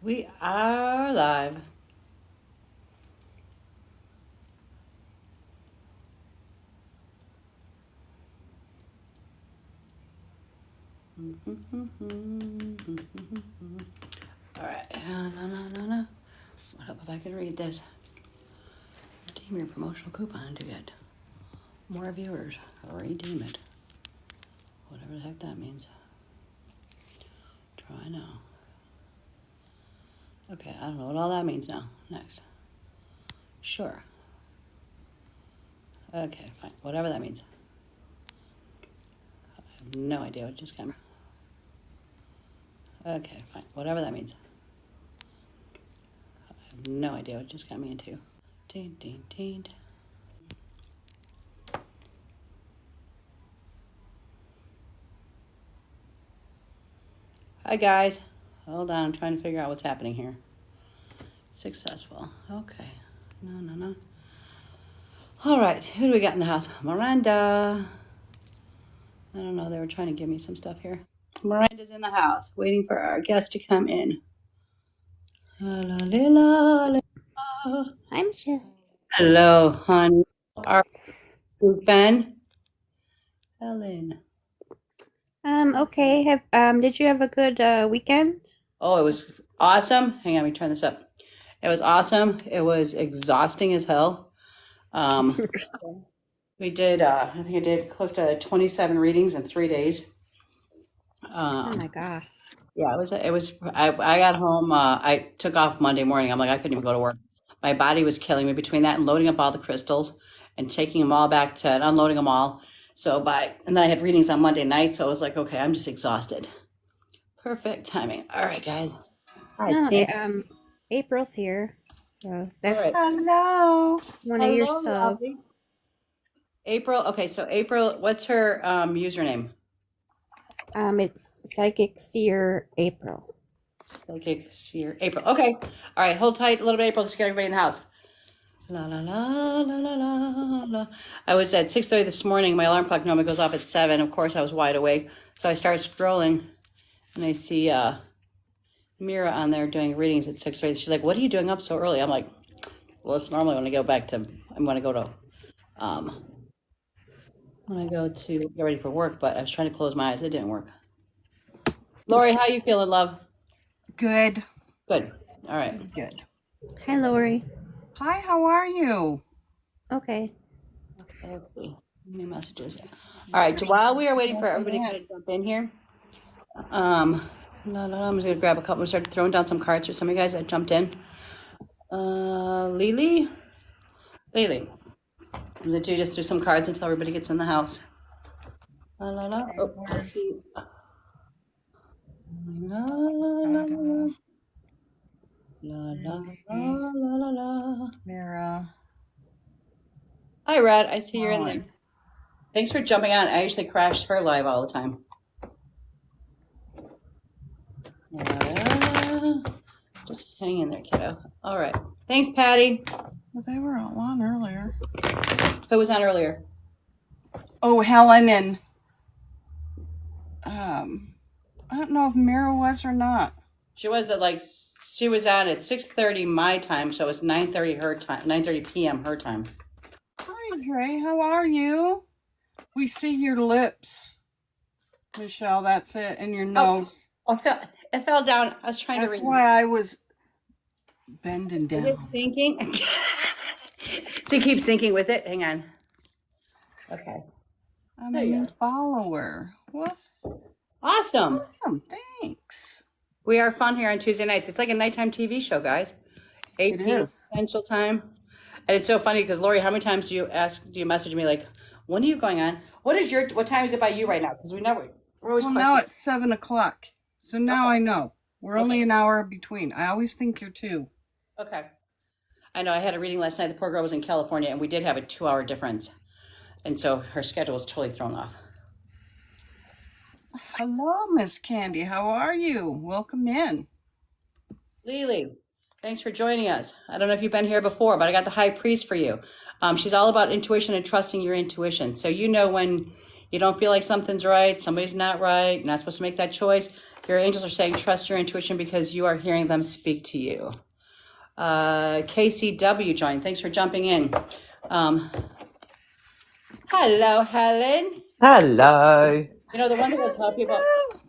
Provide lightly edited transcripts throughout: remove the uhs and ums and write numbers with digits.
We are live. All right. No. What up if I can read this? Redeem your promotional coupon to get more viewers. Redeem it. Whatever the heck that means. Try now. Okay, I don't know what all that means now. Next. Sure. Okay, fine. Whatever that means. I have no idea what just came. Okay, fine. Whatever that means. I have no idea what just got me into. Ding. Hi guys. Hold on, I'm trying to figure out what's happening here. Successful. Okay. No. All right, who do we got in the house? Miranda. I don't know, they were trying to give me some stuff here. Miranda's in the house, waiting for our guest to come in. La. I'm sure. Hello, honey. Our Ben. Helen. Okay. Did you have a good weekend? Oh, it was awesome. Hang on, let me turn this up. It was awesome. It was exhausting as hell. We did, I think I did close to 27 readings in 3 days. Oh Um, my gosh. yeah, I got home, I took off Monday morning. I'm like, I couldn't even go to work. My body was killing me between that and loading up all the crystals and taking them all back to and unloading them all. And then I had readings on Monday night. So I was like, okay, I'm just exhausted. Perfect timing. All right, guys. Hi, No, Tim. April's here. So All right. that's Hello. one of your Hello, subs. lovely. April. Okay, so April, what's her username? It's Psychic Seer April. Psychic Seer April. Okay. All right, hold tight a little bit, April. Just get everybody in the house. La. I was at 6:30 this morning. My alarm clock normally goes off at 7. Of course, I was wide awake. So I started scrolling and I see Mira on there doing readings at 6:30. She's like, "What are you doing up so early?" I'm like, "Well, it's normally when I go back to I'm going to go to um when I go to get ready for work, but I was trying to close my eyes. It didn't work." Lori, how you feeling, love? Good. Good. All right. Good. Hi, Lori. Hi, how are you? Okay. Let's see. New messages. All right. While we are waiting for everybody to kind of jump in here, I'm just gonna grab a couple and start throwing down some cards for some of you guys that jumped in. Lily. I'm gonna just do some cards until everybody gets in the house. Oh, let's see. La la la. Mira. Hi, Red. I see you're in there. Colin. Thanks for jumping on. I usually crash her live all the time. Just hang in there, kiddo. All right. Thanks, Patty. Well, they were all on earlier. Who was on earlier? Oh, Helen and I don't know if Mira was or not. She was on at 6:30 my time, so it's 9:30 her time, 9:30 p.m. her time. Hi, Dre. How are you? We see your lips, Michelle. That's it, and your nose. It fell down. I was trying to That's read. why I was bending Is it down. sinking? So you keep sinking with it. Hang on. Okay. I'm There a you new go. follower. What? Awesome. Awesome. Thanks. We are fun here on Tuesday nights. It's like a nighttime TV show, guys. 8 It p.m. is. Central Time. And it's so funny because Lori, how many times do you message me like, when are you going on? What time is it by you right now? Because we're always Well, now questioning. it's 7 o'clock. So now I know. We're only Okay. an hour between. I always think you're two. Okay. I know I had a reading last night. The poor girl was in California and we did have a 2 hour difference. And so her schedule was totally thrown off. Hello, Miss Candy. How are you? Welcome in. Lily, thanks for joining us. I don't know if you've been here before, but I got the high priest for you. She's all about intuition and trusting your intuition. So you know when you don't feel like something's right, somebody's not right, you're not supposed to make that choice. Your angels are saying trust your intuition because you are hearing them speak to you. KCW joined. Thanks for jumping in. Hello, Helen. Hello. You know, the one thing I tell people,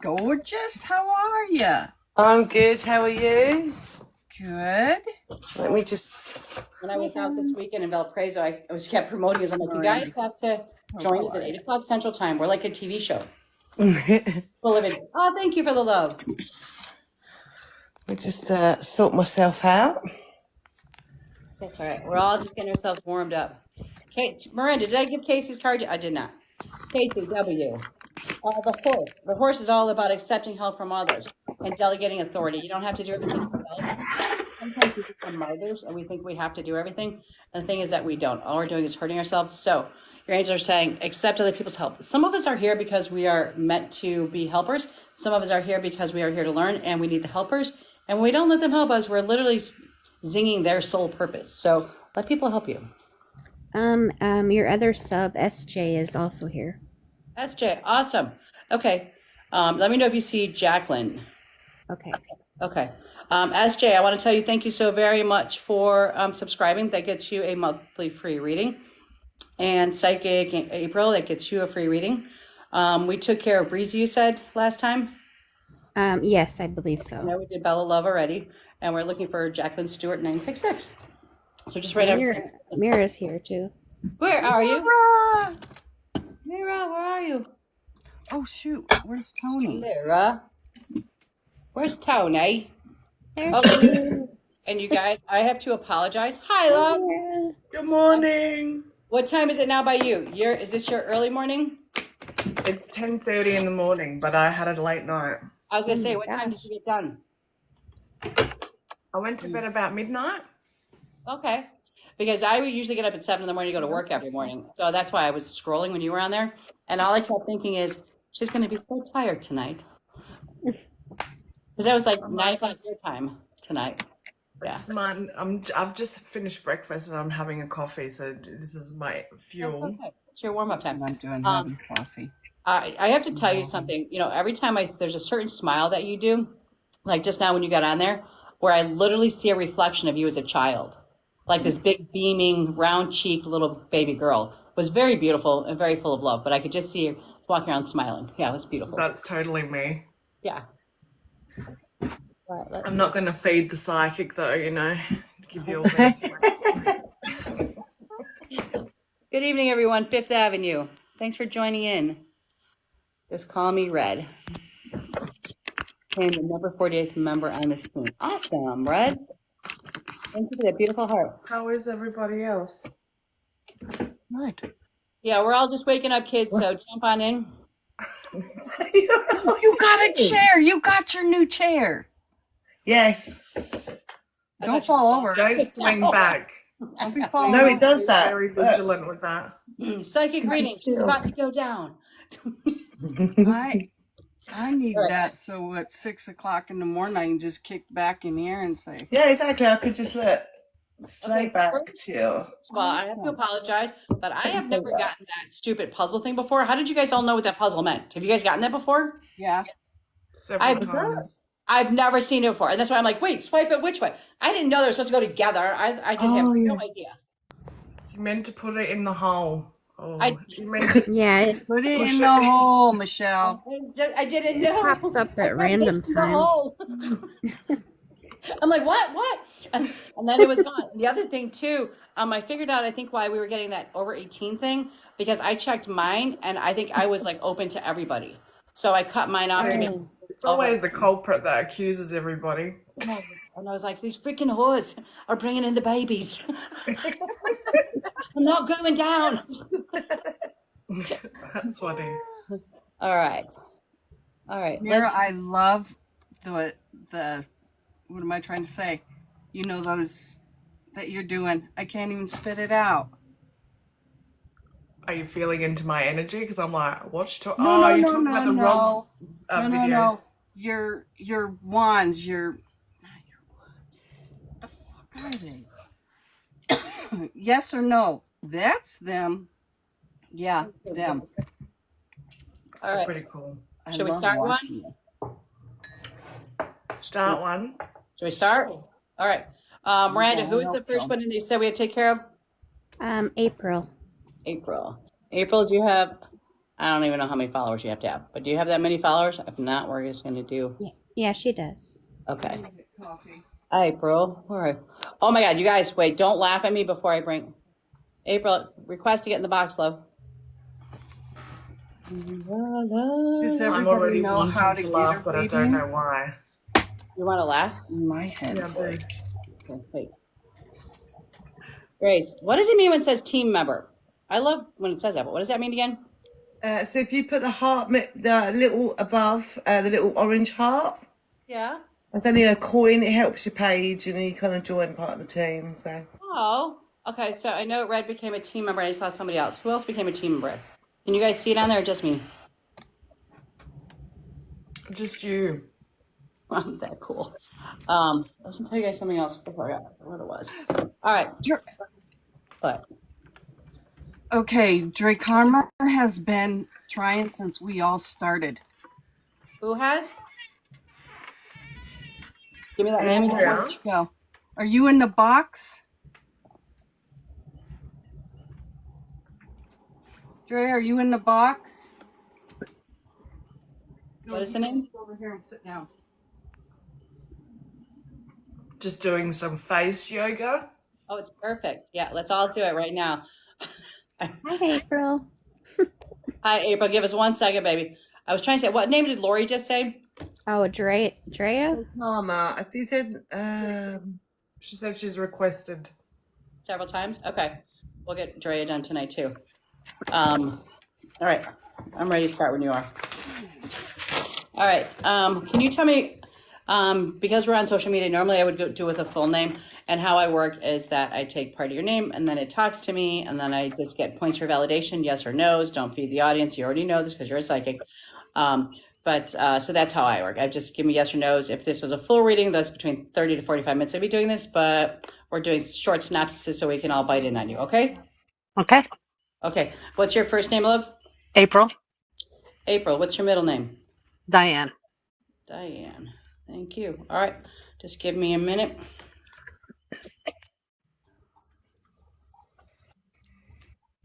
Gorgeous. How are you? I'm good. How are you? Good. Let me just. when I was out this weekend in Valparaiso, I was kept promoting us. I'm like, you guys have to join us at 8 o'clock Central Time. We're like a TV show. Full of it. Oh, thank you for the love. Let me just sort myself out. That's all right. We're all just getting ourselves warmed up. Kate, Miranda, did I give Casey's card? I did not. KCW. The horse. The horse is all about accepting help from others and delegating authority. You don't have to do everything yourself. Sometimes we become martyrs and we think we have to do everything. And the thing is that we don't. All we're doing is hurting ourselves. So your angels are saying, accept other people's help. Some of us are here because we are meant to be helpers. Some of us are here because we are here to learn and we need the helpers. And when we don't let them help us, we're literally zinging their sole purpose. So let people help you. Your other sub, SJ, is also here. SJ, awesome. Okay. Let me know if you see Jacqueline. Okay. Okay. SJ, I want to tell you thank you so very much for subscribing. That gets you a monthly free reading. And Psychic April, that gets you a free reading. We took care of Breezy, you said, last time? Yes, I believe so. No, we did Bella Love already. And we're looking for Jacqueline Stewart 966. So just write everything. Mira's here too. Where are you? Mira! Mira, where are you? Oh, shoot. Where's Tony? Mira. Where's Tony? There Okay. she is. And you guys, I have to apologize. Hi, love. Mira. Good morning. What time is it now by you? Is this your early morning? It's 10:30 in the morning, but I had a late night. I was gonna say, my what time did gosh. you get done? I went to bed about midnight. Okay. Because I would usually get up at 7 in the morning to go to work every morning. So that's why I was scrolling when you were on there. And all I kept thinking is, she's gonna be so tired tonight. Because that was like 9 o'clock your time tonight. Yeah. I've just finished breakfast and I'm having a coffee, so this is my fuel. Okay. It's your warm-up time. I'm doing having coffee. I have to tell you something, you know, every time there's a certain smile that you do, like just now when you got on there, where I literally see a reflection of you as a child, like this big beaming round cheek little baby girl. It was very beautiful and very full of love, but I could just see you walking around smiling. Yeah, it was beautiful. That's totally me. Yeah. All right, I'm not going to feed the psychic though, you know, give you all this. Good evening, everyone. Fifth Avenue. Thanks for joining in. Just call me Red. And the number 48th member on this team. Awesome, Red. Thank you for that beautiful heart. How is everybody else? Right. Yeah, we're all just waking up, kids, so jump on in. You got a chair. You got your new chair. Yes. Don't fall over. Don't swing back. Don't be falling No, over. it does that. Very vigilant with that. Psychic reading. She's about to go down. I need that so at 6 o'clock in the morning I can just kick back in here and say, yeah, exactly. I could just slay back, chill. Well, I have to apologize, but I have never gotten that stupid puzzle thing before. How did you guys all know what that puzzle meant? Have you guys gotten that before? yeah. Several times. I've never seen it before. And that's why I'm like, wait, swipe it which way? I didn't know they were supposed to go together. I just have no idea. So you meant to put it in the hole. Oh, you meant to Yeah, Put it in the hole, Michelle. I didn't know. pops up at random times. I'm like, what? And then it was gone. The other thing too, I figured out, I think why we were getting that over 18 thing, because I checked mine and I think I was like open to everybody. So I cut mine off to be. It's always the culprit that accuses everybody. And I was like, these freaking whores are bringing in the babies. I'm not going down. That's funny. All right. Mira, I love the what am I trying to say? You know those that you're doing. I can't even spit it out. Are you feeling into my energy? Because I'm like, watch to. No, you're talking about the Rod's videos. Your wands, the fuck are they? Yes or no? That's them. Yeah, them. All right. Pretty cool. Should we start one? start one? Should we start? Sure. All right. Miranda, Yeah, who I is the hope first so. one and they said we had to take care of? April. April. April, do you have, I don't even know how many followers you have to have, but do you have that many followers? If not, we're just going to do, Yeah, yeah, she does. okay. Coffee. April. All right. Oh my God, you guys, wait, don't laugh at me before I bring April, request to get in the box, love. Does I'm everybody already know how wanting to to get laugh, her but I baby don't in? know why. You want to laugh? My head. Yeah, I do. Okay, wait. Grace, what does it mean when it says team member? I love when it says that, but what does that mean again? So if you put the heart, the little above, the little orange heart, Yeah. there's only a coin. It helps your page, and you kind of join part of the team. So Oh, okay. So I know Red became a team member. And I saw somebody else. Who else became a team member? Can you guys see it on there or just me? Just you. Wasn't that cool? I was gonna tell you guys something else before I got what it was. All right, but Okay, Drakarma has been trying since we all started. who has? Give me that name again. Andrea. Go. Are you in the box? Dre, are you in the box? What is the name? Go over here and sit down. Just doing some face yoga. Oh, it's perfect. Yeah, let's all do it right now. Hi, April. Hi, April. Give us 1 second, baby. I was trying to say, what name did Lori just say? Oh, Drea? Karma, I think said She said she's requested. Several times. Okay, we'll get Drea done tonight too. All right, I'm ready to start when you are. All right. Can you tell me, because we're on social media, normally I would do with a full name. And how I work is that I take part of your name and then it talks to me and then I just get points for validation, yes or no's. Don't feed the audience. You already know this because you're a psychic. So that's how I work. I just give me yes or no's. If this was a full reading, that's between 30 to 45 minutes I'd be doing this, but we're doing short synopses so we can all bite in on you. Okay? Okay. Okay. What's your first name, love? April. April. What's your middle name? Diane. Diane. Thank you. All right. Just give me a minute.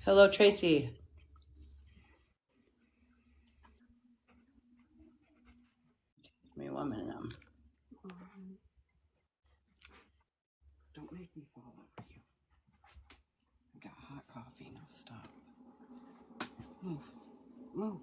Hello, Tracy. Give me 1 minute now. Don't make me fall over you. I got hot coffee. Now stop. Move. Move.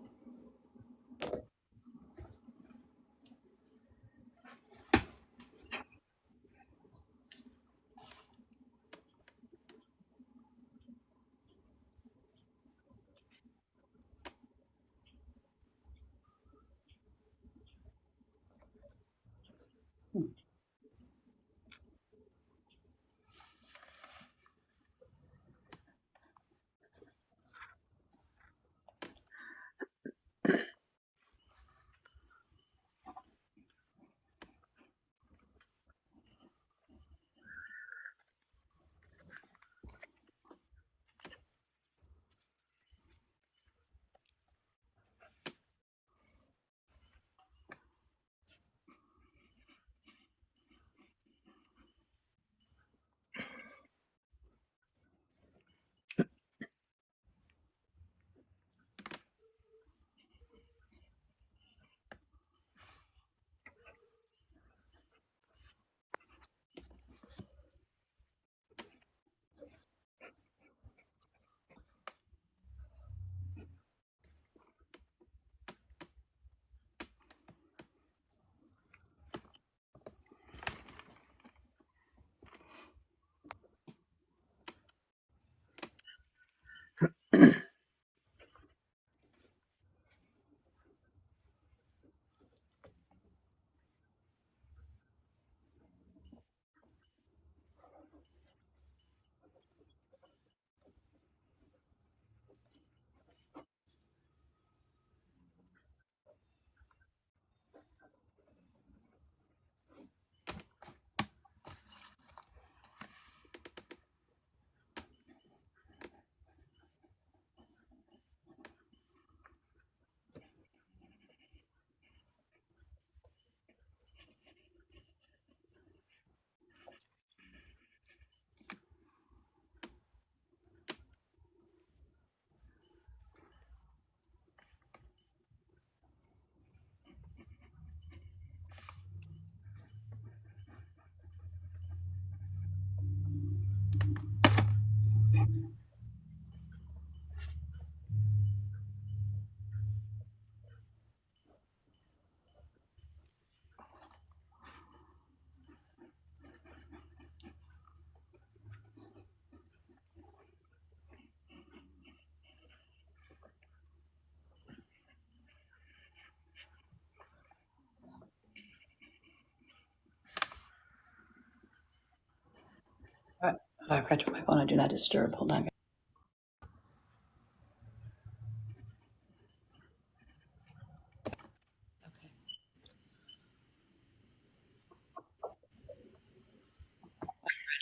Oh, I forgot to put my phone on Do Not Disturb. Hold on.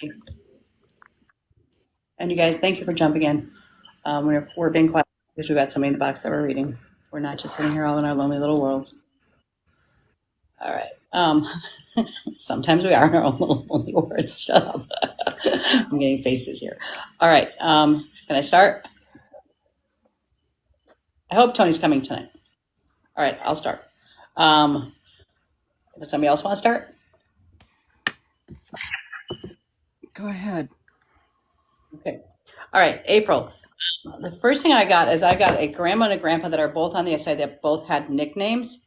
Okay. And you guys, thank you for jumping in. We're being quiet because we've got somebody in the box that we're reading. We're not just sitting here all in our lonely little worlds. All right. Sometimes we are in our own little lonely worlds. Shut up. I'm getting faces here. All right. Can I start? I hope Tony's coming tonight. All right, I'll start. Does somebody else want to start? Go ahead. Okay. All right, April. The first thing I got is I got a grandma and a grandpa that are both on the other side that both had nicknames.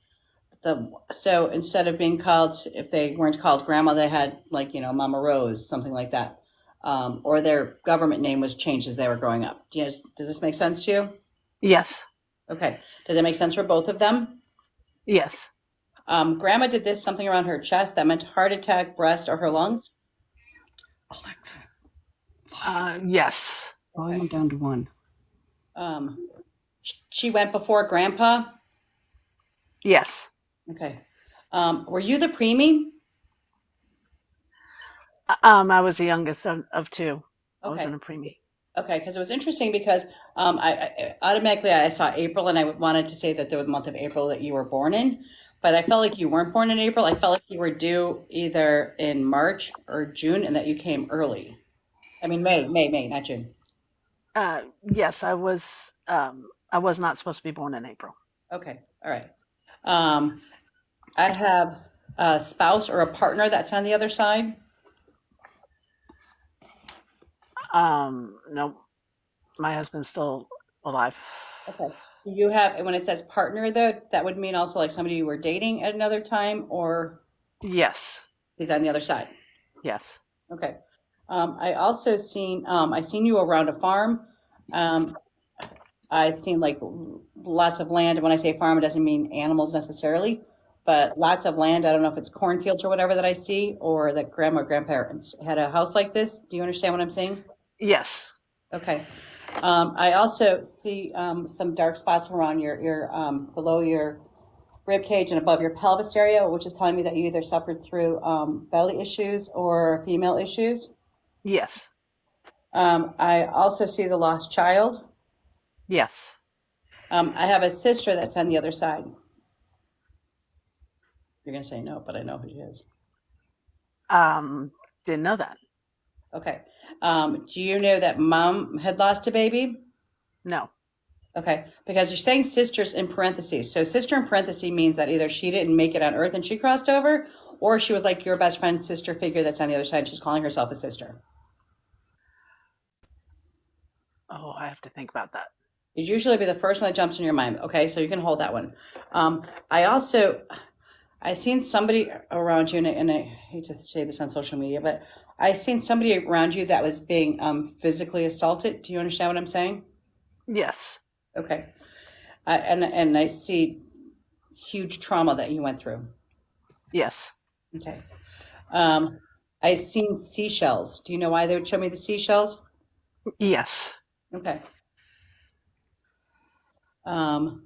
So instead of being called, if they weren't called grandma, they had like, Mama Rose, something like that. Or their government name was changed as they were growing up. Does this make sense to you? Yes. Okay. Does it make sense for both of them? Yes. Grandma did this something around her chest that meant heart attack, breast, or her lungs. Alexa, Yes. volume down to 1. She went before grandpa. Yes. Okay. Were you the preemie? I was the youngest of two. I Okay. wasn't a preemie. Okay, because it was interesting because I automatically I saw April and I wanted to say that the month of April that you were born in, but I felt like you weren't born in April. I felt like you were due either in March or June and that you came early. I mean May, not June. Yes, I was. I was not supposed to be born in April. Okay, all right. I have a spouse or a partner that's on the other side. No, my husband's still alive. Okay. Do you have, when it says partner though, that would mean also like somebody you were dating at another time or Yes. he's on the other side? Yes. Okay. I also I seen you around a farm. I seen like lots of land. And when I say farm, it doesn't mean animals necessarily, but lots of land. I don't know if it's cornfields or whatever that I see, or that grandma or grandparents had a house like this. Do you understand what I'm saying? Yes. Okay. I also see some dark spots around your below your rib cage and above your pelvis area, which is telling me that you either suffered through belly issues or female issues. Yes. I also see the lost child. Yes. I have a sister that's on the other side. You're going to say no, but I know who she is. Didn't know that. Okay. Do you know that mom had lost a baby? No. Okay, because you're saying sisters in parentheses. So sister in parentheses means that either she didn't make it on Earth and she crossed over, or she was like your best friend sister figure that's on the other side. She's calling herself a sister. Oh, I have to think about that. It'd usually be the first one that jumps in your mind. Okay, so you can hold that one. I seen somebody around you, and I hate to say this on social media, but I seen somebody around you that was being physically assaulted. Do you understand what I'm saying? Yes. Okay. And I see huge trauma that you went through. Yes. Okay. I seen seashells. Do you know why they would show me the seashells? Yes. Okay. Hold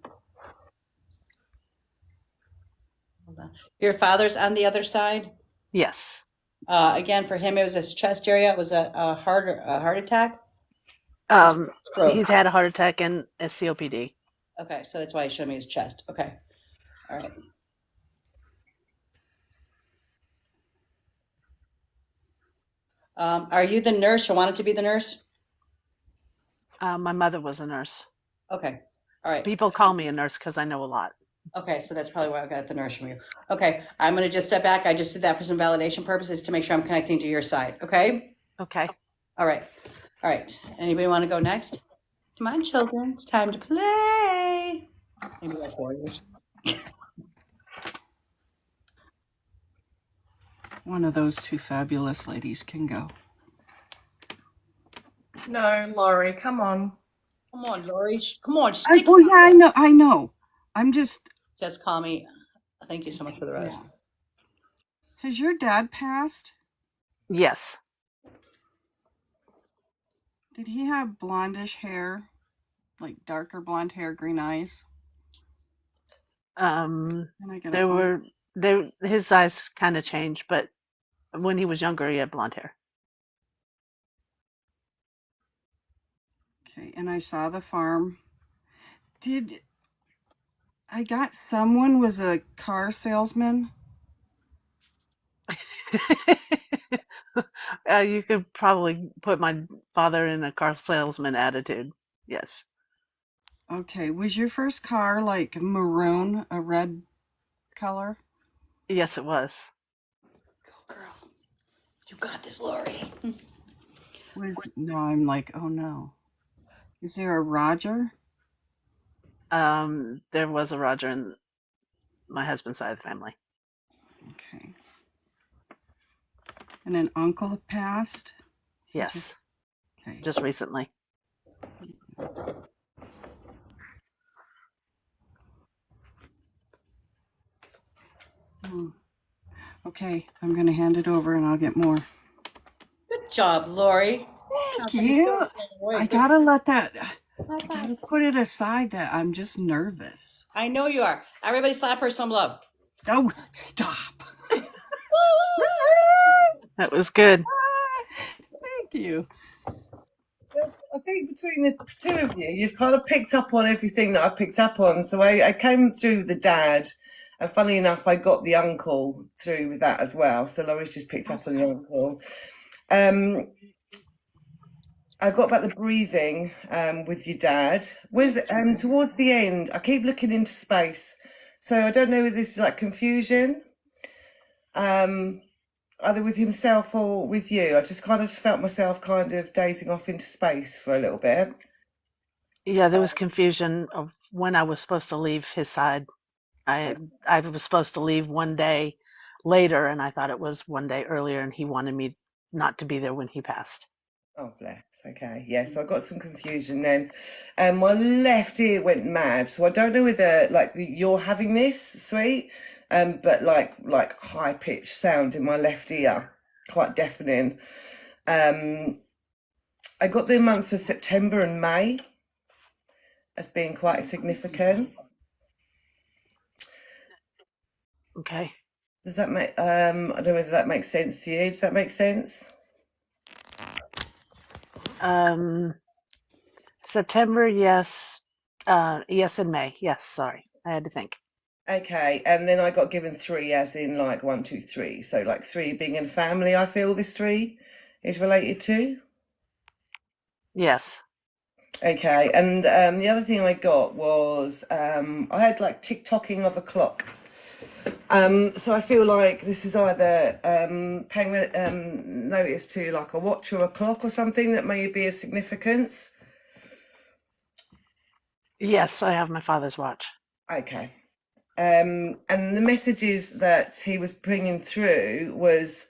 on. Your father's on the other side. Yes. Again, for him, it was his chest area. It was a heart attack. Stroke. He's had a heart attack and a COPD. Okay, so that's why he showed me his chest. Okay. All right. Are you the nurse or wanted to be the nurse? My mother was a nurse. Okay. All right. People call me a nurse because I know a lot. Okay, so that's probably why I got the nurse from you. Okay, I'm going to just step back. I just did that for some validation purposes to make sure I'm connecting to your side. Okay? Okay. All right. All right. Anybody want to go next? Come on, children. It's time to play. Maybe like warriors. One of those two fabulous ladies can go. No, Laurie, come on. Come on, Lori. Come on, stick. Oh yeah, I know. I'm just. Just call me. Thank you so much for the rose. Yeah. Has your dad passed? Yes. Did he have blondish hair? Like darker blonde hair, green eyes? Um, And I get there an were there his eyes kind of changed, but when he was younger, he had blonde hair. Okay, and I saw the farm. Did I got someone was a car salesman? You could probably put my father in a car salesman attitude. Yes. Okay, was your first car like maroon, a red color? Yes, it was. Go, girl. You got this, Lori. No, I'm like, oh no. Is there a Roger? There was a Roger in my husband's side of the family. Okay. And an uncle passed? He just, Yes, okay. just recently. Hmm. Okay, I'm going to hand it over and I'll get more. Good job, Lori. Thank Sounds like you're you. doing great. I gotta let that, I gotta put it aside that I'm just nervous. I know you are. Everybody slap her some love. Oh, stop. That was good. Thank you. I think between the two of you, you've kind of picked up on everything that I picked up on. So I came through with the dad, and funny enough, I got the uncle through with that as well. So Laura's just picked up on the uncle. I got about the breathing with your dad. Was towards the end, I keep looking into space. So I don't know if this is like confusion, either with himself or with you. I just kind of felt myself kind of dazing off into space for a little bit. Yeah, there was confusion of when I was supposed to leave his side. I was supposed to leave one day later, and I thought it was one day earlier, and he wanted me not to be there when he passed. Oh, bless. Okay. Yeah. So I got some confusion then. And my left ear went mad. So I don't know whether you're having this, sweet, but like high pitched sound in my left ear, quite deafening. I got the months of September and May as being quite significant. Okay. Does that make I don't know whether that makes sense to you. Does that make sense? September, yes. Yes, in May. Yes, sorry. I had to think. Okay, and then I got given three as in like 1, 2, 3. So like three being in family, I feel this three is related to. Yes. Okay, and the other thing I got was I had like tick-tocking of a clock. So I feel like this is either paying notice to like a watch or a clock or something that may be of significance. Yes, I have my father's watch. Okay. And the messages that he was bringing through was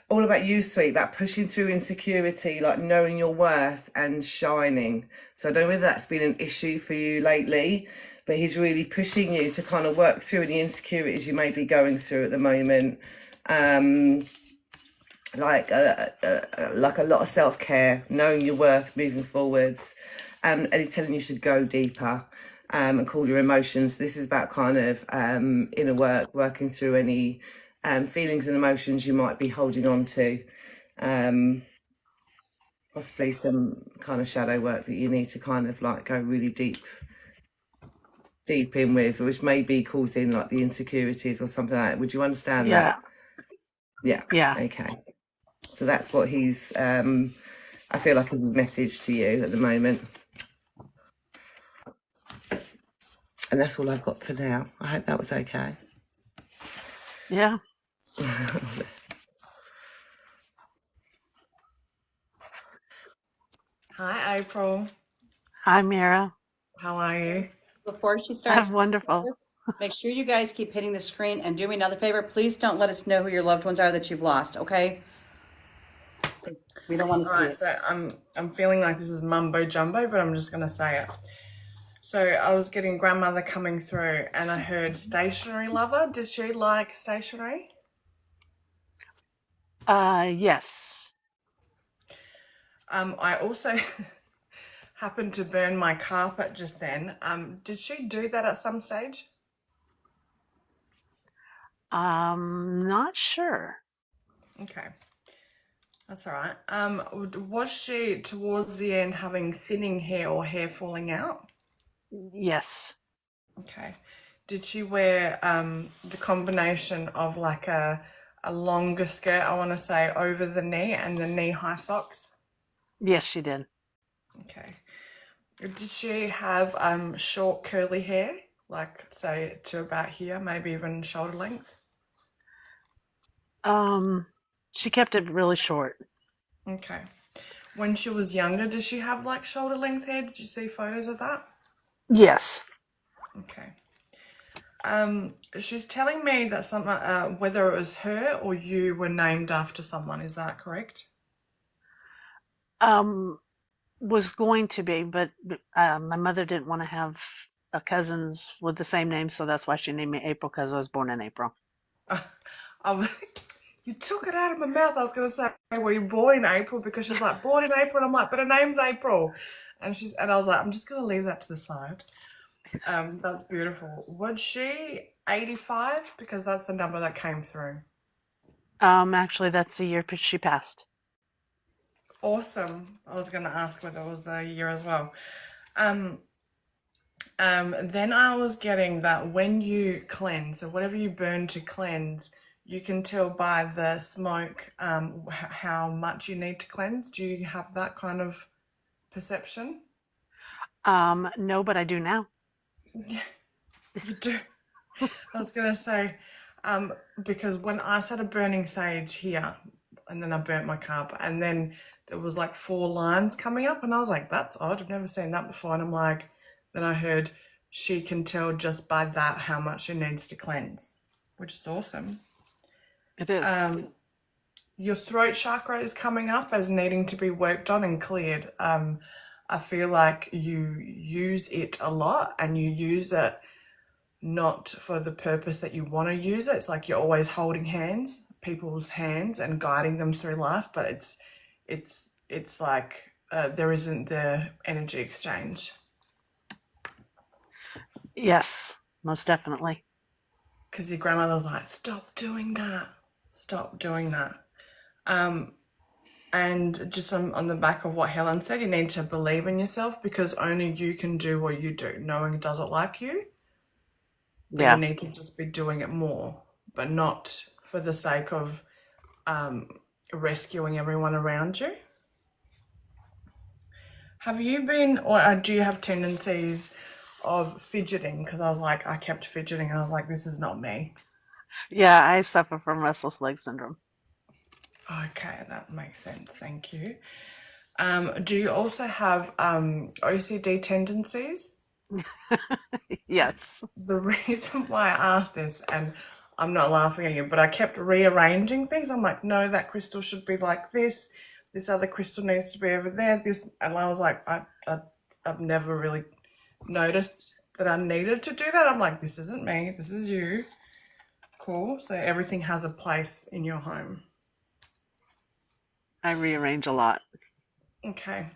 all about you, sweet, about pushing through insecurity, like knowing your worth and shining. So I don't know whether that's been an issue for you lately, but he's really pushing you to kind of work through the insecurities you may be going through at the moment. Like a lot of self-care, knowing your worth, moving forwards, and he's telling you should go deeper and call your emotions. This is about kind of inner work, working through any feelings and emotions you might be holding on to, possibly some kind of shadow work that you need to kind of like go really deep in with, which may be causing like the insecurities or something like that. Would you understand Yeah. that? Yeah. Yeah. Okay. So that's what he's, I feel like is his message to you at the moment. And that's all I've got for now. I hope that was okay. Yeah. Hi, April. Hi, Mira. How are you? Before she starts, I'm wonderful. make sure you guys keep hitting the screen and do me another favor. Please don't let us know who your loved ones are that you've lost, okay? We don't want to All see right, it. so I'm feeling like this is mumbo jumbo, but I'm just gonna say it. So I was getting grandmother coming through, and I heard stationery lover. Does she like stationery? Yes. I also happened to burn my carpet just then. Did she do that at some stage? Not sure. Okay, that's all right. Was she towards the end having thinning hair or hair falling out? Yes. Okay. Did she wear the combination of like a longer skirt, I want to say, over the knee and the knee-high socks? Yes, she did. Okay. Did she have short curly hair, like say to about here, maybe even shoulder length? Um, she kept it really short. Okay. When she was younger, did she have like shoulder length hair? Did you see photos of that? Yes. Okay. She's telling me that some whether it was her or you were named after someone. Is that correct? Um, was going to be, but my mother didn't want to have cousins with the same name, so that's why she named me April because I was born in April. Um, you took it out of my mouth. I was going to say, were you born in April? Because she's like, born in April. And I'm like, but her name's April. And I was like, I'm just going to leave that to the side. That's beautiful. Was she 85? Because that's the number that came through. Actually, that's the year she passed. Awesome. I was going to ask whether it was the year as well. Um, then I was getting that when you cleanse, or whatever you burn to cleanse, you can tell by the smoke how much you need to cleanse. Do you have that kind of perception? No, but I do now. You do. I was gonna say, because when I started burning sage here, and then I burnt my carpet, and then there was like 4 lines coming up, and I was like, "That's odd. I've never seen that before." And I'm like, then I heard she can tell just by that how much she needs to cleanse, which is awesome. It is. Your throat chakra is coming up as needing to be worked on and cleared. I feel like you use it a lot, and you use it not for the purpose that you want to use it. It's like you're always holding people's hands and guiding them through life, but it's like there isn't the energy exchange Yes, most definitely. because your grandmother's like, stop doing that, stop doing that. And just on the back of what Helen said, you need to believe in yourself because only you can do what you do. No one does it like you, but you Yeah. need to just be doing it more, but not for the sake of rescuing everyone around you. Have you been, or do you have tendencies of fidgeting? Because I was like, I kept fidgeting and I was like, this is not me. Yeah, I suffer from restless leg syndrome. Okay, that makes sense. Thank you. Do you also have OCD tendencies? Yes. The reason why I asked this, and I'm not laughing at you, but I kept rearranging things. I'm like, no, that crystal should be like this. This other crystal needs to be over there. This, and I was like, I've never really noticed that I needed to do that. I'm like, this isn't me. This is you. Cool. So everything has a place in your home. I rearrange a lot. Okay.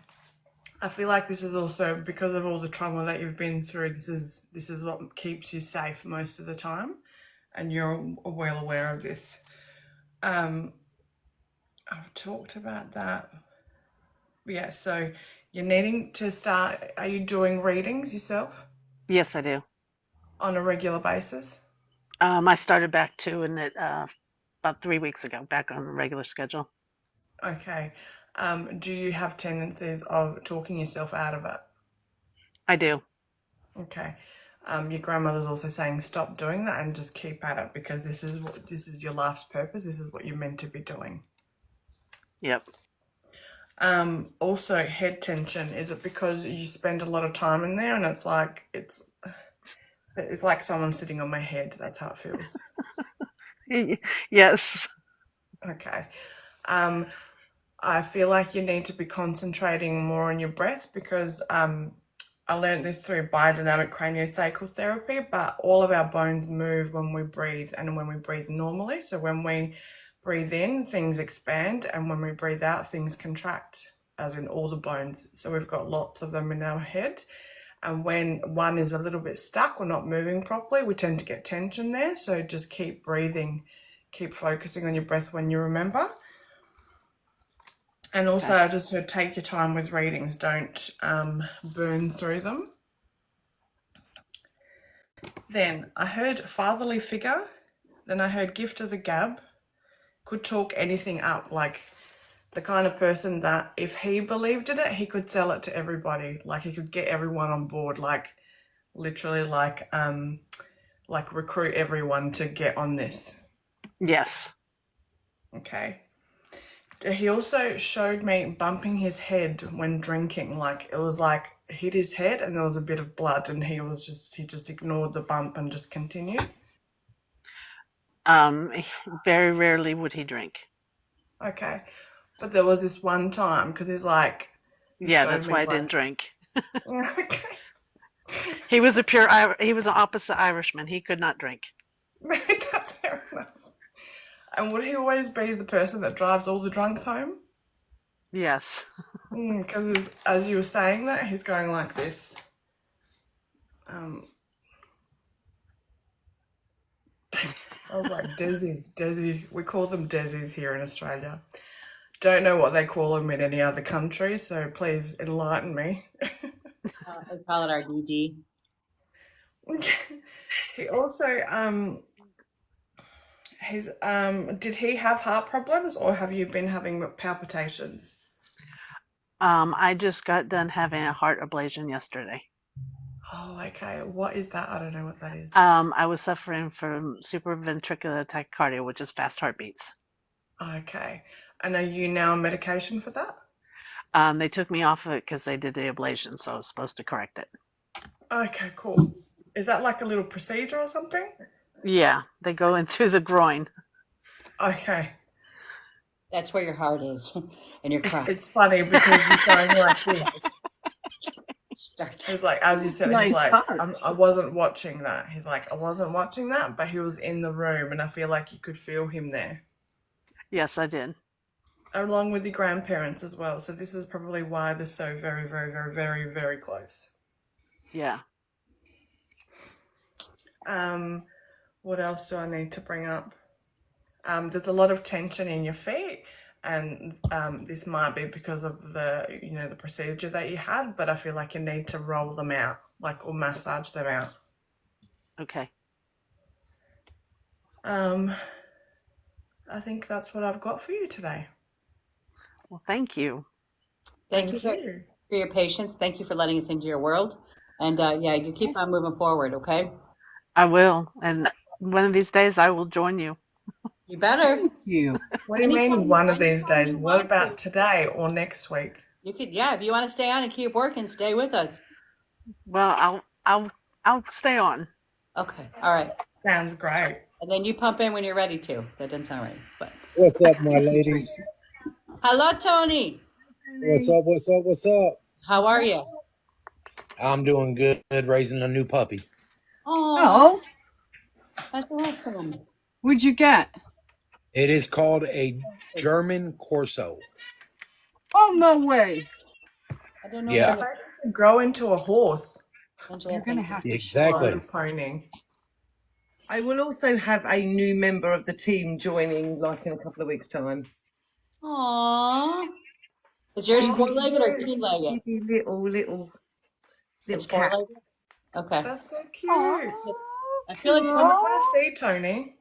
I feel like this is also because of all the trauma that you've been through. This is what keeps you safe most of the time, and you're well aware of this. I've talked about that. Yeah, so you're needing to start. Are you doing readings yourself Yes, I do. on a regular basis? I started back to and it about 3 weeks ago, back on a regular schedule. Okay. Do you have tendencies of talking yourself out of it? I do. Okay. Your grandmother's also saying stop doing that and just keep at it because this is your life's purpose. This is what you're meant to be doing. Yep. Also head tension. Is it because you spend a lot of time in there and it's like someone sitting on my head? That's how it feels. Yes. Okay. I feel like you need to be concentrating more on your breath because I learned this through biodynamic craniosacral therapy, but all of our bones move when we breathe and when we breathe normally. So when we breathe in, things expand, and when we breathe out, things contract. as in all the bones. So we've got lots of them in our head. And when one is a little bit stuck or not moving properly, we tend to get tension there. So just keep breathing, keep focusing on your breath when you remember. And also, I just heard take your time with readings, don't burn through them. Then I heard fatherly figure. Then I heard gift of the gab. Could talk anything up, like the kind of person that if he believed in it, he could sell it to everybody. Like he could get everyone on board, like literally like recruit everyone to get on this. Yes. Okay. He also showed me bumping his head when drinking. Like it was like hit his head and there was a bit of blood and he just ignored the bump and just continued. Very rarely would he drink. Okay. But there was this one time because he's like Yeah, that's why I didn't drink. Okay. He was he was an opposite Irishman. He could not drink. That's fair enough. And would he always be the person that drives all the drunks home? Yes. Because as you were saying that, he's going like this. I was like, Desi. We call them Desis here in Australia. Don't know what they call them in any other country, so please enlighten me. I call it our DD. He also, did he have heart problems or have you been having palpitations? I just got done having a heart ablation yesterday. Oh, okay. What is that? I don't know what that is. I was suffering from supraventricular tachycardia, which is fast heartbeats. Okay. And are you now on medication for that? They took me off of it because they did the ablation, so I was supposed to correct it. Okay, cool. Is that like a little procedure or something? Yeah, they go in through the groin. Okay. That's where your heart is, and your crying. It's funny because he's going like this. He's like, as you said, Nice he's like, heart. I wasn't watching that. He's like, I wasn't watching that, but he was in the room and I feel like you could feel him there. Yes, I did. Along with your grandparents as well. So this is probably why they're so very, very, very, very, very close. Yeah. What else do I need to bring up? There's a lot of tension in your feet, and this might be because of the procedure that you had, but I feel like you need to roll them out, like, or massage them out. Okay. I think that's what I've got for you today. Well, thank you. Thank you for your patience. Thank you for letting us into your world. And yeah, you keep on moving forward, okay? I will. And one of these days I will join you. You better. Thank you. What do you mean one of these days? What about today or next week? You could, yeah, if you want to stay on and keep working, stay with us. Well, I'll stay on. Okay, all right. Sounds great. And then you pump in when you're ready to. That doesn't sound right, but. What's up, my ladies? Hello, Tony. What's up? What's up? What's up? How are you? I'm doing good, raising a new puppy. Oh, that's awesome. What'd you get? It is called a German Corso. Oh, no way. I don't know. Yeah. They basically grow into a horse. You're going to have to Exactly. Or a pony. I will also have a new member of the team joining, like in a couple of weeks' time. Aww. Is yours four-legged or two-legged? Little It's cat. four-legged? Okay. That's so cute. I feel like I want to see Tony.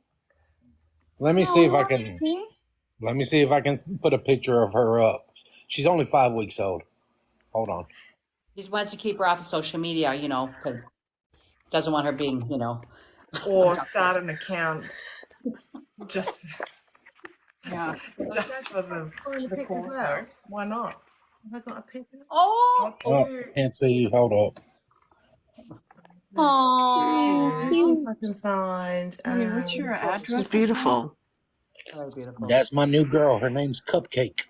Let me see if I can. Let me see if I can put a picture of her up. She's only 5 weeks old. Hold on. he wants to keep her off of social media, because doesn't want her being, Or start an account just Yeah. just for the Corso. Why not? Have I got a picture? Oh, Oh, can't see. Hold up. aww. See if I can find. Honey, what's your address? It's beautiful. Very beautiful. That's my new girl. Her name's Cupcake.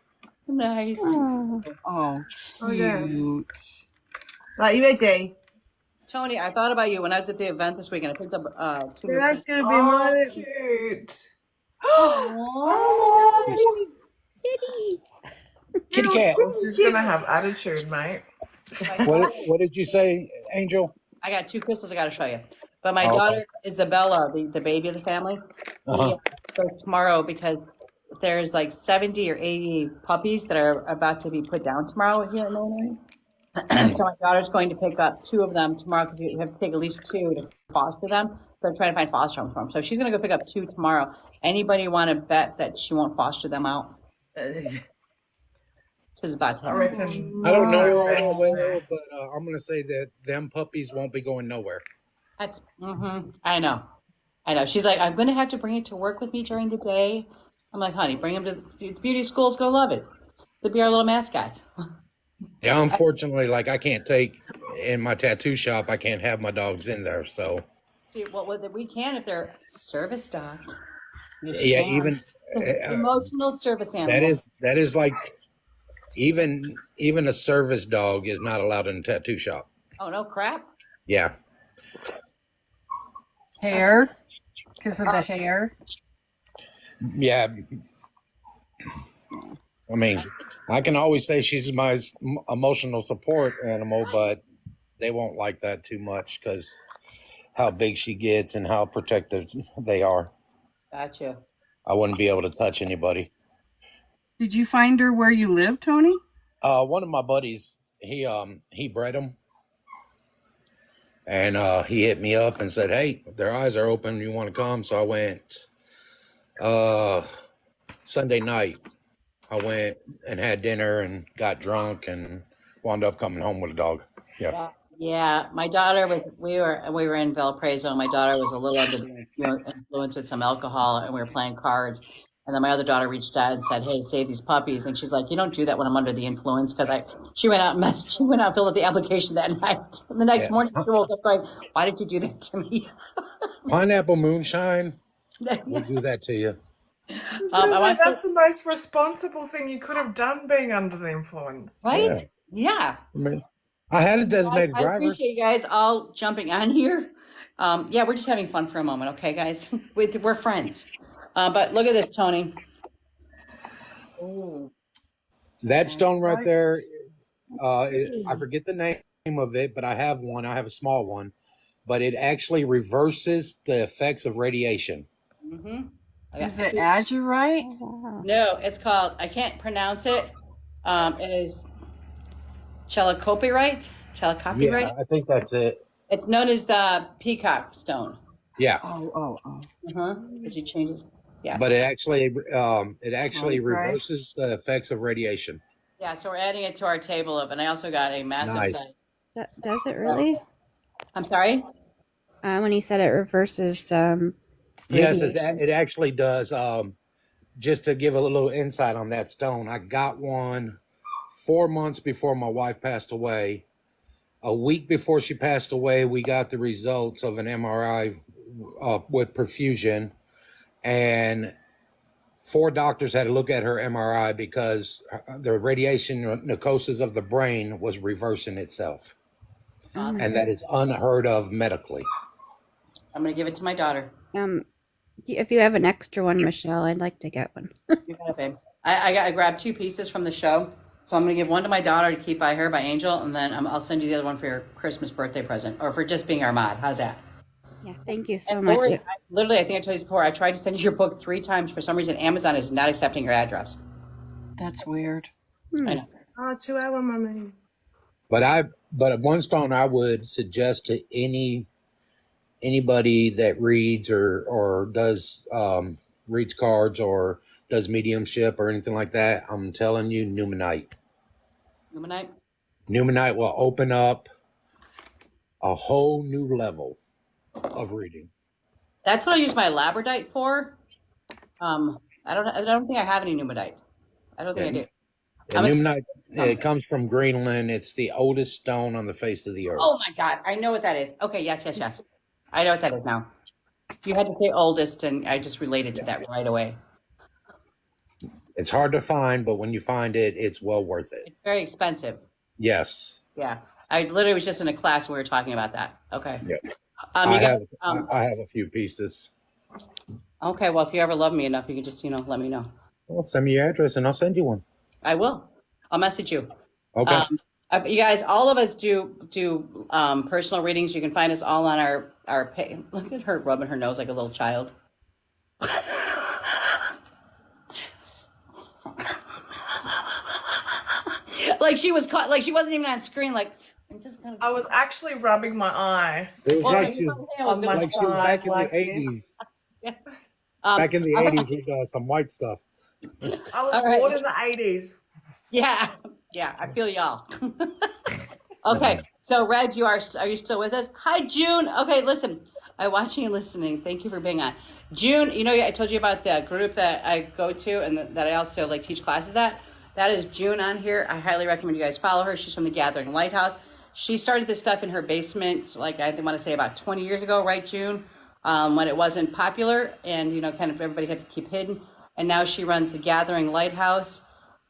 Nice. Oh, cute. Right, you ready? Tony, I thought about you when I was at the event this weekend. I picked up two new That's things. gonna be my Cute. Aww. Kitty cat. Oh, she's gonna have attitude, mate. What did you say, Angel? I got two crystals I got to show you. But my Oh, okay. daughter, Isabella, the baby of the family, Uh-huh. goes tomorrow because there's like 70 or 80 puppies that are about to be put down tomorrow here in Maine. So my daughter's going to pick up two of them tomorrow because you have to take at least two to foster them. They're trying to find foster homes for them. So she's going to go pick up two tomorrow. Anybody want to bet that she won't foster them out? She's about to I have reckon. I don't know all Thanks, that man. well, but I'm gonna say that them puppies won't be going nowhere. That's, I know. I know. She's like, I'm going to have to bring it to work with me during the day. I'm like, honey, bring them to the beauty school's going to love it. They'll be our little mascots. Yeah, unfortunately, like I can't take in my tattoo shop. I can't have my dogs in there. So See, we can if they're service dogs. yeah, even Emotional service animals. that is like even a service dog is not allowed in a tattoo shop. Oh, no crap. Yeah. Hair, because of the hair. Yeah. I mean, I can always say she's my emotional support animal, but they won't like that too much because how big she gets and how protective they are. Gotcha. I wouldn't be able to touch anybody. Did you find her where you live, Tony? One of my buddies, he bred them, and he hit me up and said, "Hey, their eyes are open. You want to come?" So I went. Sunday night, I went and had dinner and got drunk and wound up coming home with a dog. Yeah. Yeah, my daughter was. We were in Valparaiso. My daughter was a little under the influence with some alcohol, and we were playing cards. And then my other daughter reached out and said, "Hey, save these puppies." And she's like, "You don't do that when I'm under the influence." Because she went out and she went out and filled out the application that night. And the next morning, she woke up going, "Why did you do that to me?" Pineapple moonshine will do that to you. I was gonna say, that's the most responsible thing you could have done, being under the influence. Right? Yeah. I mean, I had a designated I driver. appreciate you guys all jumping on here. Yeah, we're just having fun for a moment, okay, guys? We're friends. But look at this, Tony. Ooh. That stone right there, I forget the name of it, but I have one. I have a small one, but it actually reverses the effects of radiation. Is it azurite? No, it's called, I can't pronounce it. It is chalcopyrite. Yeah, I think that's it. It's known as the peacock stone. Yeah. Oh. Did you change it? Yeah. But it actually reverses the effects of radiation. Yeah, so we're adding it to our table and I also got a massive size. Does it really? I'm sorry? When he said it reverses Yes, it actually does. Just to give a little insight on that stone, I got one 4 months before my wife passed away. A week before she passed away, we got the results of an MRI with perfusion, and 4 doctors had to look at her MRI because the radiation necrosis of the brain was reversing itself. Awesome. And that is unheard of medically. I'm going to give it to my daughter. If you have an extra one, Michelle, I'd like to get one. You got it, babe. I grabbed 2 pieces from the show. So I'm going to give one to my daughter to keep by her, by Angel, and then I'll send you the other one for your Christmas birthday present, or for just being our mod. How's that? Yeah, thank you so much. Lori, I think I told you before, I tried to send you your book 3 times. For some reason, Amazon is not accepting your address. That's weird. I know. 2 hour, mommy. But one stone I would suggest to anybody that reads or does reads cards or does mediumship or anything like that, I'm telling you, Numenite. Numenite will open up a whole new level of reading. That's what I use my labradorite for. I don't think I have any Numenite. I don't think I do. Numenite, it comes from Greenland. It's the oldest stone on the face of the earth. Oh my God, I know what that is. Okay, yes. I know what that is now. You had to say oldest, and I just related to that right away. It's hard to find, but when you find it, it's well worth it. It's very expensive. Yes. Yeah. I literally was just in a class when we were talking about that. Okay. Yeah. I have a few pieces. Okay, well, if you ever love me enough, you can just, let me know. Well, send me your address and I'll send you one. I will. I'll message you. Okay. You guys, all of us do personal readings. You can find us all on our page. Look at her rubbing her nose like a little child. Like she was caught, like she wasn't even on screen. Like I'm just gonna. I was actually rubbing my eye It was Well, like she was on my like she was back side in the like '80s. this. Back in the '80s with some white stuff. I was All right. born in the 80s. Yeah, I feel y'all. Okay, so Red, are you still with us? Hi, June. Okay, listen, I'm watching and listening. Thank you for being on. June, you know, I told you about the group that I go to and that I also like teach classes at. That is June on here. I highly recommend you guys follow her. She's from the Gathering Lighthouse. She started this stuff in her basement, like I want to say about 20 years ago, right, June? When it wasn't popular and, you know, kind of everybody had to keep hidden. And now she runs the Gathering Lighthouse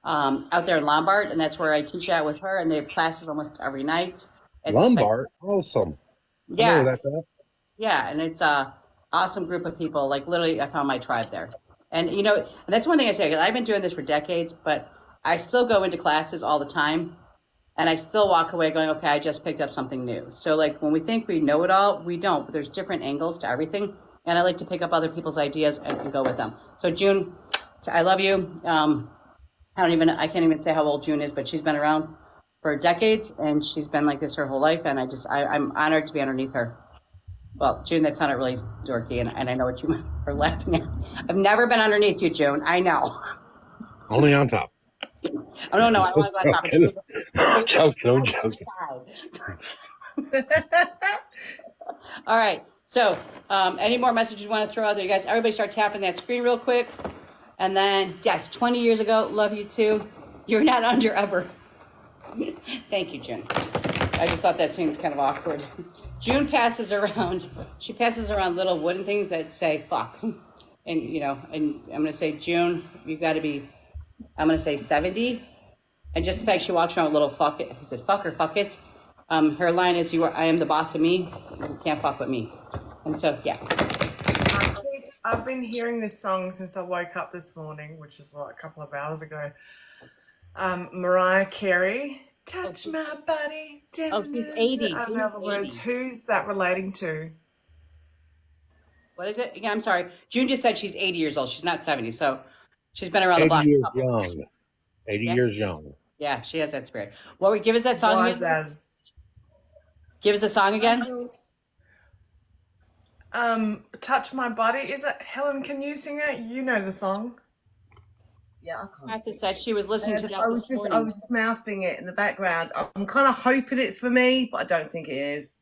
out there in Lombard, and that's where I teach at with her, and they have classes almost every night. It's Lombard, awesome. I know where yeah, that's at. yeah, and it's a awesome group of people. Like literally, I found my tribe there, and you know, and that's one thing I say. 'Cause I've been doing this for decades, but I still go into classes all the time, and I still walk away going, okay, I just picked up something new. So like when we think we know it all, we don't. But there's different angles to everything, and I like to pick up other people's ideas and go with them. So June, I love you. I can't even say how old June is, but she's been around for decades and she's been like this her whole life. And I'm honored to be underneath her. Well, June, that sounded really dorky and I know what you are laughing at. I've never been underneath you, June. I know. Only on top. Oh, no, I want to go on top. I'm joking. All right. So, any more messages you want to throw out there? You guys, everybody start tapping that screen real quick. And then, yes, 20 years ago, love you too. You're not under ever. Thank you, June. I just thought that seemed kind of awkward. June passes around, she passes around little wooden things that say fuck. And, you know, and I'm going to say, June, you got to be, I'm going to say 70. And just the fact she walks around with little fuck it, is it fuck or fuck it? Her line is, I am the boss of me. You can't fuck with me. And so, yeah. I've been hearing this song since I woke up this morning, which is what, a couple of hours ago. Mariah Carey, touch my body. Oh, she's 80. I don't know the words. Who's that relating to? What is it? Again, I'm sorry. June just said she's 80 years old. She's not 70. So she's been around the 80 block. years young. 80 Yeah. years young. Yeah, she has that spirit. What? Give us that song Wise again. as Give us the song again. angels. Touch my body. Is it Helen? Can you sing it? You know the song. Yeah, I can't Practice sing. said she was listening to that I was this just morning. mousing it in the background. I'm kind of hoping it's for me, but I don't think it is.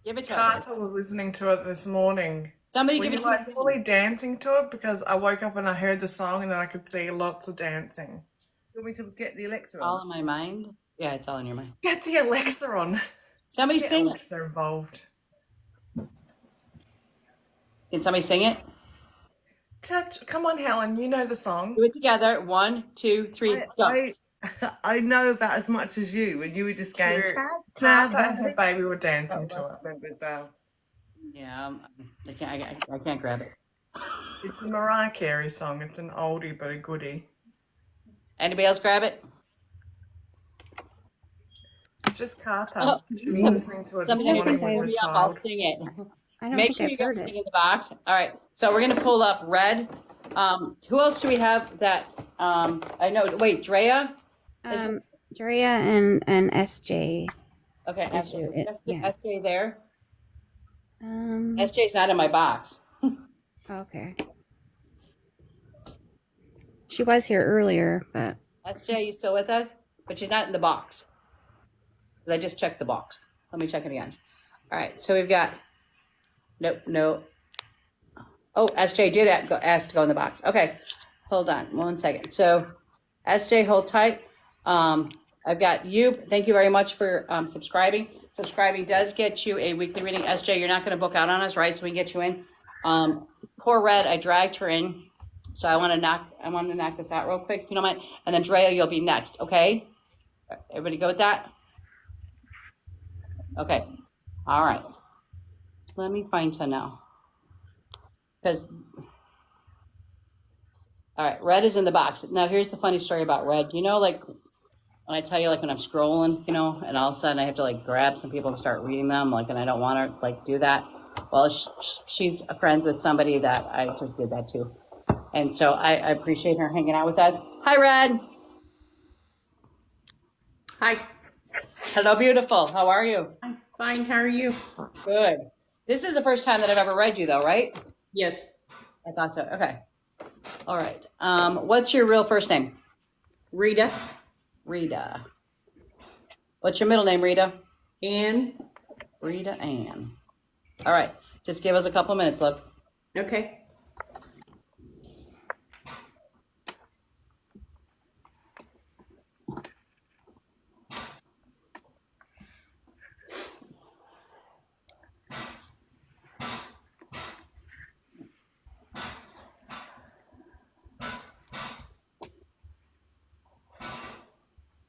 Give it to us. Carter was listening to it this morning. Somebody Were give you it to like me. fully dancing to it? Because I woke up and I heard the song and then I could see lots of dancing. You want me to get the Alexa All on? in my mind. Yeah, it's all in your mind. Get the Alexa on. Somebody Get sing it. Alexa involved. Can somebody sing it? Come on, Helen. You know the song. Do it together. 1, 2, 3, go. I know about as much as you, and you were just going. Cute. Carter and her baby were dancing to it. Remember it now. Yeah, I can't grab it. It's a Mariah Carey song. It's an oldie but a goodie. Anybody else grab it? Just Carter. Oh, She was listening to it this somebody morning think with hurry her up, I'll child. sing it. I don't Make think sure I've you guys heard sing it. in the box. All right, so we're gonna pull up Red. Who else do we have that, I know, wait, Drea? Drea and SJ. Okay, Is it- yeah. SJ there? Um, SJ's not in my box. okay. She was here earlier, but SJ, you still with us? But she's not in the box. Because I just checked the box. Let me check it again. All right, so we've got, no. Oh, SJ did ask to go in the box. Okay, hold on 1 second. So SJ, hold tight. I've got you. Thank you very much for subscribing. Subscribing does get you a weekly reading. SJ, you're not going to book out on us, right? So we can get you in. Poor Red, I dragged her in. So I want to knock this out real quick, if you don't mind. And then Drea, you'll be next, okay? Everybody go with that? Okay. All right. Let me find her now. Because All right, Red is in the box. Now, here's the funny story about Red. You know, like when I tell you, like when I'm scrolling, you know, and all of a sudden I have to like grab some people and start reading them, like, and I don't want to like do that. Well, she's friends with somebody that I just did that to. And so I appreciate her hanging out with us. Hi, Red. Hi. Hello, beautiful. How are you? I'm fine. How are you? Good. This is the first time that I've ever read you, though, right? Yes. I thought so. Okay. All right. What's your real first name? Rita. Rita. What's your middle name, Rita? Ann. Rita Ann. All right. Just give us a couple minutes, love. Okay.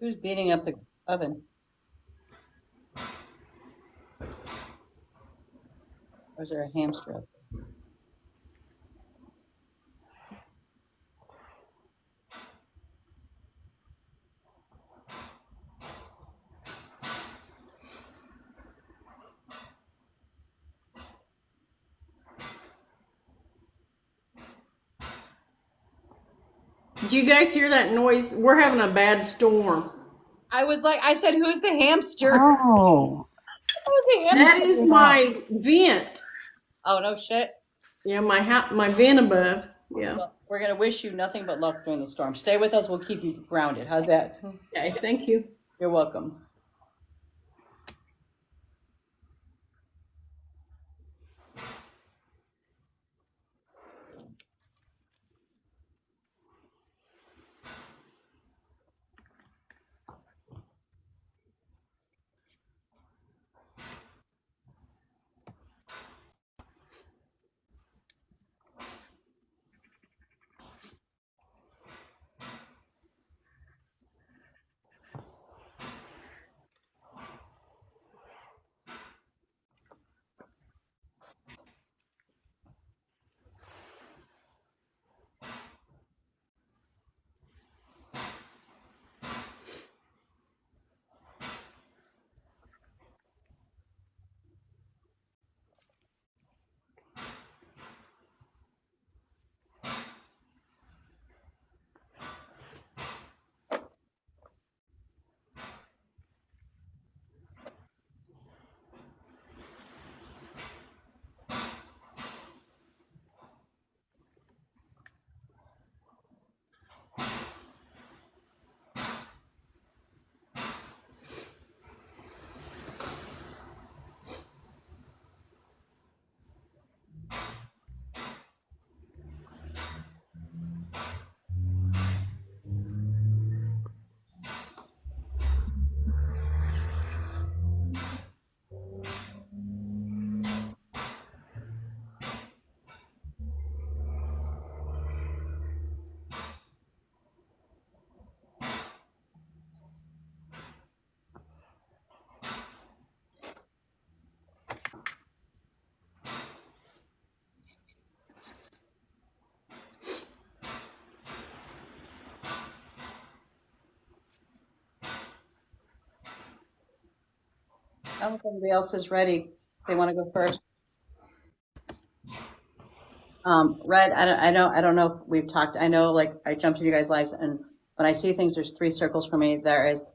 Who's beating up the oven? Or is there a hamster up there? Did you guys hear that noise? We're having a bad storm. I said, who's the hamster? Oh. Who's the hamster? That is my vent. Oh, no shit. Yeah, my vent above. Yeah. Well, we're going to wish you nothing but luck during the storm. Stay with us. We'll keep you grounded. How's that? Okay, thank you. You're welcome. I don't know if anybody else is ready. They want to go first. Red, I don't know if we've talked. I know, like, I jumped into you guys' lives, and when I see things, there's three circles for me.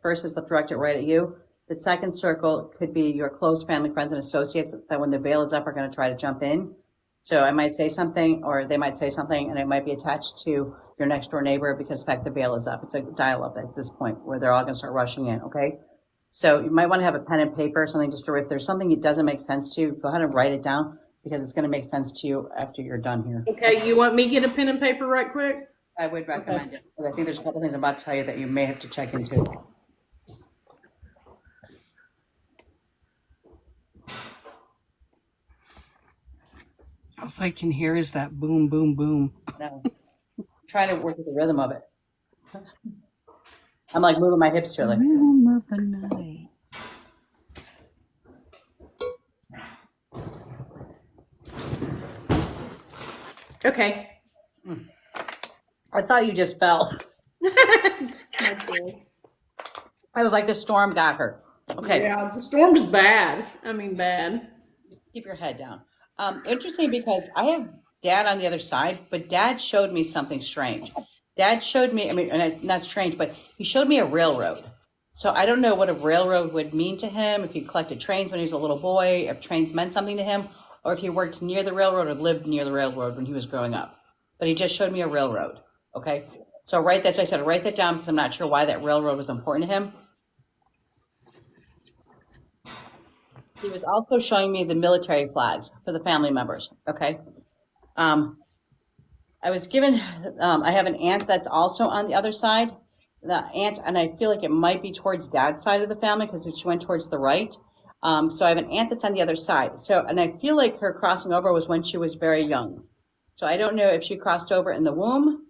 First is the directed right at you. The second circle could be your close family, friends, and associates that when the veil is up are going to try to jump in. So I might say something, or they might say something, and it might be attached to your next door neighbor because, in fact, the veil is up. It's a dial-up at this point where they're all going to start rushing in, okay? So you might want to have a pen and paper or something just to, if there's something that doesn't make sense to you, go ahead and write it down because it's going to make sense to you after you're done here. Okay, you want me to get a pen and paper right quick? I would recommend it because I think there's a couple things I'm about to tell you that you may have to check into. All I can hear is that boom, boom, boom. No, I'm trying to work with the rhythm of it. I'm like moving my hips to it. Like, Rhythm of the night. Okay. I thought you just fell. It's my fault. I was like, the storm got her. Okay. Yeah, the storm's bad. I mean, bad. Just keep your head down. Interesting because I have dad on the other side, but dad showed me something strange. Dad showed me, I mean, and it's not strange, but he showed me a railroad. So I don't know what a railroad would mean to him, if he collected trains when he was a little boy, if trains meant something to him, or if he worked near the railroad or lived near the railroad when he was growing up. But he just showed me a railroad. Okay. So that's why I said write that down because I'm not sure why that railroad was important to him. He was also showing me the military flags for the family members. Okay. I was given, I have an aunt that's also on the other side. The aunt, and I feel like it might be towards dad's side of the family because she went towards the right. So I have an aunt that's on the other side. So, and I feel like her crossing over was when she was very young. So I don't know if she crossed over in the womb,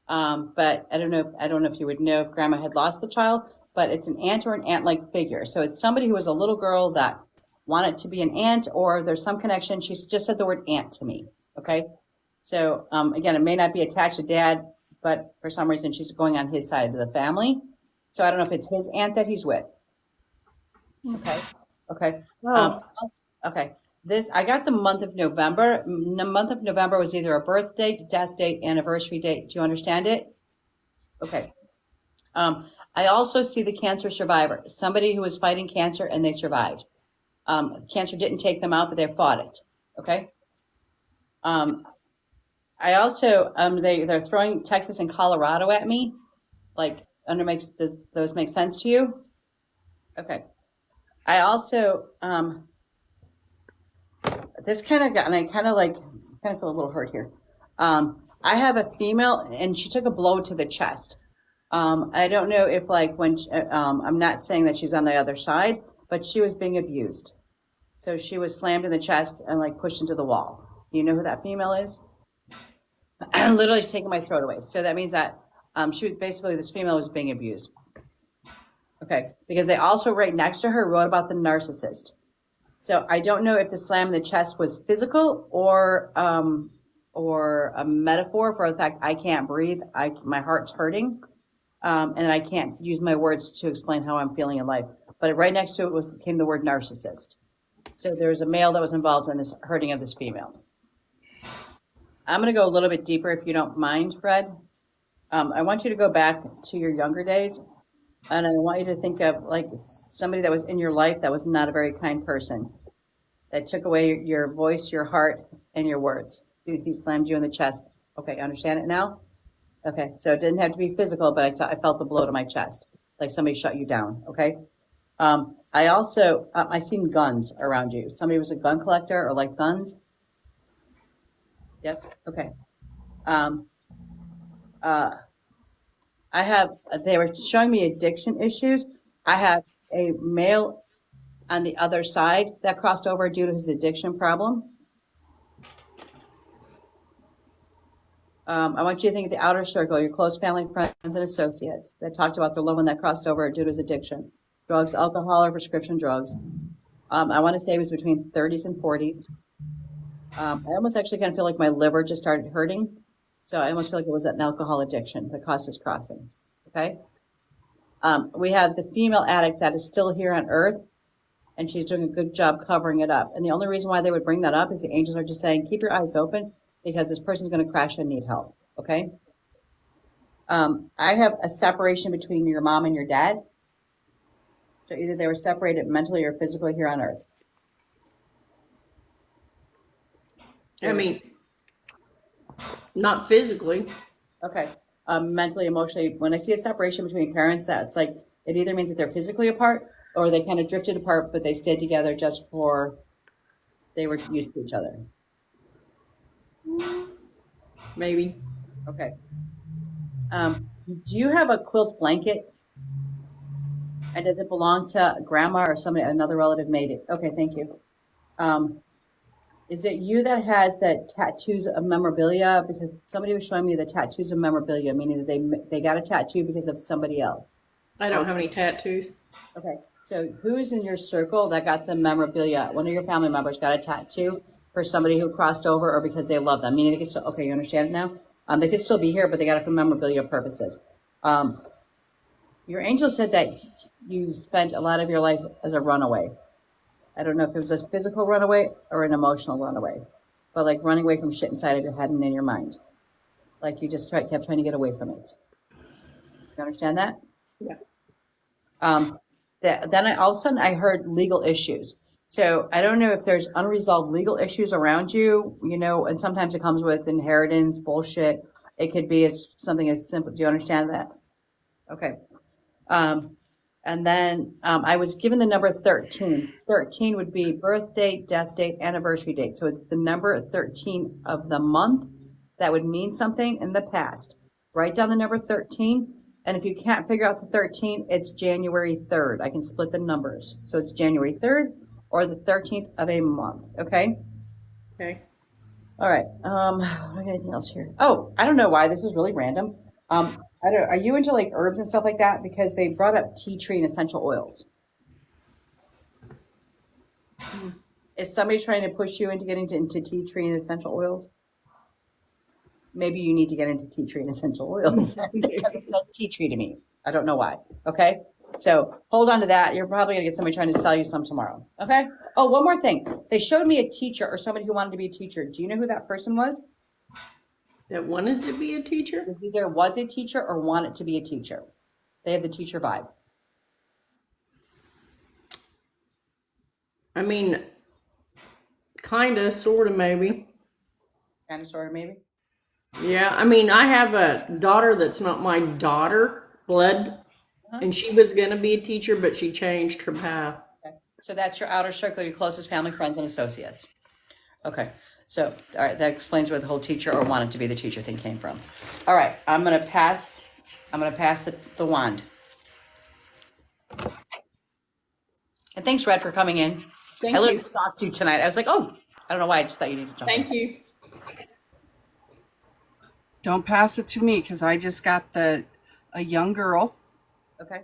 but I don't know. I don't know if you would know if grandma had lost the child, but it's an aunt or an aunt-like figure. So it's somebody who was a little girl that wanted to be an aunt, or there's some connection. She's just said the word aunt to me. Okay. So again, it may not be attached to dad, but for some reason she's going on his side of the family. So I don't know if it's his aunt that he's with. Okay. Okay. Oh, Okay. I got the month of November. The month of November was either a birth date, death date, anniversary date. Do you understand it? Okay. I also see the cancer survivor, somebody who was fighting cancer and they survived. Cancer didn't take them out, but they fought it. Okay. I also they're throwing Texas and Colorado at me. Like, does those make sense to you? Okay. I also this kind of got, and I kind of feel a little hurt here. I have a female, and she took a blow to the chest. I don't know if like when I'm not saying that she's on the other side, but she was being abused. So she was slammed in the chest and like pushed into the wall. Do you know who that female is? Literally taking my throat away. So that means that she was basically, this female was being abused. Okay, because they also right next to her wrote about the narcissist. So I don't know if the slam in the chest was physical or a metaphor for the fact I can't breathe. My heart's hurting, and I can't use my words to explain how I'm feeling in life. But right next to it came the word narcissist. So there was a male that was involved in this hurting of this female. I'm going to go a little bit deeper if you don't mind, Fred. I want you to go back to your younger days, and I want you to think of like somebody that was in your life that was not a very kind person, that took away your voice, your heart, and your words. He slammed you in the chest. Okay, understand it now? Okay, so it didn't have to be physical, but I felt the blow to my chest, like somebody shut you down, okay? I also, I seen guns around you. Somebody was a gun collector or like guns? Yes, okay. They were showing me addiction issues. I have a male on the other side that crossed over due to his addiction problem. I want you to think of the outer circle, your close family, friends, and associates that talked about their loved one that crossed over due to his addiction, drugs, alcohol, or prescription drugs. I want to say it was between 30s and 40s. I almost actually kind of feel like my liver just started hurting. So I almost feel like it was an alcohol addiction that caused his crossing. Okay. We have the female addict that is still here on earth, and she's doing a good job covering it up. And the only reason why they would bring that up is the angels are just saying, keep your eyes open because this person's going to crash and need help. Okay. I have a separation between your mom and your dad. So either they were separated mentally or physically here on earth. I mean, not physically. Okay. Mentally, emotionally, when I see a separation between parents, that's like, it either means that they're physically apart or they kind of drifted apart, but they stayed together just for, they were used to each other. Maybe. Okay. Do you have a quilt blanket? And does it belong to grandma or somebody, another relative made it? Okay, thank you. Is it you that has the tattoos of memorabilia? Because somebody was showing me the tattoos of memorabilia, meaning that they got a tattoo because of somebody else. I don't have any tattoos. Okay, so who's in your circle that got the memorabilia? One of your family members got a tattoo for somebody who crossed over or because they love them, meaning they get so, okay, you understand it now? They could still be here, but they got it for memorabilia purposes. Your angel said that you spent a lot of your life as a runaway. I don't know if it was a physical runaway or an emotional runaway, but like running away from shit inside of your head and in your mind. Like you just kept trying to get away from it. You understand that? Yeah. Then all of a sudden I heard legal issues. So I don't know if there's unresolved legal issues around you, and sometimes it comes with inheritance bullshit. It could be something as simple. Do you understand that? Okay. And then I was given the number 13. 13 would be birth date, death date, anniversary date. So it's the number 13 of the month that would mean something in the past. Write down the number 13. And if you can't figure out the 13, it's January 3rd. I can split the numbers. So it's January 3rd or the 13th of a month. Okay. Okay. All right. Anything else here? Oh, I don't know why. This is really random. Are you into like herbs and stuff like that? Because they brought up tea tree and essential oils. Is somebody trying to push you into getting into tea tree and essential oils? Maybe you need to get into tea tree and essential oils because it said tea tree to me. I don't know why. Okay. So hold on to that. You're probably gonna get somebody trying to sell you some tomorrow. Okay. Oh, one more thing. They showed me a teacher or somebody who wanted to be a teacher. Do you know who that person was? That wanted to be a teacher? Either was a teacher or wanted to be a teacher. They have the teacher vibe. I mean, kinda, sorta, maybe. Kind of, sort of, maybe. Yeah, I mean, I have a daughter that's not my daughter, blood, and she was gonna be a teacher, but she changed her path. Okay. So that's your outer circle, your closest family, friends, and associates. Okay. So, all right, that explains where the whole teacher or wanted to be the teacher thing came from. All right, I'm gonna pass the wand. And thanks, Red, for coming in. I Thank literally you. talked to you tonight. I was like, oh, I don't know why. I just thought you needed to jump in. Thank you. Don't pass it to me because I just got a young girl, Okay.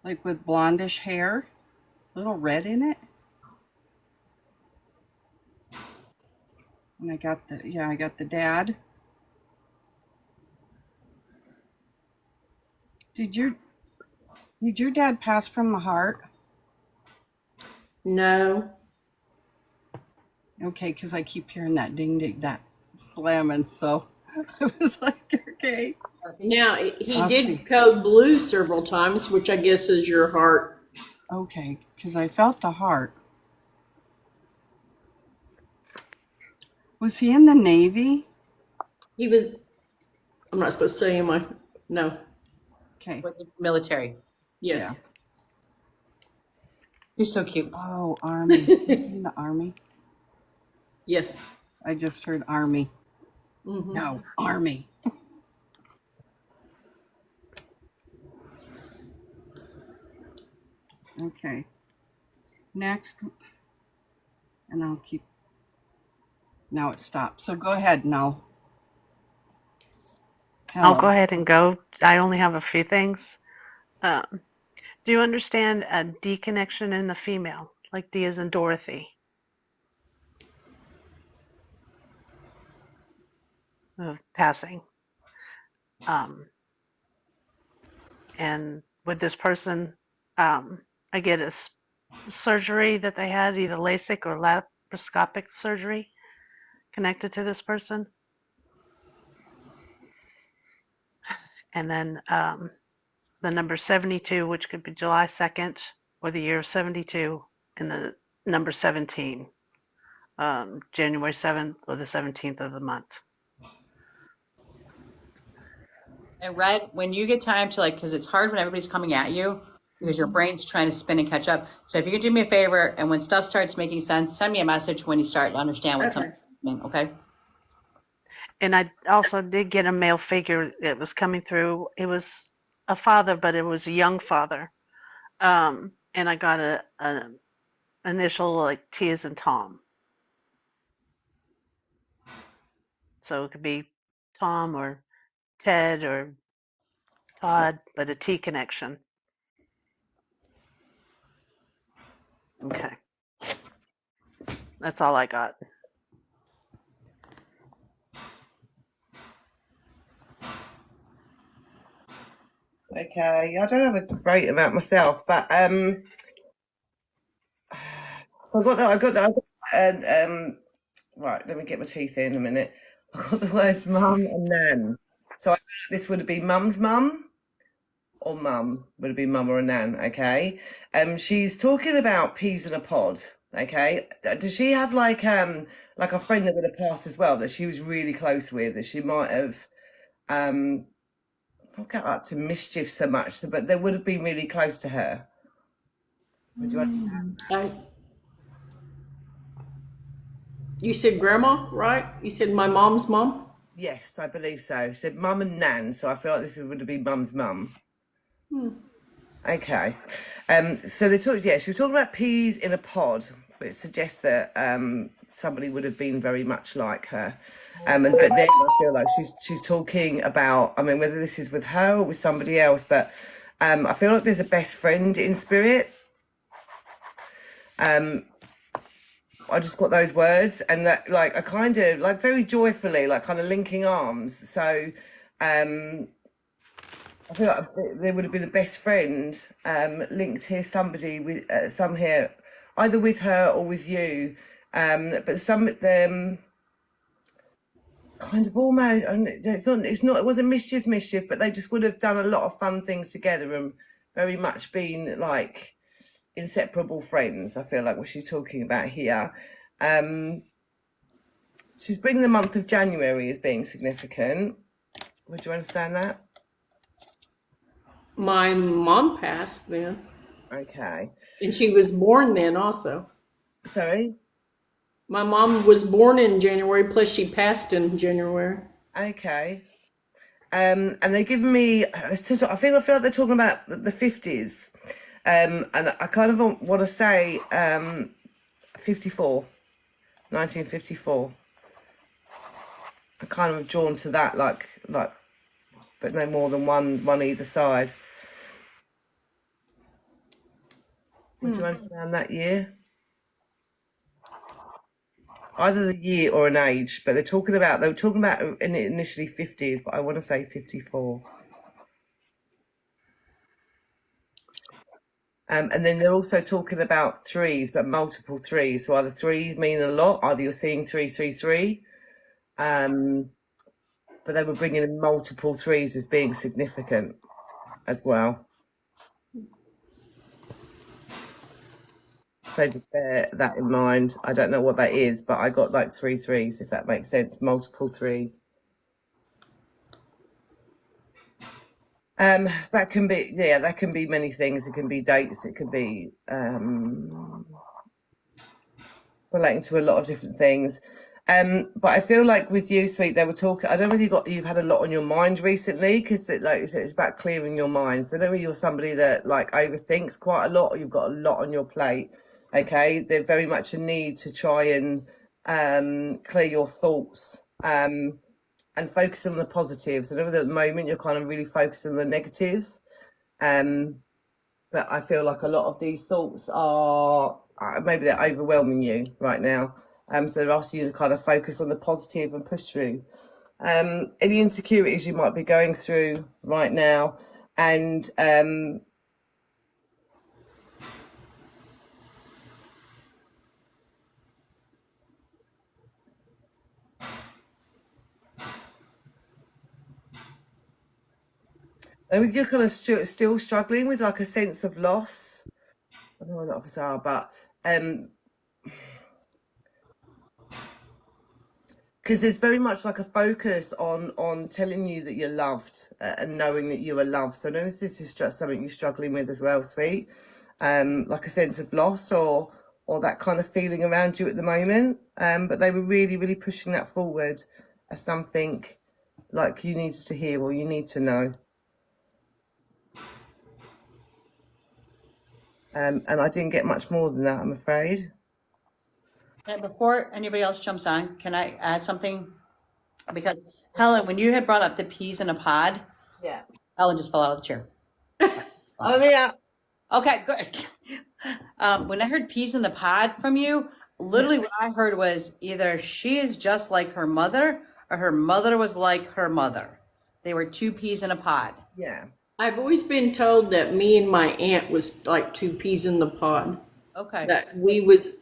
like with blondish hair, little red in it. And I got the dad. Did your dad pass from the heart? No. Okay, because I keep hearing that ding ding, that slamming. So I was like, okay. Now, he I'll did see. code blue several times, which I guess is your heart. Okay, because I felt the heart. Was he in the Navy? He was, I'm not supposed to say my, no. Okay. With the military. Yes. Yeah. You're so cute. Oh, Army. Was he in the Army? Yes. I just heard Army. Mm-hmm. No, Army. Okay. Next. And I'll keep. Now it stopped. So go ahead now. I'll go Hello. ahead and go. I only have a few things. Um, do you understand a D connection in the female, like D as in Dorothy? Of passing. And with this person, I get a surgery that they had, either LASIK or laparoscopic surgery connected to this person. And then the number 72, which could be July 2nd or the year of 72, and the number 17, January 7th or the 17th of the month. And Red, when you get time to because it's hard when everybody's coming at you because your brain's trying to spin and catch up. So if you could do me a favor, and when stuff starts making sense, send me a message when you start to understand what something's happening, okay? And I also did get a male figure that was coming through. It was a father, but it was a young father. And I got a initial like T as in Tom. So it could be Tom or Ted or Todd, but a T connection. Okay. That's all I got. Okay, I don't have a great amount myself, but so and right. Let me get my teeth in a minute. I got the words mum and nan. So I feel like this would have been mum's mum or mum would have been mum or a nan. Okay, she's talking about peas in a pod. Okay, does she have like a friend that would have passed as well that she was really close with that she might have not got up to mischief so much, but they would have been really close to her. Would you understand? You said grandma, right? You said my mom's mom? Yes, I believe so. She said mum and nan, so I feel like this would have been mum's mum. Okay. So they talked, yeah, she was talking about peas in a pod, which suggests that somebody would have been very much like her. But then I feel like she's talking about, I mean, whether this is with her or with somebody else, but I feel like there's a best friend in spirit. I just got those words, and that like I kind of like very joyfully, like kind of linking arms. So I feel like there would have been a best friend linked here, somebody with some here, either with her or with you. But some of them kind of almost, and it wasn't mischief, but they just would have done a lot of fun things together and very much been like inseparable friends. I feel like what she's talking about here. She's bringing the month of January as being significant. Would you understand that? My mom passed then, Okay. and she was born then also. Sorry? My mom was born in January, plus she passed in January. Okay. And they're giving me, I feel like they're talking about the 50s. And I kind of want to say 54, 1954. I kind of drawn to that, like, but no more than one either side. Would you understand that year? Either the year or an age, but they were talking about initially 50s, but I want to say 54. And then they're also talking about threes, but multiple threes. So either threes mean a lot, either you're seeing 333, but they were bringing in multiple threes as being significant as well. So just bear that in mind. I don't know what that is, but I got like 3 threes, if that makes sense, multiple threes. That can be, yeah, that can be many things. It can be dates, it could be relating to a lot of different things. But I feel like with you, Sweet, they were talking. I don't know whether you've had a lot on your mind recently, because it's about clearing your mind. So I don't know whether you're somebody that like overthinks quite a lot, or you've got a lot on your plate. Okay, there's very much a need to try and clear your thoughts and focus on the positives. I know that at the moment you're kind of really focusing on the negative. But I feel like a lot of these thoughts are maybe they're overwhelming you right now. So they're asking you to kind of focus on the positive and push through any insecurities you might be going through right now. And and you're kind of still struggling with like a sense of loss. I don't know what a lot of us are, but because there's very much like a focus on telling you that you're loved and knowing that you are loved. So I know this is just something you're struggling with as well, Sweet. Like a sense of loss or that kind of feeling around you at the moment. But they were really, really pushing that forward as something like you needed to hear or you need to know. And I didn't get much more than that, I'm afraid. And before anybody else jumps on, can I add something? Because Helen, when you had brought up the peas in a pod, Yeah. Helen just fell out of the chair. I mean, Okay, good. When I heard peas in the pod from you, literally what I heard was either she is just like her mother or her mother was like her mother. They were two peas in a pod. yeah. I've always been told that me and my aunt was like two peas in the pod. Okay. That we was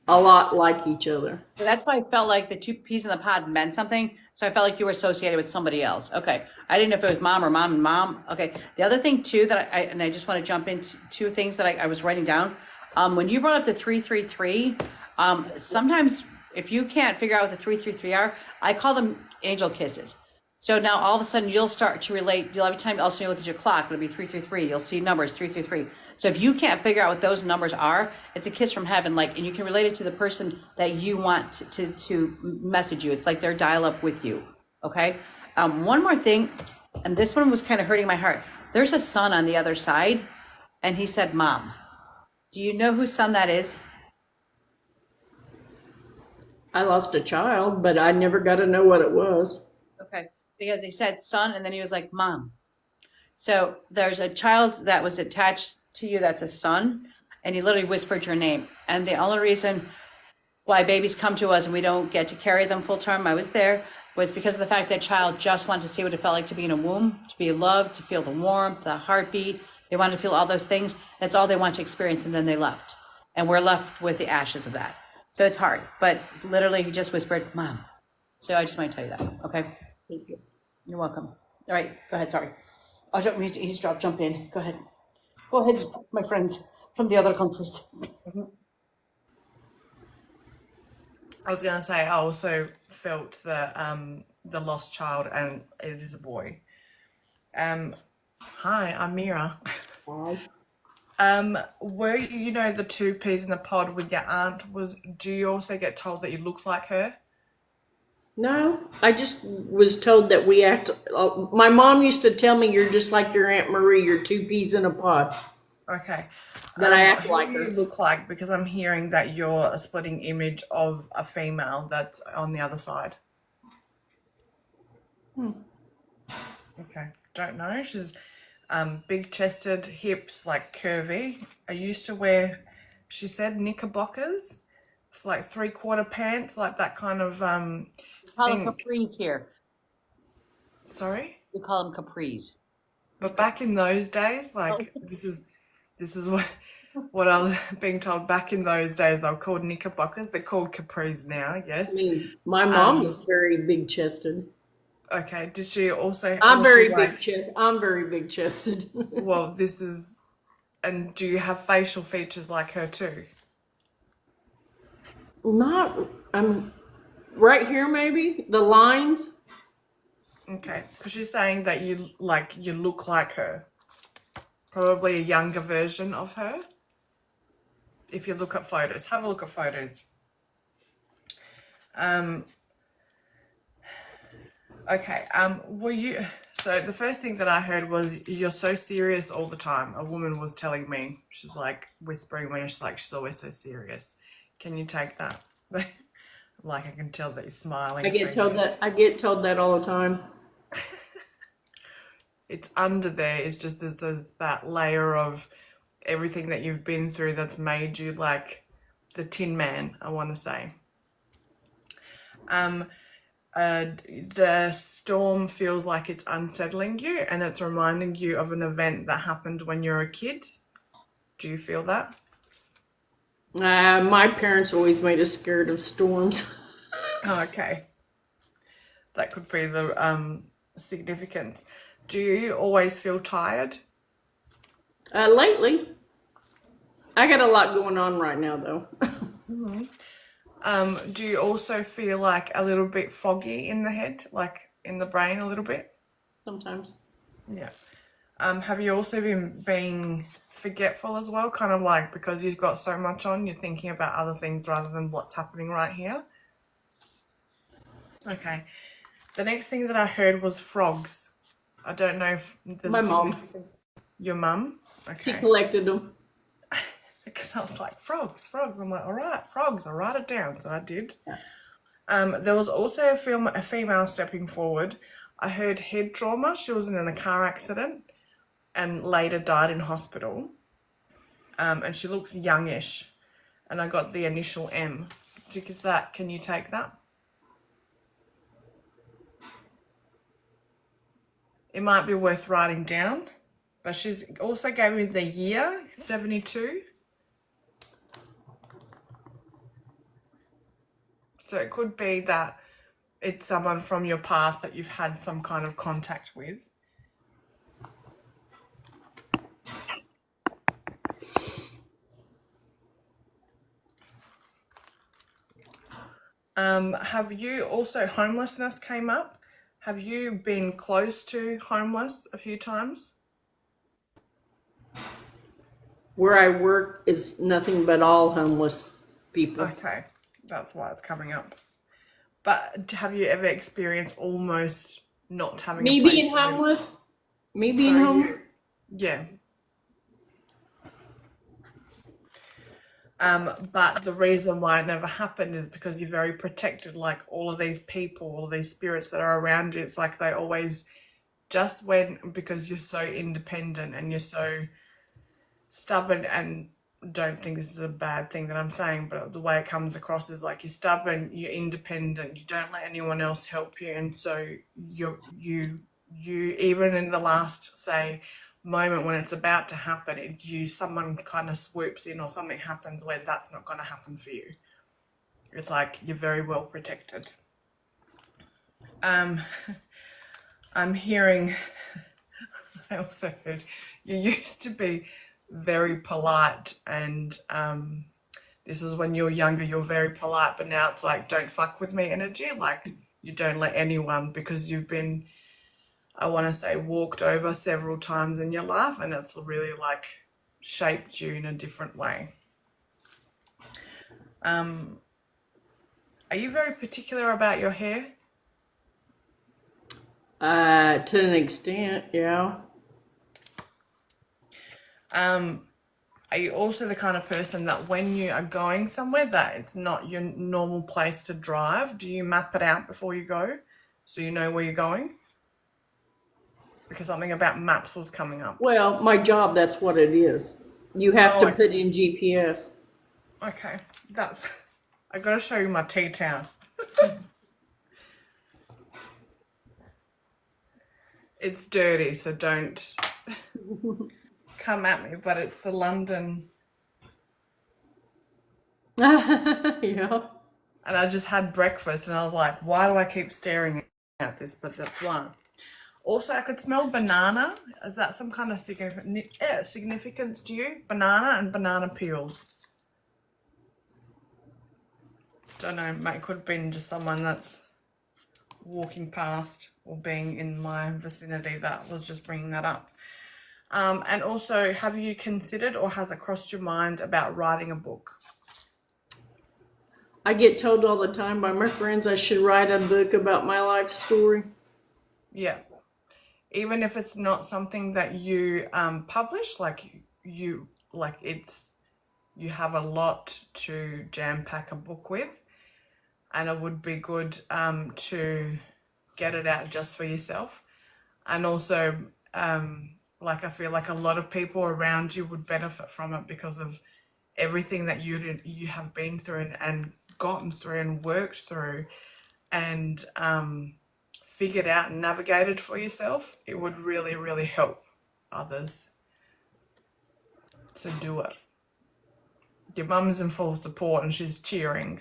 a lot like each other. So that's why I felt like the two peas in the pod meant something. So I felt like you were associated with somebody else. Okay. I didn't know if it was mom or mom and mom. Okay. The other thing too that I just want to jump into two things that I was writing down. When you brought up the 333, sometimes if you can't figure out what the 333 are, I call them angel kisses. So now all of a sudden you'll start to relate. You'll every time also you look at your clock, it'll be 333. You'll see numbers 333. So if you can't figure out what those numbers are, it's a kiss from heaven. Like, and you can relate it to the person that you want to message you. It's like their dial up with you. Okay. One more thing, and this one was kind of hurting my heart. There's a son on the other side, and he said, "Mom." Do you know whose son that is? I lost a child, but I never got to know what it was. Okay, because he said son, and then he was like, "Mom." So there's a child that was attached to you that's a son, and he literally whispered your name. And the only reason why babies come to us and we don't get to carry them full term, I was there, was because of the fact that child just wanted to see what it felt like to be in a womb, to be loved, to feel the warmth, the heartbeat. They wanted to feel all those things. That's all they want to experience, and then they left. And we're left with the ashes of that. So it's hard, but literally he just whispered, "Mom." So I just want to tell you that, okay? Thank you. You're welcome. All right, go ahead, sorry. Oh, he's dropped, jump in, go ahead. Go ahead, my friends from the other countries. I was gonna say I also felt the lost child, and it is a boy. Hi, I'm Mira. Were you know the two peas in the pod with your aunt? Do you also get told that you look like her? No, I just was told that we act. My mom used to tell me, "You're just like your Aunt Marie. You're two peas in a pod." Okay. That I act Who like do you her. look like? Because I'm hearing that you're a splitting image of a female that's on the other side. Okay. Don't know. She's big chested, hips, like curvy. I used to wear, she said, knickerbockers. It's like 3/4 pants, like that kind of We call them think. capris here. Sorry? We call them capris. But back in those days, like this is what I was being told. Back in those days, they were called knickerbockers. They're called capris now. I Yes. mean, my mom was very big chested. Okay. Did she also I'm was she very like? big chest. I'm very big chested. Well, this is. And do you have facial features like her too? Not. I'm right here. Maybe the lines. Okay, because she's saying that you look like her, probably a younger version of her. If you look at photos, have a look at photos. Okay. Were you? So the first thing that I heard was you're so serious all the time. A woman was telling me, she's like whispering me. She's like, she's always so serious. Can you take that? Like I can tell that you're smiling. I get So told that. yes, I get told that all the time. it's under there. It's just that layer of everything that you've been through that's made you like the Tin Man, I want to say. The storm feels like it's unsettling you and it's reminding you of an event that happened when you were a kid. Do you feel that? My parents always made us scared of storms. Oh, okay. That could be the significance. Do you always feel tired? Lately, I got a lot going on right now, though. Do you also feel like a little bit foggy in the head, like in the brain a little bit? Sometimes. Yeah. Have you also been being forgetful as well? Kind of like because you've got so much on, you're thinking about other things rather than what's happening right here? Okay. The next thing that I heard was frogs. I don't know if there's My a mom. significance. Your mum? She Okay. collected them. Because I was like, frogs, frogs. I'm like, all right, frogs, I'll write it down. So I did. Yeah. There was also a female stepping forward. I heard head trauma. She was in a car accident and later died in hospital. And she looks youngish. And I got the initial M. Can you take that? It might be worth writing down. but she's also gave me the year 72. So it could be that it's someone from your past that you've had some kind of contact with. Have you also, homelessness came up? Have you been close to homeless a few times? Where I work is nothing but all homeless people. Okay, that's why it's coming up. But have you ever experienced almost not having Me a place being to live? homeless? Me being So homeless? yeah. But the reason why it never happened is because you're very protected. Like all of these people, all of these spirits that are around you, it's like they always just because you're so independent and you're so stubborn, and don't think this is a bad thing that I'm saying, but the way it comes across is like you're stubborn, you're independent, you don't let anyone else help you, and so you even in the last, say, moment when it's about to happen, someone kind of swoops in or something happens where that's not going to happen for you. It's like you're very well protected. I'm hearing I also heard you used to be very polite, and this was when you were younger, you're very polite, but now it's like don't fuck with me energy. Like you don't let anyone, because you've been, I want to say, walked over several times in your life, and it's really like shaped you in a different way. Are you very particular about your hair? To an extent, yeah. Are you also the kind of person that when you are going somewhere that it's not your normal place to drive, do you map it out before you go so you know where you're going? Because something about maps was coming up. Well, my job, that's what it is. You have to put in GPS. Okay, I gotta show you my T-town. It's dirty, so don't come at me, but it's the London. Yeah. And I just had breakfast and I was like, why do I keep staring at this? But that's why. Also, I could smell banana. Is that some kind of significance to you? Banana and banana peels. Don't know, mate, could have been just someone that's walking past or being in my vicinity that was just bringing that up. And also, have you considered or has it crossed your mind about writing a book? I get told all the time by my friends I should write a book about my life story. Yeah. Even if it's not something that you publish, you have a lot to jam pack a book with, and it would be good to get it out just for yourself. And also, I feel like a lot of people around you would benefit from it because of everything that you have been through and gotten through and worked through and figured out and navigated for yourself. It would really, really help others to do it. Your mum's in full support and she's cheering.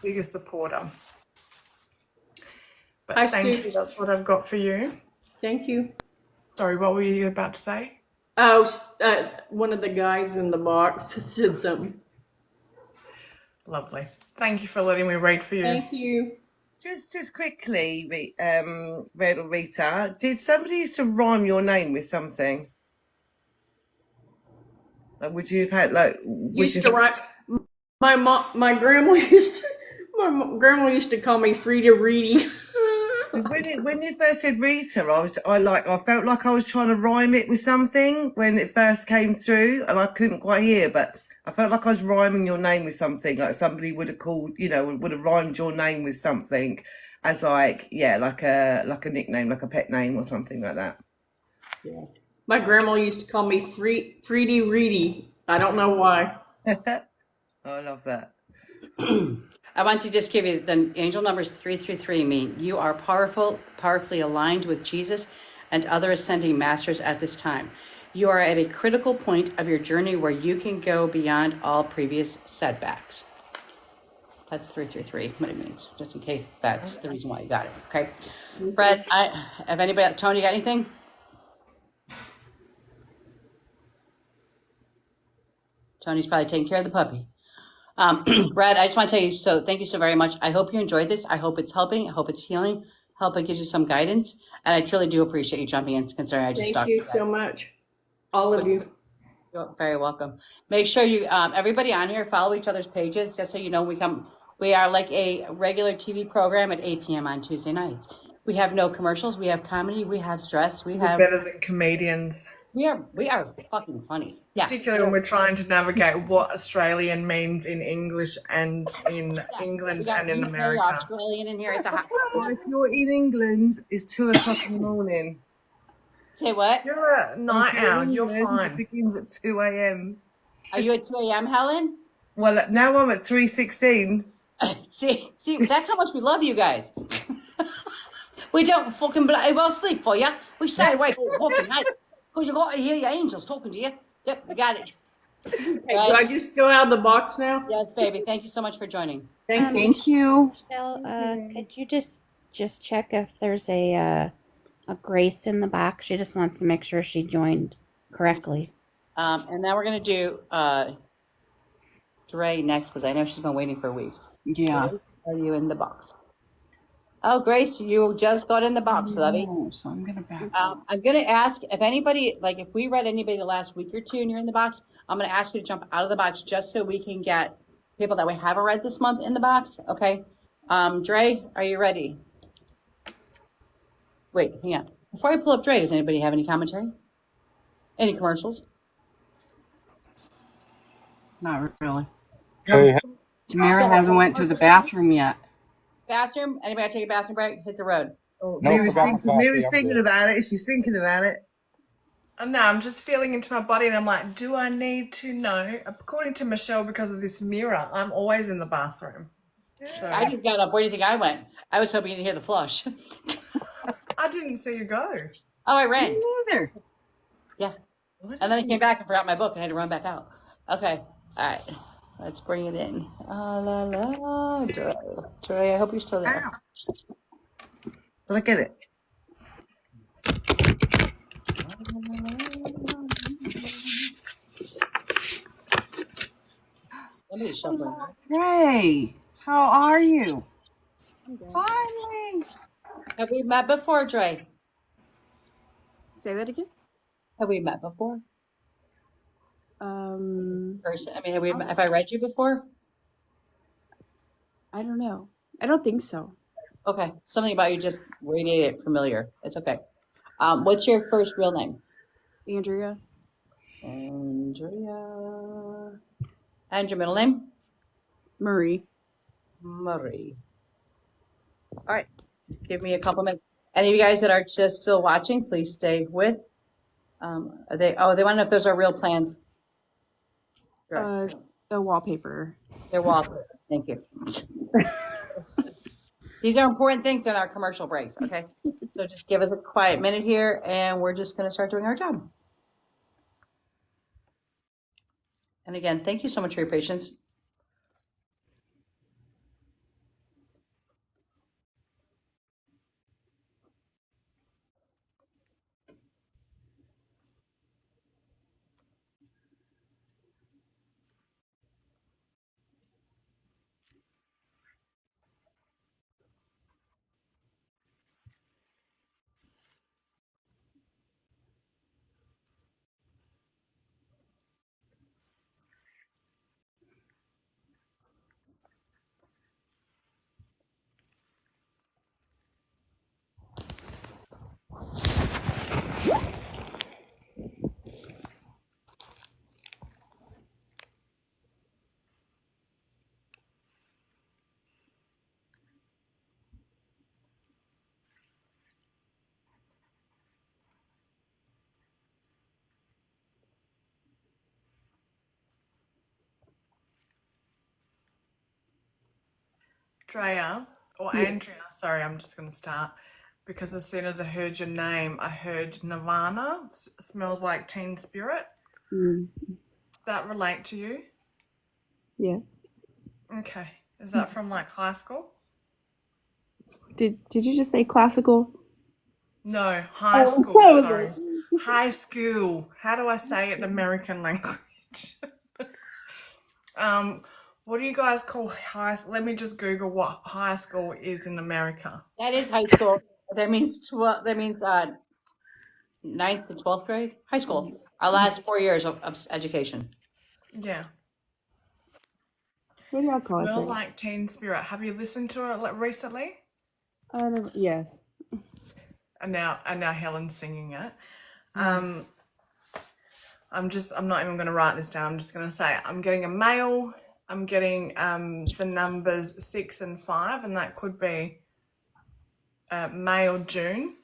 Biggest supporter. But Hi, thank Stu. you. That's what I've got for you. Thank you. Sorry, what were you about to say? Oh, one of the guys in the box said something. Lovely. Thank you for letting me read for you. Thank you. Just quickly, Red or Rita, did somebody used to rhyme your name with something? Like, would you have had Used to write. My grandma used to. My grandma used to call me Frida Reedy. Because when you first said Rita, I felt like I was trying to rhyme it with something when it first came through, and I couldn't quite hear, but I felt like I was rhyming your name with something, like somebody would have called, would have rhymed your name with something as like a nickname, like a pet name or something like that. Yeah. My grandma used to call me Freedy Reedy. I don't know why. I love that. I want to just give you the angel numbers 333 mean you are powerfully aligned with Jesus, and other ascending masters at this time. You are at a critical point of your journey where you can go beyond all previous setbacks. That's 333, what it means, just in case that's the reason why you got it. Okay. Brett, if anybody, Tony, you got anything? Tony's probably taking care of the puppy. Brad, I just want to tell you, so thank you so very much. I hope you enjoyed this. I hope it's helping. I hope it's healing. I hope it gives you some guidance. And I truly do appreciate you jumping in, considering I just Thank you so much, all of you. You're very welcome. Make sure you, everybody on here, follow each other's pages, just so you know, we are like a regular TV program at 8 p.m. on Tuesday nights. We have no commercials. We have comedy. We have stress. We're better than comedians. We are fucking funny. Particularly when we're trying to navigate what Australian means in English and in England and in America. Australian in here at the house. If you're in England, it's 2 o'clock in the morning. Say what? You're a night owl. You're fine. It begins at 2 a.m. Are you at 2 a.m., Helen? Well, now I'm at 3:16. See, that's how much we love you guys. We don't fucking well sleep for you. We stay awake all fucking night because you got to hear your angels talking to you. Yep, we got it. Okay, do I just go out of the box now? Yes, baby. Thank you so much for joining. Thank you. Michelle, could you just check if there's a Grace in the box? She just wants to make sure she joined correctly. And now we're gonna do Dre next because I know she's been waiting for weeks. Yeah. Grace, are you in the box? Oh, Grace, you just got in the box, lovey. So I'm gonna back I'm gonna ask if anybody, like if we read anybody the last week or two and you're in the box, I'm gonna ask you to jump out of the box just so we can get people that we haven't read this month in the box. Okay. Dre, are you ready? Wait, hang on. Before I pull up Dre, does anybody have any commentary? Any commercials? Not really. Hey, Tamara hasn't went to the bathroom yet. Bathroom? Anybody take a bathroom break? Hit the road. Oh, No, Mira's forgot my coffee, Mira's I'm thinking good. about it. She's thinking about it. No, I'm just feeling into my body and I'm like, do I need to know? According to Michelle, because of this mirror, I'm always in the bathroom. So I just got up. Where do you think I went? I was hoping you'd hear the flush. I didn't see you go. Oh, I ran. Me neither. Yeah. And then I came back and forgot my book and had to run back out. Okay. All right. Let's bring it in. La la. Dre, I hope you're still there. Did I get it? Somebody's shuffling. Ray, how are you? Finally. Have we met before, Dre? Say that again. Have we met before? I Have I read you before? don't know. I don't think so. Okay. Something about you just radiated familiar. It's okay. What's your first real name? Andrea. Andrea. And your middle name? Marie. Marie. All right. Just give me a couple minutes. Any of you guys that are just still watching, please stay with. They want to know if those are real plans. The wallpaper. They're wallpaper. Thank you. These are important things in our commercial breaks, okay? So just give us a quiet minute here and we're just going to start doing our job. And again, thank you so much for your patience. Drea, or Yeah. Andrea, sorry, I'm just going to start. because as soon as I heard your name, I heard Nirvana. Smells like Teen Spirit. Mm. Does that relate to you? Yeah. Okay. Is that from like high school? Did you just say classical? No, high Oh, school, I was sorry. like, High school. How do I say it in American language? What do you guys call let me just Google what high school is in America. That is high school. That means 12. That means ninth to 12th grade. High school. Our last 4 years of education. Yeah. what do y'all call it Smells there? like Teen Spirit. Have you listened to it recently? Yes. And now Helen's singing it. Yes. I'm not even gonna write this down. I'm just gonna say I'm getting a male. I'm getting the numbers 6 and 5, and that could be male June.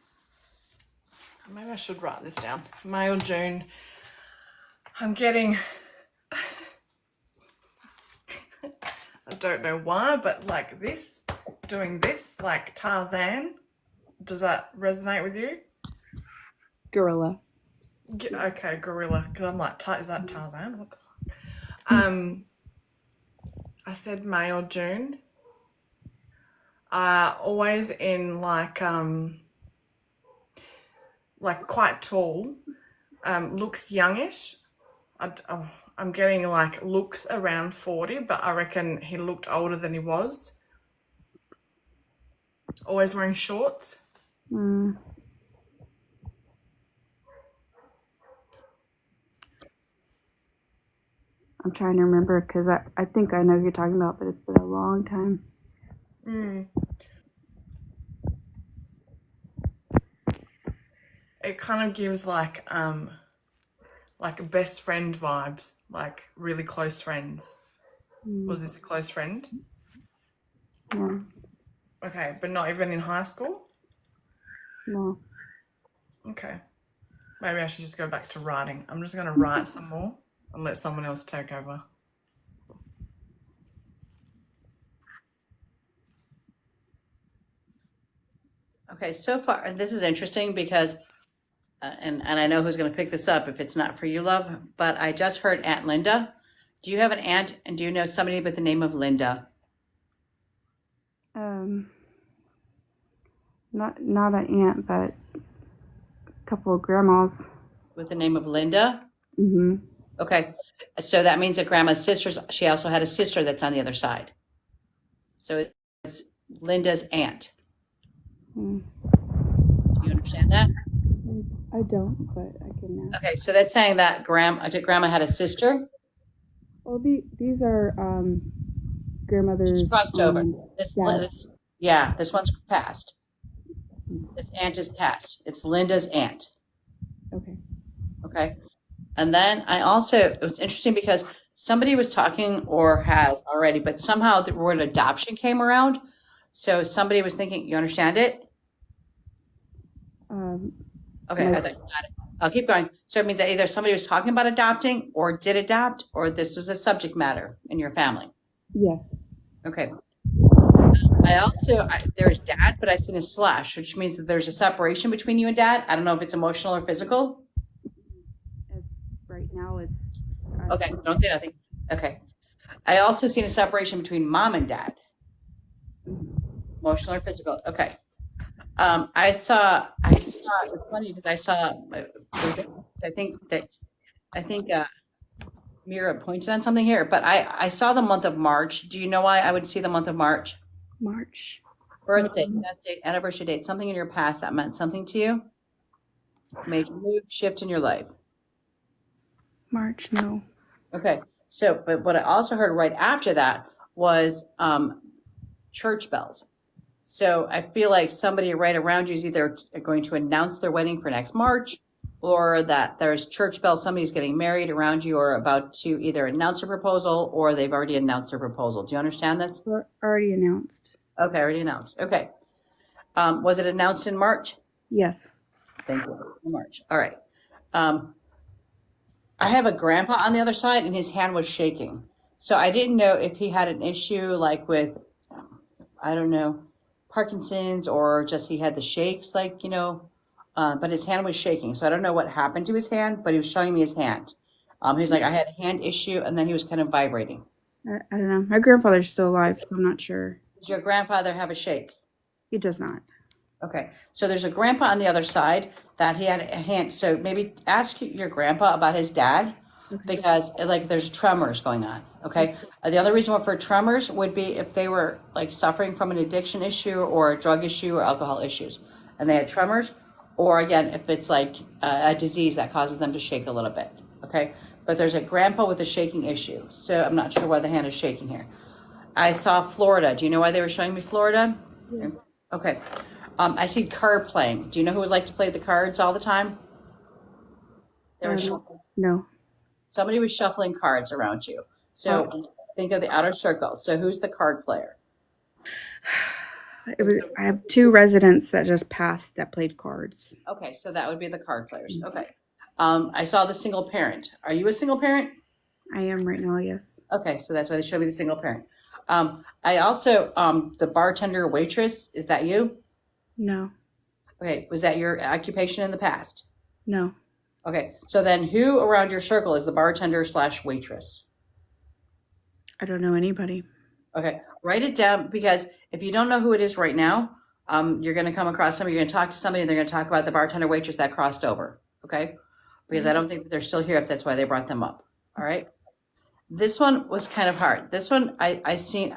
Maybe I should write this down. Male June. I'm getting I don't know why, but like this, doing this, like Tarzan. Does that resonate with you? Gorilla. Okay, gorilla. Because I'm like, is that Tarzan? What the fuck? I said male June. Always in like quite tall. Looks youngish. I'm getting like looks around 40, but I reckon he looked older than he was. Always wearing shorts. Mm. I'm trying to remember because I think I know who you're talking about, but it's been a long time. It kind of gives like best friend vibes, like really close friends. Was this a close friend? Yeah. Okay, but not even in high school? No. Okay. Maybe I should just go back to writing. I'm just going to write some more and let someone else take over. Okay, so far, this is interesting because, and I know who's going to pick this up if it's not for you, love, but I just heard Aunt Linda. Do you have an aunt, and do you know somebody by the name of Linda? Not an aunt, but a couple of grandmas. With the name of Linda? Mm-hmm. Okay, so that means that grandma's sisters, she also had a sister that's on the other side. So it's Linda's aunt. Mm. Do you understand that? I don't, but I can ask. Okay, so that's saying that grandma had a sister. Well, these are grandmother's. She's crossed over. This one's passed. Mm. This aunt is passed. It's Linda's aunt. Okay. Okay. And then it was interesting because somebody was talking or has already, but somehow the word adoption came around. So somebody was thinking, you understand it? Okay, I think got it. I'll keep going. So it means that either somebody was talking about adopting or did adopt, or this was a subject matter in your family. Yes. Okay. There's dad, but I seen a slash, which means that there's a separation between you and dad. I don't know if it's emotional or physical. Right now it's. Okay, don't say nothing. Okay. I also seen a separation between mom and dad. Emotional or physical. Okay. I saw, it's funny because I think Mira pointed on something here, but I saw the month of March. Do you know why I would see the month of March? March. Birthday, death date, anniversary date, something in your past that meant something to you? Major move, shift in your life. March, no. Okay. So, but what I also heard right after that was church bells. So I feel like somebody right around you is either going to announce their wedding for next March, or that there's church bells, somebody's getting married around you or about to either announce a proposal or they've already announced their proposal. Do you understand this? Already announced. Okay, already announced. Okay. Was it announced in March? Yes. Thank you. In March. All right. I have a grandpa on the other side and his hand was shaking. So I didn't know if he had an issue like with, I don't know, Parkinson's or just he had the shakes, like, but his hand was shaking. So I don't know what happened to his hand, but he was showing me his hand. He was like, I had a hand issue, and then he was kind of vibrating. I don't know. My grandfather's still alive, so I'm not sure. Does your grandfather have a shake? He does not. Okay, so there's a grandpa on the other side that he had a hand. So maybe ask your grandpa about his dad because like there's tremors going on. Okay, the other reason for tremors would be if they were like suffering from an addiction issue or a drug issue or alcohol issues, and they had tremors, or again if it's like a disease that causes them to shake a little bit. Okay, but there's a grandpa with a shaking issue, so I'm not sure why the hand is shaking here. I saw Florida. Do you know why they were showing me Florida? Yeah. Okay. I see card playing. Do you know who would like to play the cards all the time? They were No. somebody was shuffling cards around you. So think of the outer circle. So who's the card player? I have 2 residents that just passed that played cards. Okay, so that would be the card players. Okay. I saw the single parent. Are you a single parent? I am right now, yes. Okay, so that's why they showed me the single parent. I also the bartender waitress. Is that you? No. Okay, was that your occupation in the past? No. Okay, so then who around your circle is the bartender slash waitress? I don't know anybody. Okay, write it down because if you don't know who it is right now, you're going to come across somebody, you're going to talk to somebody, and they're going to talk about the bartender waitress that crossed over. Okay, because I don't think that they're still here if that's why they brought them up. All right. This one was kind of hard. This one, I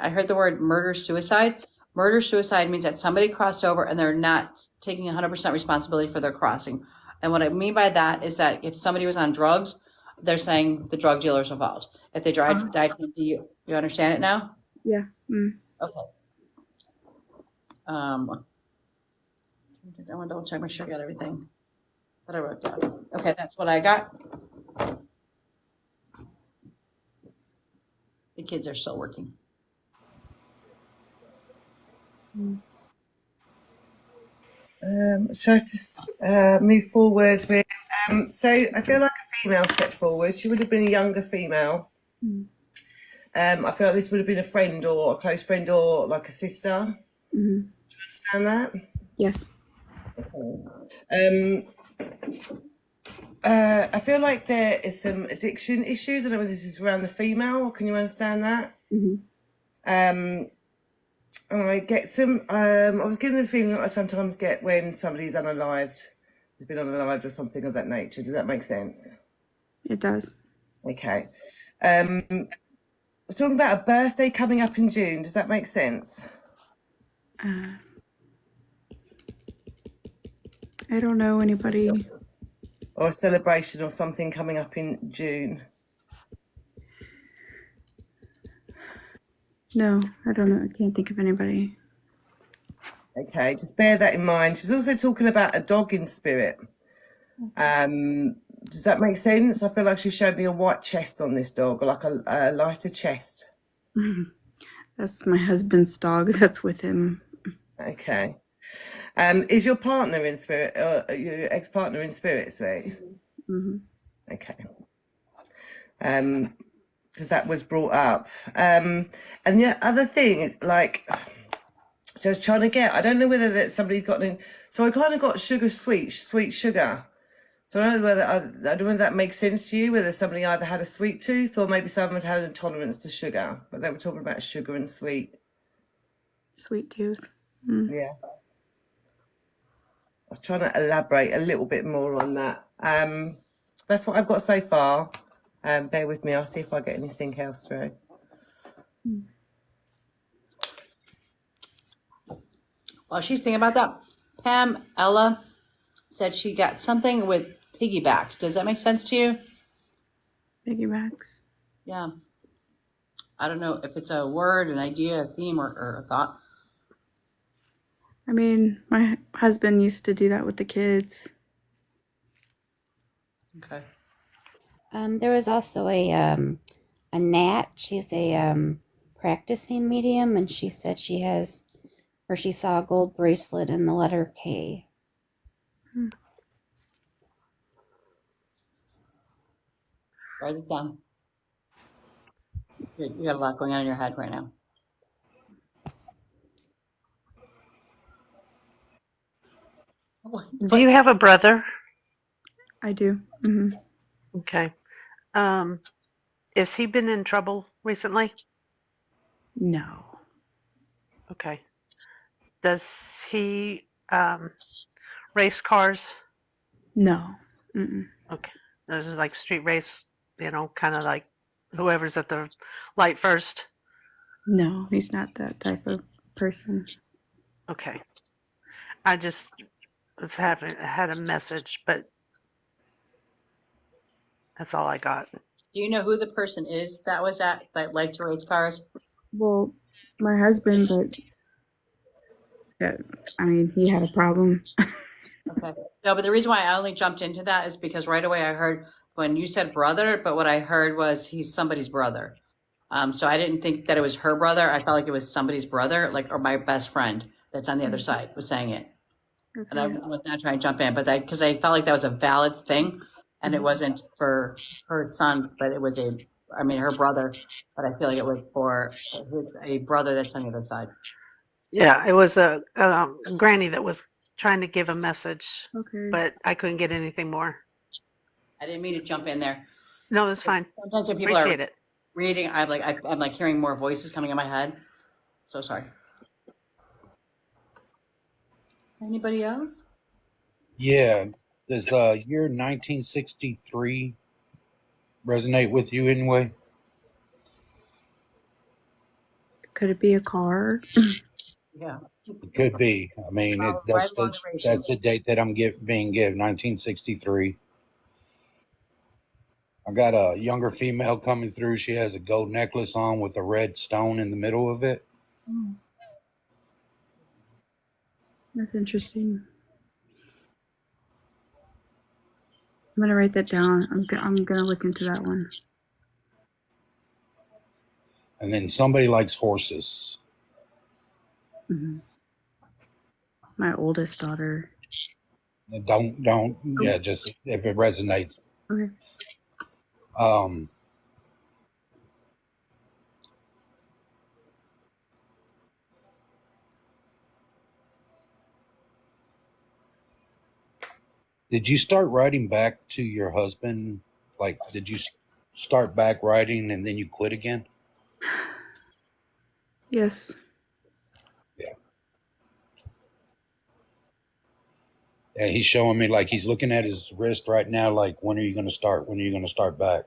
heard the word murder suicide. Murder suicide means that somebody crossed over and they're not taking 100% responsibility for their crossing. And what I mean by that is that if somebody was on drugs, they're saying the drug dealer's involved. If they died from you understand it now? Yeah. Okay. I want to double check, make sure I got everything that I wrote down. Okay, that's what I got. The kids are still working. So I just move forward with. So I feel like a female stepped forward. She would have been a younger female. I feel like this would have been a friend or a close friend or like a sister. Do you understand that? Yes. I feel like there is some addiction issues. I don't know whether this is around the female. Can you understand that? I get some. I was given the feeling that I sometimes get when somebody's unalived, has been unalived or something of that nature. Does that make sense? It does. Okay. I was talking about a birthday coming up in June. Does that make sense? I don't know anybody. Or a celebration or something coming up in June? No, I don't know. I can't think of anybody. Okay, just bear that in mind. She's also talking about a dog in spirit. Does that make sense? I feel like she showed me a white chest on this dog, or like a lighter chest. That's my husband's dog that's with him. Okay. Is your partner in spirit, or your ex-partner in spirit, Sue? Okay. Because that was brought up. And the other thing, like, so I was trying to get, I don't know whether that somebody's got in, so I kind of got sweet sugar. So I don't know whether I don't know whether that makes sense to you, whether somebody either had a sweet tooth or maybe someone had an intolerance to sugar. But they were talking about sugar and sweet. Sweet tooth. Yeah. I was trying to elaborate a little bit more on that. That's what I've got so far. Bear with me, I'll see if I get anything else through. While she's thinking about that, Ella said she got something with piggybacks. Does that make sense to you? Piggybacks. Yeah. I don't know if it's a word, an idea, a theme, or a thought. I mean, my husband used to do that with the kids. Okay. There was also a Nat. She's a practicing medium, and she said she saw a gold bracelet in the letter K. Write it down. You got a lot going on in your head right now. Do you have a brother? I do. Hmm. Okay. Has he been in trouble recently? No. Okay. Does he race cars? No. Mm-mm. Okay. Those are like street race, kind of like whoever's at the light first. No, he's not that type of person. Okay. I just had a message, but that's all I got. Do you know who the person is that was at that liked to race cars? Well, my husband, but I mean, he had a problem. Okay. No, but the reason why I only jumped into that is because right away I heard when you said brother, but what I heard was he's somebody's brother. So I didn't think that it was her brother. I felt like it was somebody's brother, like, or my best friend that's on the other side was saying it. And I Okay. was not trying to jump in, but because I felt like that was a valid thing and it wasn't for her son, but it was I mean, her brother, but I feel like it was for a brother that's on the other side. Yeah, it was a granny that was trying to give a message, Okay. but I couldn't get anything more. I didn't mean to jump in there. No, that's fine. Sometimes when people Appreciate are it. reading, I'm like hearing more voices coming in my head. So sorry. Anybody else? Yeah. Does year 1963 resonate with you anyway? Could it be a car? Yeah. It could be. I mean, Right along the racing. that's the date that I'm being given, 1963. I got a younger female coming through. She has a gold necklace on with a red stone in the middle of it. Oh, that's interesting. I'm gonna write that down. I'm gonna look into that one. And then somebody likes horses. Hmm. My oldest daughter. Don't, Oh, yeah, just if it resonates. okay. Um, did you start writing back to your husband? Like, did you start back writing and then you quit again? Yes. Yeah. Yeah, he's showing me like he's looking at his wrist right now. Like, when are you going to start? When are you going to start back?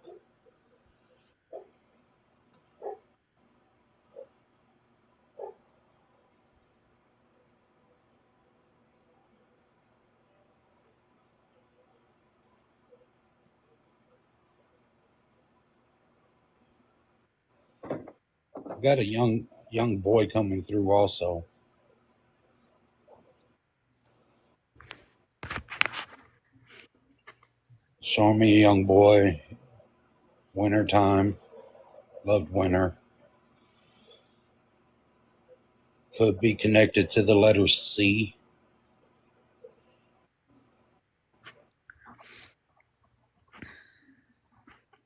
I got a young boy coming through also. Showing me a young boy, winter time, loved winter. Could be connected to the letter C.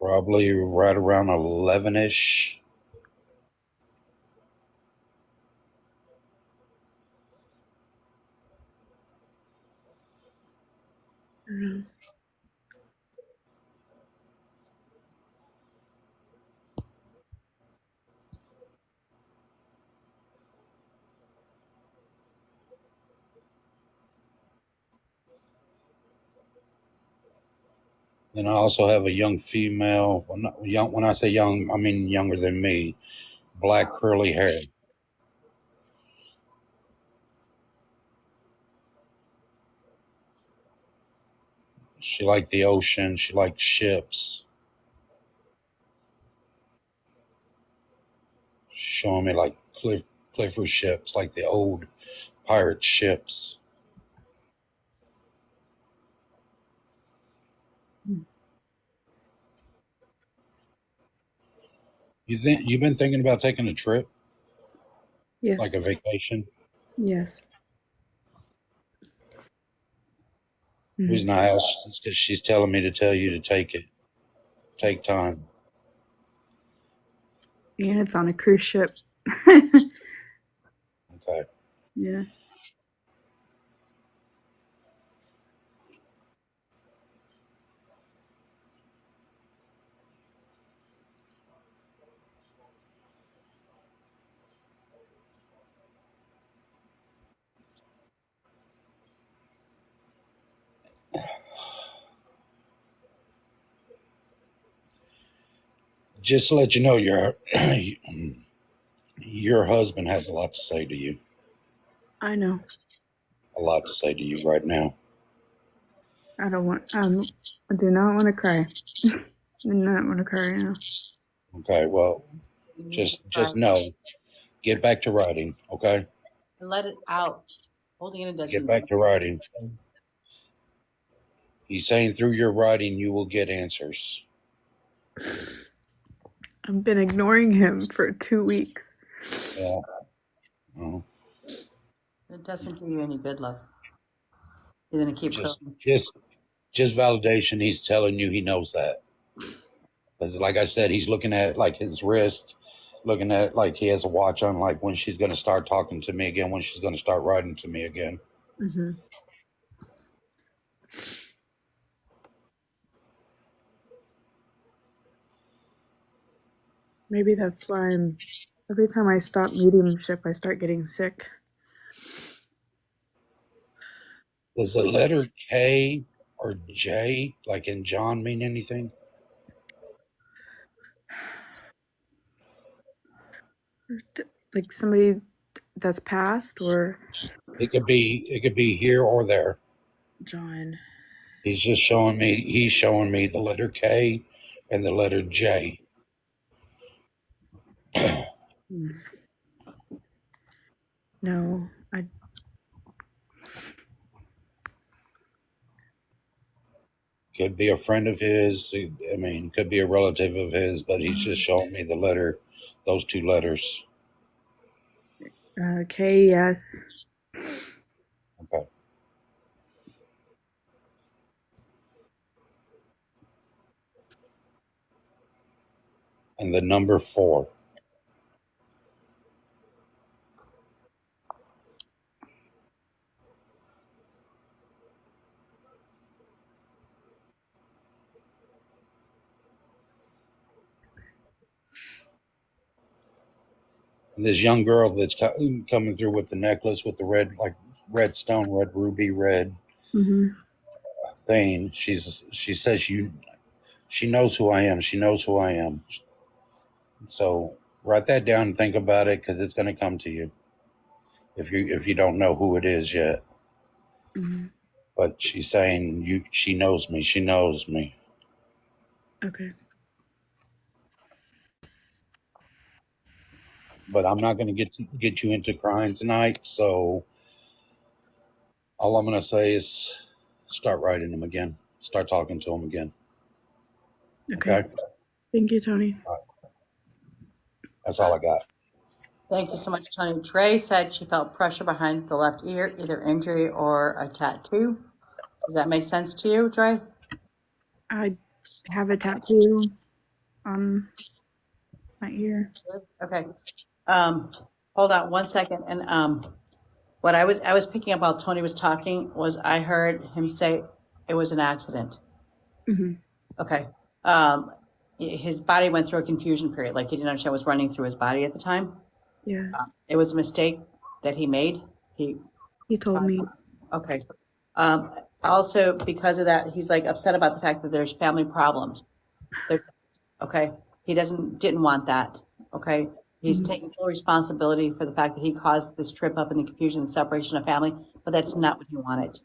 Probably right around 11-ish. Mhm. Then I also have a young female. Well, not young. When I say young, I mean younger than me. Black curly hair. She liked the ocean. She liked ships. Showing me like Clifford ships, like the old pirate ships. You think you've been thinking about taking a trip, like a Yes. vacation? Yes. The Hmm. reason I ask is because she's telling me to tell you to take it. Take time. And it's on a cruise ship. Okay. Yeah. Just to let you know, your husband has a lot to say to you. I know. A lot to say to you right now. I don't want. I do not want to cry. I do not want to cry right now. Okay, well, You need to just cry know. Get back to writing, okay? and let it out. Holding it in Get doesn't. back to writing. He's saying through your writing you will get answers. I've been ignoring him for 2 weeks. Yeah. Uh, It doesn't do you any good, love. You're gonna keep just crying. just just validation. He's telling you he knows that. 'Cause like I said, he's looking at like his wrist, looking at like he has a watch on, like when she's going to start talking to me again, when she's going to start writing to me again. Mm-hmm. Maybe that's why every time I stop mediumship, I start getting sick. Does the letter K or J, like in John, mean anything? Like somebody that's passed or It could be here or there. John. He's showing me the letter K and the letter J. Hmm. No, I. Could be a friend of his. I mean, could be a relative of his, but he's just showing me the letter, those two letters. K, yes. Okay. And the number 4. And this young girl that's coming through with the necklace with the red, like red stone, red ruby, red Mm-hmm. thing. She says she knows who I am. She knows who I am. So write that down and think about it because it's going to come to you if you don't know who it is yet. Mm-hmm. But she's saying she knows me. She knows me. Okay. But I'm not going to get you into crying tonight. So all I'm going to say is start writing them again. Start talking to them again. Okay. Okay. Thank you, Tony. That's all I got. Thank you so much, Tony. Dre said she felt pressure behind the left ear, either injury or a tattoo. Does that make sense to you, Dre? I have a tattoo on my ear. Okay. Hold on one second. And what I was picking up while Tony was talking was I heard him say it was an accident. Mm-hmm. Okay. His body went through a confusion period, like he didn't understand what was running through his body at the time. Yeah. It was a mistake that he made. He Told me. Okay. Also, because of that, he's like upset about the fact that there's family problems. There, okay. He didn't want that. Okay. He's Mm-hmm. taking full responsibility for the fact that he caused this trip up in the confusion and separation of family, but that's not what he wanted.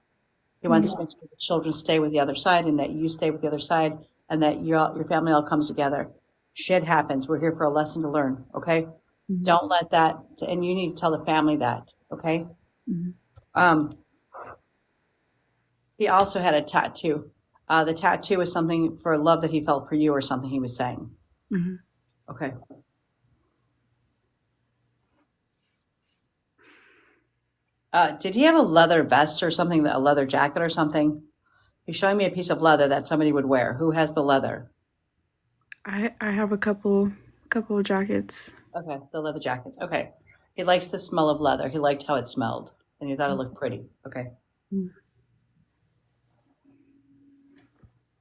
He wants to make sure the children stay with the other side and that you stay with the other side and that your family all comes together. Shit happens. We're here for a lesson to learn. Okay. Mm-hmm. Don't let that, and you need to tell the family that. Okay. Mm-hmm. He also had a tattoo. The tattoo was something for love that he felt for you or something he was saying. Mm-hmm. Okay. Did he have a leather vest or something, a leather jacket or something? He's showing me a piece of leather that somebody would wear. Who has the leather? I have a couple of jackets. Okay, the leather jackets. Okay. He likes the smell of leather. He liked how it smelled, and he thought it looked pretty. Okay. Mm-hmm.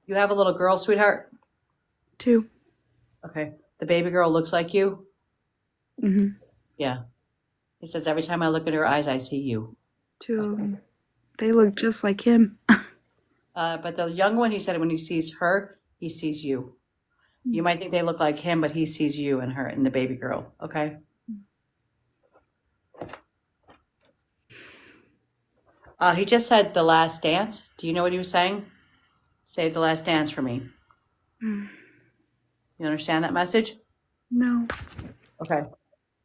You have a little girl, sweetheart? 2. Okay. The baby girl looks like you? Mm-hmm. Yeah. He says, every time I look at her eyes, I see you. 2 of them. They look just like him. But the young one, he said when he sees her, he sees you. You might think they look like him, but he sees you and her and the baby girl. Okay. He just said the last dance. Do you know what he was saying? Save the last dance for me. You understand that message? No. Okay.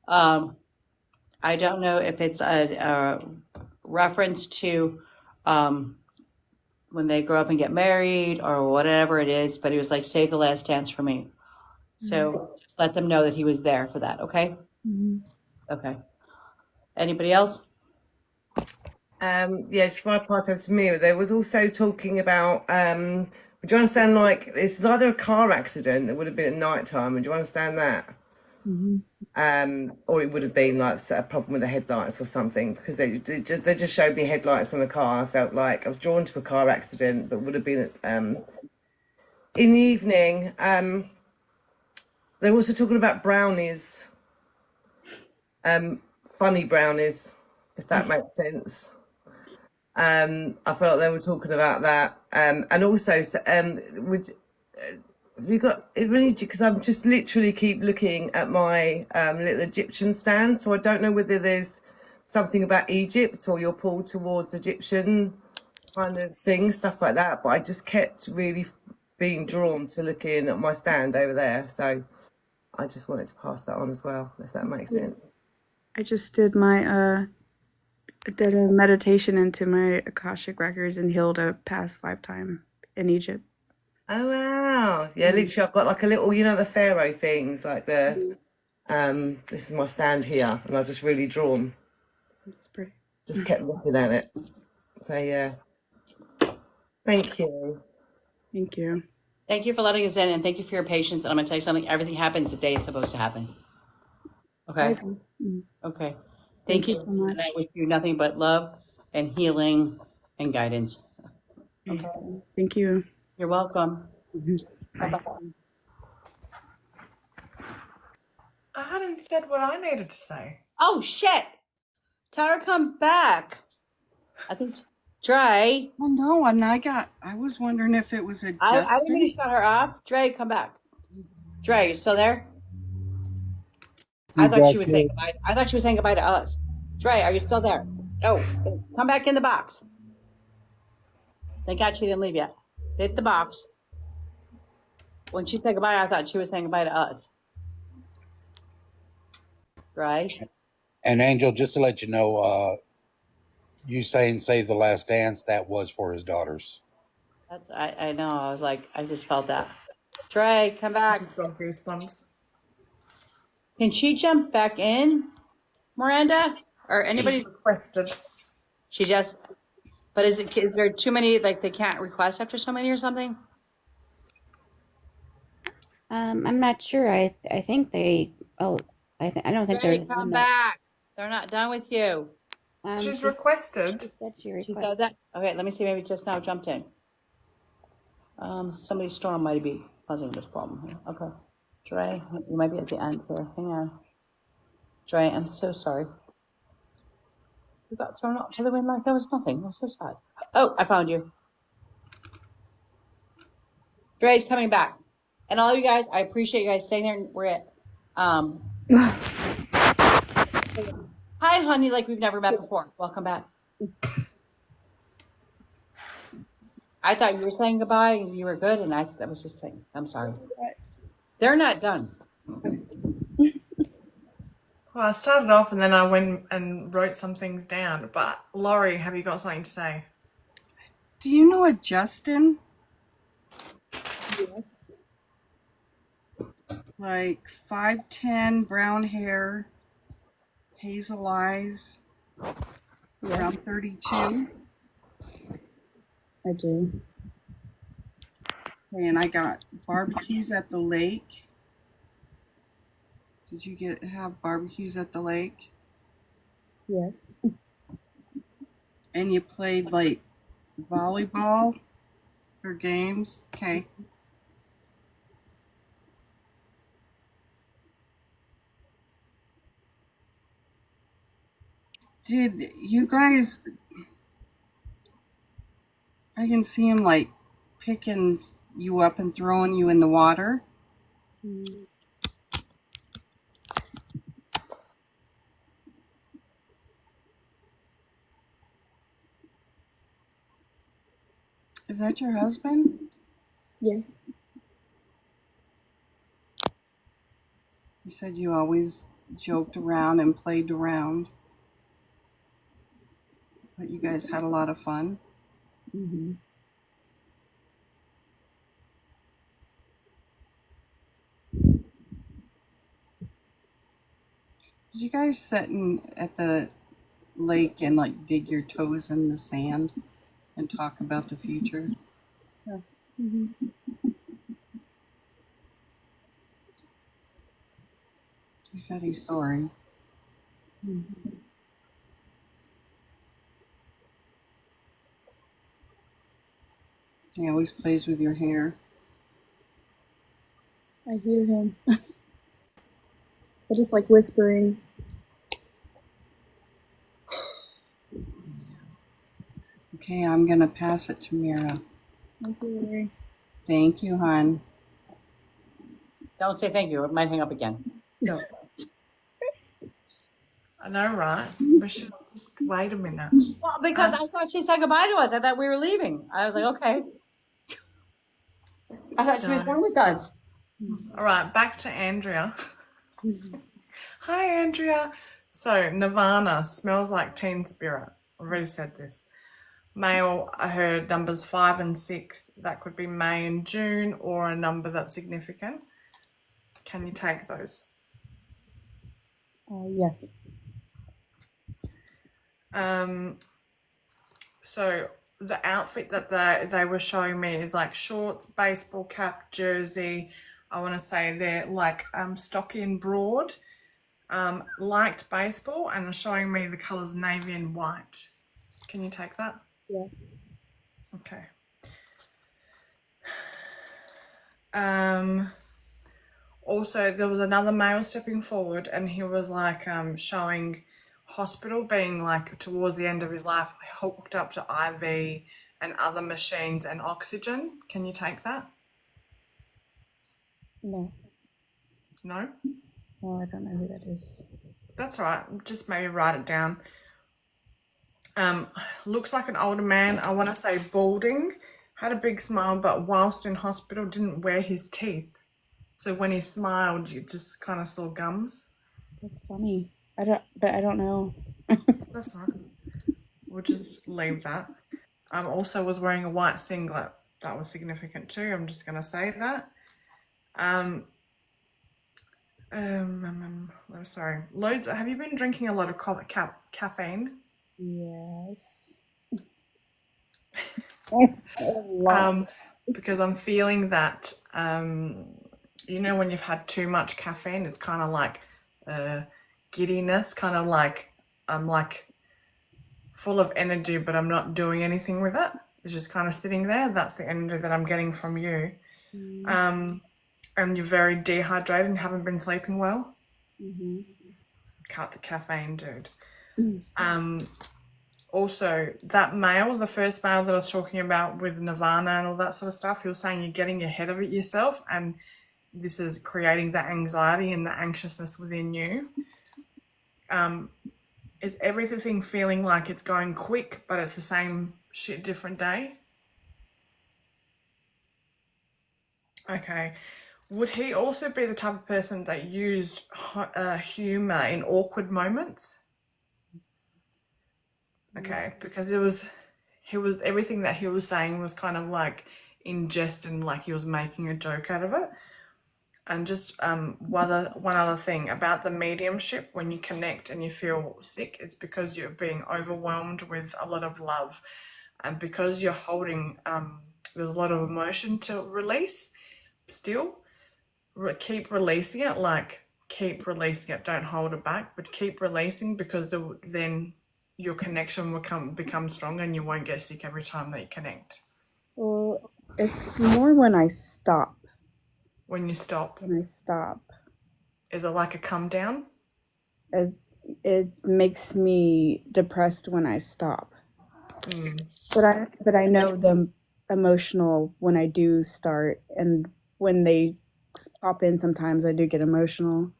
I don't know if it's a reference to when they grow up and get married or whatever it is, but he was like, save the last dance for me. So just let them know that he was there for that. Okay. Mm-hmm. Okay. Anybody else? Yes, if I pass over to Mira, there was also talking about, would you understand, like, this is either a car accident that would have been at night time, would you understand that? Or it would have been like a problem with the headlights or something, because they just showed me headlights on a car. I felt like I was drawn to a car accident, but would have been in the evening. They're also talking about brownies, funny brownies, if that makes sense. I felt they were talking about that, and also, would have you got it really? Because I'm just literally keep looking at my little Egyptian stand, so I don't know whether there's something about Egypt or you're pulled towards Egyptian kind of things, stuff like that. But I just kept really being drawn to looking at my stand over there, so I just wanted to pass that on as well, if that makes sense. I just did my did a meditation into my Akashic records and healed a past lifetime in Egypt. Oh wow! Yeah, literally, I've got like a little, you know, the pharaoh things, like the this is my stand here, and I just really drawn. It's pretty. Just kept looking at it. So yeah, thank you. Thank you. Thank you for letting us in, and thank you for your patience. And I'm going to tell you something. Everything happens the day it's supposed to happen. Okay. Okay. Thank you. So much. And I wish you nothing but love and healing and guidance. Okay. Thank you. You're welcome. Bye-bye. I hadn't said what I needed to say. Oh, shit. Tell her to come back. I think, Dre. Oh no, and I was wondering if it was I didn't mean adjusting. to shut her off. Dre, come back. Dre, you still there? I thought she was saying goodbye. I thought she was saying goodbye to us. Dre, are you still there? Oh, come back in the box. Thank God she didn't leave yet. Hit the box. When she said goodbye, I thought she was saying goodbye to us. Right? And Angel, just to let you know, you saying "Save the Last Dance" that was for his daughters. That's I know. I was like, I just felt that. Dre, come back. Just got goosebumps. Can she jump back in, Miranda? Or anybody? She's requested. She just. But is there too many? Like they can't request after so many or something? I'm not sure. I think they. Oh, I don't think Dre, there's a come limit. back. They're not done with you. She's requested. She said she She requested. said that. Okay, let me see. Maybe just now jumped in. Somebody's storm might be causing this problem here. Okay, Dre, you might be at the end here. Hang on. Dre, I'm so sorry. You got thrown out to the wind like that was nothing. I'm so sad. Oh, I found you. Dre's coming back. And all of you guys, I appreciate you guys staying there. We're at hi honey, like we've never met before. Welcome back. I thought you were saying goodbye and you were good, and I was just saying, I'm sorry. They're not done. Well, I started off and then I went and wrote some things down. But Laurie, have you got something to say? Do you know a Justin? Like 5'10", brown hair, hazel eyes, around 32. I do. And I got barbecues at the lake. Did you have barbecues at the lake? Yes. And you played like volleyball or games? Okay. Did you guys, I can see him like picking you up and throwing you in the water. Mm. Is that your husband? Yes. You said you always joked around and played around, but you guys had a lot of fun. Mm-hmm. Did you guys sit at the lake and like dig your toes in the sand and talk about the future? Yeah. Mm-hmm. He said he's sorry. Mm-hmm. He always plays with your hair. I hear him, but it's like whispering. Okay, I'm gonna pass it to Mira. Thank you, Larry. Thank you, hon. Don't say thank you. It might hang up again. No. I know, right? Michelle, just wait a minute. Well, because I thought she said goodbye to us. I thought we were leaving. I was like, okay. I thought she was No. done with us. All right, back to Andrea. Mm-hmm. Hi, Andrea. So, Nirvana smells like Teen Spirit. I've already said this. Male, I heard numbers 5 and 6. That could be May and June or a number that's significant. Can you take those? Yes. So the outfit that they were showing me is like shorts, baseball cap, jersey. I want to say they're like stocky and broad, light baseball, and are showing me the colors navy and white. Can you take that? Yes. Okay. Also, there was another male stepping forward, and he was like showing hospital being like towards the end of his life, hooked up to IV and other machines and oxygen. Can you take that? No. No? Oh, I don't know who that is. That's all right. Just maybe write it down. Looks like an older man. I want to say balding. Had a big smile, but whilst in hospital, didn't wear his teeth. So when he smiled, you just kind of saw gums. That's funny. But I don't know. That's all right. We'll just leave that. Also was wearing a white singlet. That was significant too. I'm just going to say that. Sorry. Loads. Have you been drinking a lot of caffeine? Yes. A lot. Because I'm feeling that, you know, when you've had too much caffeine, it's kind of like giddiness, kind of like I'm like full of energy, but I'm not doing anything with it. It's just kind of sitting there. That's the energy that I'm getting from you. And you're very dehydrated and haven't been sleeping well. Mm-hmm. Cut the caffeine, dude. Mm. Also, that male, the first male that I was talking about with Nirvana and all that sort of stuff, he was saying you're getting ahead of it yourself, and this is creating the anxiety and the anxiousness within you. Is everything feeling like it's going quick, but it's the same shit, different day? Okay. Would he also be the type of person that used humor in awkward moments? Okay, because he was everything that he was saying was kind of like in jest and like he was making a joke out of it. And just one other thing about the mediumship, when you connect and you feel sick, it's because you're being overwhelmed with a lot of love, and because you're holding there's a lot of emotion to release still. Keep releasing it, like keep releasing it, don't hold it back, but keep releasing, because then your connection will become stronger and you won't get sick every time that you connect. Well, it's more when I stop. When you stop, Is it like a come down? it makes me depressed when I stop. But I know the emotional when I do start, and when they pop in sometimes, I do get emotional,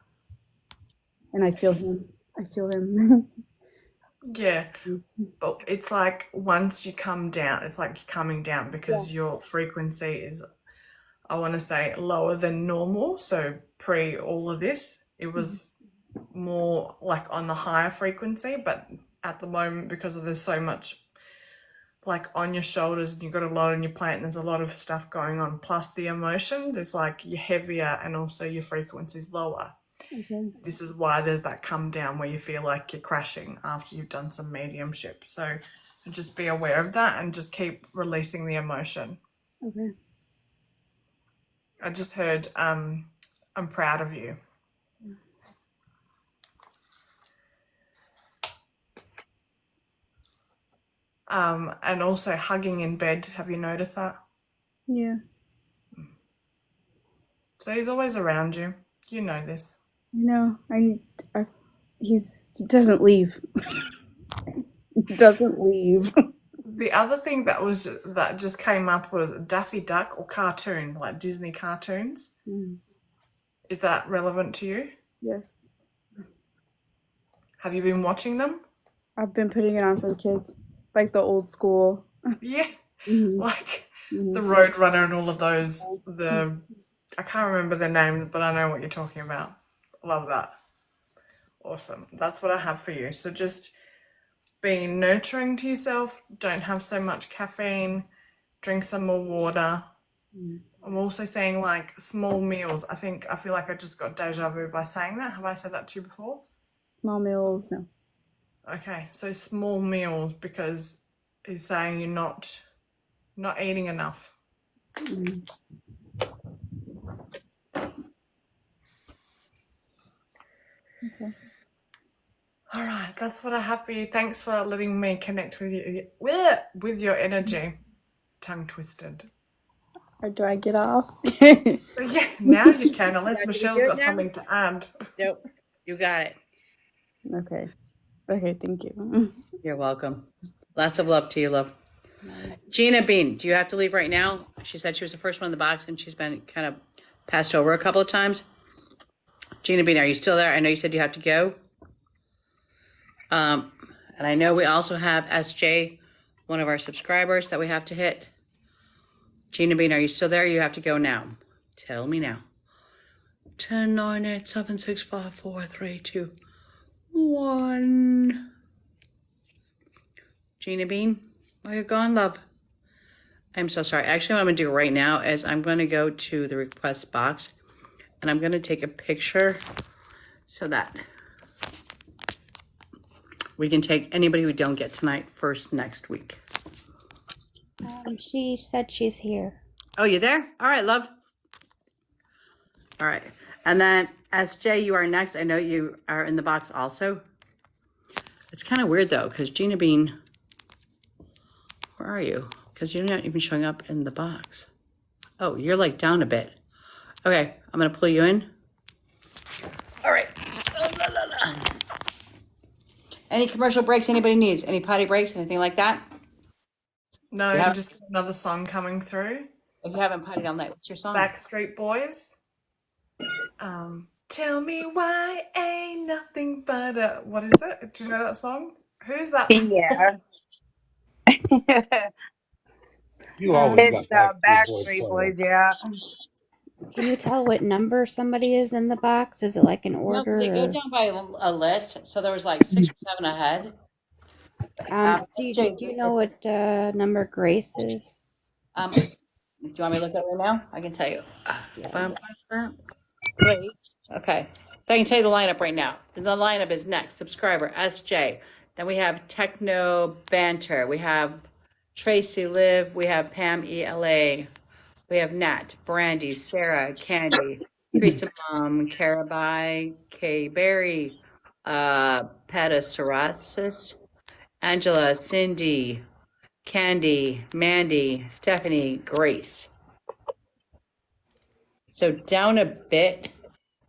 and I feel him. I feel him. Yeah, but it's like once you come down, it's like you're coming down because your frequency is, I want to say, lower than normal. So pre all of this, it was more like on the higher frequency, but at the moment, because of there's so much like on your shoulders and you've got a lot on your plate and there's a lot of stuff going on, plus the emotions, it's like you're heavier and also your frequency's lower. Okay. This is why there's that come down where you feel like you're crashing after you've done some mediumship. So just be aware of that and just keep releasing the emotion. Okay. I just heard I'm proud of you. And also hugging in bed, have you noticed that? Yeah. So he's always around you. You know this. No, he doesn't leave. He doesn't leave. The other thing that just came up was Daffy Duck or cartoon, like Disney cartoons. Is that relevant to you? Yes. Have you been watching them? I've been putting it on for the kids, like the old school. Yeah. Mhm. Like Mhm. the Roadrunner and all of those. I can't remember their names, but I know what you're talking about. Love that. Awesome. That's what I have for you. So just be nurturing to yourself. Don't have so much caffeine. Drink some more water. I'm also saying like small meals. I feel like I just got deja vu by saying that. Have I said that to you before? Small meals, no. Okay, so small meals because he's saying you're not eating enough. Mm. Okay. All right, that's what I have for you. Thanks for letting me connect with you with your energy. Tongue twisted. Or do I get off? Yeah, now you can, unless Can we Michelle's do it got now? something to add. Nope. You got it. Okay. Okay, thank you. You're welcome. Lots of love to you, love. Gina Bean, do you have to leave right now? She said she was the first one in the box and she's been kind of passed over a couple of times. Gina Bean, are you still there? I know you said you have to go. And I know we also have SJ, one of our subscribers that we have to hit. Gina Bean, are you still there? You have to go now. Tell me now. 10, 9, 8, 7, 6, 5, 4, 3, 2, 1. Gina Bean, are you gone, love? I'm so sorry. Actually, what I'm going to do right now is I'm going to go to the request box and I'm going to take a picture so that we can take anybody we don't get tonight first next week. She said she's here. Oh, you there? All right, love. All right. And then SJ, you are next. I know you are in the box also. It's kind of weird though, because Gina Bean, where are you? Because you're not even showing up in the box. Oh, you're like down a bit. Okay, I'm going to pull you in. All right. Any commercial breaks anybody needs? Any potty breaks, anything like that? No, Yeah. you just got another song coming through. If you haven't pottied all night, what's your song? Backstreet Boys. Tell me why ain't nothing but a, what is it? Do you know that song? Who's that? Yeah, You always it's got Backstreet Boys Backstreet Boys. playing. Yeah, Can you tell what number somebody is in the box? Is it like an No, because they go order? down by a list. So there was like 6 or 7 ahead. SJ, Do you know what number Grace is? do you want me to look at it right now? I can tell you. Grace. Okay. So I can tell you the lineup right now. The lineup is next subscriber SJ. Then we have Techno Banter. We have Tracy Liv. We have Pam ELA. We have Nat, Brandy, Sarah, Candy, Teresa Mom, Carabai, Kay Berry, Peta Sarasis, Angela, Cindy, Candy, Mandy, Stephanie, Grace. So down a bit.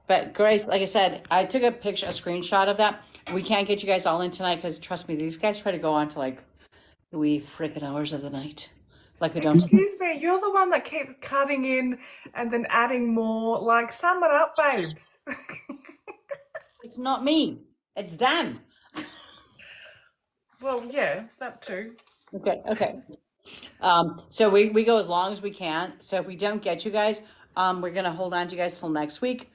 But Grace, like I said, I took a screenshot of that. We can't get you guys all in tonight because trust me, these guys try to go on to like the wee freaking hours of the night. Like I don't. Excuse me, you're the one that keeps cutting in and then adding more. Like, sum it up, babes. It's not me. It's them. Well, yeah, that too. Okay. Okay. So we go as long as we can. So if we don't get you guys, we're gonna hold on to you guys till next week.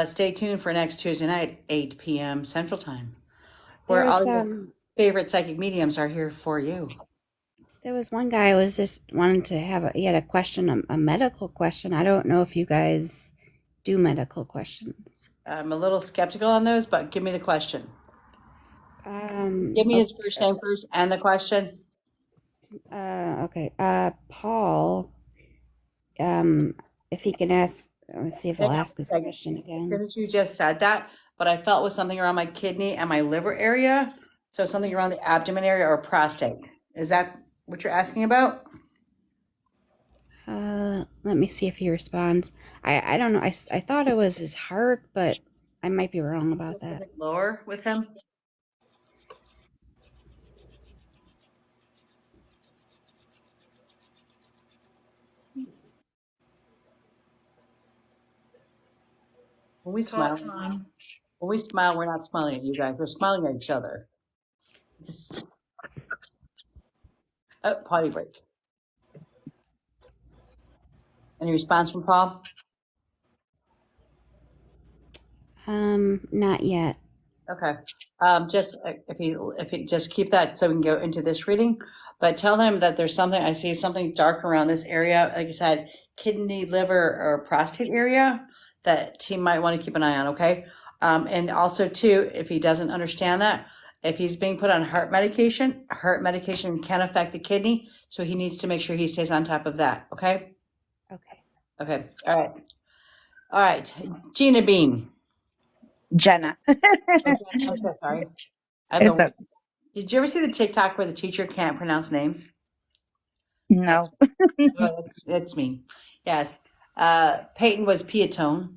Stay tuned for next Tuesday night, 8 p.m. Central Time, where all There's your favorite psychic mediums are here for you. there was one guy who was just wanting to he had a question, a medical question. I don't know if you guys do medical questions. I'm a little skeptical on those, but give me the question. Give me his first Okay. name first and the question. Okay. Paul, if he can ask, let's see if Hang I'll on ask a this second. question As again. soon as you just said that, but I felt with something around my kidney and my liver area. So something around the abdomen area or prostate. Is that what you're asking about? Let me see if he responds. I don't know. I thought it was his heart, but I might be wrong about that. Something lower with him? When we smile, Top line. we're not smiling at you guys. We're smiling at each other. Just potty break. Any response from Paul? Not yet. Okay. Just if he just keep that so we can go into this reading, but tell him that there's something I see something dark around this area, like you said, kidney, liver, or prostate area that he might want to keep an eye on. Okay. And also too, if he doesn't understand that, if he's being put on heart medication can affect the kidney, so he needs to make sure he stays on top of that. Okay. Okay. Okay. All right. All right. Gina Bean. Jenna. Okay, I'm so sorry. I have It's the a Did you ever see the TikTok where the teacher can't pronounce names? That's no. that's me. Yes. Peyton was Piatone.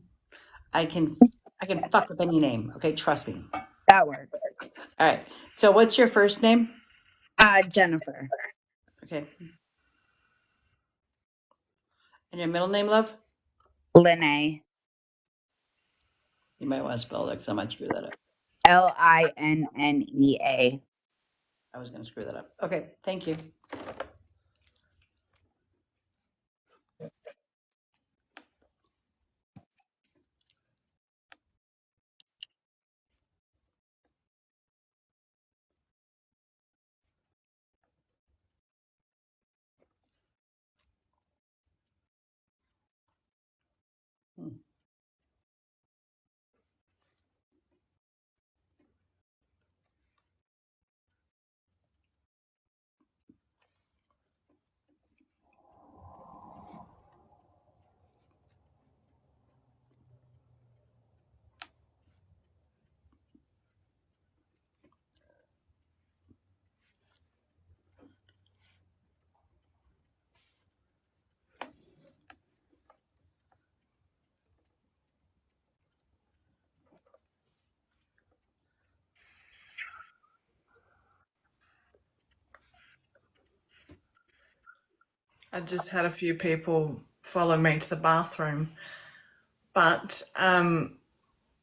I can I can fuck up any name. Okay, trust me. That works. All right. So what's your first name? Jennifer. Okay. And your middle name, love? Linnae. You might want to spell that because I might screw that up. Linnea. I was going to screw that up. Okay. Thank you. Hmm. I just had a few people follow me to the bathroom. But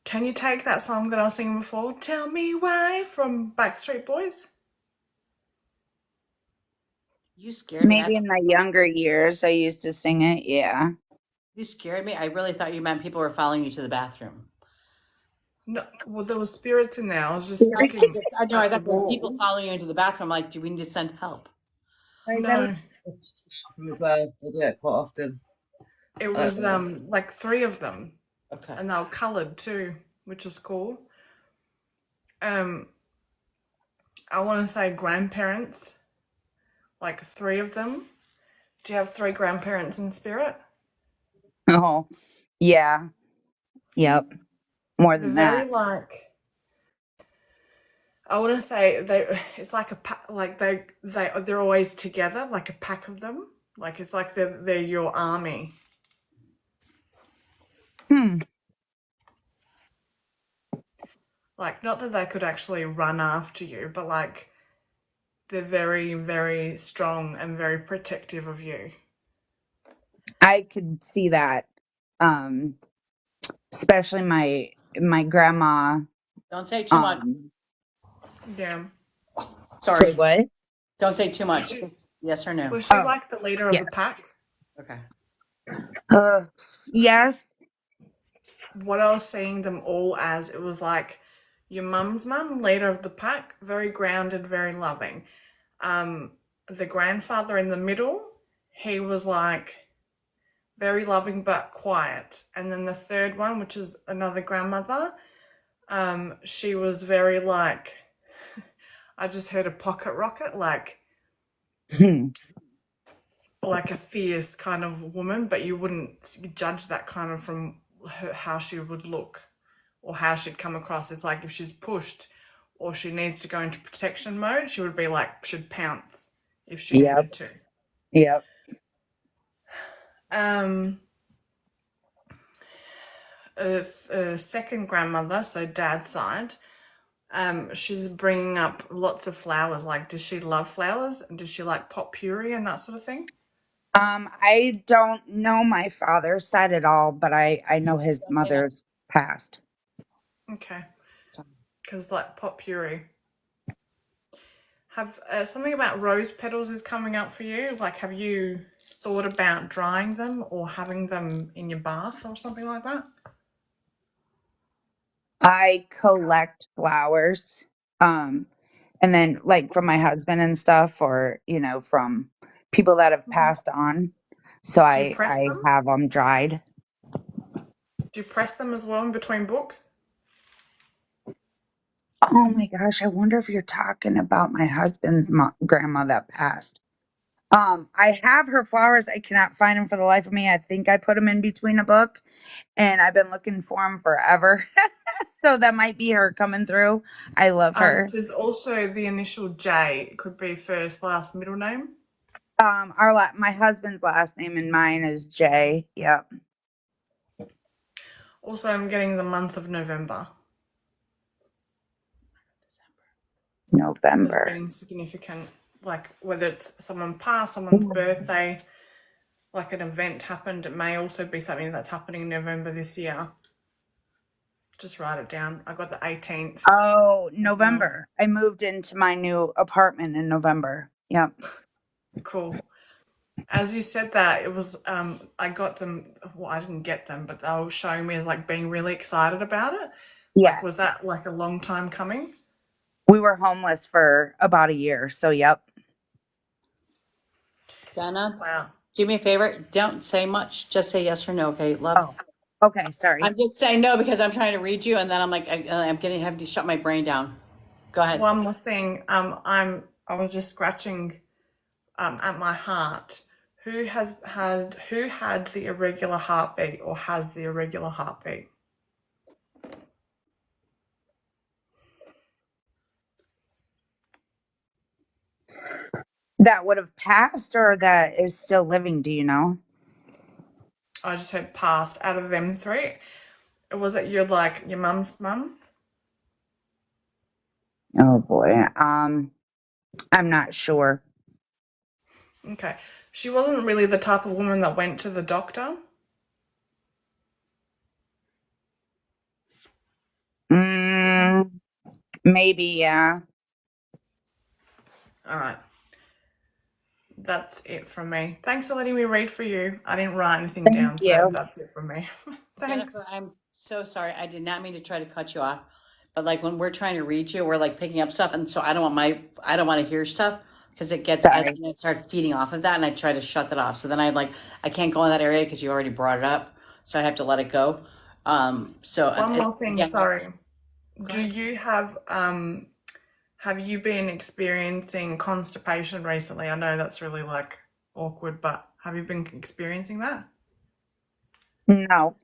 can you take that song that I was singing before? Tell Me Why from Backstreet Boys? You scared me. Maybe in my younger years I used to sing it. Yeah. You scared me. I really thought you meant people were following you to the bathroom. No, well, there was spirits in there. I was just looking I know. I at the thought there were people wall. following you into the bathroom. Like, do we need to send help? No, As well, I do it quite often. it was like three of them, Okay. and they were coloured too, which is cool. Um, I want to say grandparents, like three of them. Do you have three grandparents in spirit? Oh, yeah. Yep. More They're than very that. like, I want to say they. It's like a like they're always together, like a pack of them. Like it's like they're your army. Hmm. Like not that they could actually run after you, but like they're very, very strong and very protective of you. I could see that. Um, especially my grandma. Don't say too much. Yeah. Say Sorry. what? Don't say too much. She, Yes or no? was she Oh, like the leader of the yes. pack? Okay. Yes. What I was seeing them all as, it was like your mum's mum, leader of the pack, very grounded, very loving. The grandfather in the middle, he was like very loving but quiet. And then the third one, which is another grandmother, she was very like, I just heard a pocket rocket, like a fierce kind of woman, but you wouldn't judge that kind of from how she would look or how she'd come across. It's like if she's pushed or she needs to go into protection mode, she would be like, she'd pounce if she Yep. needed to. Yep. A second grandmother, so dad's side, she's bringing up lots of flowers. Like, does she love flowers? Does she like potpourri and that sort of thing? I don't know my father's side at all, but I know his Don't say that. mother's passed. Okay, because like potpourri. Have something about rose petals is coming up for you? Like, have you thought about drying them or having them in your bath or something like that? I collect flowers. Um, and then like from my husband and stuff, or from people that have passed on. So Do you I press I them? have them dried. Do you press them as well in between books? Oh my gosh, I wonder if you're talking about my husband's grandma that passed. I have her flowers. I cannot find them for the life of me. I think I put them in between a book, and I've been looking for them forever. So that might be her coming through. I love her. There's also the initial J. It could be first, last, middle name. My husband's last name and mine is J. Yep, Also, I'm getting the month of November as November. being significant. Like whether it's someone passed, someone's birthday, like an event happened. It may also be something that's happening in November this year. Just write it down. I got the 18th Oh, as well. November. I moved into my new apartment in November. Yep. Cool. As you said that, it was I got them. Well, I didn't get them, but they were showing me as like being really excited about it. Like, was Yes. that like a long time coming? We were homeless for about a year. So, yep. Jenna, Wow. do me a favor. Don't say much. Just say yes or no. Okay, love. Oh, okay. Sorry. I'm just saying no because I'm trying to read you, and then I'm like, I'm getting have to shut my brain down. Go ahead. One more thing. I was just scratching at my heart. Who had the irregular heartbeat or has the irregular heartbeat? That would have passed or that is still living. Do you know? I just heard passed out of them three. Was it your mum's mum? Oh, boy. I'm not sure. Okay. She wasn't really the type of woman that went to the doctor. Mm, maybe, yeah. All right. That's it from me. Thanks for letting me read for you. I didn't write anything Thank down, so you. that's it from me. Jennifer, Thanks. I'm so sorry. I did not mean to try to cut you off, but like when we're trying to read you, we're like picking up stuff, and so I don't want to hear stuff because it gets I Sorry. start feeding off of that, and I try to shut that off. So then I can't go in that area because you already brought it up, so I have to let it go. So One more thing, again, sorry. go Do ahead. you have you been experiencing constipation recently? I know that's really like awkward, but have you been experiencing that? No.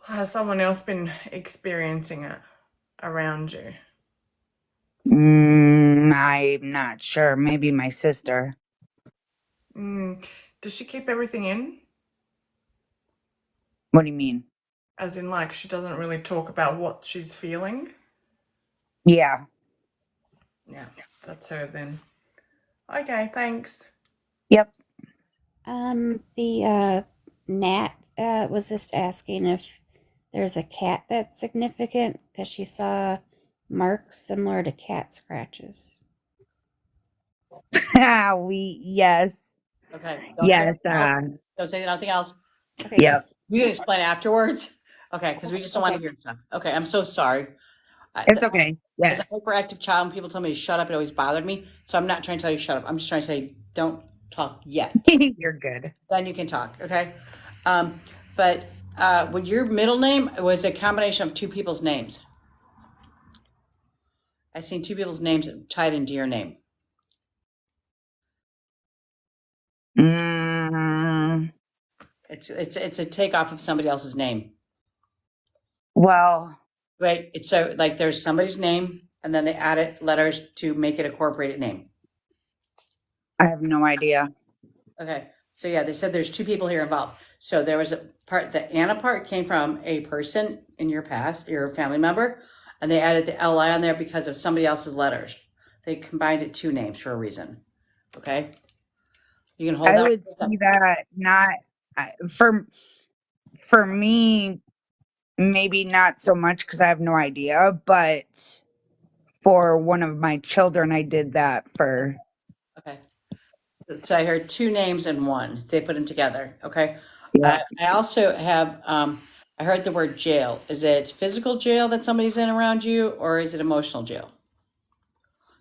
Has someone else been experiencing it around you? I'm not sure. Maybe my sister. Does she keep everything in? What do you mean? As in, like, she doesn't really talk about what she's feeling? Yeah. Yeah, that's her then. Okay, thanks. Yep. The Nat was just asking if there's a cat that's significant because she saw marks similar to cat scratches. Yes. Okay. Don't say Yes. anything else. Don't say nothing else. Okay. Yep. You can explain afterwards. Okay, because we just don't want to Okay. hear stuff. Okay, I'm so sorry. It's okay. As a Yes. hyperactive child, when people tell me to shut up, it always bothered me. So I'm not trying to tell you shut up. I'm just trying to say don't talk yet. You're good. Then you can talk. Okay. Um, but when your middle name was a combination of two people's names. I seen two people's names tied into your name. Mm, It's a takeoff of somebody else's name. well, Right. It's so like there's somebody's name and then they added letters to make it a corporated name. I have no idea. Okay. So yeah, they said there's two people here involved. So there was a part, the Anna part came from a person in your past, your family member, and they added the LI on there because of somebody else's letters. They combined it two names for a reason. Okay. You can hold I that. would see that not for me, maybe not so much because I have no idea, but for one of my children, I did that for. Okay. So I heard two names in one. They put them together. Okay. Yep. I also have, I heard the word jail. Is it physical jail that somebody's in around you, or is it emotional jail?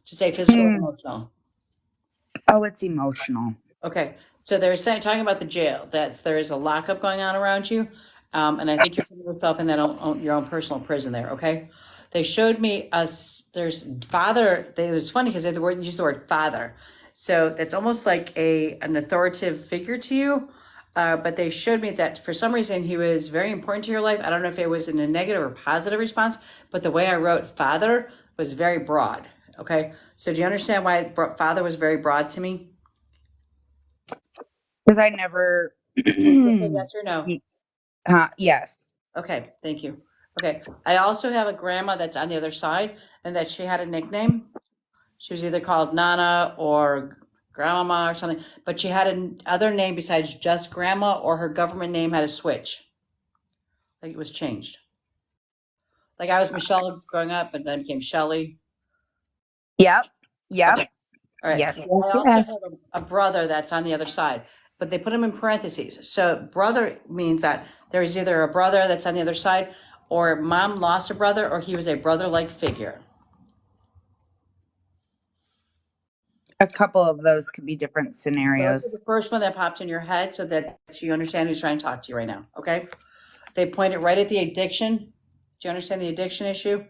Just say physical or Hmm. emotional. Oh, it's emotional. Okay. So they're saying, talking about the jail, that there is a lockup going on around you. And I think you're putting yourself in that your own personal prison there. Okay. They showed me us, there's father. It was funny because they used the word father. So it's almost like an authoritative figure to you. But they showed me that for some reason he was very important to your life. I don't know if it was in a negative or positive response, but the way I wrote father was very broad. Okay. So do you understand why father was very broad to me? Because I never. Just say yes or no. Yes. Okay, thank you. Okay, I also have a grandma that's on the other side, and that she had a nickname. She was either called Nana or Grandmama or something, but she had another name besides just Grandma, or her government name had a switch. Like it was changed. Like I was Michelle growing up, and then became Shelley. Yep. Yep. Okay, all right. Yes. Yes. I also Yes. have a brother that's on the other side, but they put him in parentheses. So brother means that there's either a brother that's on the other side, or mom lost a brother, or he was a brother-like figure. A couple of those could be different Go to scenarios. the first one that popped in your head so that you understand who's trying to talk to you right now. Okay. They pointed right at the addiction. Do you understand the addiction issue?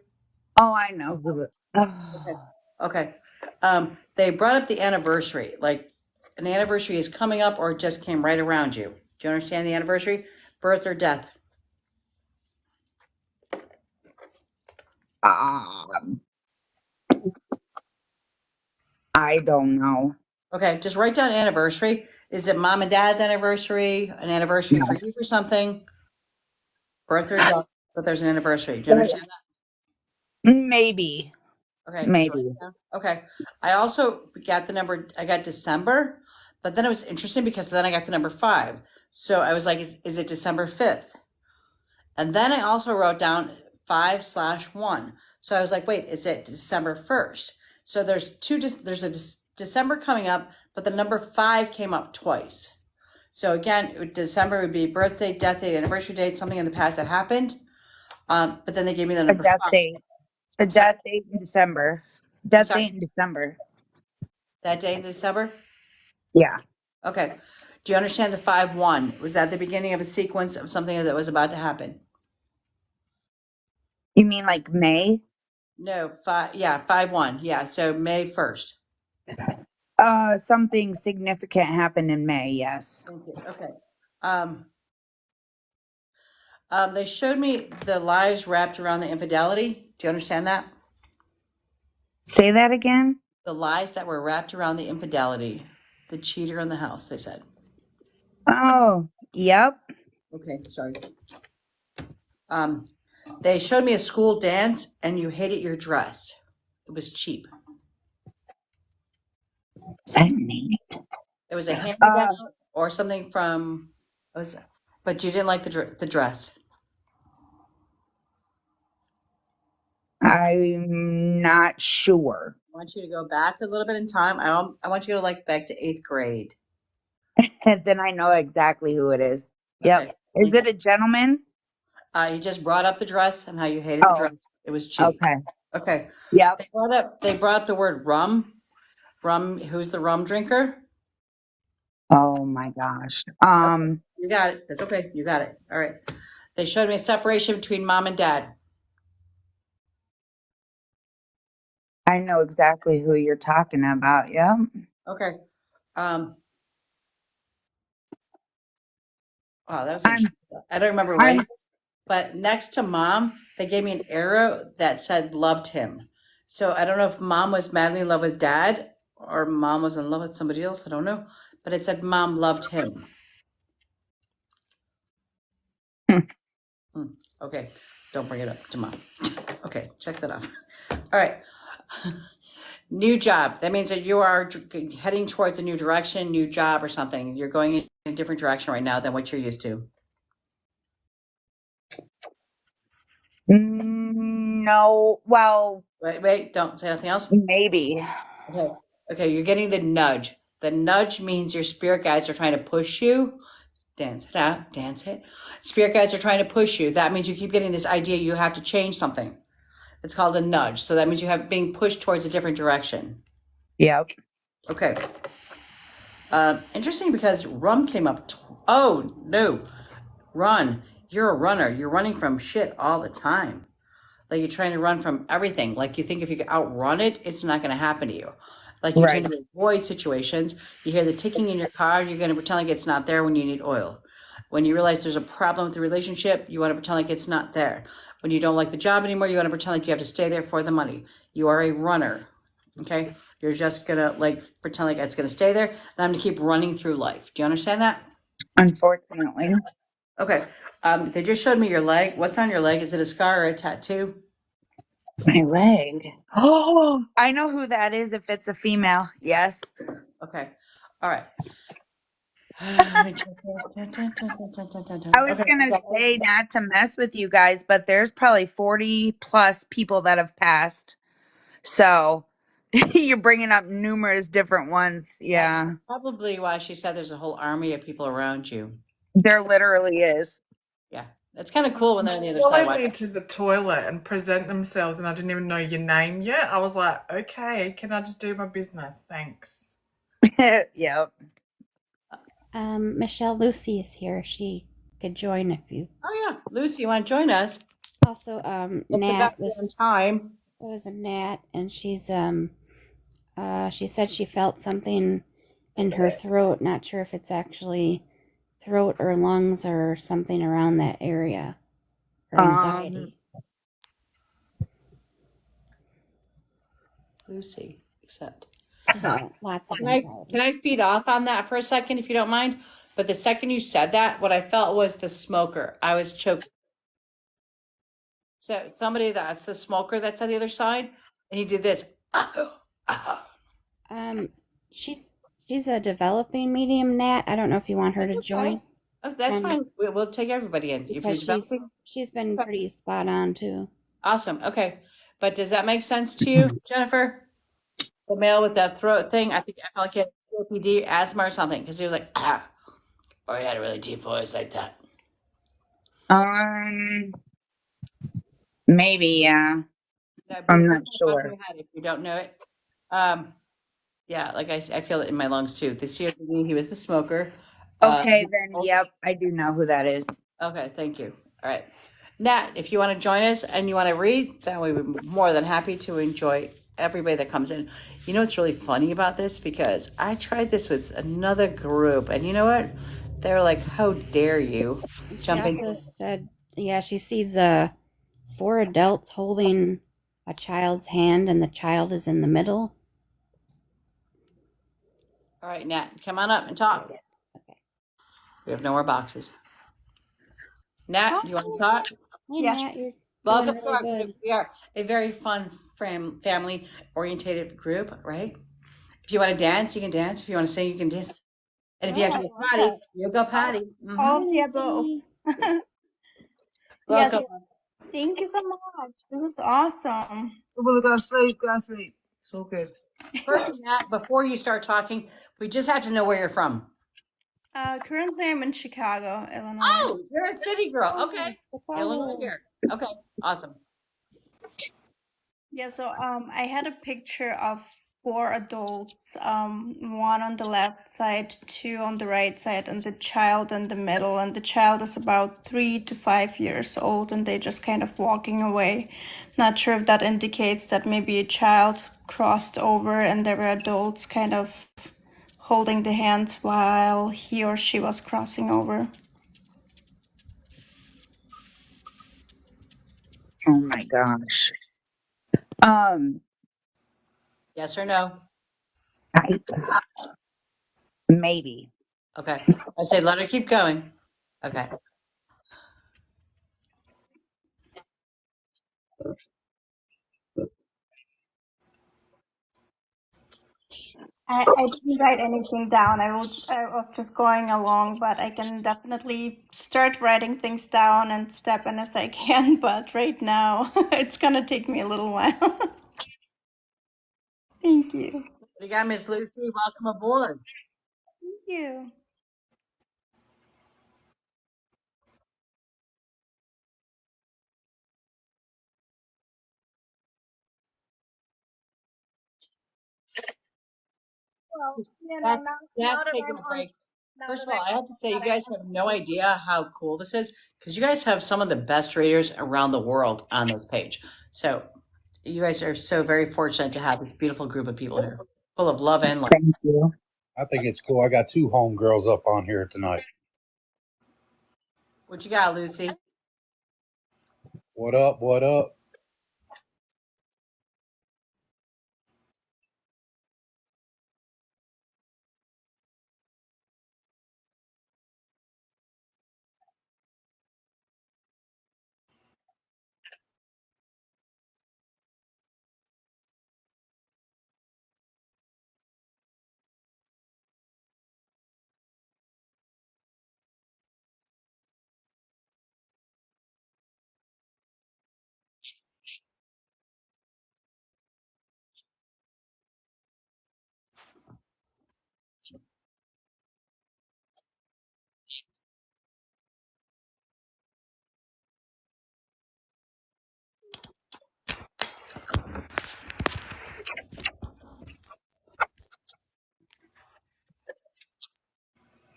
Oh, I know who the. Okay. Okay. They brought up the anniversary. Like an anniversary is coming up or it just came right around you. Do you understand the anniversary? Birth or death? Um, I don't know. Okay. Just write down anniversary. Is it mom and dad's anniversary? An anniversary for No. you for something? Birth or death? But there's an anniversary. Do you understand that? Maybe. Okay, just write Maybe. it down. Okay. I also got the number, I got December, but then it was interesting because then I got the number 5. So I was like, is it December 5th? And then I also wrote down 5/1. So I was like, wait, is it December 1st? So there's there's a December coming up, but the number 5 came up twice. So again, December would be birthday, death date, anniversary date, something in the past that happened. But then they gave me the A number death 5. date. A I'm sorry. death date in December. I'm Death sorry. date in December. That day in December? Yeah. Okay. Do you understand the 5/1? Was that the beginning of a sequence of something that was about to happen? You mean like May? No, 5/1. Yeah, so May 1st. Something significant happened in May, yes. Thank you. Okay. Um, they showed me the lies wrapped around the infidelity. Do you understand that? Say that again? The lies that were wrapped around the infidelity. The cheater in the house, they said. Oh, yep. Okay, sorry. They showed me a school dance and you hated your dress. It was cheap. Is that Nate? It was a hand-me-down or something from, but you didn't like the dress. I'm not sure. I want you to go back a little bit in time. I want you to go like back to 8th grade. And then I know exactly who it is. Yep. Okay. Is it a gentleman? You just brought up the dress and how you hated the Oh, dress. It was cheap. okay. Okay. Yep. They brought up the word rum. Rum, who's the rum drinker? Oh my gosh. Okay. You got it. That's okay. You got it. All right. They showed me a separation between mom and dad. I know exactly who you're talking about. Yep. Okay. Wow, that was I'm interesting. I don't remember I'm writing this, but next to mom, they gave me an arrow that said loved him. So I don't know if mom was madly in love with dad or mom was in love with somebody else. I don't know. But it said mom loved him. Okay. Don't bring it up to mom. Okay. Check that off. All right. New job. That means that you are heading towards a new direction, new job or something. You're going in a different direction right now than what you're used to. no. Well, Wait, don't say anything else. maybe. Okay. Okay, you're getting the nudge. The nudge means your spirit guides are trying to push you. Dance it out, dance it. Spirit guides are trying to push you. That means you keep getting this idea you have to change something. It's called a nudge. So that means you have being pushed towards a different direction. Yep. Okay. Interesting because rum came up. Oh, no. Run. You're a runner. You're running from shit all the time. Like you're trying to run from everything. Like you think if you can outrun it, it's not going to happen to you. Like you tend Right. to avoid situations. You hear the ticking in your car, you're going to pretend like it's not there when you need oil. When you realize there's a problem with the relationship, you want to pretend like it's not there. When you don't like the job anymore, you want to pretend like you have to stay there for the money. You are a runner. Okay? You're just going to like pretend like it's going to stay there. And I'm going to keep running through life. Do you understand that? Unfortunately. Okay. They just showed me your leg. What's on your leg? Is it a scar or a tattoo? My leg. Oh, I know who that is if it's a female. Yes. Okay. All right. I was Okay. going to say not to mess with you guys, but there's probably 40 plus people that have passed. So you're bringing up numerous different ones. That's Yeah. probably why she said there's a whole army of people around you. There literally is. Yeah. It's kind of cool when they're on the other side. Followed me to the toilet and present themselves, and I didn't even know your name yet. I was like, okay, can I just do my business? Thanks. Yep. Michelle Lucy is here. She could join if you. Oh yeah, Lucy, you want to join us? Also, It's about Nat damn was. time. There was a Nat, and she said she felt something in her throat. Not sure if it's actually throat or lungs or something around that area. Or anxiety. Lucy, except. She's got lots of Can I anxiety. can I feed off on that for a second, if you don't mind? But the second you said that, what I felt was the smoker. I was choked. So somebody that's the smoker that's on the other side, and he did this. Um, she's a developing medium, Nat. I don't know if you want her to join. Oh, that's And fine. We'll take everybody in. If you're because developing, she's been pretty spot on too. awesome. Okay. But does that make sense to you, Jennifer? The male with that throat thing, I think I felt like he had COPD, asthma or something, because he was like, or he had a really deep voice like that. Maybe, yeah. Yeah, I'm bring not that back in sure. your head if you don't know it. Yeah, like I feel it in my lungs too. The COPD, he was the smoker. Okay, then, yep, I do know who that is. Okay, thank you. All right. Nat, if you want to join us and you want to read, then we'd be more than happy to enjoy everybody that comes in. You know what's really funny about this? Because I tried this with another group, and you know what? They were like, how dare you And she jump in? also said, yeah, she sees four adults holding a child's hand, and the child is in the middle. All right, Nat, come on up and talk. Okay. We have no more boxes. Nat, you want to talk? Hey, Nat, you're Welcome doing to really our good. group. We are a very fun family orientated group, right? If you want to dance, you can dance. If you want to sing, you can dance. And if you Oh, have to I go love potty, that. you'll go potty. All of the above. Yes. Welcome. Thank you so much. This is awesome. Oh, well, go to sleep, go to sleep. It's all good. First, Matt, before you start talking, we just have to know where you're from. Currently I'm in Chicago, Illinois. Oh, you're a city girl. Okay. Illinois Chicago. here. Okay. Awesome. Yeah, so I had a picture of four adults, one on the left side, two on the right side, and the child in the middle. And the child is about 3 to 5 years old, and they just kind of walking away. Not sure if that indicates that maybe a child crossed over and there were adults kind of holding the hands while he or she was crossing over. Oh my gosh. Yes or no? I maybe. Okay. I say let her keep going. Okay. I didn't write anything down. I was just going along, but I can definitely start writing things down and step in as I can. But right now, it's gonna take me a little while. Thank you. We got Miss Lucy. Welcome aboard. Thank you. Well, That, now that's that taking I'm a on, break. now First that of all, I have to say, you guys I'm have no idea how cool this is because you guys have some of the best readers around the world on this page. So you guys are so very fortunate to have this beautiful group of people here, full of love and light. Thank you. I think it's cool. I got two homegirls up on here tonight. What you got, Lucy? What up? What up?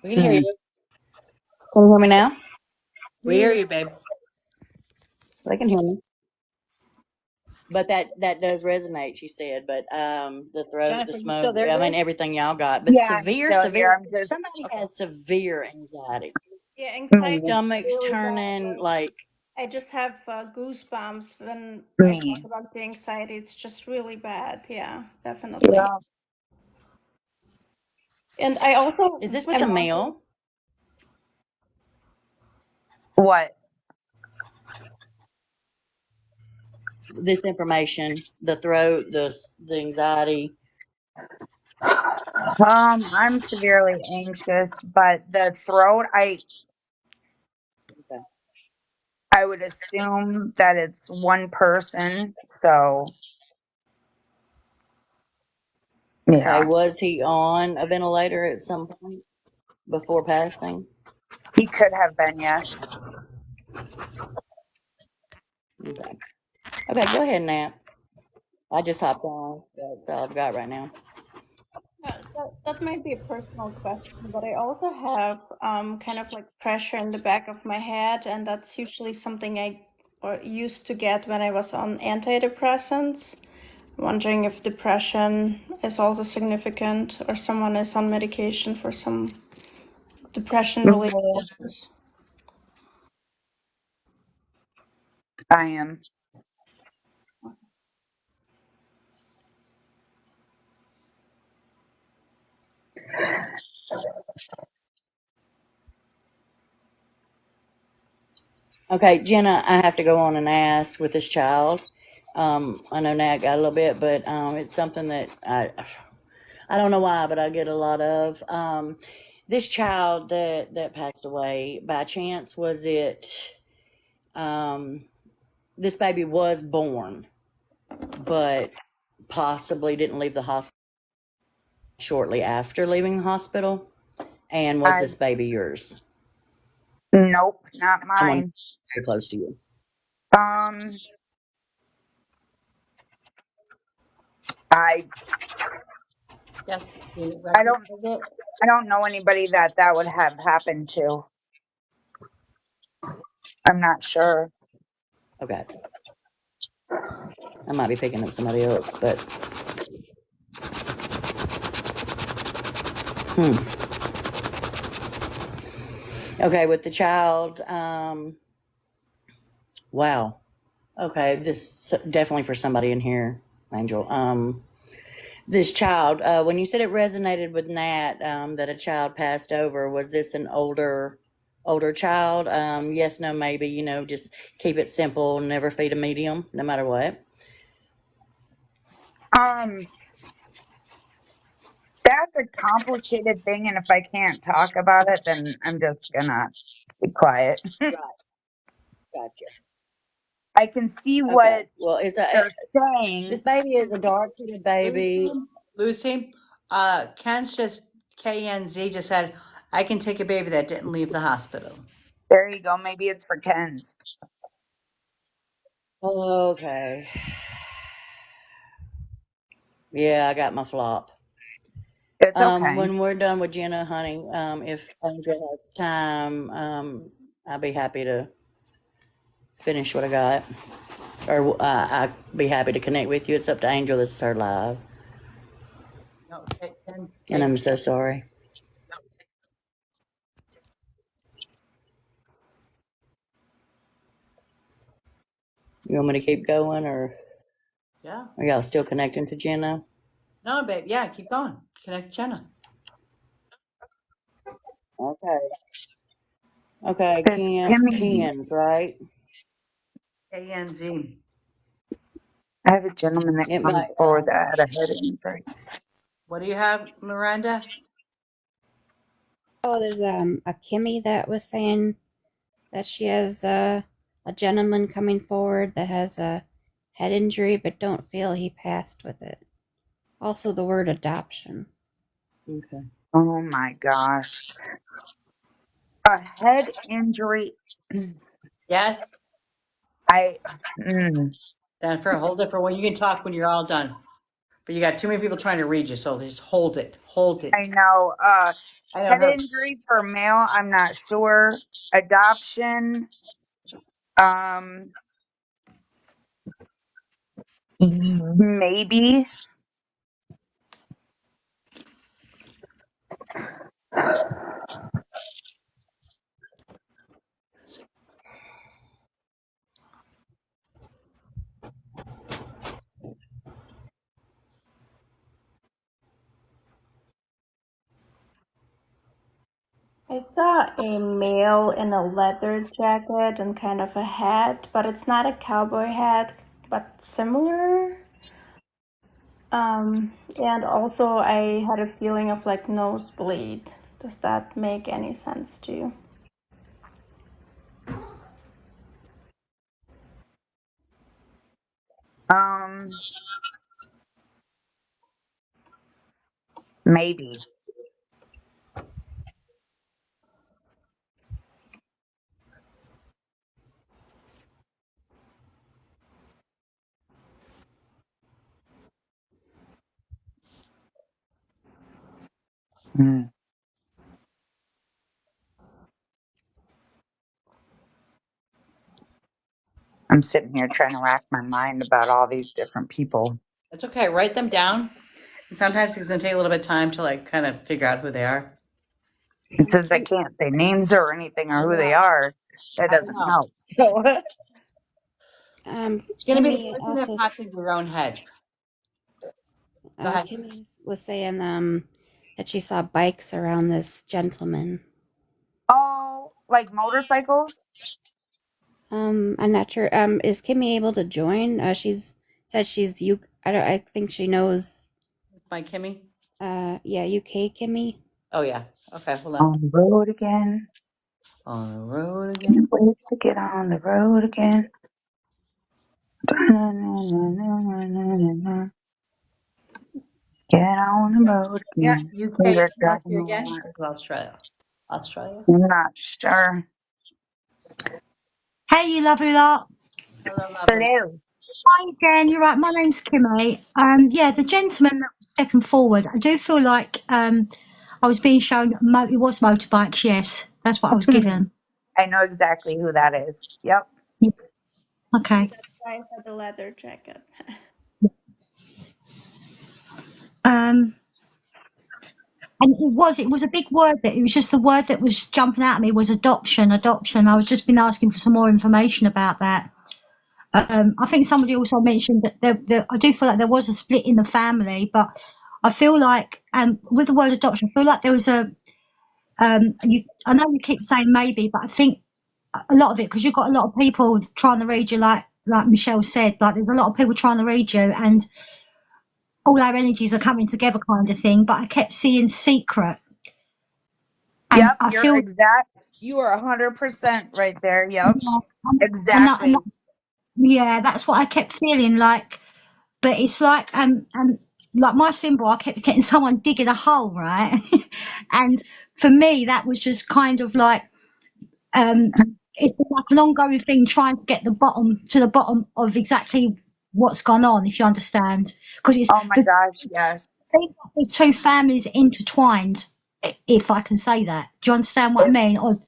We can hear Mm. you. Can you hear me now? We hear you, babe. They can hear me. But that does resonate, she said. But the throat, the Jennifer, you still smoke, there, I mean babe? everything y'all got. But Yeah, I'm severe, still severe. here. I'm just Somebody Okay. has severe anxiety. Yeah, anxiety me. is Stomach's really bad. turning like I just have goosebumps when I talk Me. about the anxiety. It's just really bad. Yeah, definitely. Yeah. And I also is this with a am wondering. male? What? This information, the throat, the anxiety. I'm severely anxious, but the throat, Okay. I would assume that it's one person. So Okay. yeah, Was he on a ventilator at some point before passing? he could have been, yes. Okay. Okay, go ahead, Nat. I just hopped on. That's all I've got right now. That might be a personal question, but I also have kind of like pressure in the back of my head, and that's usually something I or used to get when I was on antidepressants. Wondering if depression is also significant, or someone is on medication for some depression-related No, issues. I am. Okay, Jenna, I have to go on and ask with this child. I know Nat got a little bit, but it's something that I don't know why, but I get a lot of this child that passed away. By chance, was it this baby was born, but possibly didn't leave the hospital shortly after leaving the hospital? And was I this baby yours? Nope, not Someone mine. very close to you? Um, I Yes. Do you I don't recognize it? I don't know anybody that that would have happened to. I'm not sure. Okay, I might be picking up somebody else, but okay, with the child. Wow. Okay, this definitely for somebody in here, Angel. This child, when you said it resonated with Nat, that a child passed over, was this an older child? Yes, no, maybe. Just keep it simple. Never feed a medium, no matter what. Um, that's a complicated thing, and if I can't talk about it, then I'm just gonna be quiet. Right. Gotcha. I can see Okay. what Well, they're saying. this baby is a dark-headed baby. Lucy, Ken's just KNZ just said, I can take a baby that didn't leave the hospital. There you go. Maybe it's for Ken's. Okay. Yeah, I got my flop. It's okay. When we're done with Jenna, honey, if Angel has time, I'd be happy to finish what I got. Or I'd be happy to connect with you. It's up to Angel. This is her live. No, Ken, And take. I'm so sorry. You want me to keep going, or Yeah. are y'all still connecting to Jenna? No, babe. Yeah, keep going. Connect Jenna. Okay. Okay, This Kimmy, Ken's, right? KNZ. I have a gentleman that It comes might, forward that had a head injury. What do you have, Miranda? Oh, there's a Kimmy that was saying that she has a gentleman coming forward that has a head injury, but don't feel he passed with it. Also, the word adoption. okay. Oh my gosh. A head injury. Yes. I, mm, Then for a whole different one. You can talk when you're all done. But you got too many people trying to read you, so just hold it. Hold I it. know. I know Head her. injury for male, I'm not sure. Adoption, um, maybe. I saw a male in a leather jacket and kind of a hat, but it's not a cowboy hat, but similar. And also I had a feeling of like nosebleed. Does that make any sense to you? Um, maybe. Mm. I'm sitting here trying to rack my mind about all these different people. It's okay. Write them down. And sometimes it's gonna take a little bit of time to like kind of figure out who they are. And since I can't say names or anything or I who they know. are, that I doesn't know. help. So, It's gonna be the Kimmy first thing that also pops into your own head. Go ahead. Kimmy was saying that she saw bikes around this gentleman. oh, like motorcycles? I'm not sure. Is Kimmy able to join? She's said she's you. I don't. I think she knows. By Kimmy. Yeah, UK, Kimmy. Oh yeah. Okay, hold on. On the road again. On the road again. Can't wait to get on the road again. Get on the road Yeah, again. We UK were last driving year a again. lot. Or Australia. Australia. I'm not sure. Hey, you lovely lot. Hello, lovely. Hello. Hi, Jen. You're right. My name's Kimmy. Yeah, the gentleman that was stepping forward, I do feel like I was being shown it was motorbikes. Yes, that's what I was given. I know exactly who that is. Yep. Yeah, okay. Guys had the leather jacket. And it was a big word that it was just the word that was jumping out at me was adoption. I was just been asking for some more information about that. I think somebody also mentioned that I do feel like there was a split in the family, but I feel like with the word adoption, I feel like there was a I know you keep saying maybe, but I think a lot of it, because you've got a lot of people trying to read you, like Michelle said, like there's a lot of people trying to read you, and all our energies are coming together, kind of thing. But I kept seeing secret, and Yep. I You're feel exact. You are 100% right there. Yep. yeah, and Exactly. yeah, that's what I kept feeling like. But it's like like my symbol, I kept getting someone digging a hole, right? And for me, that was just kind of like it's like an ongoing thing, trying to get the bottom of exactly what's gone on, if you understand, because it's Oh my gosh. Yes. there's two families intertwined, if I can say that. Do you understand what I mean, or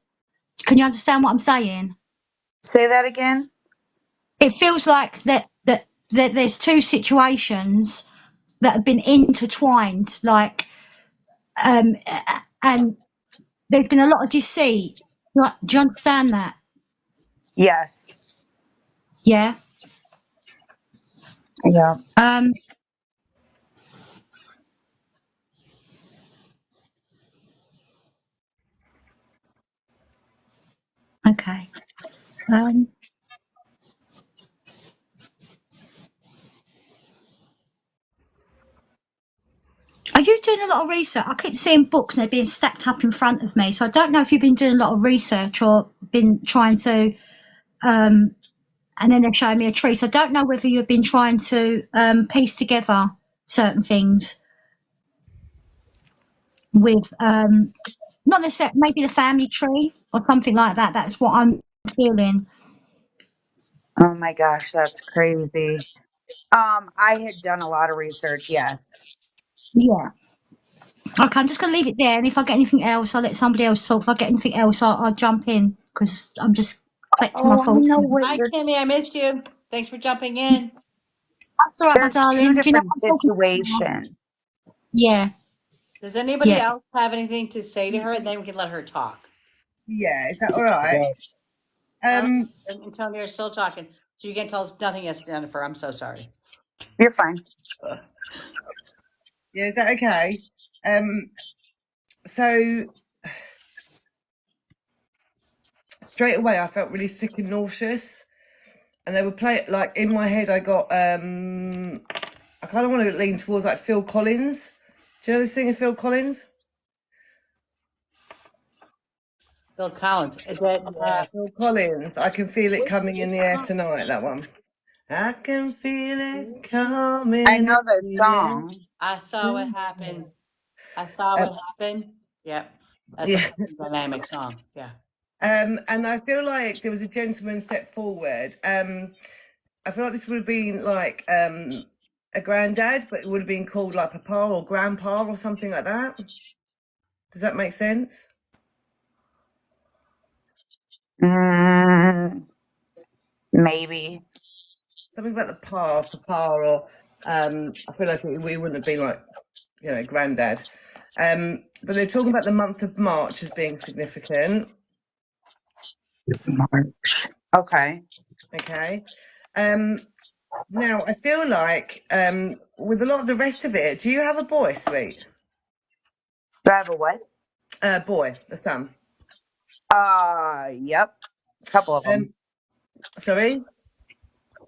can you understand what I'm saying? Say that again. It feels like that there's two situations that have been intertwined, like and there's been a lot of deceit. Right? Do you understand that? Yes. Yeah. Yeah. Okay. Are you doing a lot of research? I keep seeing books and they're being stacked up in front of me, so I don't know if you've been doing a lot of research or been trying to and then they're showing me a tree. So I don't know whether you've been trying to piece together certain things with not necessarily maybe the family tree or something like that. That's what I'm feeling. Oh my gosh. That's crazy. I had done a lot of research. Yes. Yeah. Okay, I'm just going to leave it there, and if I get anything else, I'll let somebody else talk. If I get anything else, I'll jump in because I'm just collecting my Oh, I thoughts. know what Hi, you're. Kimmy. I missed you. Thanks for jumping in. That's all right, my There's two darling. Do you know different what I'm talking about? situations. Yeah, Does anybody yeah. else have anything to say to her? And then we can let her talk. Yeah, is that all right? Oh, Um, and Antonio is still talking. So you can't tell us nothing yet, Jennifer. I'm so sorry. You're fine. yeah, is that okay? So straight away I felt really sick and nauseous, and they were playing like in my head. I got I kind of want to lean towards like Phil Collins. Do you know the singer Phil Collins? Bill Collins. Is it Yeah, Phil Collins. I can feel it which, coming in which the air song? tonight. That one. I can feel it I coming in know the the air. song. I saw what happened. I saw what happened. Yep. That's a Yeah. fucking dynamic song. Yeah. And I feel like there was a gentleman step forward. I feel like this would have been like a granddad, but it would have been called like papa or grandpa or something like that. Does that make sense? Mm, maybe. Something about the papa, or I feel like we wouldn't have been like, granddad. But they're talking about the month of March as being significant. March. Okay. Okay. Now I feel like with a lot of the rest of it, do you have a boy, sweet? Do I have a what? Boy, a son. Yep. A couple of them. Sorry.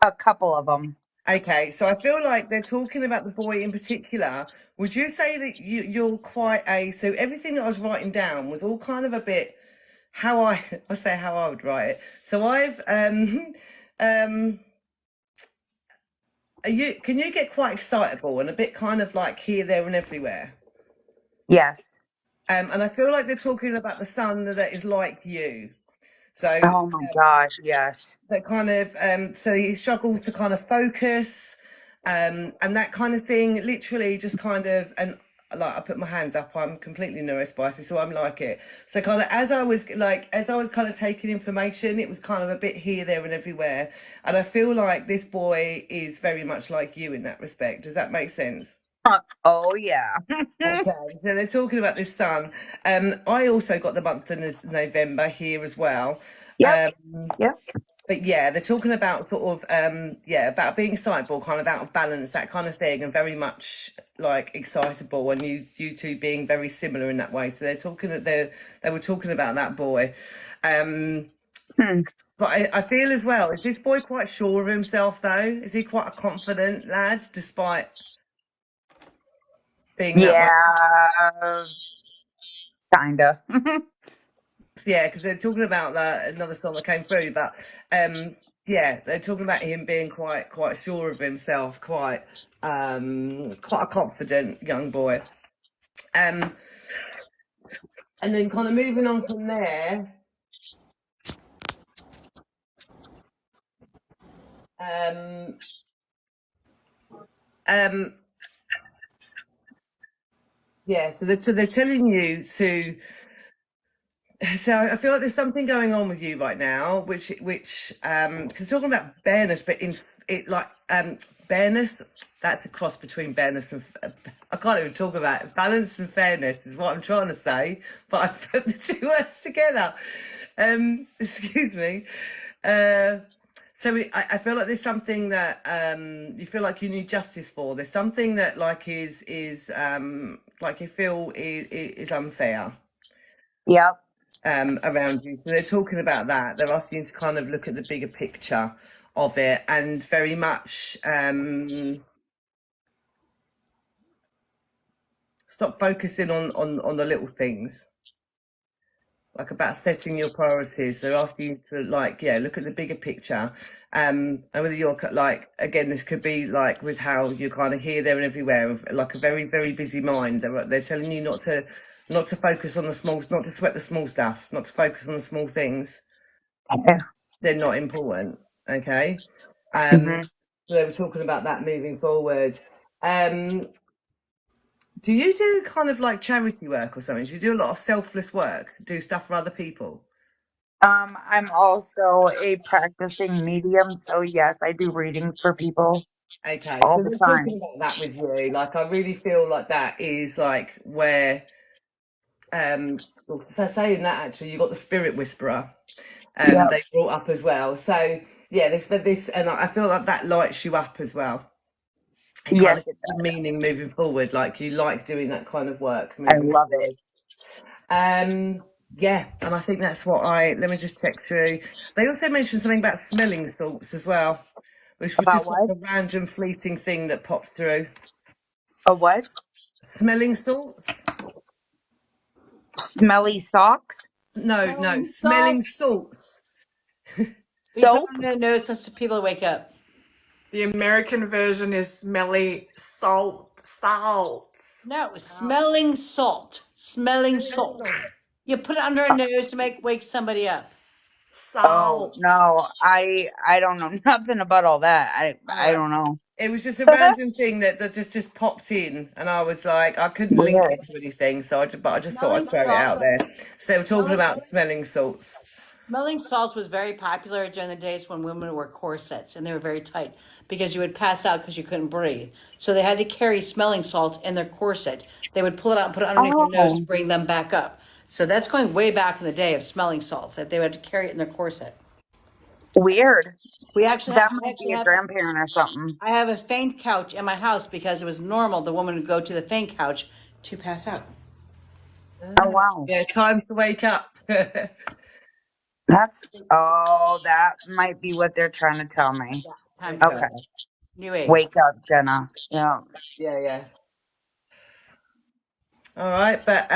A couple of them. Okay, so I feel like they're talking about the boy in particular. Would you say that you're quite a, so everything that I was writing down was all kind of a bit how I say how I would write it. So I've um can you get quite excitable and a bit kind of like here, there and everywhere? Yes. And I feel like they're talking about the son that is like you. So Oh my gosh, yes. that kind of so he struggles to kind of focus, and that kind of thing, literally just kind of, and like I put my hands up, I'm completely neurospicy, so I'm like it. So kind of as I was kind of taking information, it was kind of a bit here, there and everywhere. And I feel like this boy is very much like you in that respect. Does that make sense? Oh yeah. Okay, so they're talking about this son. I also got the month of November here as well. Yep. Um, Yep. but yeah, they're talking about sort of yeah, about being excitable, kind of out of balance, that kind of thing, and very much like excitable, and you two being very similar in that way. So they're talking they were talking about that boy. Hmm. But I feel as well, is this boy quite sure of himself though? Is he quite a confident lad despite being that way? Yeah, kinda. Yeah, because they're talking about that another song that came through, but yeah, they're talking about him being quite sure of himself, quite a confident young boy. Um, and then kind of moving on from there, um, um, yeah, so they're telling you to. So I feel like there's something going on with you right now, which because talking about bareness, but in it like bareness, that's a cross between bareness and I can't even talk about it. Balance and fairness is what I'm trying to say, but I put the two words together. Excuse me. I feel like there's something that you feel like you need justice for. There's something that like is like you feel is unfair Yep. around you. So they're talking about that. They're asking you to kind of look at the bigger picture of it and very much stop focusing on the little things. Like about setting your priorities. They're asking you to like, yeah, look at the bigger picture. And whether you're like, again, this could be like with how you're kind of here, there and everywhere, like a very, very busy mind. They're telling you not to focus on the small, not to sweat the small stuff, not to focus on the small things. Yeah. They're not important. Okay. Hmm. So they were talking about that moving forward. Um, do you do kind of like charity work or something? Do you do a lot of selfless work? Do stuff for other people? I'm also a practicing medium, so yes, I do readings for people Okay, all so the we're talking time. about that with you. Like, I really feel like that is like where, so saying that actually, you got the spirit whisperer, Yep. they brought up as well. So yeah, this, and I feel like that lights you up as well. It kind Yes, of it gives you does. meaning moving forward. Like you like doing that kind of work I moving love it. forward. Um, yeah, and I think that's what let me just check through. They also mentioned something about smelling salts as well, which was About just like what? a random fleeting thing that popped through. A what? Smelling salts? Smelly socks? No, Smelling smelling salt. salts. We put Soap? on the nose so people wake up. The American version is smelly salts. No, smelling salt. Smelling Smelling salt. salts. You put it under a nose to wake somebody up. Oh Salt. no, I don't know nothing about all that. All I right. don't know. It was just a random thing that just popped in, and I was like, I couldn't link it Weird. to anything, but I just thought I'd Smelling throw it salt. out there. So they were talking Smelling about smelling salts. Smelling salts was very popular during the days when women wore corsets and they were very tight because you would pass out because you couldn't breathe. So they had to carry smelling salts in their corset. They would pull it out and put it underneath their nose to Oh, bring them back up. So that's going way back in the day of smelling salts that they would have to carry it in their corset. weird. We actually have, That I might actually be a have, grandparent or something. I have a faint couch in my house because it was normal. The woman would go to the faint couch to pass out. Oh wow. Yeah, time to wake up. That might be what they're trying to tell me. Yeah, time to Okay. go. Okay. New age. Wake up, Jenna. Yeah. Yeah. All right, but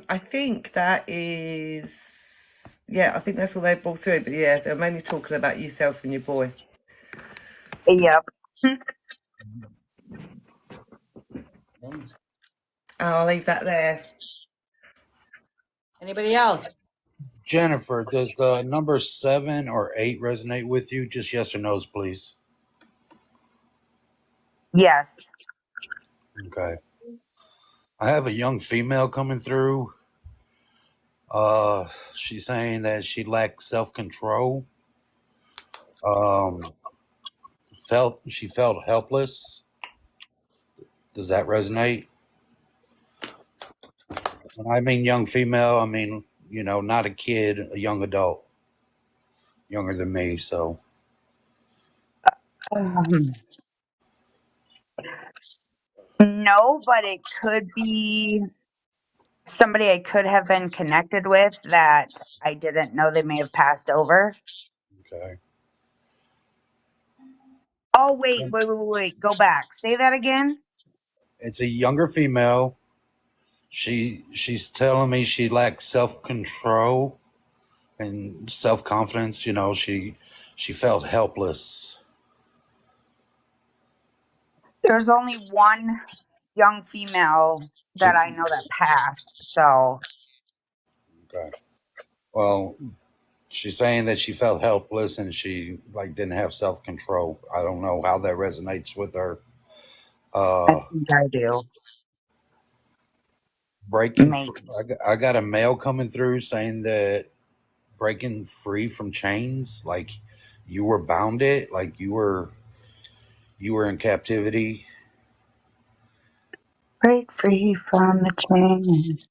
I think that is, yeah, I think that's all they brought through. But yeah, they're mainly talking about yourself and your boy. Yep. I'll leave that there. Anybody else? Jennifer, does the number 7 or 8 resonate with you? Just yes or no's, please. Yes. Okay. I have a young female coming through. She's saying that she lacks self-control. Um, she felt helpless. Does that resonate? When I mean young female, I mean, not a kid, a young adult, younger than me. So, Um, no, but it could be somebody I could have been connected with that I didn't know they may have passed over. okay. Oh, wait. Go back. Say that again. It's a younger female. She's telling me she lacks self-control and self-confidence. She felt helpless. There's only one young female that She, I know that passed. So, okay. Well, she's saying that she felt helpless and she didn't have self-control. I don't know how that resonates with her. I Uh, think I do. breaking. Maybe. I got a mail coming through saying that breaking free from chains, like you were bounded, like you were in captivity. Break free from the chains.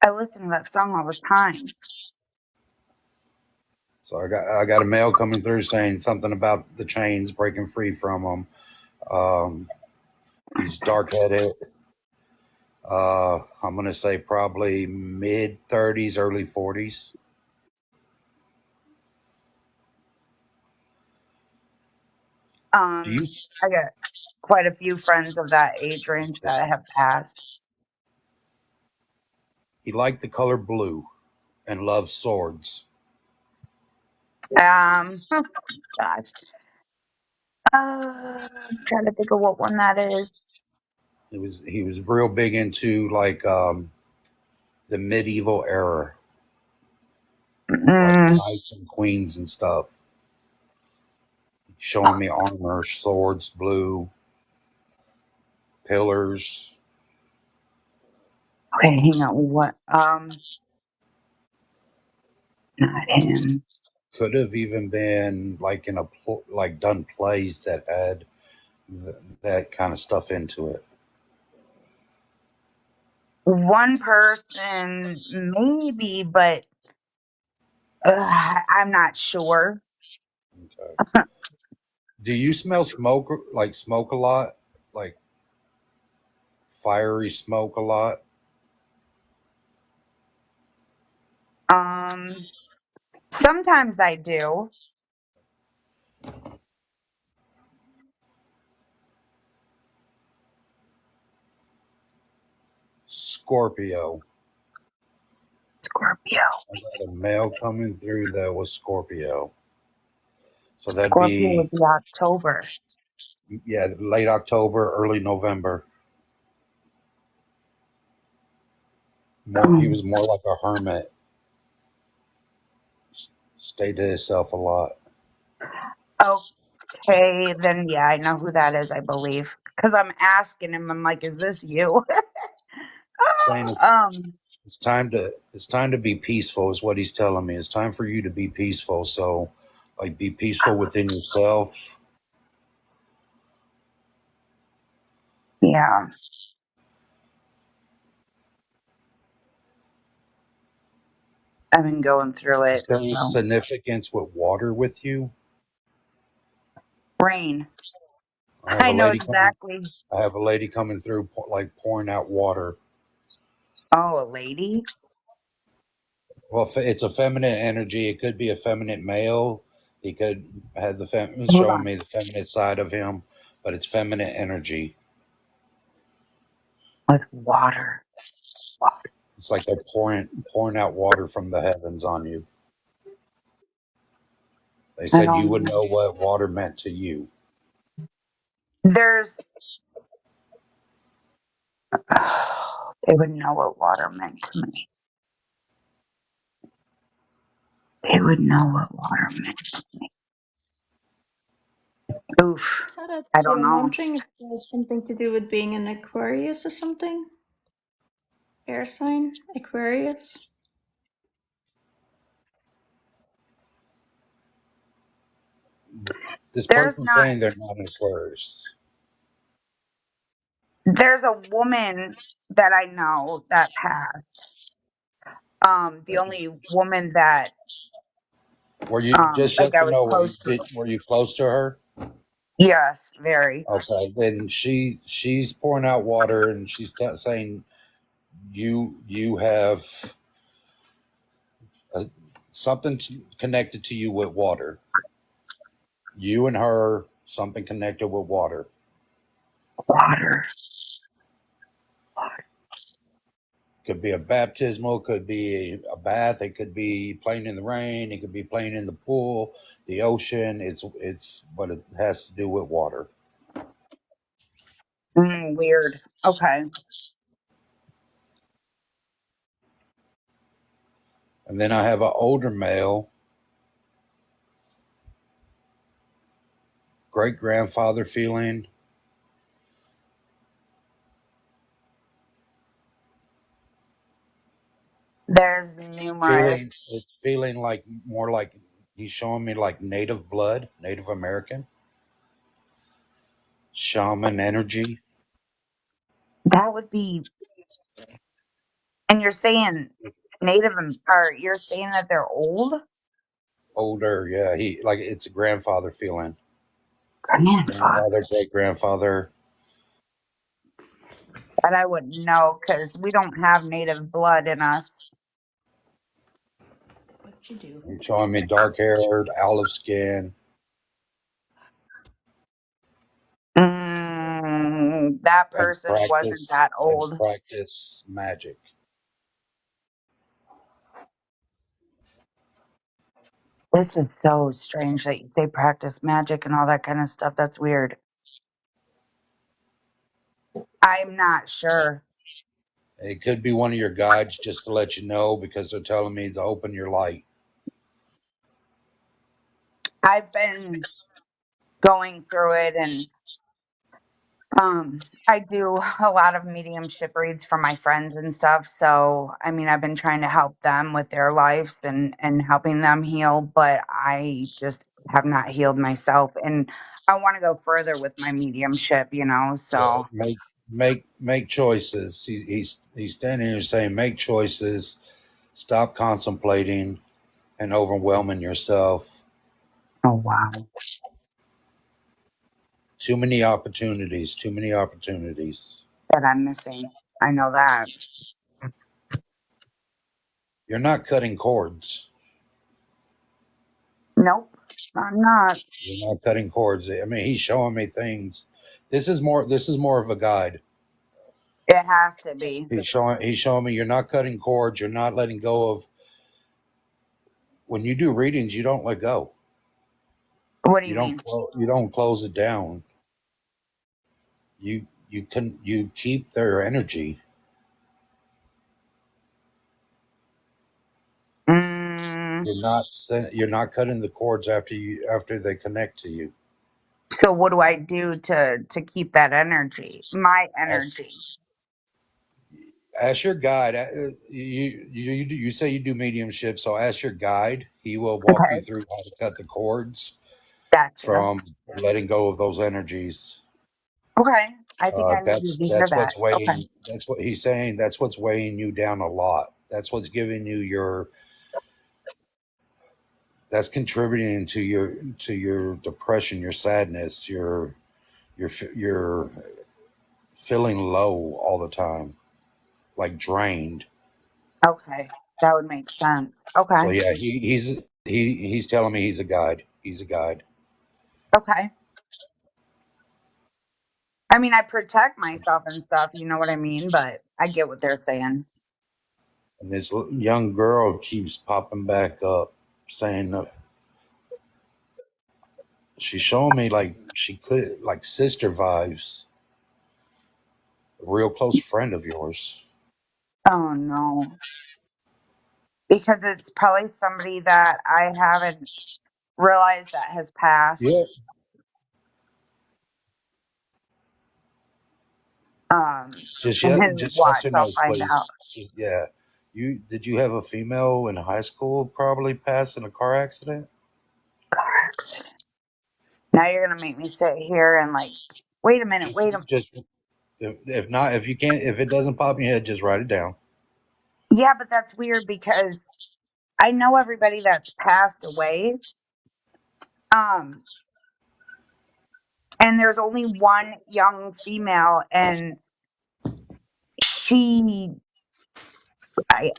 I listen to that song all the time. So I got a mail coming through saying something about the chains, breaking free from them. He's dark headed. I'm gonna say probably mid 30s, early 40s. Do you? I got quite a few friends of that age range that have passed. He liked the color blue and loved swords. Oh gosh. I'm trying to think of what one that is. He was real big into the medieval era, like Mm, knights and queens and stuff. Showing me armor, swords, blue, pillars. okay, hang on. What? Not him. Could have even been like done plays that had that kind of stuff into it. One person, maybe, but I'm not sure. Okay. Do you smell smoke, like smoke a lot, like fiery smoke a lot? Um, Sometimes I do. Scorpio. Scorpio. I got a mail coming through that was Scorpio. So that'd Scorpio be, would be October. yeah, late October, early November. He Um, was more like a hermit. Stayed to himself a lot. okay, then yeah, I know who that is, I believe. Because I'm asking him, I'm like, is this you? Saying um, it's time to be peaceful is what he's telling me. It's time for you to be peaceful. So be peaceful within yourself. yeah, I've been going through Is it. there any So, significance with water with you? rain. I have I a know lady coming. exactly. I have a lady coming through, pouring out water. Oh, a lady? Well, it's a feminine energy. It could be a feminine male. He could have Hold showing on. me the feminine side of him. but it's feminine energy. With water. It's like they're pouring out water from the heavens on you. They I said you don't would know. know what water meant to you. There's they would know what water meant to me. They would know what water meant to me. Oof. I thought I so. don't I'm know. wondering if it has something to do with being an Aquarius or something. Air sign, Aquarius. This There's person's not saying they're not in Aquarius. there's a woman that I know that passed. The only woman that Were you just like yes I or was no? close to. Were you close to her? Yes, very. Okay, then she's pouring out water and she's saying you have a, something connected to you with water. You and her, something connected with water. Water. Could be a baptismal, could be a bath, it could be playing in the rain, it could be playing in the pool, the ocean. But it has to do with water. Weird. Okay. And then I have an older male, great grandfather feeling. There's numerous. It's feeling like more like he's showing me like native blood, Native American, shaman energy. That would be. And you're saying or you're saying that they're old? Older, yeah. He like it's a grandfather feeling. Grandfather. Grandfather, great grandfather. That I wouldn't know because we don't have native blood in us. What you do? He's showing me dark haired, olive skin, That has person wasn't practice that has old. practice magic. This is so strange that they practice magic and all that kind of stuff. That's weird. I'm not sure. It could be one of your guides just to let you know because they're telling me to open your light. I've been going through it and I do a lot of mediumship reads for my friends and stuff. So, I mean, I've been trying to help them with their lives and helping them heal, but I just have not healed myself. And I want to go further with my mediumship, Yeah, so. make choices. He's standing here saying make choices. Stop contemplating and overwhelming yourself. Oh, wow. Too many opportunities. Too many opportunities. That I'm missing. I know that. You're not cutting cords. Nope, I'm not. You're not cutting cords. I mean, he's showing me things. This is more of a guide. It has to be. He's showing me you're not cutting cords. You're not letting go of. When you do readings, you don't let go. What do you mean? You don't close it down. You keep their energy. Mm, You're not cutting the cords after they connect to you. so what do I do to keep that energy? My Ask, energy. ask your guide. You say you do mediumship, so ask your guide. He will walk you Okay, through how to cut the cords gotcha. from letting go of those energies. Okay, I think I needed That's to hear that's that. what's Okay. weighing. That's what he's saying. That's what's weighing you down a lot. That's what's giving you your. That's contributing to your depression, your sadness, your feeling low all the time, like drained. Okay, that would make sense. Okay. So yeah, he's telling me he's a guide. He's a guide. Okay. I mean, I protect myself and stuff, you know what I mean? But I get what they're saying. And this young girl keeps popping back up saying she's showing me like she could, like sister vibes, a real close friend of yours. Oh no. Because it's probably somebody that I haven't realized that has passed. Yeah. Just yeah, And just yes watch, or I'll no's, find out. please. Yeah. Did you have a female in high school probably pass in a car accident? Car accident. Now you're gonna make me sit here and like, wait a minute, wait a Just if not, if you can't, if it doesn't pop in your head, just write it down. yeah, but that's weird because I know everybody that's passed away. Um, and there's only one young female, and she, I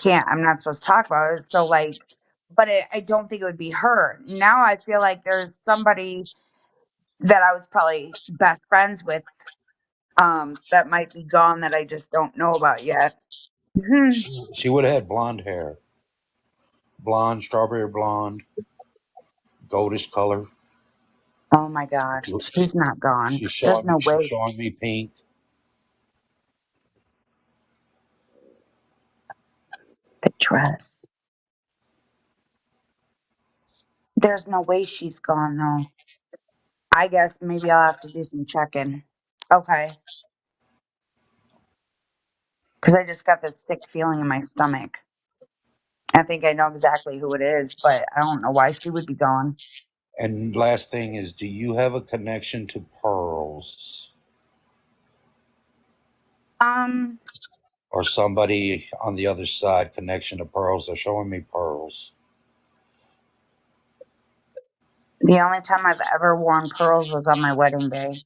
can't, I'm not supposed to talk about it. So like, but I don't think it would be her. Now I feel like there's somebody that I was probably best friends with, that might be gone that I just don't know about yet. Hmm. She would have had blonde hair, blonde, strawberry blonde, goldish color. Oh my gosh, she's not gone. She's There's showing me. no She's way. showing me pink. The dress. There's no way she's gone though. I guess maybe I'll have to do some checking. Okay. Because I just got this sick feeling in my stomach. I think I know exactly who it is, but I don't know why she would be gone. And last thing is, do you have a connection to pearls Um, or somebody on the other side connection to pearls? They're showing me pearls. the only time I've ever worn pearls was on my wedding day.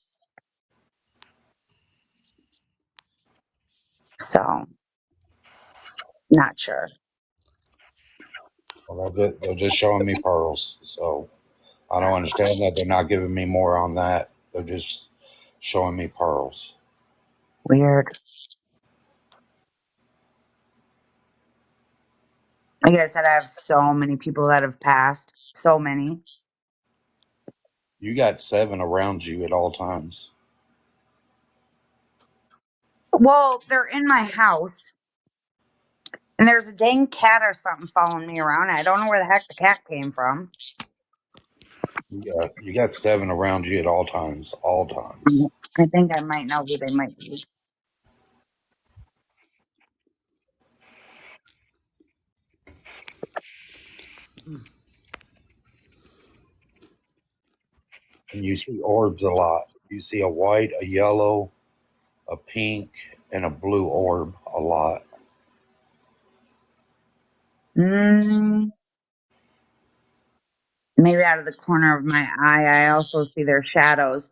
So, not sure. Well, they're just showing me pearls. So I don't understand that they're not giving me more on that. They're just showing me pearls. Weird. Like I said, I have so many people that have passed. So many. You got 7 around you at all times. Well, they're in my house, and there's a dang cat or something following me around. I don't know where the heck the cat came from. You got 7 around you at all times. All times. Mm, I think I might know who they might be. And you see orbs a lot. You see a white, a yellow, a pink, and a blue orb a lot. Mm, maybe out of the corner of my eye, I also see their shadows.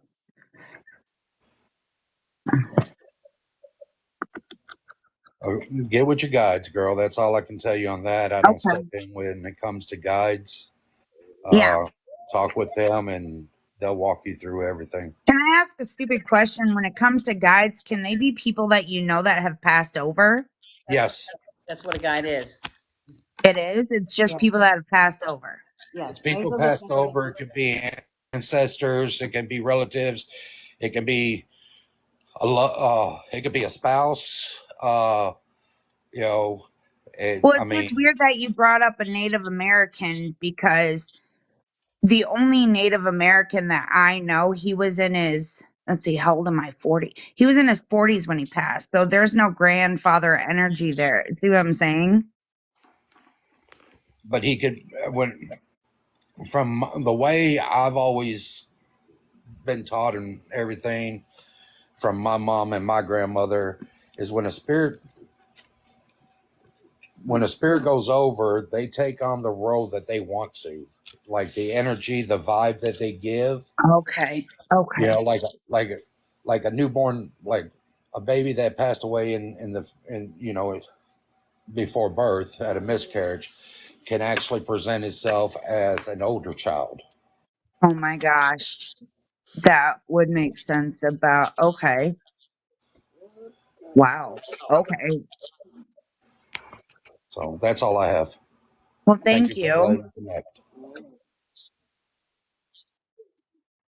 Get with your guides, girl. That's all I can tell you on that. I don't step Okay. in when it comes to guides. Yeah. Uh, Talk with them, and they'll walk you through everything. Can I ask a stupid question? When it comes to guides, can they be people that you know that have passed over? Yes, That's what a guide is. It is. It's just Yeah. people that have passed over. Yes. it's people Angels are passed separate. over. It could be ancestors. It can be relatives. It can be it could be a spouse. You know, Well, I it's just mean, weird that you brought up a Native American because the only Native American that I know, he was in his, let's see, how old am I? 40. He was in his 40s when he passed. So there's no grandfather energy there. See what I'm saying? but he could when from the way I've always been taught and everything from my mom and my grandmother is when a spirit goes over, they take on the role that they want to, like the energy, the vibe that they give. Okay. Okay. Like a newborn, like a baby that passed away in before birth had a miscarriage, can actually present itself as an older child. Oh my gosh. That would make sense about, okay. Wow. Okay. So that's all I have. Well, Thank you thank for you. letting me connect.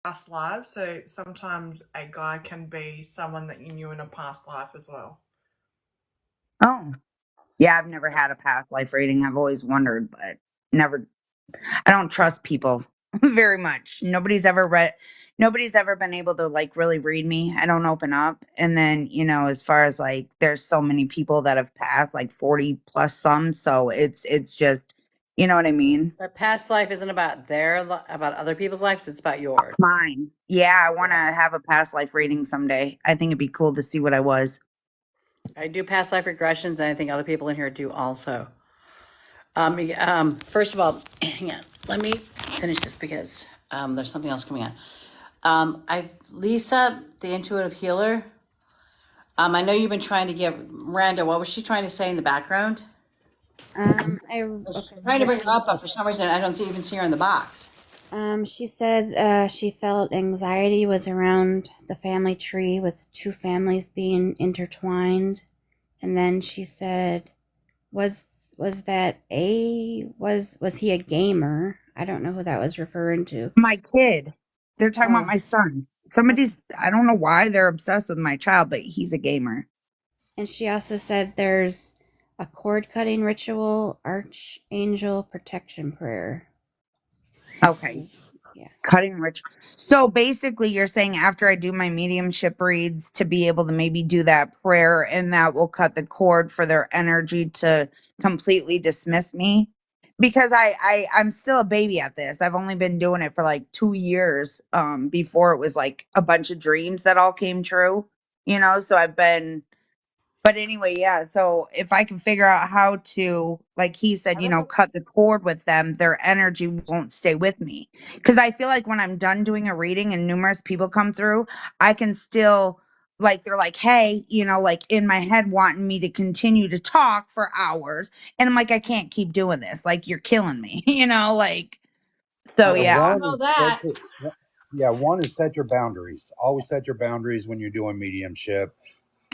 Past lives, so sometimes a guy can be someone that you knew in a past life as well. Oh, yeah, I've never had a past life reading. I've always wondered, but never, I don't trust people very much. Nobody's ever been able to like really read me. I don't open up. And then, as far as like, there's so many people that have passed, like 40 plus some. So it's just, you know what I mean? But past life isn't about about other people's lives. It's about yours. Mine. Yeah, I want to have a past life reading someday. I think it'd be cool to see what I was. I do past life regressions, and I think other people in here do also. First of all, hang on. Let me finish this because there's something else coming on. Lisa, the intuitive healer. I know you've been trying to give Miranda. What was she trying to say in the background? I I was okay. trying to bring her up, but for some reason I don't even see her in the box. She said she felt anxiety was around the family tree with two families being intertwined, and then she said, "Was was he a gamer?" I don't know who that was referring to. My kid. They're talking about Oh, my son. okay. I don't know why they're obsessed with my child, but he's a gamer. And she also said there's a cord cutting ritual, archangel protection prayer. Okay. Yeah. Cutting rich. So basically, you're saying after I do my mediumship reads to be able to maybe do that prayer, and that will cut the cord for their energy to completely dismiss me. Because I'm still a baby at this. I've only been doing it for like 2 years. Before it was like a bunch of dreams that all came true. So I've been. But anyway, yeah. So if I can figure out how to, like he said, cut the cord with them, their energy won't stay with me. Because I feel like when I'm done doing a reading and numerous people come through, I can still, like, they're like, hey, like in my head, wanting me to continue to talk for hours. And I'm like, I can't keep doing this. Like, you're killing me, like, so Okay, yeah. I One know is set that. your, yeah, one is set your boundaries. Always set your boundaries when you're doing mediumship.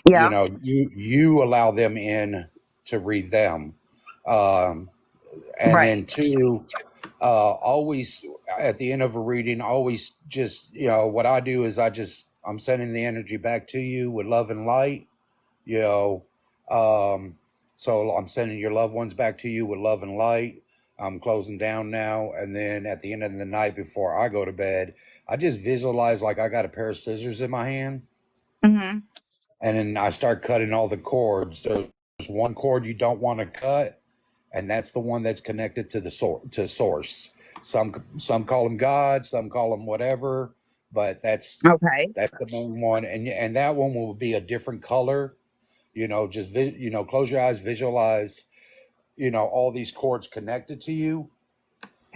Yeah. You allow them in to read them. Um, and Right. then two, always at the end of a reading, always just, what I do is I'm sending the energy back to you with love and light, you know. So I'm sending your loved ones back to you with love and light. I'm closing down now. And then at the end of the night before I go to bed, I just visualize like I got a pair of scissors in my hand. Mm-hmm. And then I start cutting all the cords. There's one cord you don't want to cut, and that's the one that's connected to the source. Some call them God, some call them whatever, but Okay. that's the main one, and that one will be a different color. Just close your eyes, visualize, all these cords connected to you,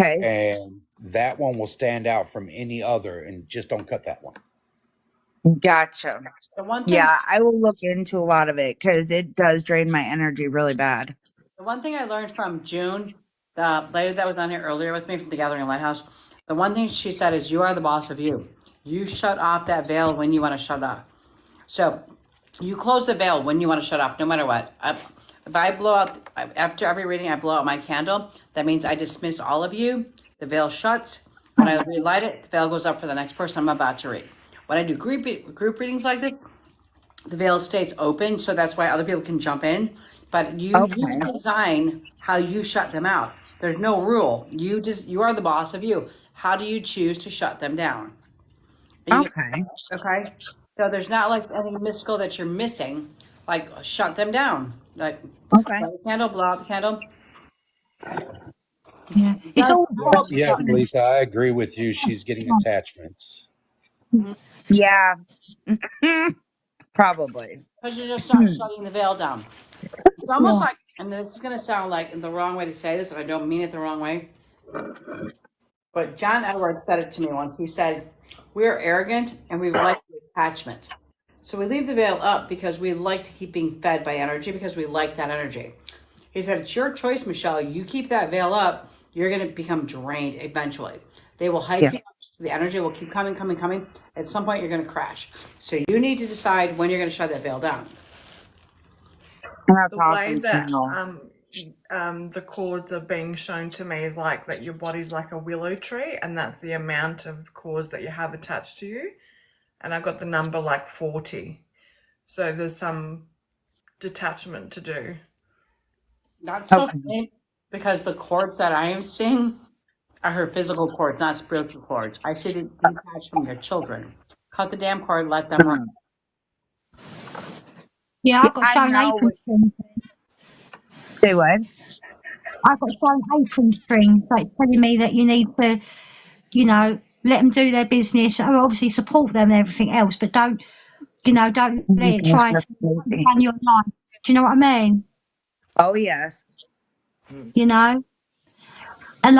Okay. and that one will stand out from any other, and just don't cut that one. Gotcha. The one thing Yeah, I will look into a lot of it because it does drain my energy really bad. The one thing I learned from June, the lady that was on here earlier with me from the Gathering Lighthouse, the one thing she said is, "You are the boss of you. You shut off that veil when you want to shut off." So you close the veil when you want to shut off, no matter what. If I blow out, after every reading, I blow out my candle, that means I dismiss all of you. The veil shuts. When I relight it, the veil goes up for the next person I'm about to read. When I do group readings like this, the veil stays open, so that's why other people can jump in. But you Okay. design how you shut them out. There's no rule. You are the boss of you. How do you choose to shut them down? And you Okay. okay. So there's not like anything mystical that you're missing. Like shut them down. Like Okay. light the candle, blow out the candle. Yeah, You it's gotta all be quite able to Yes, shut. strange. Lisa, I agree with you. She's getting attachments. Yeah. Probably. Because you're just not shutting the veil down. It's almost Yeah. like, and this is gonna sound like the wrong way to say this, if I don't mean it the wrong way. But John Edwards said it to me once. He said, "We are arrogant and we like attachment. So we leave the veil up because we like to keep being fed by energy because we like that energy." He said, "It's your choice, Michelle. You keep that veil up, you're going to become drained eventually. They will hype Yeah. you up So the energy will keep coming, coming, coming. At some point, you're going to crash. So you need to decide when you're going to shut that veil down. That's The way awesome to that know. the chords are being shown to me is like that your body's like a willow tree, and that's the amount of cords that you have attached to you. And I got the number like 40. So there's some detachment to do. Not so Okay. funny, because the cords that I am seeing are her physical cords, not spiritual cords. I see the detached from your children. Cut the damn cord, let them run. Yeah, Yeah, I got I shown know. apron strings. Say what? I got shown apron strings, like telling me that you need to, you know, let them do their business. I obviously support them and everything else, but don't, you know, don't Oh let my it gosh, try to that's crazy. run your life. Do you know what I mean? Oh yes. You know? And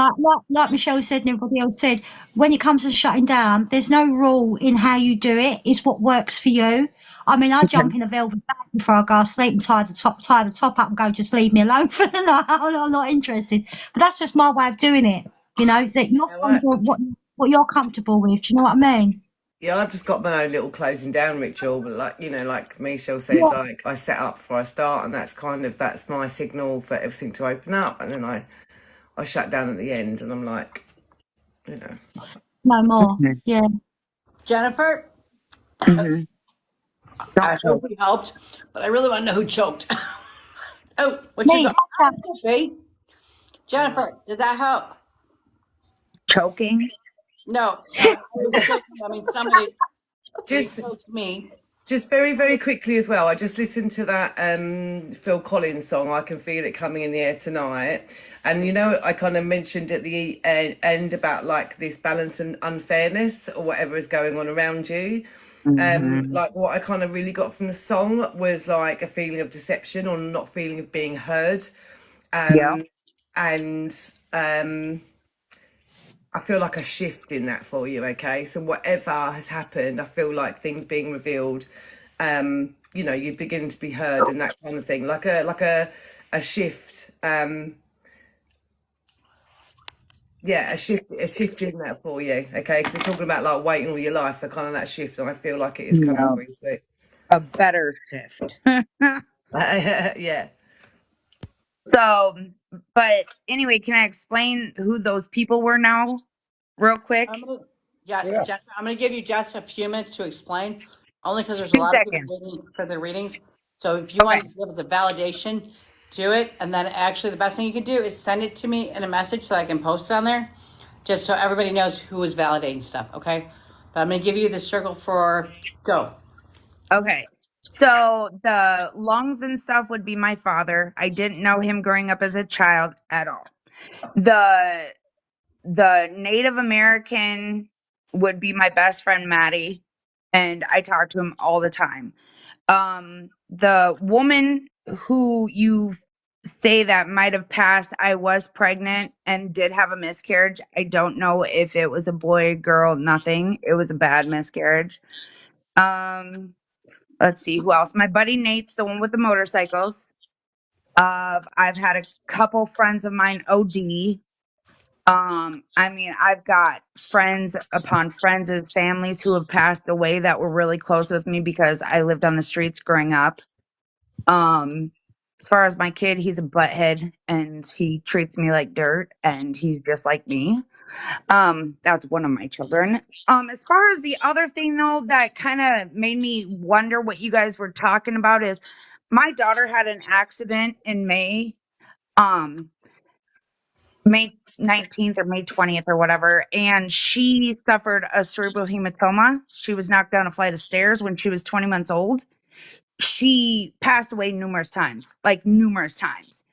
like Michelle said and everybody else said, when it comes to shutting down, there's no rule in how you do it. It's what works for you. I mean, I Okay. jump in a velvet bag before I go to sleep and tie the top up and go, just leave me alone for the night. I'm not interested. But that's just my way of doing it. You know, that you're Yeah, comfortable with what you're comfortable with. Do you know what I mean? yeah, I've just got my own little closing down ritual, but like like Michelle said, Yeah. like I set up before I start, and that's my signal for everything to open up, and then I shut down at the end, and I'm like, you know. No more. Mhm. Yeah. Jennifer, Mhm. Don't I hope choke. we helped, but I really want to know who choked. Oh, what you Me. got? See? Jennifer, did that help? Choking. No, I was joking. I mean, somebody Just choked me. very, very quickly as well. I just listened to that Phil Collins song. I can feel it coming in the air tonight. And I kind of mentioned at the end about like this balance and unfairness or whatever is going on around you. Mhm. Like what I kind of really got from the song was like a feeling of deception or not feeling of being heard. Yeah. And I feel like a shift in that for you, okay? So whatever has happened, I feel like things being revealed, you're beginning to be heard and that kind of thing. Like a shift. Yeah, a shift in that for you, okay? Because they're talking about like waiting all your life for kind of that shift, and I feel like it is coming Yeah. for you, sweet. A better shift. Yeah. So, but anyway, can I explain who those people were now, real I'm quick? gonna, yes, Yeah. Jennifer, I'm gonna give you just a few minutes to explain, only because there's a 2 lot of people seconds. waiting for their readings. So if you want Okay. to give us a validation, do it. And then actually the best thing you can do is send it to me in a message so I can post it on there, just so everybody knows who is validating stuff, okay? But I'm gonna give you the circle for go. Okay. So the lungs and stuff would be my father. I didn't know him growing up as a child at all. The the Native American would be my best friend Maddie, and I talk to him all the time. The woman who you say that might have passed, I was pregnant and did have a miscarriage. I don't know if it was a boy, girl, nothing. It was a bad miscarriage. Um, let's see who else. My buddy Nate's the one with the motorcycles. I've had a couple friends of mine OD. I mean, I've got friends upon friends' families who have passed away that were really close with me because I lived on the streets growing up. Um, as far as my kid, he's a butthead and he treats me like dirt and he's just like me. That's one of my children. As far as the other thing though, that kind of made me wonder what you guys were talking about is my daughter had an accident in um, May 19th or May 20th or whatever, and she suffered a cerebral hematoma. She was knocked down a flight of stairs when she was 20 months old. She passed away numerous times, like numerous times.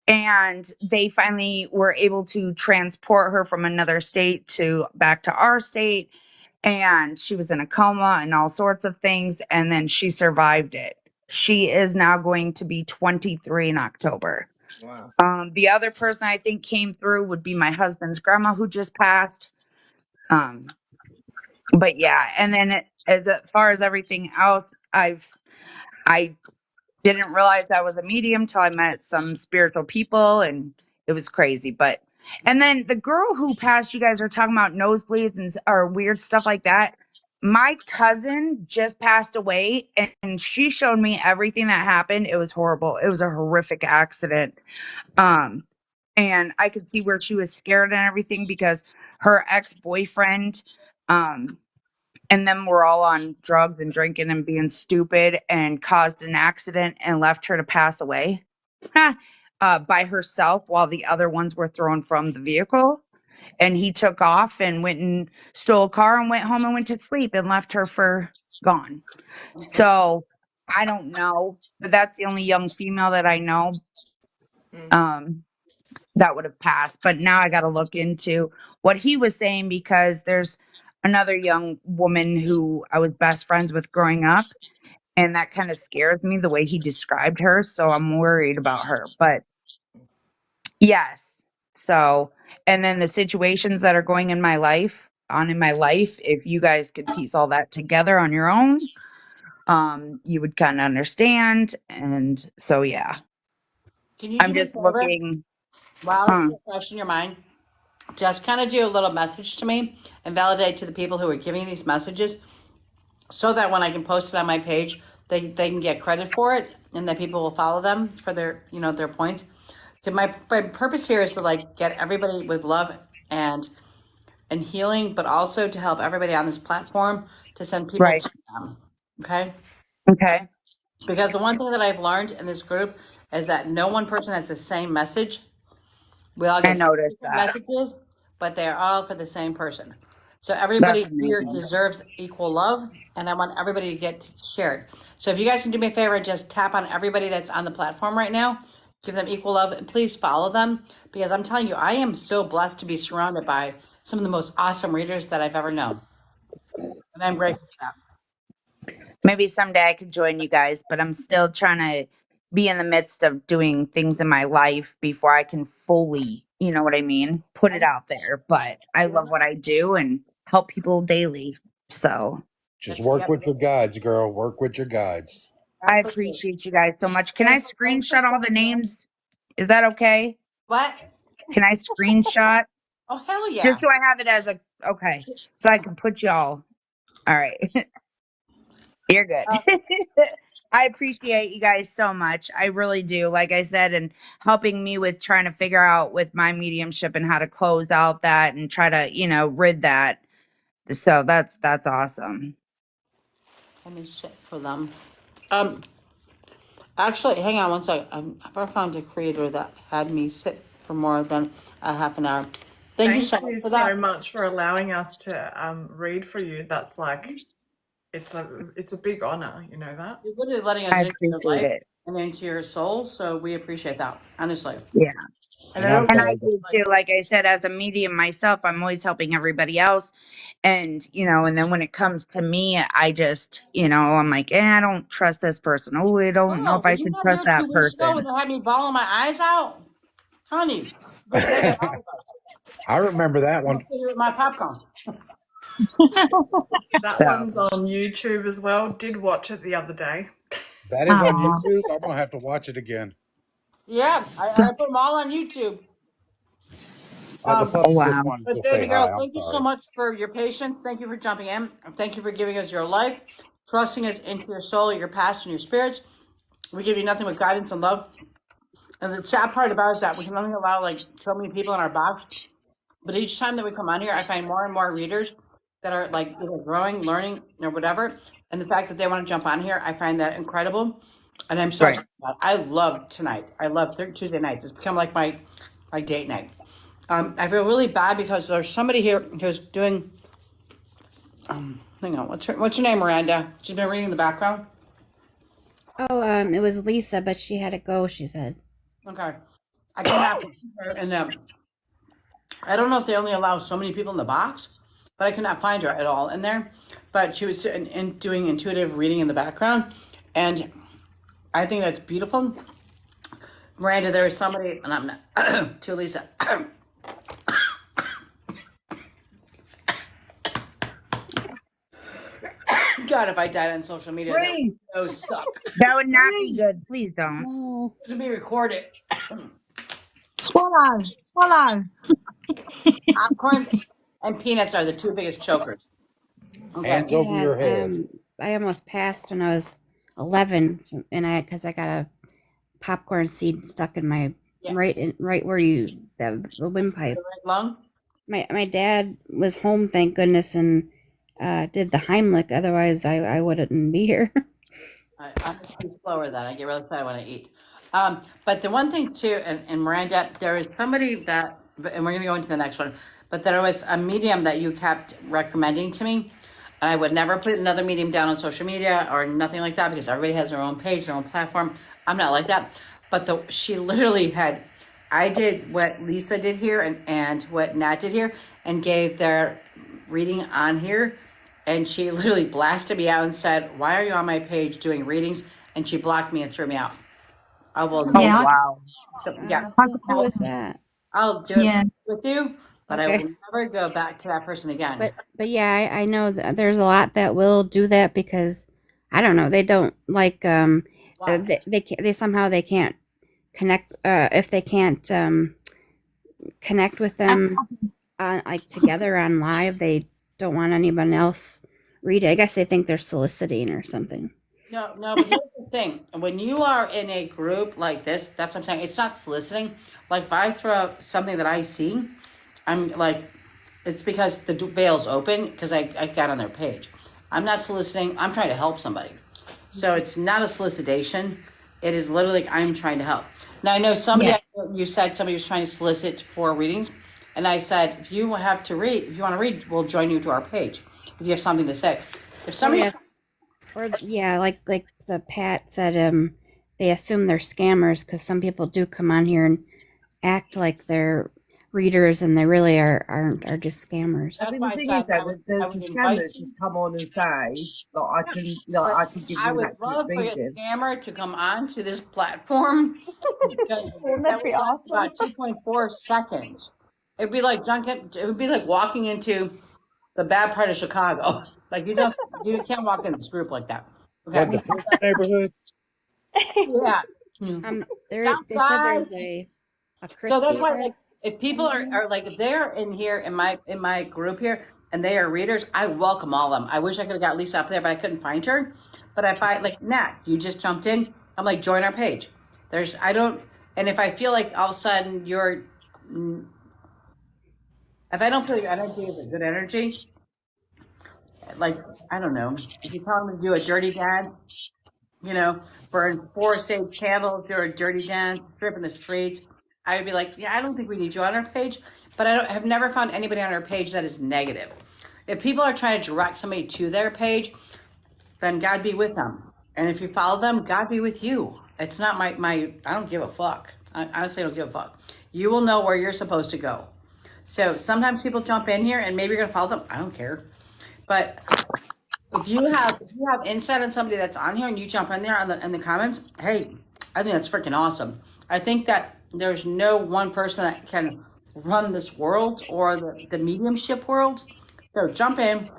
And they finally were able to transport her from another state to back to our state. And she was in a coma and all sorts of things. And then she survived it. She is now going to be 23 in October. Wow. The other person I think came through would be my husband's grandma who just passed. Um, but yeah, and then as far as everything else, I didn't realize I was a medium till I met some spiritual people and it was crazy. But And then the girl who passed, you guys are talking about nosebleeds and or weird stuff like that. My cousin just passed away and she showed me everything that happened. It was horrible. It was a horrific accident. Um, and I could see where she was scared and everything because her ex-boyfriend, and them were all on drugs and drinking and being stupid and caused an accident and left her to pass away by herself while the other ones were thrown from the vehicle. And he took off and went and stole a car and went home and went to sleep and left her for gone. So I don't know, but that's the only young female that I know um, that would have passed. But now I got to look into what he was saying because there's another young woman who I was best friends with growing up. And that kind of scares me the way he described her. So I'm worried about her. But yes. So, and then the situations that are going in my life, if you guys could piece all that together on your own, you would kind of understand. And so, yeah, Can you do I'm me a just favor? looking. While Huh, it's fresh in your mind, just kind of do a little message to me and validate to the people who are giving these messages so that when I can post it on my page, they can get credit for it and that people will follow them for their, their points. 'Cause my purpose here is to like get everybody with love and and healing, but also to help everybody on this platform to send people right. to them. Okay? Okay. Because the one thing that I've learned in this group is that no one person has the same message. We all I get noticed different that. messages, but they're all for the same person. So That's everybody here amazing. deserves equal love, and I want everybody to get shared. So if you guys can do me a favor and just tap on everybody that's on the platform right now, give them equal love, and please follow them because I'm telling you, I am so blessed to be surrounded by some of the most awesome readers that I've ever known, and I'm grateful for that. Maybe someday I could join you guys, but I'm still trying to be in the midst of doing things in my life before I can fully, you know what I mean, put it out there. But I love what I do and help people daily. So Just It's, work yep, with your guides, girl. Work with your guides. I absolutely. appreciate you guys so much. Can I Thank you. Thanks for screenshot all the jumping in. names? Is that okay? What? Can I screenshot Oh, hell just yeah. so I have it as a okay, so I can put y'all. All right. You're good. Uh, I appreciate you guys so much. I really do. Like I said, and helping me with trying to figure out with my mediumship and how to close out that and try to, rid that. So that's awesome. let me sit for them. Um, Actually, hang on one second. I've never found a creator that had me sit for more than a half an hour. Thank you so Thank much you for so that. much for allowing us to read for you. That's like it's a big honor, you know that? You're literally letting I us into your appreciate life it. and into your soul, so we appreciate that, honestly. Yeah. And I And I'm don't And think I glad. it's do like, too. Like I said, as a medium myself, I'm always helping everybody else. And, and then when it comes to me, I just, I'm like, I don't trust this person. Oh, I don't know girl, if were I you should not trust here that 2 weeks ago when person. they had me bawling my eyes out? Honey, they got all of us. I remember that I'm one. sitting with my popcorn. That So, one's on YouTube as well. Did watch it the other day. That is on Ah, YouTube. I'm gonna have to watch it again. Yeah, I put them all on YouTube. The Um, oh, puppy just wow. wanted But to say baby girl, hi. I'm thank you so sorry. much for your patience. Thank you for jumping in. Thank you for giving us your life, trusting us into your soul, your past, and your spirits. We give you nothing but guidance and love. And the sad part about it is that we can only allow like so many people in our box. But each time that we come on here, I find more and more readers that are like either growing, learning, or whatever. And the fact that they want to jump on here, I find that incredible. And I'm so Right. excited about it. I love tonight. I love Tuesday nights. It's become like my date night. I feel really bad because there's somebody here who's doing. Hang on, what's your name, Miranda? She's been reading in the background. Oh, it was Lisa, but she had to go, she said. Okay, I cannot find her in them. I don't know if they only allow so many people in the box, but I could not find her at all in there. But she was doing intuitive reading in the background, and I think that's beautiful. Miranda, there is somebody, and I'm not to Lisa. God, if I died on social media, that Please. would so suck. That would not be please good. Please don't. No. This would be recorded. swallow, swallow. Popcorn and peanuts are the two biggest chokers. Okay. Hands over Yeah, your head. I almost passed when I was 11, and because I got a popcorn seed stuck in my Yeah. right where you the windpipe. The right lung. My dad was home, thank goodness, and did the Heimlich. Otherwise, I wouldn't be here. I'm slower than I get really excited when I eat. But the one thing too, and Miranda, there is somebody that, and we're gonna go into the next one, but there was a medium that you kept recommending to me. And I would never put another medium down on social media or nothing like that because everybody has their own page, their own platform. I'm not like that. But she literally had, I did what Lisa did here and what Nat did here and gave their reading on here. And she literally blasted me out and said, "Why are you on my page doing readings?" And she blocked me and threw me out. I will, Oh, Yeah, wow. yeah, Who was that? I'll do it yeah. with you, but I Okay. will never go back to that person again. But yeah, I know that there's a lot that will do that because I don't know, they don't like Why? they somehow they can't connect if they can't connect with them like together on live, they don't want anyone else read it. I guess they think they're soliciting or something. No, but here's the thing. When you are in a group like this, that's what I'm saying. It's not soliciting. Like if I throw out something that I see, I'm like, it's because the veil's open because I got on their page. I'm not soliciting. I'm trying to help somebody. So it's not a solicitation. It is literally like I'm trying to help. Now I know somebody, Yeah. you said somebody was trying to solicit for readings. And I said, if you want to read, we'll join you to our page. If you have something to say. If Or somebody's yes, or yeah, like the Pat said, they assume they're scammers because some people do come on here and act like they're readers and they really are just scammers. I That's mean, the why I thing said is that I the would invite scammers you. just come on and say, like, But I can give I you an would accurate love for a reading. scammer to come on to this platform because Wouldn't that that would be last awesome? about 2.4 seconds. It'd be like it would be like walking into the bad part of Chicago. Like you can't walk in this group like that. What, Okay. the Prince neighborhood? Yeah. They said Southside. there's a So that's Christie why, like, that's if people in here. are like, if they're in here in my group here and they are readers, I welcome all of them. I wish I could have got Lisa up there, but I couldn't find her. But if I like Nat, you just jumped in. I'm like, join our page. I don't, and if I feel like all of a sudden if I don't feel your energy is a good energy, like I don't know, if you tell me to do a dirty dance, burn 4 sage candles, do a dirty dance, strip in the streets. I would be like, yeah, I don't think we need you on our page, but have never found anybody on our page that is negative. If people are trying to direct somebody to their page, then God be with them. And if you follow them, God be with you. It's not I don't give a fuck. I honestly don't give a fuck. You will know where you're supposed to go. So sometimes people jump in here and maybe you're going to follow them. I don't care. But if you have insight on somebody that's on here and you jump in there in the comments, hey, I think that's freaking awesome. I think that there's no one person that can run this world or the mediumship world. So jump in.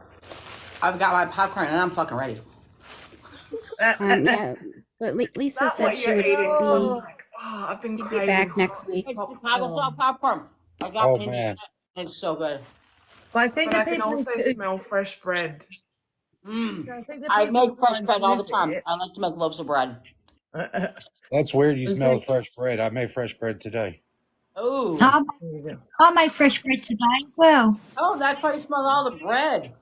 I've got my popcorn and I'm fucking ready. Yeah, but Is Lisa that said what she you're would eating? Because I'm be like, oh, I've been she'd be craving back next hot week. It's Chicago style popcorn. popcorn. I got Oh Indiana. man, It's so good. But I think But the I can people also smell fresh bread. Mm. I think the I people who make try fresh and bread all the time. solicit. I like to make loaves of bread. that's weird. You And smell say, fresh bread. I made fresh bread today. Oh, I I made fresh bread today as well. that's why you smell all the bread.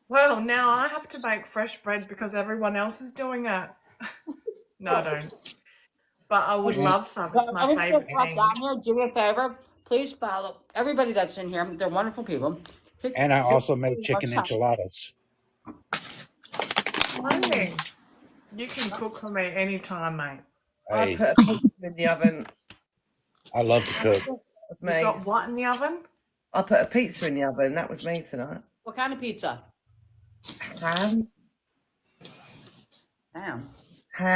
Well, now I have to make fresh bread because everyone else is doing it. No, I don't. But I would And love some. It's But my anybody favorite that comes thing. down here, do me a favor. Please follow everybody that's in here. They're wonderful people. I Give also made more chicken time. enchiladas. Tony, you can cook for me anytime, mate. I Hey, put a pizza in the oven. I love to cook. That's You've me. got what in the oven? I put a pizza in the oven. That was me tonight. What kind of pizza? Ham, Ham.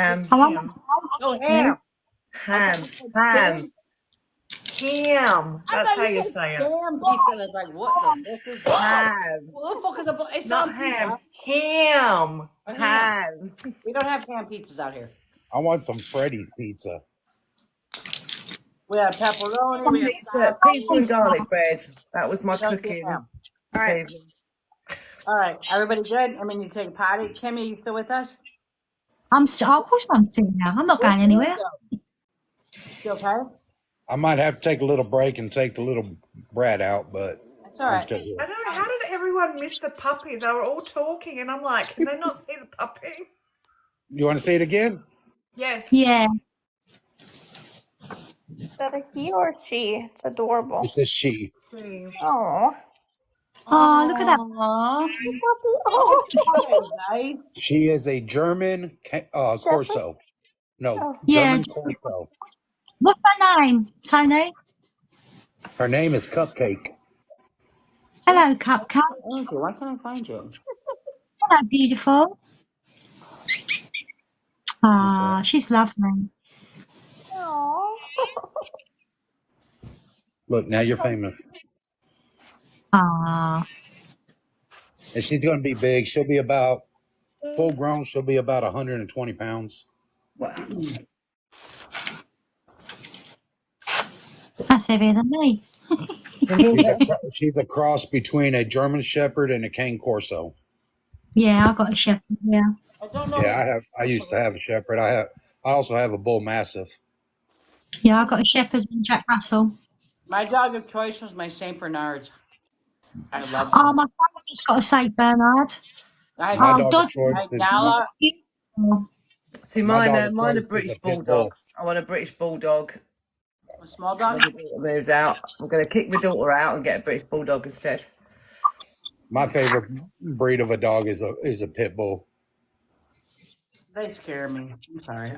Just ham, Oh, I ham. Oh, want to. ham. I thought ham, you said ham. Sam. Ham. I That's thought how you you said say it. Sam pizza. And I was like, what the fuck is that? Ham, What the fuck is a? It's Not on pizza. ham. Ham. A ham. ham. We don't have ham pizzas out here. I want some Freddy's pizza. We have pepperoni. We have Pizza salad. and garlic bread. That was my Don't get cooking them. All right. favourite. All right. Everybody good? I mean, you take a potty. Kimmy, you still with us? Of course I'm still here. I'm not Where going did you anywhere. go? You okay? I might have to take a little break and take the little brat out, but That's all I'm right. still here. I know, how did everyone miss the puppy? They were all talking, and I'm like, can they not see the puppy? You want to see it again? Yes. Yeah. Is that a he or she? It's adorable. It's a she. See. Oh. Oh, look at that. Aww. Oh. Right. She is a German Shepherd? Corso. No, Oh. Yeah. German Corso. What's her name, Tony? Her name is Cupcake. Hello, Cupcake. Andrew, why can't I find you? Hello, beautiful. What's that? Ah, she's lovely. Oh. Look, now you're famous. Ah. And she's going to be big. She'll be about full grown. She'll be about 120 pounds. Wow. That's heavier than me. She's a cross between a German Shepherd and a Cane Corso. Yeah, I've got a shepherd, yeah. I don't know. Yeah, I used to have a Shepherd. I also have a Bull Mastiff. Yeah, I've got a shepherd and Jack Russell. My dog of choice was my Saint Bernards. I love Oh, them. my father just got a Saint Bernard. I had My my, dog of Dodgy. choice my is Gala. Beautiful. See, my dog of mine are choice is British a pit bull. Bulldogs. I want a British Bulldog. A small When dog. my daughter moves out, I'm going to kick my daughter out and get a British Bulldog instead. My favorite breed of a dog is a pit bull. They scare me. I'm sorry.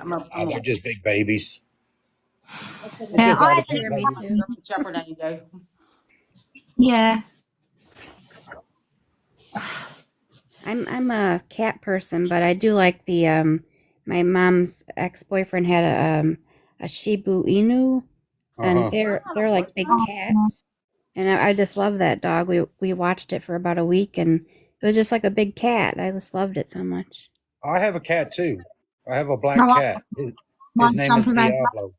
They're just big babies. It Yeah, just all I had depends Scare on me the, too. Shepherd any day. yeah. I'm a cat person, but I do like the my mom's ex-boyfriend had a Shiba Inu, and they're like big cats, and I just love that dog. We watched it for about a week, and it was just like a big cat. I just loved it so much. I have a cat too. I have a black No, cat. His mine's name is jumping around. Diablo.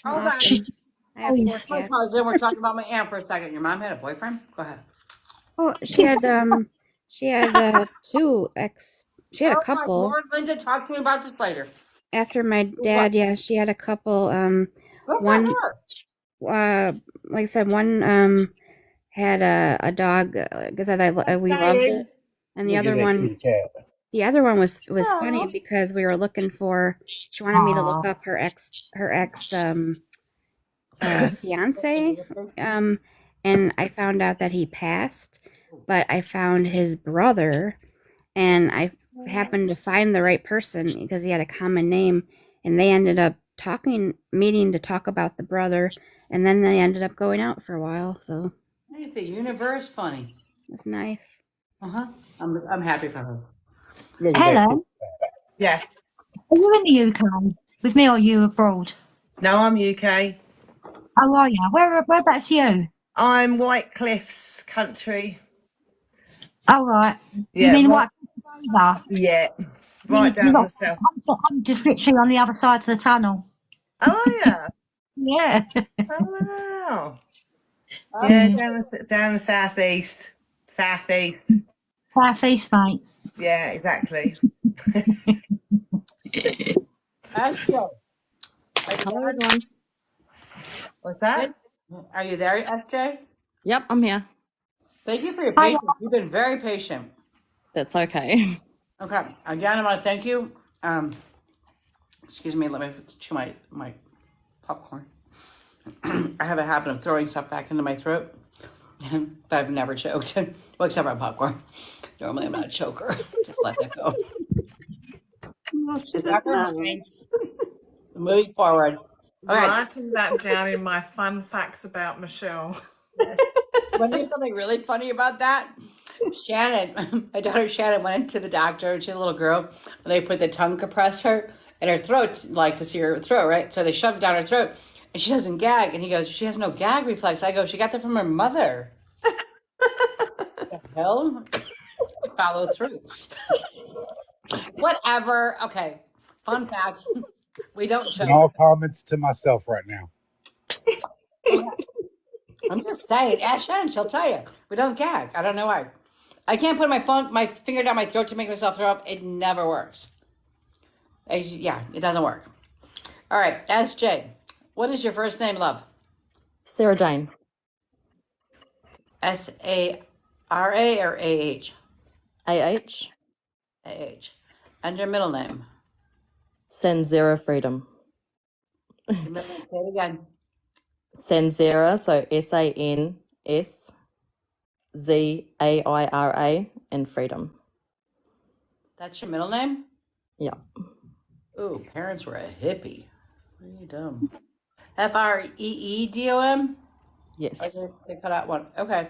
Hold on. She's Awesome. I have 4 always. cats. Then we're talking about my aunt for a second. Your mom had a boyfriend? Go ahead. Oh, she had two ex. She had a Oh my couple Lord, Linda, talk to me about this later. after my Who's that? dad. Yeah, she had a couple. Good for One her. like I said, one had a dog because we loved it, and Look at that kitty cat. the other one was funny Oh. because we were looking for. She wanted me to look up her ex fiance, and I found out that he passed, but I found his brother, and I happened to find the right person because he had a common name, and they ended up meeting to talk about the brother, and then they ended up going out for a while, so Ain't the universe funny? it was nice. I'm happy for her. Look at that Helen, kitty. Yeah. are you in the UK with me or are you abroad? No, I'm UK. Oh, are you? Whereabouts are you? I'm White Cliffs country. Oh, right. You Yeah, mean right. what? Over? Yeah, right down You're the south. I'm just literally on the other side of the tunnel. Oh, yeah. Yeah. Oh, wow. Yeah, Yeah. down the southeast. Southeast. Southeast, mate. Yeah, exactly. SJ, Hello, everyone. What's that? are you there, SJ? Yep, I'm here. Thank you for your Hiya. patience. You've been very patient. That's okay. Okay, again, I want to thank you. Excuse me, let me chew my popcorn. I have a habit of throwing stuff back into my throat. But I've never choked. Well, except for popcorn. Normally, I'm not a choker. Just let that go. Never mind. Moving forward. Okay. Writing that down in my fun facts about Michelle. Want to hear something really funny about that? Shannon, my daughter Shannon went into the doctor. She's a little girl. And they put the tongue compressor in her throat, like to see her throat, right? So they shoved it down her throat, and she doesn't gag. And he goes, "She has no gag reflex." I go, "She got that from her mother." The hell? Follow through. Whatever. Okay. Fun facts. We don't And choke. all comments to myself right now. I'm just saying. Ask Shannon, she'll tell you. We don't gag. I don't know why. I can't put my finger down my throat to make myself throw up. It never works. Yeah, it doesn't work. All right, SJ, what is your first name, love? Sarah Jane. SARA or AH? AH. AH. And your middle name? Sanzera Freedom. Your middle name, say it again. Sanzera, so SANSZAIRA and Freedom. That's your middle name? Yeah. Ooh, parents were a hippie. What are you dumb? FREEDOM? Yes, They cut out one. Okay.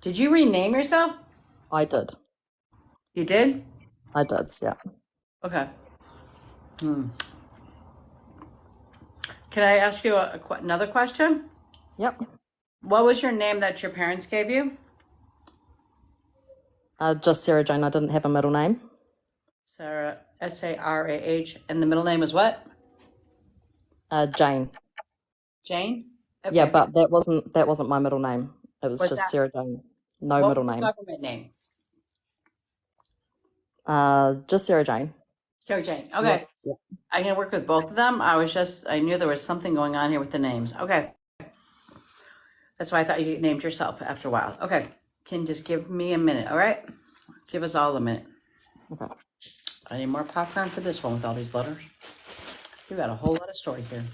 Did you rename yourself? I did. You did? I did, yeah. Okay. Can I ask you another question? Yep. What was your name that your parents gave you? Just Sarah Jane. I didn't have a middle name. Sarah, SARAH. And the middle name is what? Jane. Jane? Okay. Yeah, but that wasn't my middle name. It was What's just that? Sarah Jane. No What middle was your name. government name? Just Sarah Jane. Sarah Jane. Yeah. Okay. Yeah. I can work with both of them. I knew there was something going on here with the names. Okay. That's why I thought you named yourself after a while. Okay. Can you just give me a minute, all right? Give us all a minute. Okay. I need more popcorn for this one with all these letters. You got a whole lot of story here.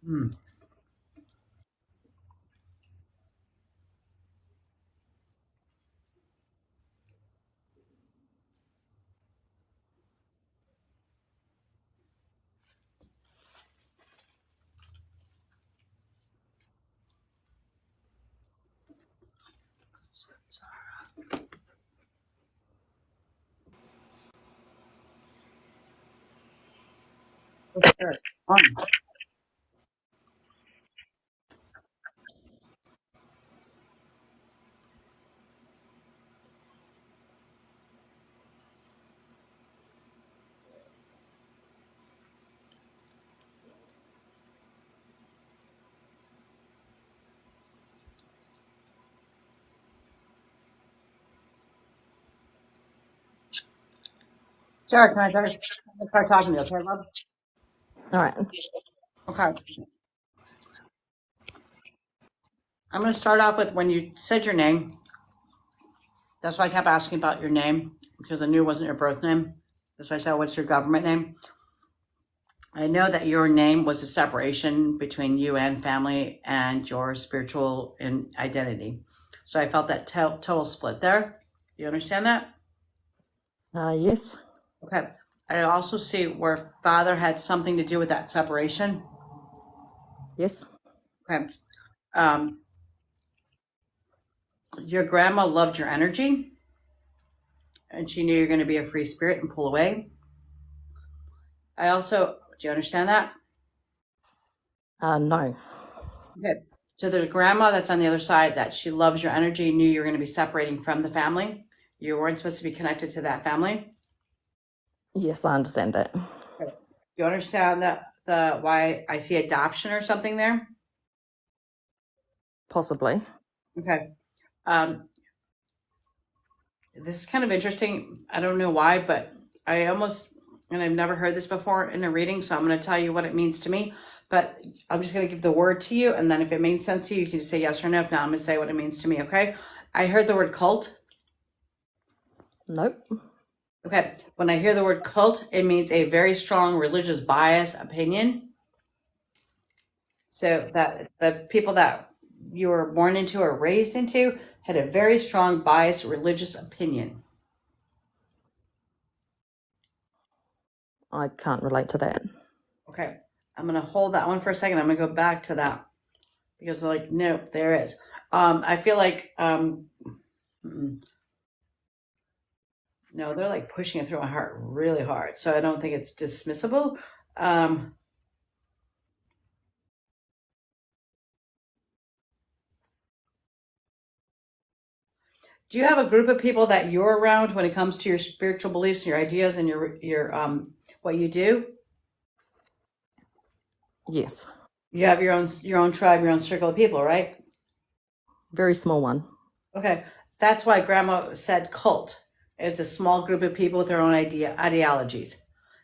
Hmm. Okay. Sarah, can I start talking to you? Okay, love? All right. Okay. I'm going to start off with when you said your name. That's why I kept asking about your name because I knew it wasn't your birth name. That's why I said, what's your government name? I know that your name was a separation between you and family and your spiritual identity. So I felt that total split there. You understand that? Yes. Okay. I also see where father had something to do with that separation. Yes. Okay. Your grandma loved your energy. and she knew you're going to be a free spirit and pull away. I also, do you understand that? No. Okay. So there's a grandma that's on the other side that she loves your energy, knew you were going to be separating from the family. You weren't supposed to be connected to that family. Yes, I understand that. Okay. You understand that the why I see adoption or something there? Possibly. Okay. This is kind of interesting. I don't know why, but I almost, and I've never heard this before in a reading, so I'm going to tell you what it means to me. But I'm just going to give the word to you, and then if it makes sense to you, you can just say yes or no. If not, I'm going to say what it means to me, okay? I heard the word cult. Nope. Okay. When I hear the word cult, it means a very strong religious bias opinion. So that the people that you were born into or raised into had a very strong biased religious opinion. I can't relate to that. Okay. I'm going to hold that one for a second. I'm going to go back to that because like, nope, there is. I feel like, no, they're like pushing it through my heart really hard. So I don't think it's dismissible. Do you have a group of people that you're around when it comes to your spiritual beliefs and your ideas and your what you do? Yes. You have your own tribe, your own circle of people, right? Very small one. Okay. That's why grandma said cult. It's a small group of people with their own ideologies.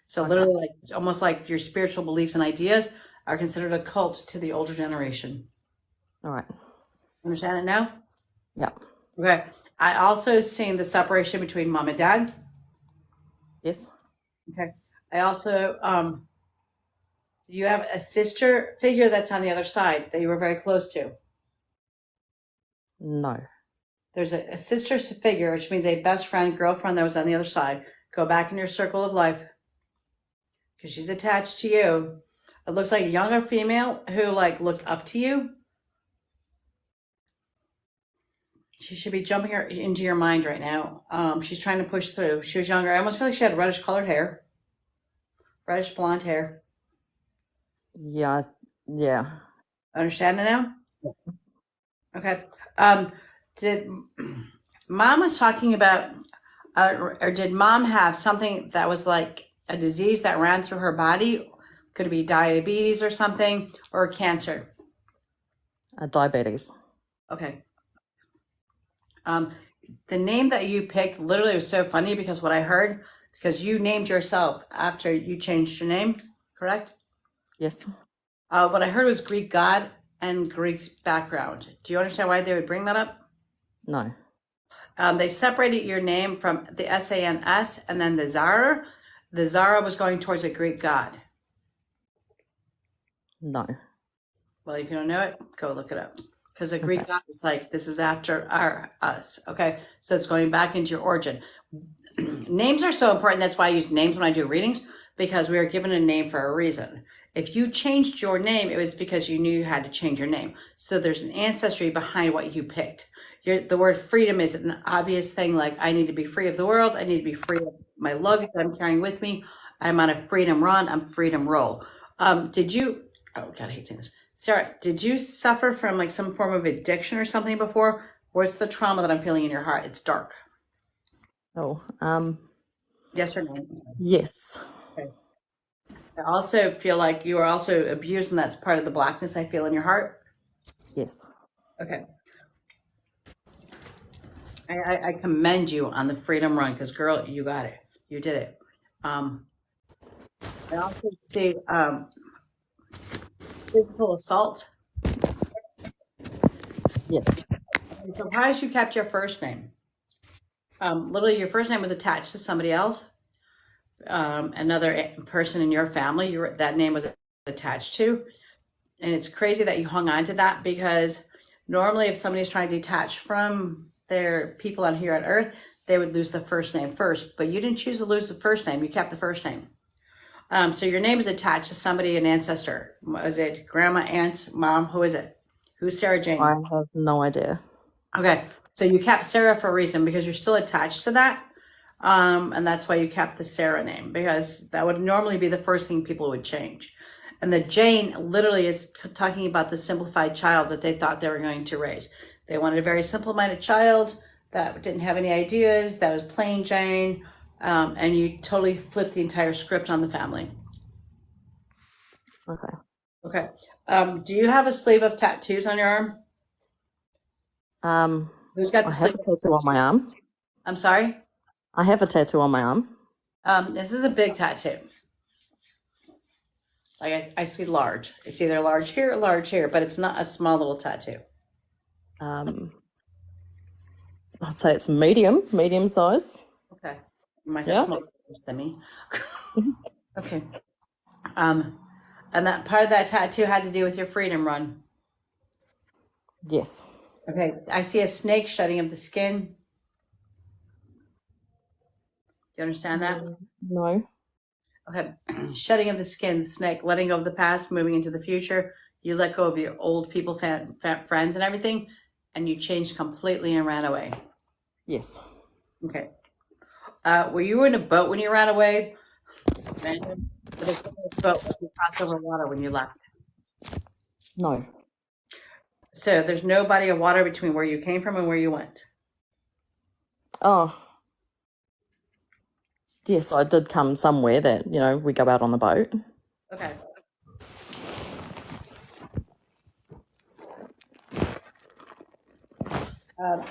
So Okay. literally like it's almost like your spiritual beliefs and ideas are considered a cult to the older generation. All right. Understand it now? Yeah. Okay. I also seen the separation between mom and dad. Yes. Okay. I also you have a sister figure that's on the other side that you were very close to. No. There's a sister figure, which means a best friend, girlfriend that was on the other side. Go back in your circle of life because she's attached to you. It looks like a younger female who like looked up to you. She should be jumping into your mind right now. She's trying to push through. She was younger. I almost feel like she had reddish colored hair, reddish blonde hair. Yeah. Yeah. Understand it now? Okay. Did mom was talking about, or did mom have something that was like a disease that ran through her body? Could it be diabetes or something, or cancer? Diabetes. Okay. The name that you picked literally was so funny because what I heard, because you named yourself after you changed your name, correct? Yes. What I heard was Greek god and Greek background. Do you understand why they would bring that up? No. They separated your name from the SANS and then the Zara. The Zara was going towards a Greek god. No. Well, if you don't know it, go look it up. Because a Greek Okay. god is like, this is after us. Okay. So it's going back into your origin. Names are so important. That's why I use names when I do readings, because we are given a name for a reason. If you changed your name, it was because you knew you had to change your name. So there's an ancestry behind what you picked. The word freedom is an obvious thing. Like I need to be free of the world. I need to be free of my luggage that I'm carrying with me. I'm on a freedom run. I'm freedom roll. Did you, oh God, I hate saying this. Sarah, did you suffer from like some form of addiction or something before? What's the trauma that I'm feeling in your heart? It's dark. Oh. Yes or no? Yes. Okay. I also feel like you are also abused, and that's part of the blackness I feel in your heart. Yes. Okay. I commend you on the freedom run because, girl, you got it. You did it. I also see physical assault. Yes. I'm surprised you kept your first name. Literally, your first name was attached to somebody else, another person in your family. That name was attached to, and it's crazy that you hung on to that because normally, if somebody's trying to detach from their people on here on Earth, they would lose the first name first. But you didn't choose to lose the first name; you kept the first name. So your name is attached to somebody, an ancestor. Was it grandma, aunt, mom? Who is it? Who's Sarah I Jane? have no idea. Okay, so you kept Sarah for a reason because you're still attached to that. And that's why you kept the Sarah name, because that would normally be the first thing people would change. And the Jane literally is talking about the simplified child that they thought they were going to raise. They wanted a very simple-minded child that didn't have any ideas, that was plain Jane, and you totally flipped the entire script on the family. Okay. Okay. Do you have a sleeve of tattoos on your arm? Who's got the I have sleeve? a tattoo on my arm. I'm sorry? I have a tattoo on my arm. This is a big tattoo. Like I see large. It's either large here or large here, but it's not a small little tattoo. I'd say it's medium size. Okay. You might have Yeah. smaller than me. Okay. And that part of that tattoo had to do with your freedom run. Yes. Okay. I see a snake shedding of the skin. You understand that? No. Okay. Shedding of the skin, the snake, letting go of the past, moving into the future. You let go of your old people, friends, and everything, and you changed completely and ran away. Yes. Okay. Were you in a boat when you ran away? Boat you crossed over water when you left. No. So there's no body of water between where you came from and where you went. Oh. Yes, I did come somewhere that, we go out on the boat. Okay.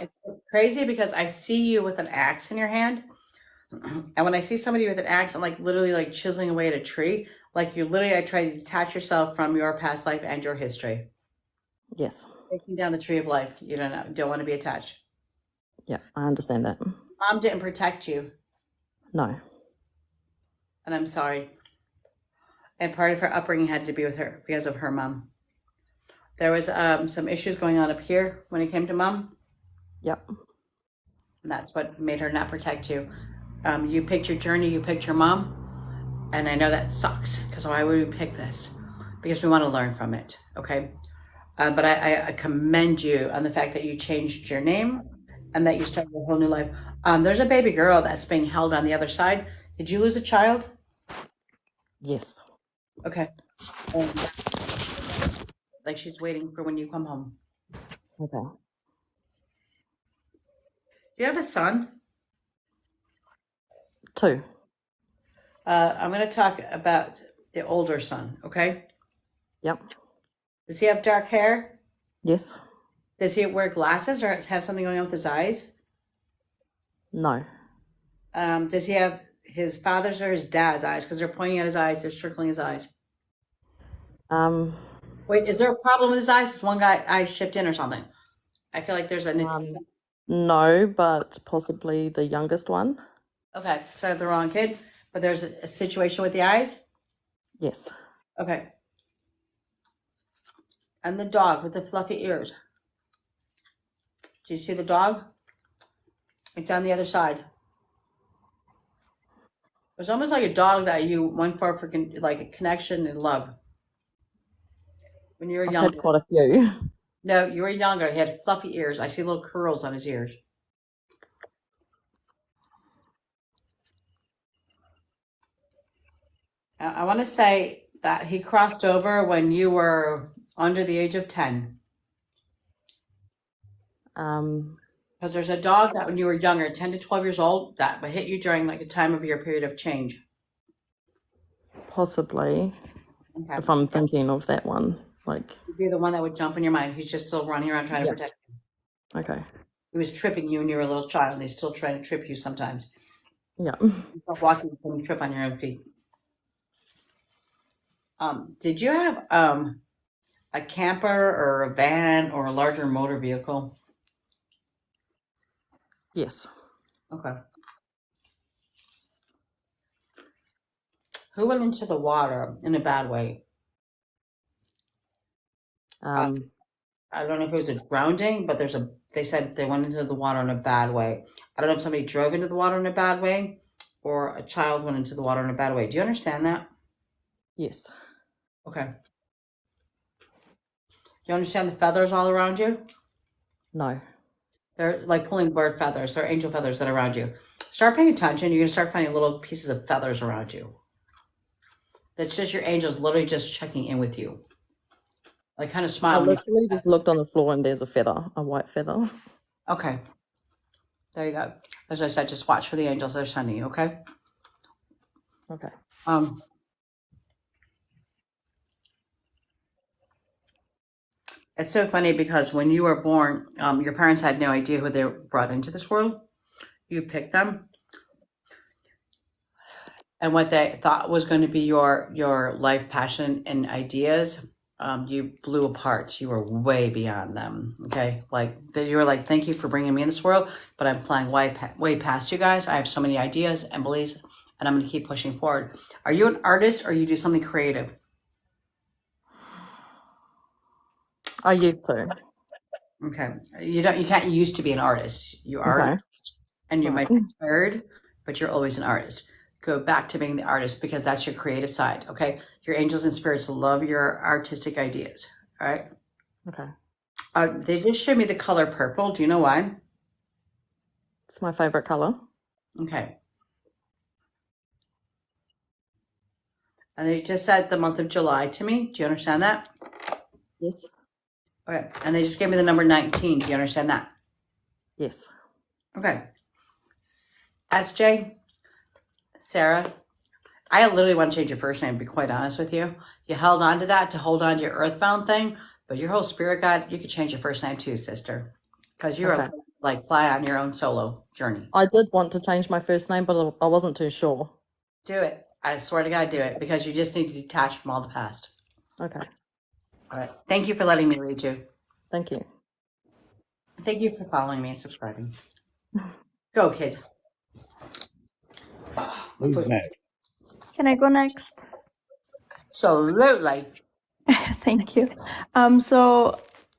It's crazy because I see you with an axe in your hand. And when I see somebody with an axe, I'm like literally like chiseling away at a tree. Like you literally, I try to detach yourself from your past life and your history. Yes. Taking down the tree of life. You don't want to be attached. Yeah, I understand that. Mom didn't protect you. No. And I'm sorry. And part of her upbringing had to be with her because of her mom. There was some issues going on up here when it came to mom. Yep. And that's what made her not protect you. You picked your journey, you picked your mom. And I know that sucks, because why would we pick this? Because we want to learn from it, okay? But I commend you on the fact that you changed your name and that you started a whole new life. There's a baby girl that's being held on the other side. Did you lose a child? Yes. Okay. Like she's waiting for when you come home. Okay. Do you have a son? 2. I'm going to talk about the older son, okay? Yep. Does he have dark hair? Yes. Does he wear glasses or have something going on with his eyes? No. Does he have his father's or his dad's eyes? Because they're pointing at his eyes, they're circling his eyes. Wait, is there a problem with his eyes? Is one guy eye shipped in or something? I feel like there's a no, but possibly the youngest one. Okay, so I have the wrong kid, but there's a situation with the eyes? Yes. Okay. And the dog with the fluffy ears. Do you see the dog? It's on the other side. It's almost like a dog that you went for like a connection and love. When you were I've younger. had quite a few. No, you were younger. He had fluffy ears. I see little curls on his ears. I want to say that he crossed over when you were under the age of 10. Because there's a dog that when you were younger, 10 to 12 years old, that would hit you during like a time of your period of change. Possibly. Okay. If I'm thinking of that one. Like, he'd be the one that would jump in your mind. He's just still running around trying to protect you. Okay. He was tripping you when you were a little child, and he's still trying to trip you sometimes. Yeah. You're walking when you trip on your own feet. Did you have a camper or a van or a larger motor vehicle? Yes. Okay. Who went into the water in a bad way? I don't know if it was a grounding, but they said they went into the water in a bad way. I don't know if somebody drove into the water in a bad way or a child went into the water in a bad way. Do you understand that? Yes. Okay. Do you understand the feathers all around you? No. They're like pulling bird feathers. They're angel feathers that are around you. Start paying attention. You're gonna start finding little pieces of feathers around you. That's just your angels literally just checking in with you. Like kind of I smile when you. literally just looked on the floor and there's a feather, a white feather. Okay, there you go. As I said, just watch for the angels they're sending you. Okay. Okay. Um, it's so funny because when you were born, your parents had no idea who they brought into this world. You picked them, and what they thought was going to be your life passion and ideas, you blew apart. You were way beyond them. Okay, you were like, thank you for bringing me in this world, but I'm flying way past you guys. I have so many ideas and beliefs, and I'm going to keep pushing forward. Are you an artist or you do something creative? I used to. Okay, you can't used to be an artist. You are an Okay. artist, and you Right. might be tired, but you're always an artist. Go back to being the artist because that's your creative side. Okay, your angels and spirits love your artistic ideas. All right. Okay. They just showed me the color purple. Do you know why? It's my favorite color. Okay. And they just said the month of July to me. Do you understand that? Yes. Okay. And they just gave me the number 19. Do you understand that? Yes. Okay. SJ, Sarah, I literally want to change your first name, to be quite honest with you. You held on to that to hold on to your earthbound thing, but your whole spirit guide, you could change your first name too, sister. Because you're Okay. like fly on your own solo journey. I did want to change my first name, but I wasn't too sure. Do it. I swear to God, do it. Because you just need to detach from all the past. Okay. All right. Thank you for letting me read you. Thank you. Thank you for following me and subscribing. Go, kids. Who's next? Can I go next? Absolutely. Thank you. I saw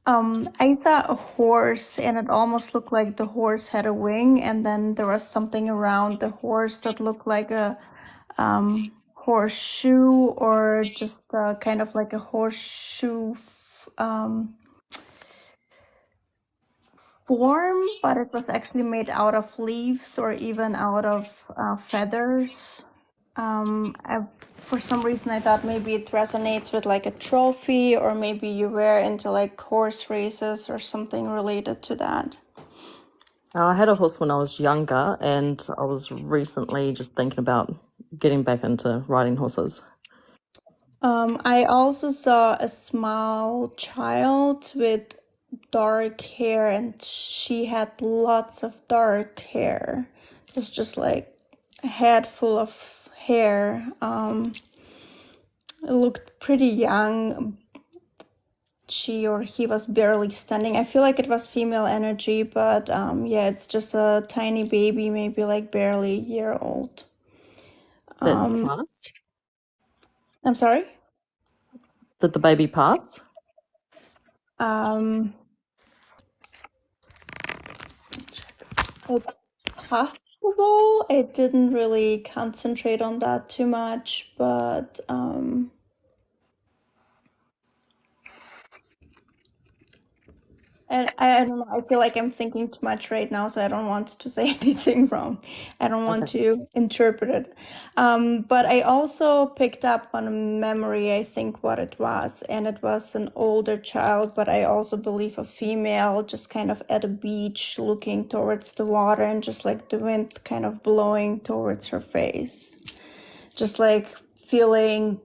a horse and it almost looked like the horse had a wing, and then there was something around the horse that looked like a horseshoe, or just kind of like a horseshoe form, but it was actually made out of leaves or even out of feathers. For some reason, I thought maybe it resonates with like a trophy, or maybe you were into like horse races or something related to that. I had a horse when I was younger, and I was recently just thinking about getting back into riding horses. I also saw a small child with dark hair, and she had lots of dark hair. It was just like a head full of hair. It looked pretty young. She or he was barely standing. I feel like it was female energy, but yeah, it's just a tiny baby, maybe like barely a year old. That's passed. I'm sorry? Did the baby pass? Um, it's possible. I didn't really concentrate on that too much, but I don't know. I feel like I'm thinking too much right now, so I don't want to say anything wrong. I don't want Okay. to interpret it. But I also picked up on a memory, I think, what it was. And it was an older child, but I also believe a female, just kind of at a beach looking towards the water, and just like the wind kind of blowing towards her face. Just like feeling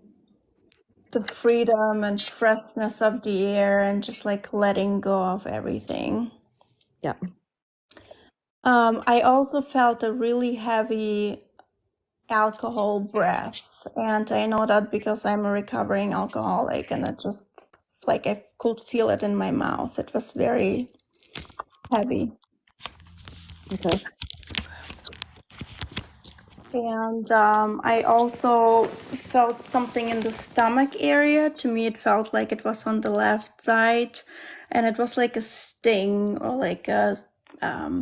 the freedom and freshness of the air, and just like letting go of everything. Yeah. I also felt a really heavy alcohol breath, and I know that because I'm a recovering alcoholic, and it just like I could feel it in my mouth. It was very heavy. Okay. And I also felt something in the stomach area. To me, it felt like it was on the left side, and it was like a sting or like a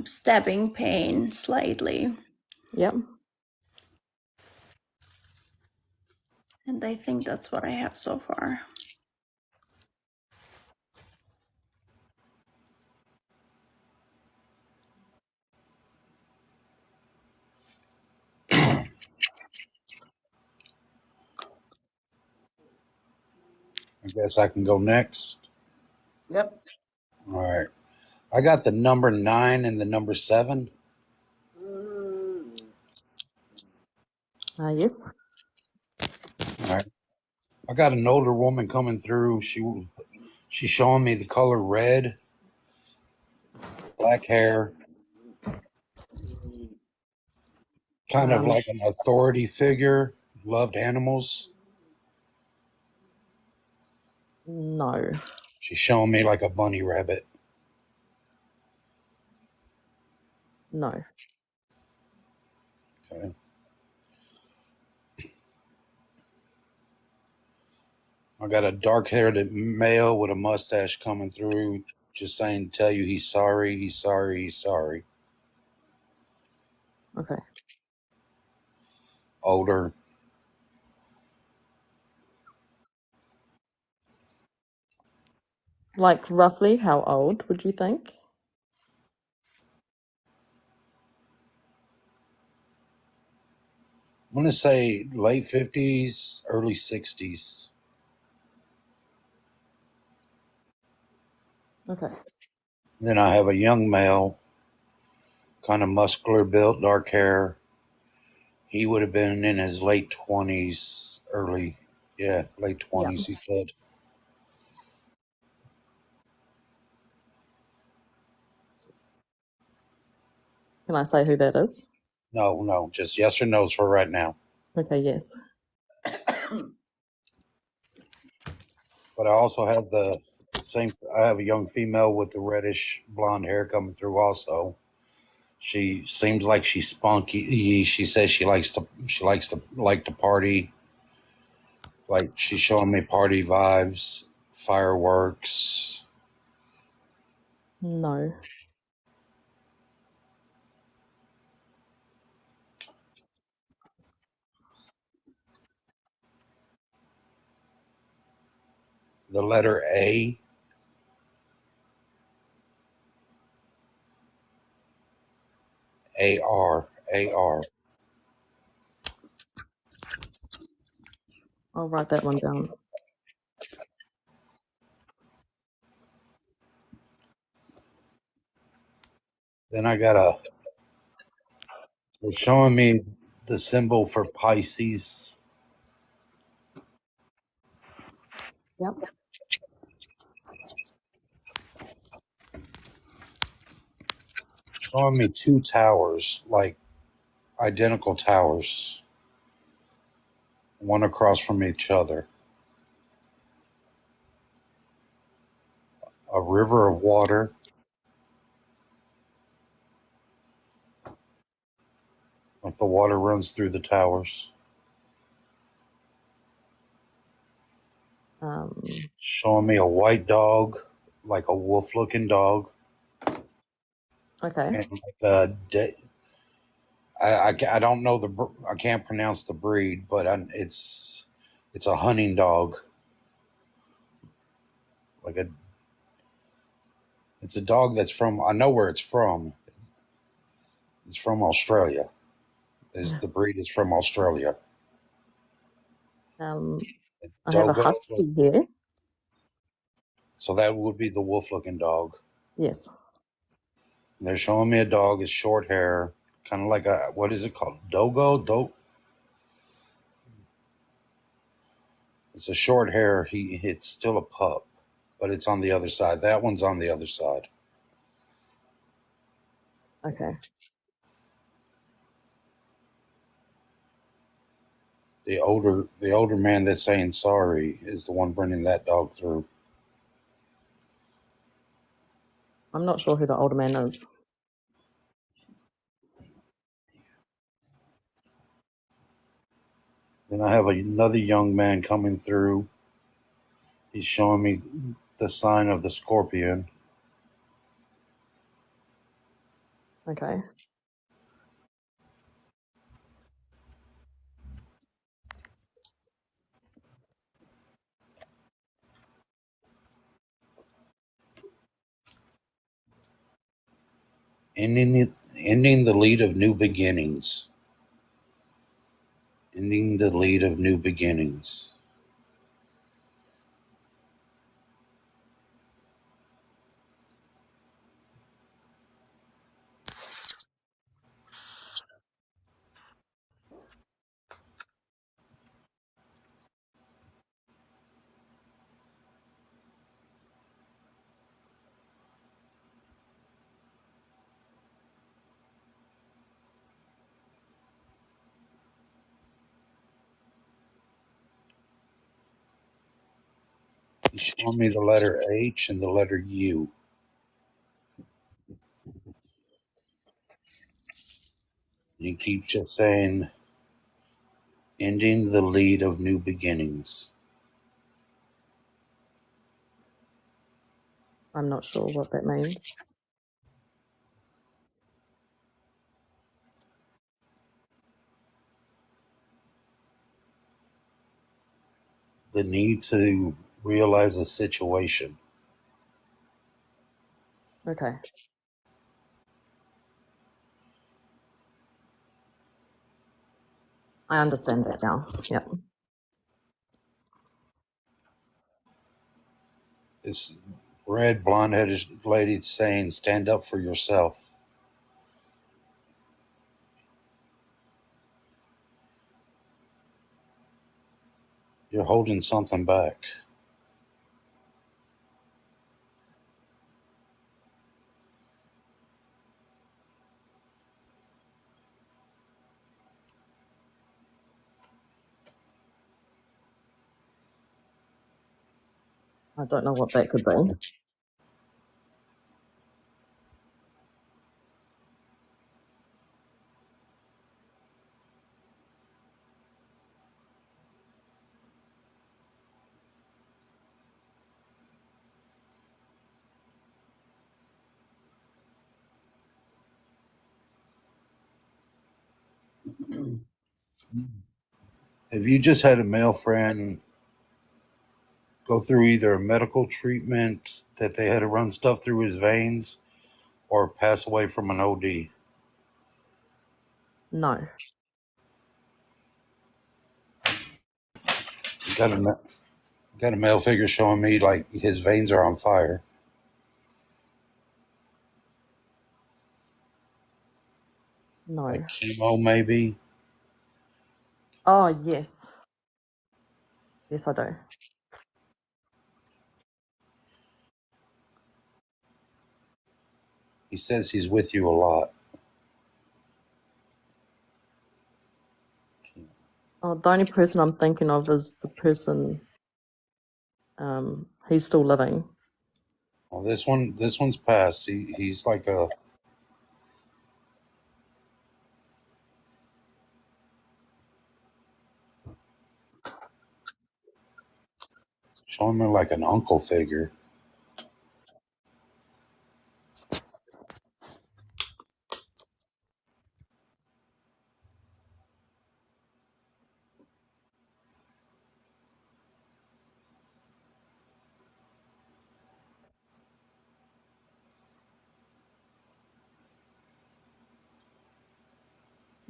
stabbing pain slightly. Yep. And I think that's what I have so far. I guess I can go next. Yep. All right. I got the number 9 and the number 7. Yes. All right. I got an older woman coming through. She's showing me the color red, black hair, kind of Um, like an authority figure, loved animals. no, She's showing me like a bunny rabbit. no. Okay. I got a dark haired male with a mustache coming through, just saying, tell you he's sorry, he's sorry, he's sorry. Okay. Older. Like roughly how old would you think? I'm going to say late 50s, early 60s. Okay. Then I have a young male, kind of muscular built, dark hair. He would have been in his late 20s, late Yeah. 20s, he said. Can I say who that is? No, just yes or no's for right now. Okay, yes. But I also have I have a young female with the reddish blonde hair coming through also. She seems like she's spunky. She says she likes to party. Like she's showing me party vibes, fireworks. No. The letter A. AR. AR. I'll write that one down. Then I got they're showing me the symbol for Pisces. Yep. Showing me two towers, like identical towers, one across from each other. A river of water, like the water runs through the towers. Showing me a white dog, like a wolf looking dog. Okay. And like I don't know I can't pronounce the breed, but it's a hunting dog. Like it's a dog that's I know where it's from. It's from Australia. The breed is from Australia. I have a Dogo. husky here. So that would be the wolf looking dog. Yes. And they're showing me a dog. It's short hair, kind of like what is it called? Dogo. It's a short hair. It's still a pup, but it's on the other side. That one's on the other side. Okay. The older man that's saying sorry is the one bringing that dog through. I'm not sure who the older man is. Then I have another young man coming through. He's showing me the sign of the scorpion. Okay. Ending the lead of new beginnings. Ending the lead of new beginnings. He's showing me the letter H and the letter U. He keeps just saying, ending the lead of new beginnings. I'm not sure what that means. The need to realize a situation. Okay. I understand that now. Yeah. This red, blonde-headed lady saying, stand up for yourself. You're holding something back. I don't know what that could be. Have you just had a male friend go through either a medical treatment that they had to run stuff through his veins or pass away from an OD? No. Got a male figure showing me like his veins are on fire. No. Like chemo, maybe. Oh, yes. Yes, I do. He says he's with you a lot. Oh, the only person I'm thinking of is the person, he's still living. Well, this one's passed. He's like a showing me like an uncle figure.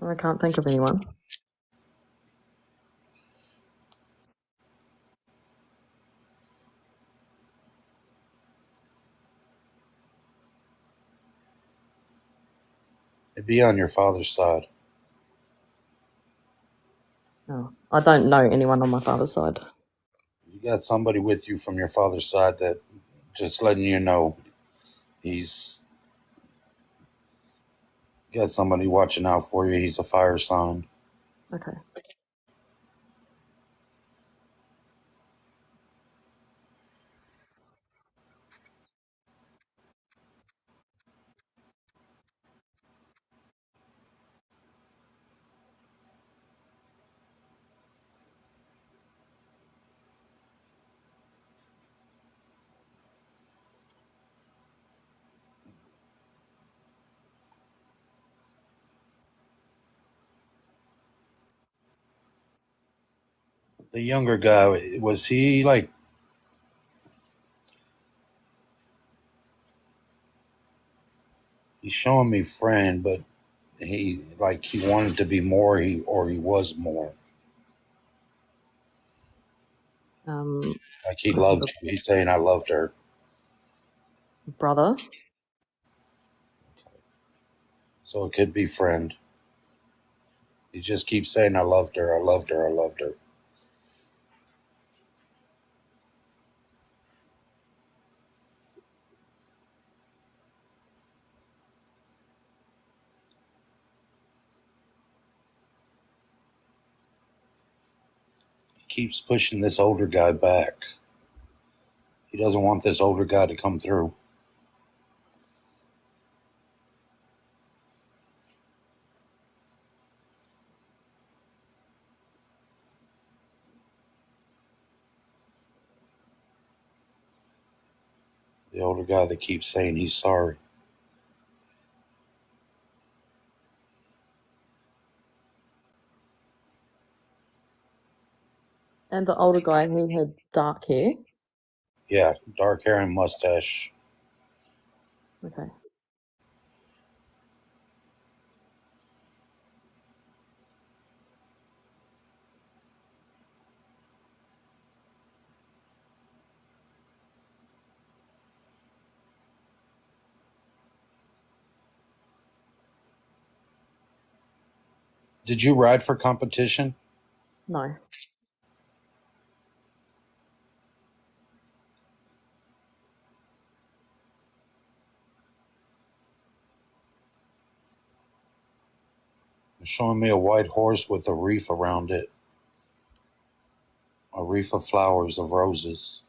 I can't think of anyone. It'd be on your father's side. No. I don't know anyone on my father's side. You got somebody with you from your father's side that just letting you know he's got somebody watching out for you. He's a fire sign. Okay. The younger guy, was he like, he's showing me friend, but he wanted to be more, he was more. Like he loved you. He's saying I loved her. Brother. So it could be friend. He just keeps saying I loved her, I loved her, I loved her. He keeps pushing this older guy back. He doesn't want this older guy to come through. The older guy that keeps saying he's sorry. And the older guy, he had dark hair. Yeah, dark hair and mustache. Okay. Did you ride for competition? No. They're showing me a white horse with a wreath around it. A wreath of flowers, of roses.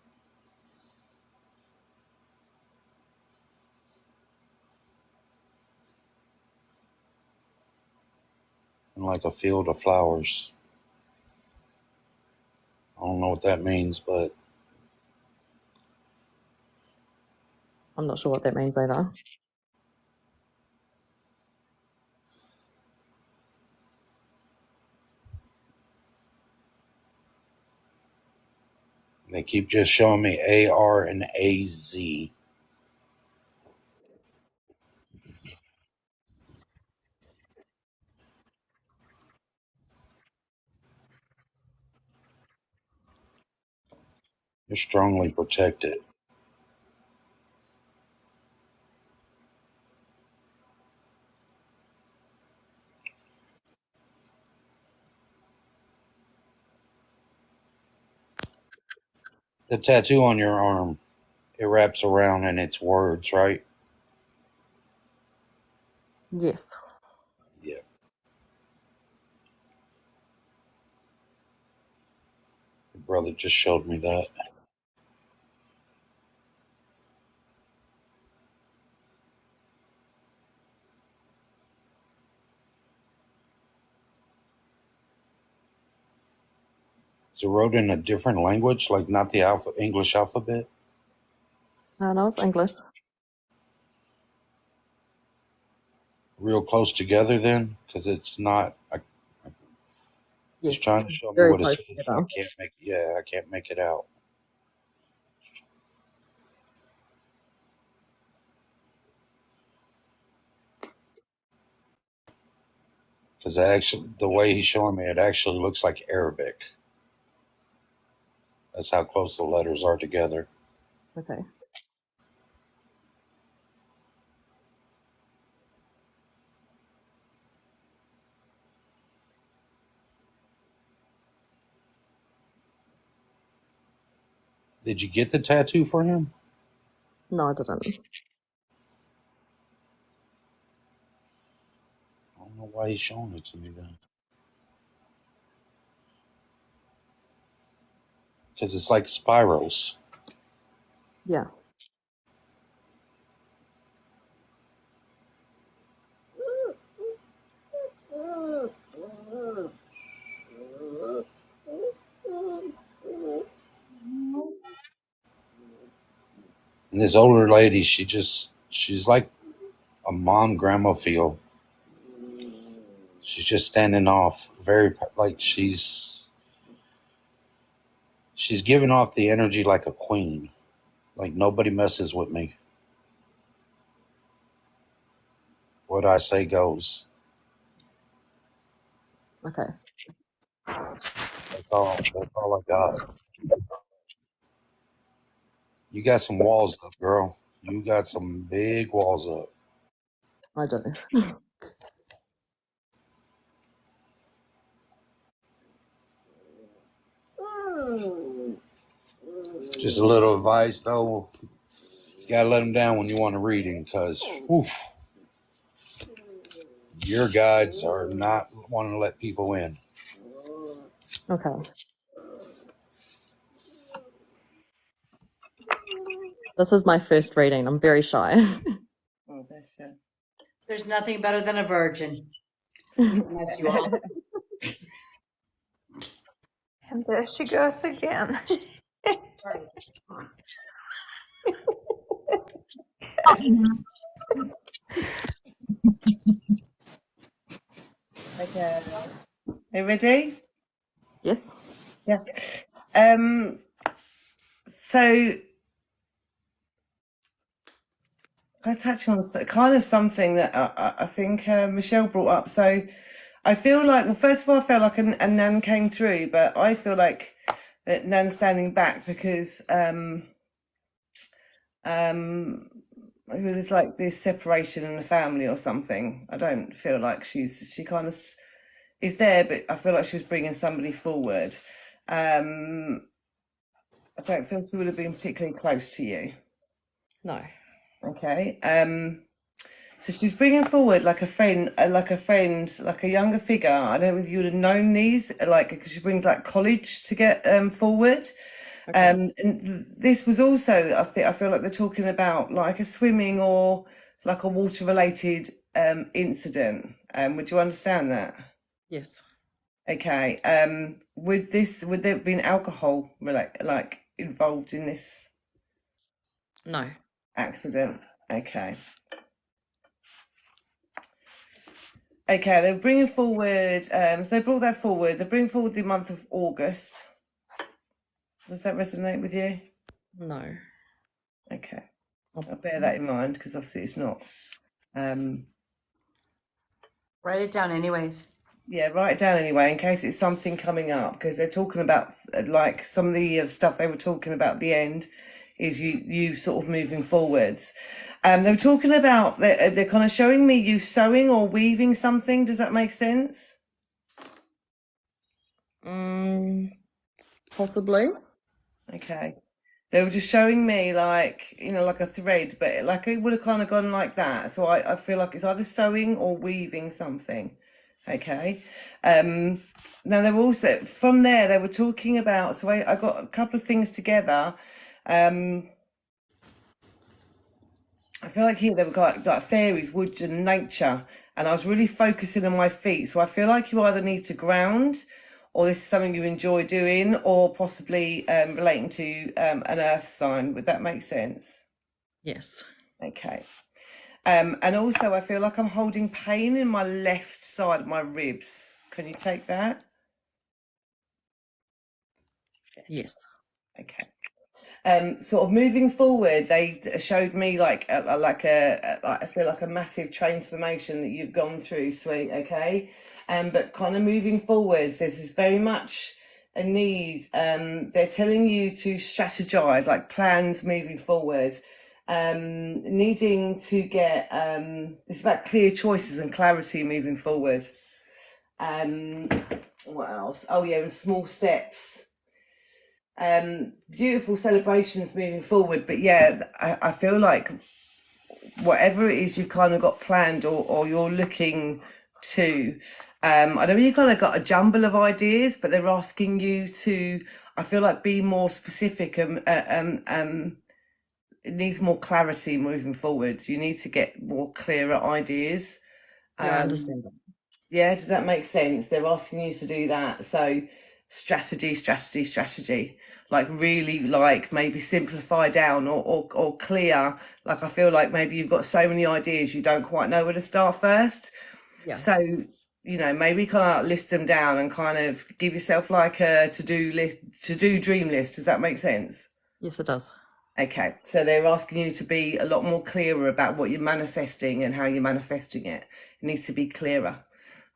And like a field of flowers. I don't know what that means, but I'm not sure what that means either. they keep just showing me AR and AZ. You're strongly protected. The tattoo on your arm, it wraps around and it's words, right? Yes. Yeah. Your brother just showed me that. Is it wrote in a different language, like not the English alphabet? No, it's English. Real close together then? Because it's not. He's Yes. trying to show me Very what it close says, but together. I can't make it out. Because actually, the way he's showing me, it actually looks like Arabic. That's how close the letters are together. Okay. Did you get the tattoo for him? No, I didn't. I don't know why he's showing it to me then. Because it's like spirals. Yeah. And this older lady, she's like a mom grandma feel. She's just standing off, very like she's giving off the energy like a queen. Like nobody messes with me. What I say goes. Okay. That's all I got. You got some walls up, girl. You got some big walls up. I do. Just a little advice though. You gotta let them down when you want a reading, because your guides are not wanting to let people in. Okay. This is my first reading. I'm very shy. Oh, bless you. There's nothing better than a virgin. That's you all. And there she goes again. Okay. Are you ready? Yes. Yeah. So I touch on kind of something that I think Michelle brought up. So I feel like, well, first of all, I felt like a Nan came through, but I feel like that Nan's standing back because there's like this separation in the family or something. I don't feel like she kind of is there, but I feel like she was bringing somebody forward. I don't feel she would have been particularly close to you. No. Okay. So she's bringing forward like a friend, like a younger figure. I don't know if you would have known these, like, because she brings like college to get forward. Okay. And this was also, I feel like they're talking about like a swimming or like a water related incident. Would you understand that? Yes. Okay. Would there have been alcohol like involved in this No. accident? Okay. Okay, they're bringing forward, so they brought that forward. They're bringing forward the month of August. Does that resonate with you? No. Okay. I'll bear that in mind because obviously it's not. Write it down anyways. Yeah, write it down anyway in case it's something coming up because they're talking about like some of the stuff they were talking about at the end is you sort of moving forwards. They were talking about they're kind of showing me you sewing or weaving something. Does that make sense? Possibly. Okay. They were just showing me like, like a thread, but like it would have kind of gone like that. So I feel like it's either sewing or weaving something. Okay. Now they were also, from there, they were talking about, so I got a couple of things together. I feel like here they were like fairies, woods and nature. And I was really focusing on my feet. So I feel like you either need to ground or this is something you enjoy doing or possibly relating to an earth sign. Would that make sense? Yes. Okay. And also I feel like I'm holding pain in my left side of my ribs. Can you take that? Yes. Okay. Sort of moving forward, they showed me like I feel like a massive transformation that you've gone through, sweet. Okay, but kind of moving forwards, this is very much a need. They're telling you to strategize, like plans moving forward. Needing to get it's about clear choices and clarity moving forward. What else? Oh yeah, and small steps. Beautiful celebrations moving forward, but yeah, I feel like whatever it is you've kind of got planned or you're looking to, I know you kind of got a jumble of ideas, but they're asking you to, I feel like, be more specific and it needs more clarity moving forward. You need to get more clearer ideas. Yeah, I understand that. Yeah, does that make sense? They're asking you to do that. So strategy. Like really like maybe simplify down or clear. Like I feel like maybe you've got so many ideas you don't quite know where to start first. Yeah. So, maybe kind of list them down and kind of give yourself like a to-do dream list. Does that make sense? Yes, it does. Okay, so they're asking you to be a lot more clearer about what you're manifesting and how you're manifesting it. It needs to be clearer.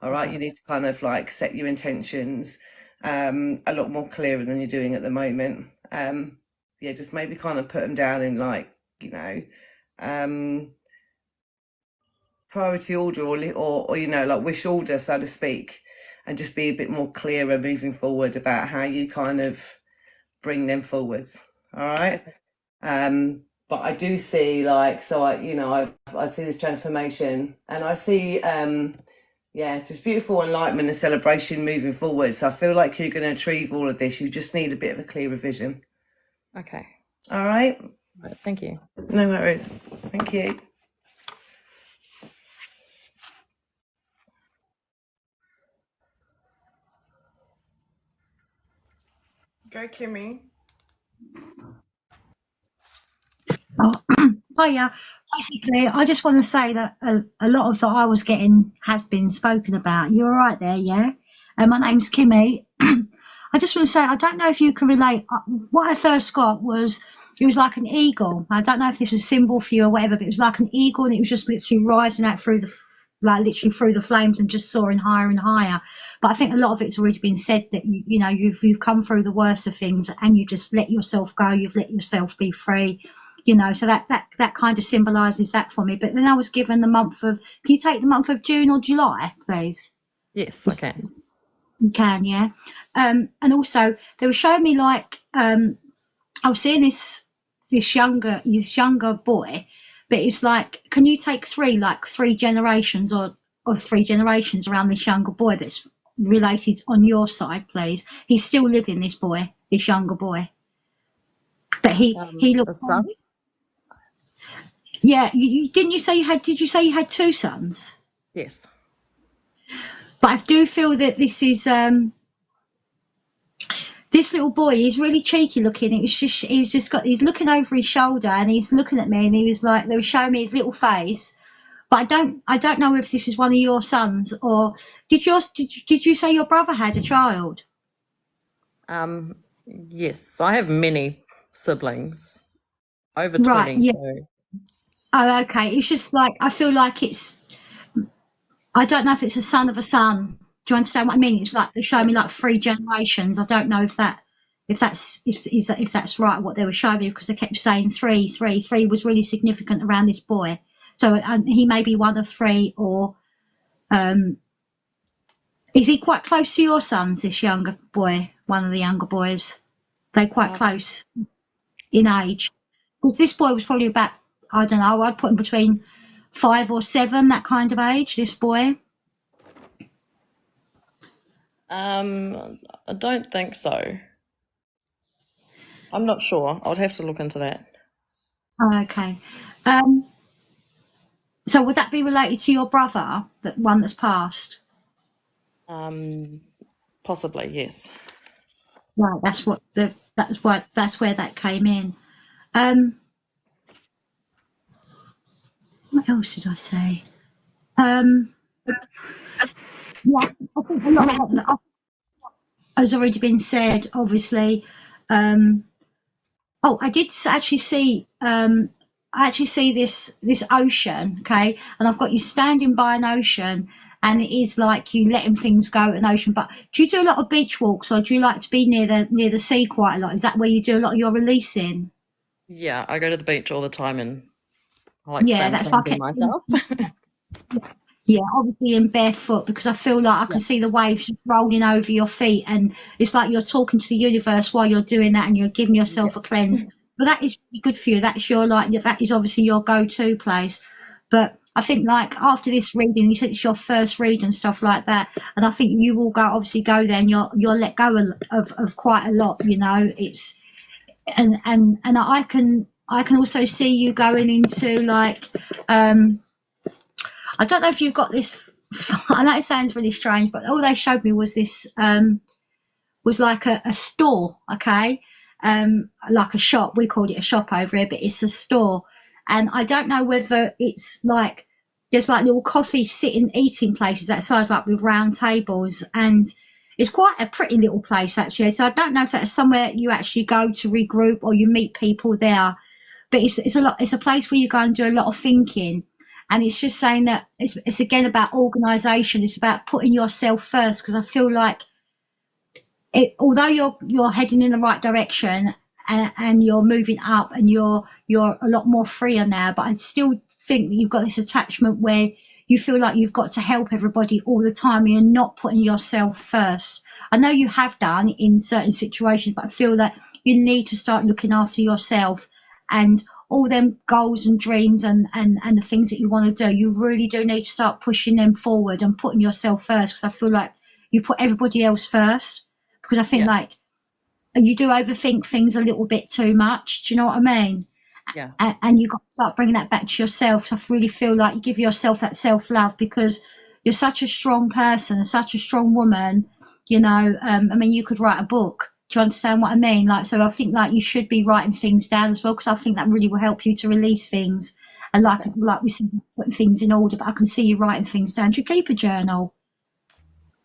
All right, Okay. you need to kind of like set your intentions a lot more clearer than you're doing at the moment. Yeah, just maybe kind of put them down in like, priority order or like wish order, so to speak, and just be a bit more clearer moving forward about how you kind of bring them forwards. All right. But I do see like, so I see this transformation and I see, just beautiful enlightenment and celebration moving forward. So I feel like you're going to achieve all of this. You just need a bit of a clearer vision. Okay. All right. Right, thank you. No worries. Thank you. Go, Kimmy. Oh, hiya. Basically, I just want to say that a lot of that I was getting has been spoken about. You're right there, yeah? And my name's Kimmy. I just want to say, I don't know if you can relate. What I first got was, it was like an eagle. I don't know if this is a symbol for you or whatever, but it was like an eagle and it was just literally rising out through the, like literally through the flames and just soaring higher and higher. But I think a lot of it's already been said that, you know, you've come through the worst of things and you just let yourself go. You've let yourself be free. You know, so that kind of symbolises that for me. But then I was given the month of, can you take the month of June or July, please? Yes, I can. You can, yeah. And also they were showing me like, I was seeing this younger boy, but it's like, can you take three generations or three generations around this younger boy that's related on your side, please? He's still living, this younger boy. But he A looked, son? yeah, did you say you had two sons? Yes. But I do feel that this is this little boy. He's really cheeky looking. He's looking over his shoulder and he's looking at me and he was like, they were showing me his little face. But I don't know if this is one of your sons or did you say your brother had a child? Yes, I have many siblings, over Right, 20. yeah. So Oh, okay. It's just like I feel like I don't know if it's a son of a son. Do you understand what I mean? It's like they're showing me like three generations. I don't know if that's right what they were showing me, because they kept saying three was really significant around this boy. So he may be one of three, or is he quite close to your sons? This younger boy, one of the younger boys, they're quite close in age. Because this boy was probably about, I don't know, I'd put him between 5 or 7, that kind of age. This boy. I don't think so. I'm not sure. I would have to look into that. Okay. So would that be related to your brother, that one that's passed? Possibly, yes. Right. That's where that came in. What else did I say? Yeah, I think a lot of what has already been said. Obviously, oh, I did actually see. I actually see this ocean, okay, and I've got you standing by an ocean, and it is like you letting things go at an ocean. But do you do a lot of beach walks, or do you like to be near the sea quite a lot? Is that where you do a lot of your releasing? Yeah, I go to the beach all the time and I like Yeah, sand that's why I cleansing kept. myself. Yeah, obviously in barefoot, because I feel like I Yeah. can see the waves just rolling over your feet, and it's like you're talking to the universe while you're doing that, and you're giving yourself a Yes. cleanse. But that is really good for you. That's your that is obviously your go-to place. But I think like after this reading, you said it's your first read and stuff like that, and I think you will obviously go there, and you'll let go of quite a lot. You know, it's and I can also see you going into like I don't know if you've got this. I know it sounds really strange, but all they showed me was this was like a store, okay, like a shop. We called it a shop over here, but it's a store, and I don't know whether it's like there's like little coffee sitting eating places outside, like with round tables, and it's quite a pretty little place actually. So I don't know if that's somewhere you actually go to regroup or you meet people there, but it's a place where you go and do a lot of thinking, and it's just saying that it's again about organisation. It's about putting yourself first, because I feel like although you're heading in the right direction, and you're moving up and you're a lot more freer now, but I still think that you've got this attachment where you feel like you've got to help everybody all the time and you're not putting yourself first. I know you have done in certain situations, but I feel that you need to start looking after yourself, and all them goals and dreams and the things that you want to do, you really do need to start pushing them forward and putting yourself first, because I feel like you put everybody else first, because I think Yeah. like you do overthink things a little bit too much. Do you know what I mean? Yeah. And you've got to start bringing that back to yourself. So I really feel like you give yourself that self-love, because you're such a strong person, such a strong woman, you know. I mean, you could write a book. Do you understand what I mean? Like, so I think like you should be writing things down as well, because I think that really will help you to release things. And like we said, putting things in order, but I can see you writing things down. Do you keep a journal?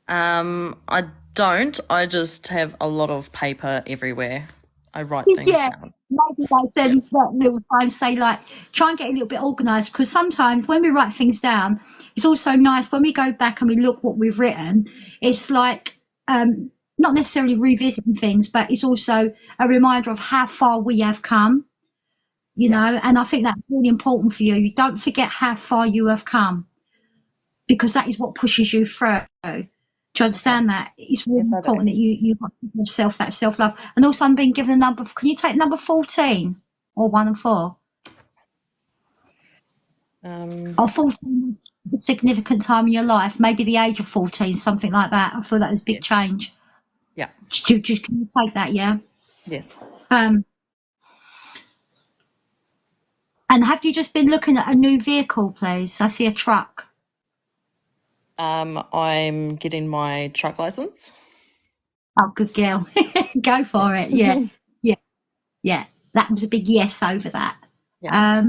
I don't. I just have a lot of paper everywhere. I write things Yeah, down. maybe they said that little time, say like, try and get a little bit organised, because sometimes when we write things down, it's also nice when we go back and we look what we've written. It's like not necessarily revisiting things, but it's also a reminder of how far we have come, you know. And I think that's really important for you. You don't forget how far you have come, because that is what pushes you through. Do you understand that? It's really Yes, I do. important that you got to give yourself that self-love. And also I'm being given a number. Can you take number 14 or 1 and 4? Or 14 was a significant time in your life, maybe the age of 14, something like that. I feel that was a big Yes. change. Yeah. Can you take that, yeah? Yes. And have you just been looking at a new vehicle, please? I see a truck. I'm getting my truck license. Oh, good girl. Go for it. Yeah. Yeah. Yeah. That was a big yes over that. Yeah.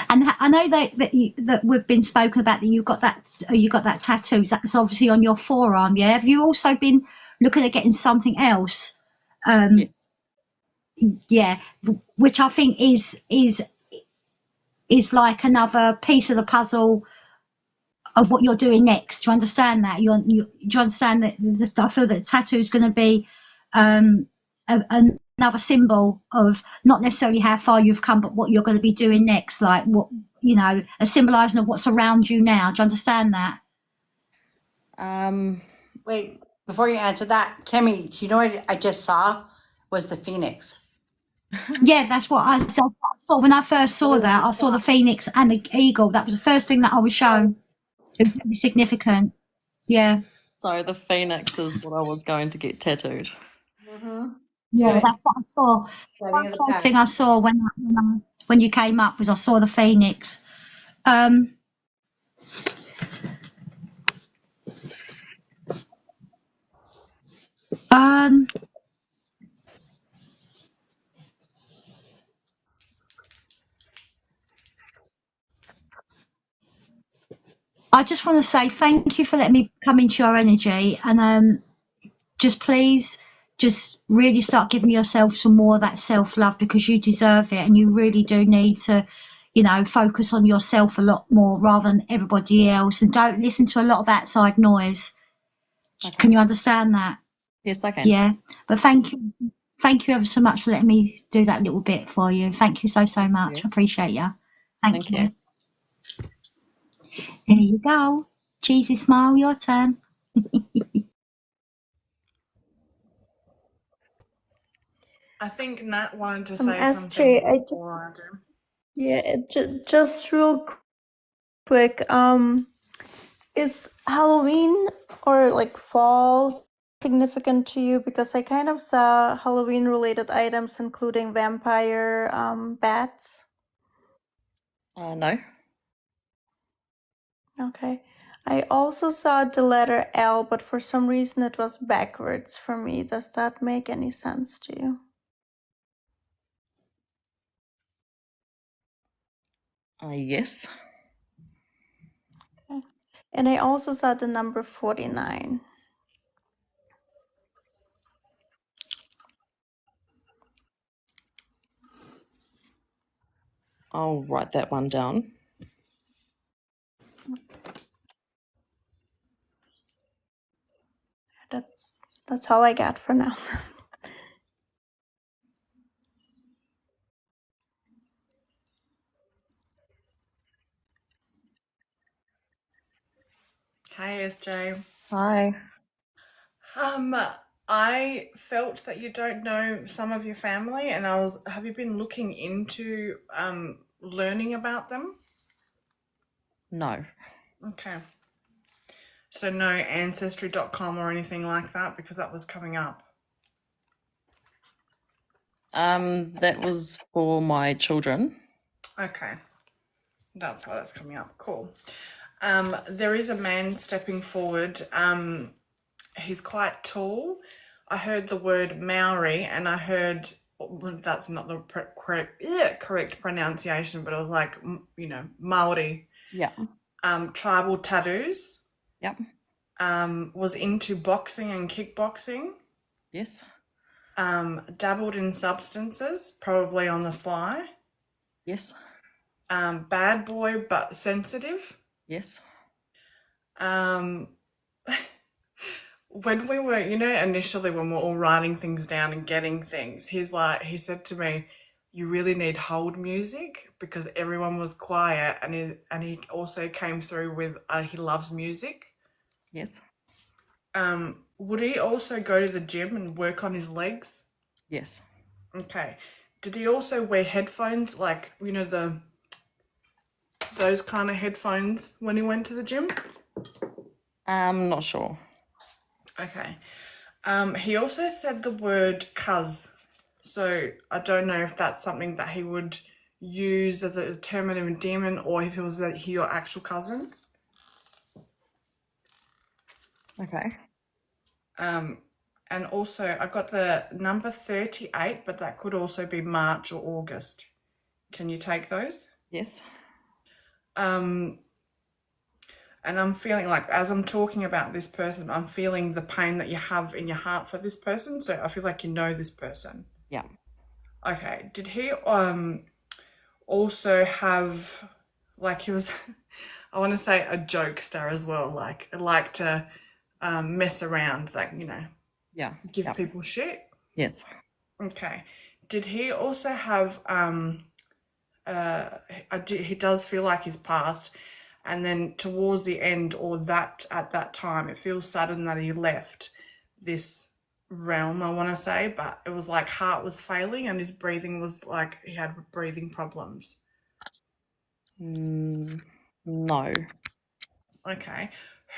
And I know that we've been spoken about, that you got that tattoo. That's obviously on your forearm. Yeah. Have you also been looking at getting something else? Yes. Yeah, which I think is like another piece of the puzzle of what you're doing next. Do you understand that? Do you understand that? I feel that tattoo is going to be another symbol of not necessarily how far you've come, but what you're going to be doing next. Like what, you know, a symbolising of what's around you now. Do you understand that? Wait, before you answer that, Kimmy, do you know what I just saw was the phoenix? Yeah, that's what I saw when I first saw that. I saw the phoenix and the eagle. That was the first thing that I was shown. It was really significant. Yeah. So the phoenix is what I was going to get tattooed. Mm-hmm. Do Yeah, it. that's what I saw. Starting of the The first path. thing I saw when you came up was I saw the phoenix. Um, um, I just want to say thank you for letting me come into your energy, and just please, just really start giving yourself some more of that self-love, because you deserve it, and you really do need to, you know, focus on yourself a lot more rather than everybody else, and don't listen to a lot of outside noise. Okay. Can you understand that? Yes, I can. Yeah, but thank you ever so much for letting me do that little bit for you. Thank you so much. I appreciate you. Thank Thank you. There you go. Cheesy smile, your turn. I think Nat wanted to say SJ, something before I do. yeah, just real quick. Is Halloween or like fall significant to you? Because I kind of saw Halloween related items, including vampire bats. No. Okay. I also saw the letter L, but for some reason it was backwards for me. Does that make any sense to you? Yes. Okay. And I also saw the number 49. I'll write that one down. That's all I got for now. Hey, SJ. Hi. I felt that you don't know some of your family, and have you been looking into learning about them? No. Okay. So no ancestry.com or anything like that, because that was coming up. That was for my children. Okay. That's why that's coming up. Cool. There is a man stepping forward. He's quite tall. I heard the word Maori, and I heard that's not the correct pronunciation, but it was like, Maori. Yeah. Tribal tattoos. Yep. Was into boxing and kickboxing. Yes. Dabbled in substances, probably on the sly. Yes. Bad boy but sensitive. Yes. Um, when we were, initially when we were all writing things down and getting things, he said to me, "You really need hold music," because everyone was quiet, and he also came through with he loves music. Yes. Would he also go to the gym and work on his legs? Yes. Okay. Did he also wear headphones, like, those kind of headphones when he went to the gym? I'm not sure. Okay. He also said the word cuz. So I don't know if that's something that he would use as a term of endearment, or if it was your actual cousin. Okay. And also, I got the number 38, but that could also be March or August. Can you take those? Yes. And I'm feeling like, as I'm talking about this person, I'm feeling the pain that you have in your heart for this person. So I feel like you know this person. Yeah. Okay. Did he also have, like, he was, I want to say a jokester as well, like to mess around, like, Yeah. give Yeah. people shit? Yes. Okay. Did he also have he does feel like he's passed, and then towards the end, or that at that time, it feels sudden that he left this realm, I want to say, but it was like heart was failing and his breathing was like he had breathing problems. No. Okay.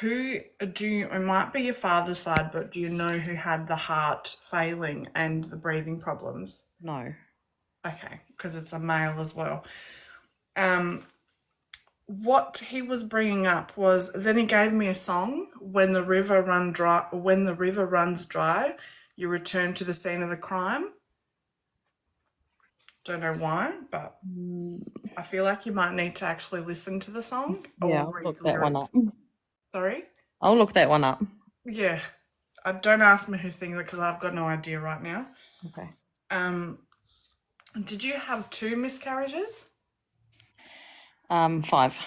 It might be your father's side, but do you know who had the heart failing and the breathing problems? No. Okay, because it's a male as well. What he was bringing up was, then he gave me a song, when the river runs dry, you return to the scene of the crime. Don't know why, but I feel like you might need to actually listen to the song Yeah, or I'll read look the that one up. lyrics. Sorry? I'll look that one up. Yeah. Don't ask me who sings it, because I've got no idea right now. Okay. Did you have 2 miscarriages? 5.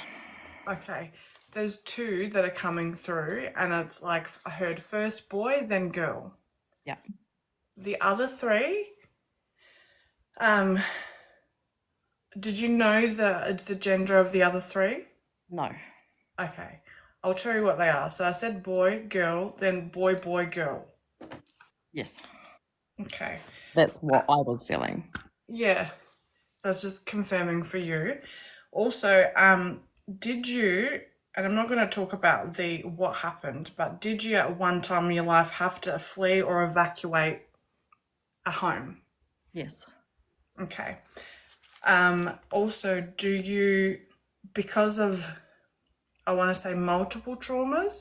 Okay. There's 2 that are coming through, and it's like I heard first boy, then girl. Yeah. The other 3, did you know the gender of the other 3? No. Okay. I'll tell you what they are. So I said boy, girl, then boy, boy, girl. Yes. Okay. That's what I was feeling. Yeah. That's just confirming for you. Also, did you, and I'm not going to talk about what happened, but did you at one time in your life have to flee or evacuate a home? Yes. Okay. Also, do you, because of, I want to say, multiple traumas,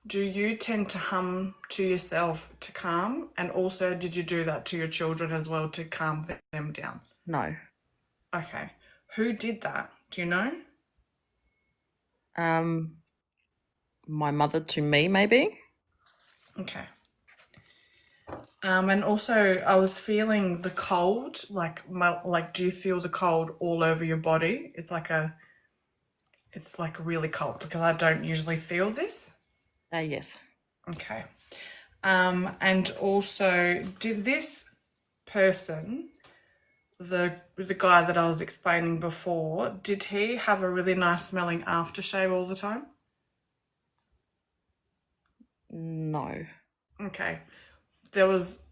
do you tend to hum to yourself to calm? And also, did you do that to your children as well to calm them down? No. Okay. Who did that? Do you know? My mother to me, maybe. Okay. And also, I was feeling the cold, like do you feel the cold all over your body? It's like really cold, because I don't usually feel this. Yes. Okay. And also, did this person, the guy that I was explaining before, did he have a really nice smelling aftershave all the time? No. Okay. There was,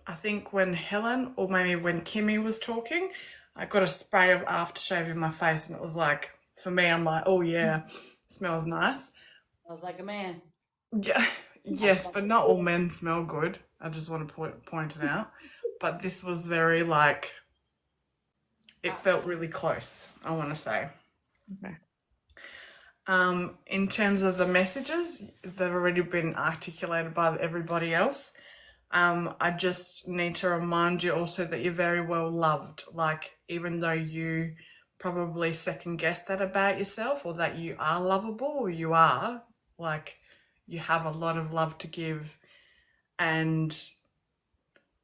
I think when Helen, or maybe when Kimmy was talking, I got a spray of aftershave in my face, and it was like, for me, I'm like, oh yeah, smells nice. Smells like a man. Yeah, yes, but not all men smell good. I just want to point it out. but this was very like, it felt really close, I want to say. Okay. In terms of the messages, they've already been articulated by everybody else. I just need to remind you also that you're very well loved. Like, even though you probably second guess that about yourself, or that you are lovable, or you are, like, you have a lot of love to give. And,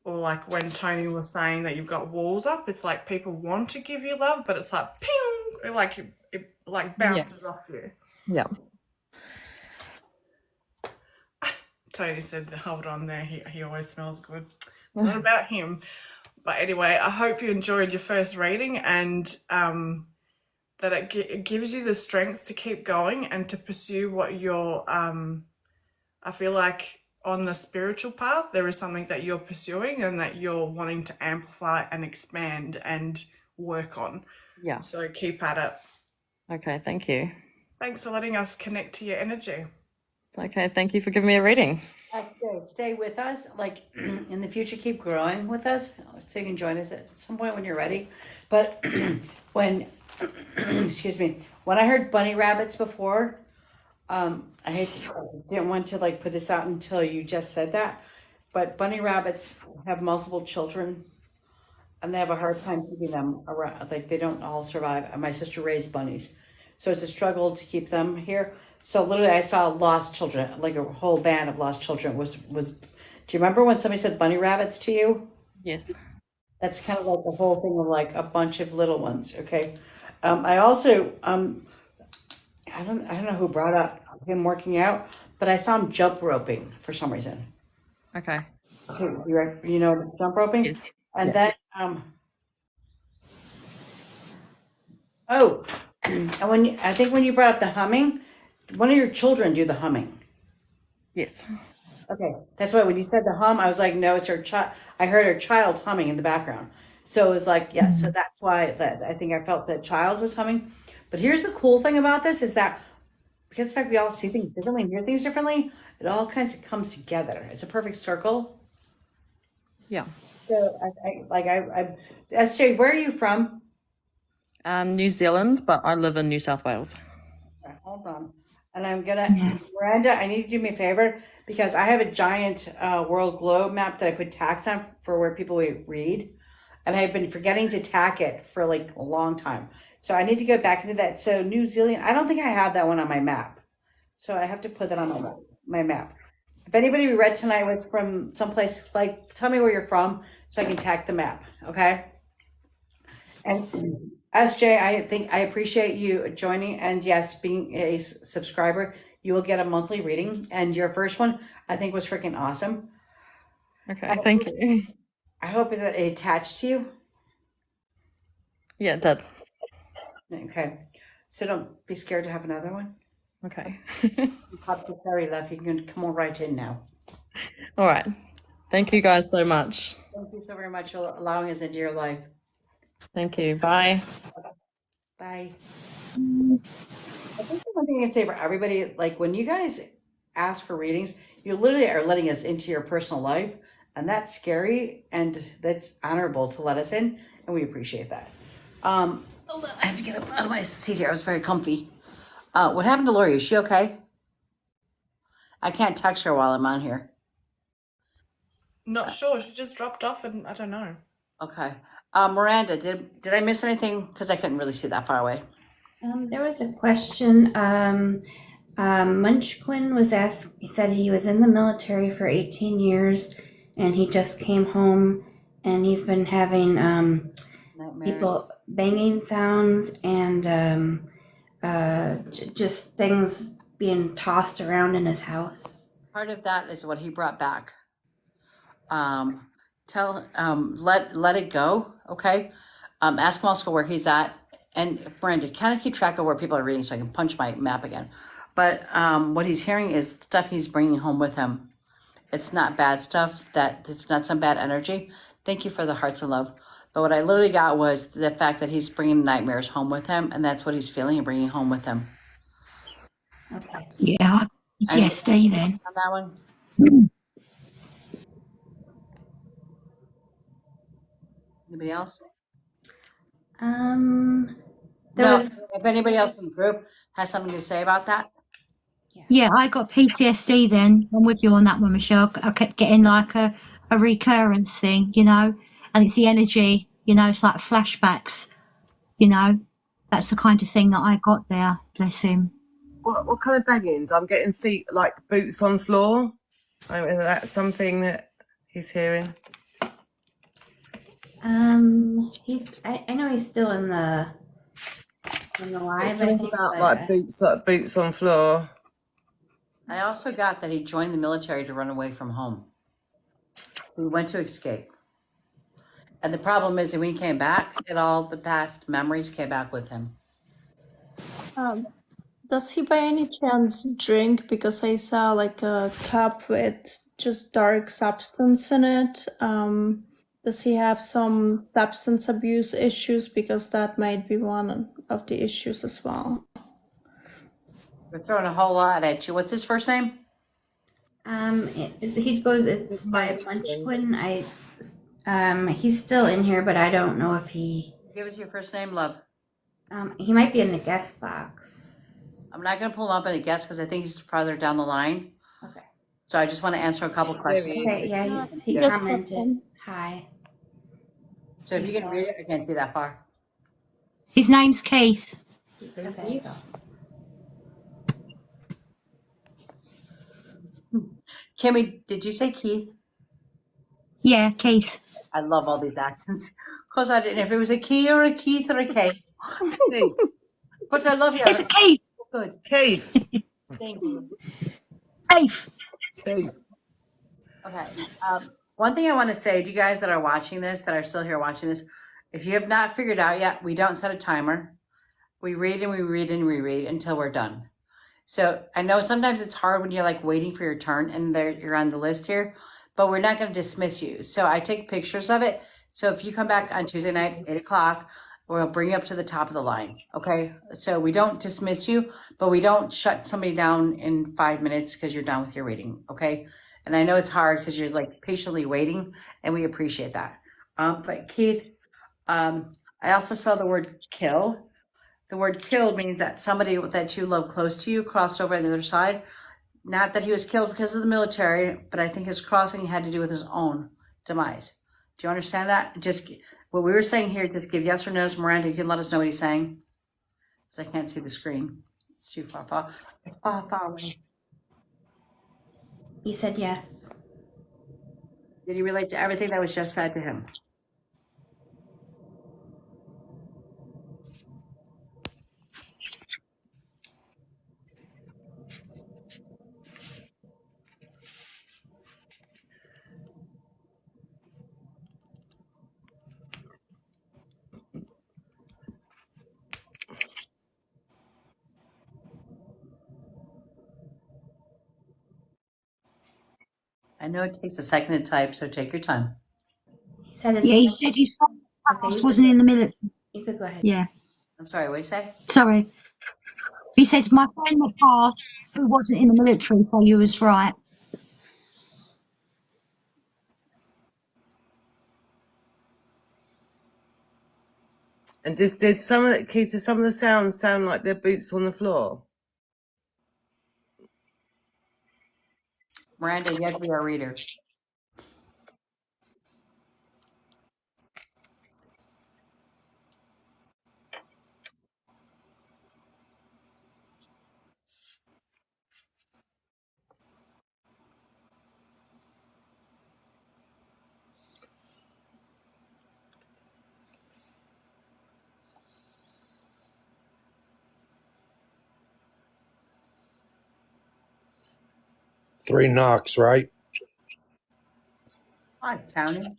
or like when Tony was saying that you've got walls up, it's like people want to give you love, but it's like, pew, like it like bounces off you. Yeah. Tony said, hold on there, he always smells good. It's not about him. But anyway, I hope you enjoyed your first reading, and that it gives you the strength to keep going and to pursue what you're, I feel like on the spiritual path, there is something that you're pursuing and that you're wanting to amplify and expand and work on. Yeah. So keep at it. Okay, thank you. Thanks for letting us connect to your energy. It's okay. Thank you for giving me a reading. Stay with us, like in the future, keep growing with us, so you can join us at some point when you're ready. But when, excuse me, when I heard bunny rabbits before, I didn't want to like put this out until you just said that, but bunny rabbits have multiple children, and they have a hard time keeping them around. Like, they don't all survive. And my sister raised bunnies, so it's a struggle to keep them here. So literally, I saw lost children, like a whole band of lost children. Was do you remember when somebody said bunny rabbits to you? Yes. That's kind of like the whole thing of like a bunch of little ones. Okay. I also I don't know who brought up him working out, but I saw him jump roping for some reason. Okay. Okay, you know jump roping, Yes. and Yes. then oh, and I think when you brought up the humming, one of your children do the humming. Yes. Okay, that's why when you said the hum, I was like, no, it's her child. I heard her child humming in the background, so it was like, yes. So that's why that I think I felt that child was humming. But here's the cool thing about this is that because of the fact we all see things differently and hear things differently, it all kinds of comes together. It's a perfect circle. Yeah. So SJ, where are you from? New Zealand, but I live in New South Wales. Okay, hold on. And I'm gonna, Miranda, I need you to do me a favor because I have a giant world globe map that I put tags on for where people read. And I've been forgetting to tack it for like a long time. So I need to go back into that. So New Zealand, I don't think I have that one on my map. So I have to put that on my map. If anybody we read tonight was from someplace, like tell me where you're from so I can tack the map, okay? And SJ, I think I appreciate you joining, and yes, being a subscriber, you will get a monthly reading. And your first one, I think, was freaking awesome. Okay, thank you. I hope that it attached to you. Yeah, it did. Okay, so don't be scared to have another one. Okay. Pop the fairy left. You can come on right in now. All right. Thank you guys so much. Thank you so very much for allowing us into your life. Thank you. Bye. Bye. I think the one thing I can say for everybody, like when you guys ask for readings, you literally are letting us into your personal life, and that's scary and that's honorable to let us in, and we appreciate that. Hold on, I have to get up out of my seat here. I was very comfy. What happened to Lori? Is she okay? I can't text her while I'm on here. Not sure. She just dropped off, and I don't know. Okay. Miranda, did I miss anything? Because I couldn't really see that far away. There was a question. Munchquin was asked, he said he was in the military for 18 years and he just came home and he's been having people banging sounds and just things being tossed around in his house. Part of that is what he brought back. Let it go, okay? Ask him also where he's at. And Miranda, kind of keep track of where people are reading so I can punch my map again. But what he's hearing is stuff he's bringing home with him. It's not bad stuff, it's not some bad energy. Thank you for the hearts of love. But what I literally got was the fact that he's bringing nightmares home with him, and that's what he's feeling and bringing home with him. Okay. Yeah, PTSD then. On that one? Anybody else? There No. was If anybody else in the group has something to say about that, Yeah, I got PTSD then. I'm with you on that one, Michelle. I kept getting like a recurrence thing, you know, and it's the energy, you know, it's like flashbacks, you know. That's the kind of thing that I got there, bless him. What kind of bangings? I'm getting feet like boots on floor. I don't know whether that's something that he's hearing. I know he's still in the live, It's I something think, about but like boots on floor. I also got that he joined the military to run away from home. He went to escape. And the problem is that when he came back, all the past memories came back with him. Does he by any chance drink? Because I saw like a cup with just dark substance in it. Does he have some substance abuse issues? Because that might be one of the issues as well. We're throwing a whole lot at you. What's his first name? he goes. It's by Munchkin. He's still in here, but I don't know if he. Give us your first name, love. He might be in the guest box. I'm not going to pull him up in a guess because I think he's farther down the line. Okay. So I just want to answer a couple questions. Okay. Yeah, he Just commented. Hi. So if you can read it, I can't see that far. His name's Keith. Okay. Kimmy, did you say Keith? Yeah, Keith. I love all these accents. Of course I didn't. If it was a Key or a Keith or a Kate. But I love you. It's a Keith. Good. Keith. Thank you. Keith. Keith. Okay. One thing I want to say to you guys that are watching this, that are still here watching this, if you have not figured out yet, we don't set a timer. We read and we read and we read until we're done. So I know sometimes it's hard when you're like waiting for your turn and you're on the list here, but we're not going to dismiss you. So I take pictures of it. So if you come back on Tuesday night, 8 o'clock, we'll bring you up to the top of the line. Okay. So we don't dismiss you, but we don't shut somebody down in 5 minutes because you're done with your reading. Okay. And I know it's hard because you're like patiently waiting and we appreciate that. But Keith, I also saw the word kill. The word killed means that somebody that you love close to you crossed over on the other side. Not that he was killed because of the military, but I think his crossing had to do with his own demise. Do you understand that? Just what we were saying here, just give yes or no's. Miranda, you can let us know what he's saying. Because I can't see the screen. It's too far. It's far away. He said yes. Did he relate to everything that was just said to him? I know it takes a second to type, so take your time. He said his. Yeah, he said his Okay, past wasn't in the military. You could go ahead. Yeah. I'm sorry, what did you say? Sorry. He said my friend that passed who wasn't in the military, so you was right. And did some of the Keith, did some of the sounds sound like their boots on the floor? Miranda, you have to be our reader. Three knocks, right? Hi, Tony.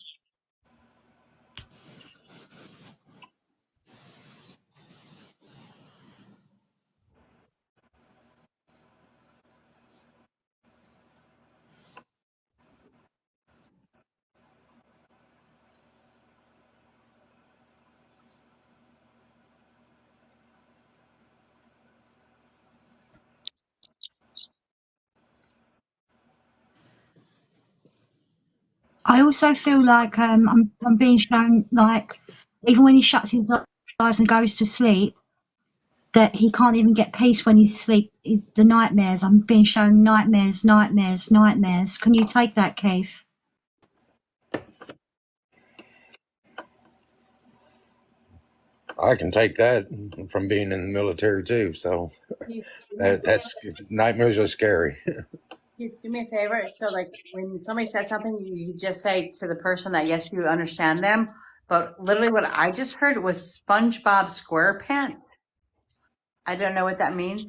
I also feel like I'm being shown, like, even when he shuts his eyes and goes to sleep, that he can't even get peace when he's asleep. The nightmares. I'm being shown nightmares, nightmares, nightmares. Can you take that, Keith? I can take that from being in the military too. So that's nightmares are scary. Do me a favor. So, like, when somebody says something, you just say to the person that yes, you understand them. But literally, what I just heard was SpongeBob SquarePants. I don't know what that means.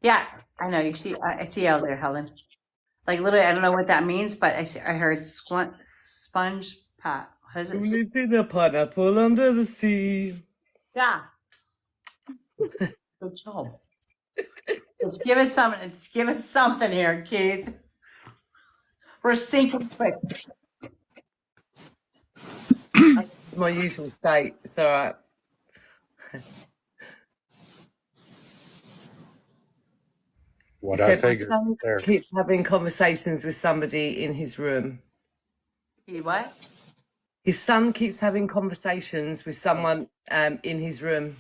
Yeah, I know. You see, I see out there, Helen. Like literally, I don't know what that means, but I heard sponge pot. What is Who it? lives in a pineapple under the sea? Yeah. Good job. Just give us something. Just give us something here, Keith. We're sinking quick. It's my usual state. It's all right. He What I said my figured son there. keeps having conversations with somebody in his room. Keith, what? His son keeps having conversations with someone in his room.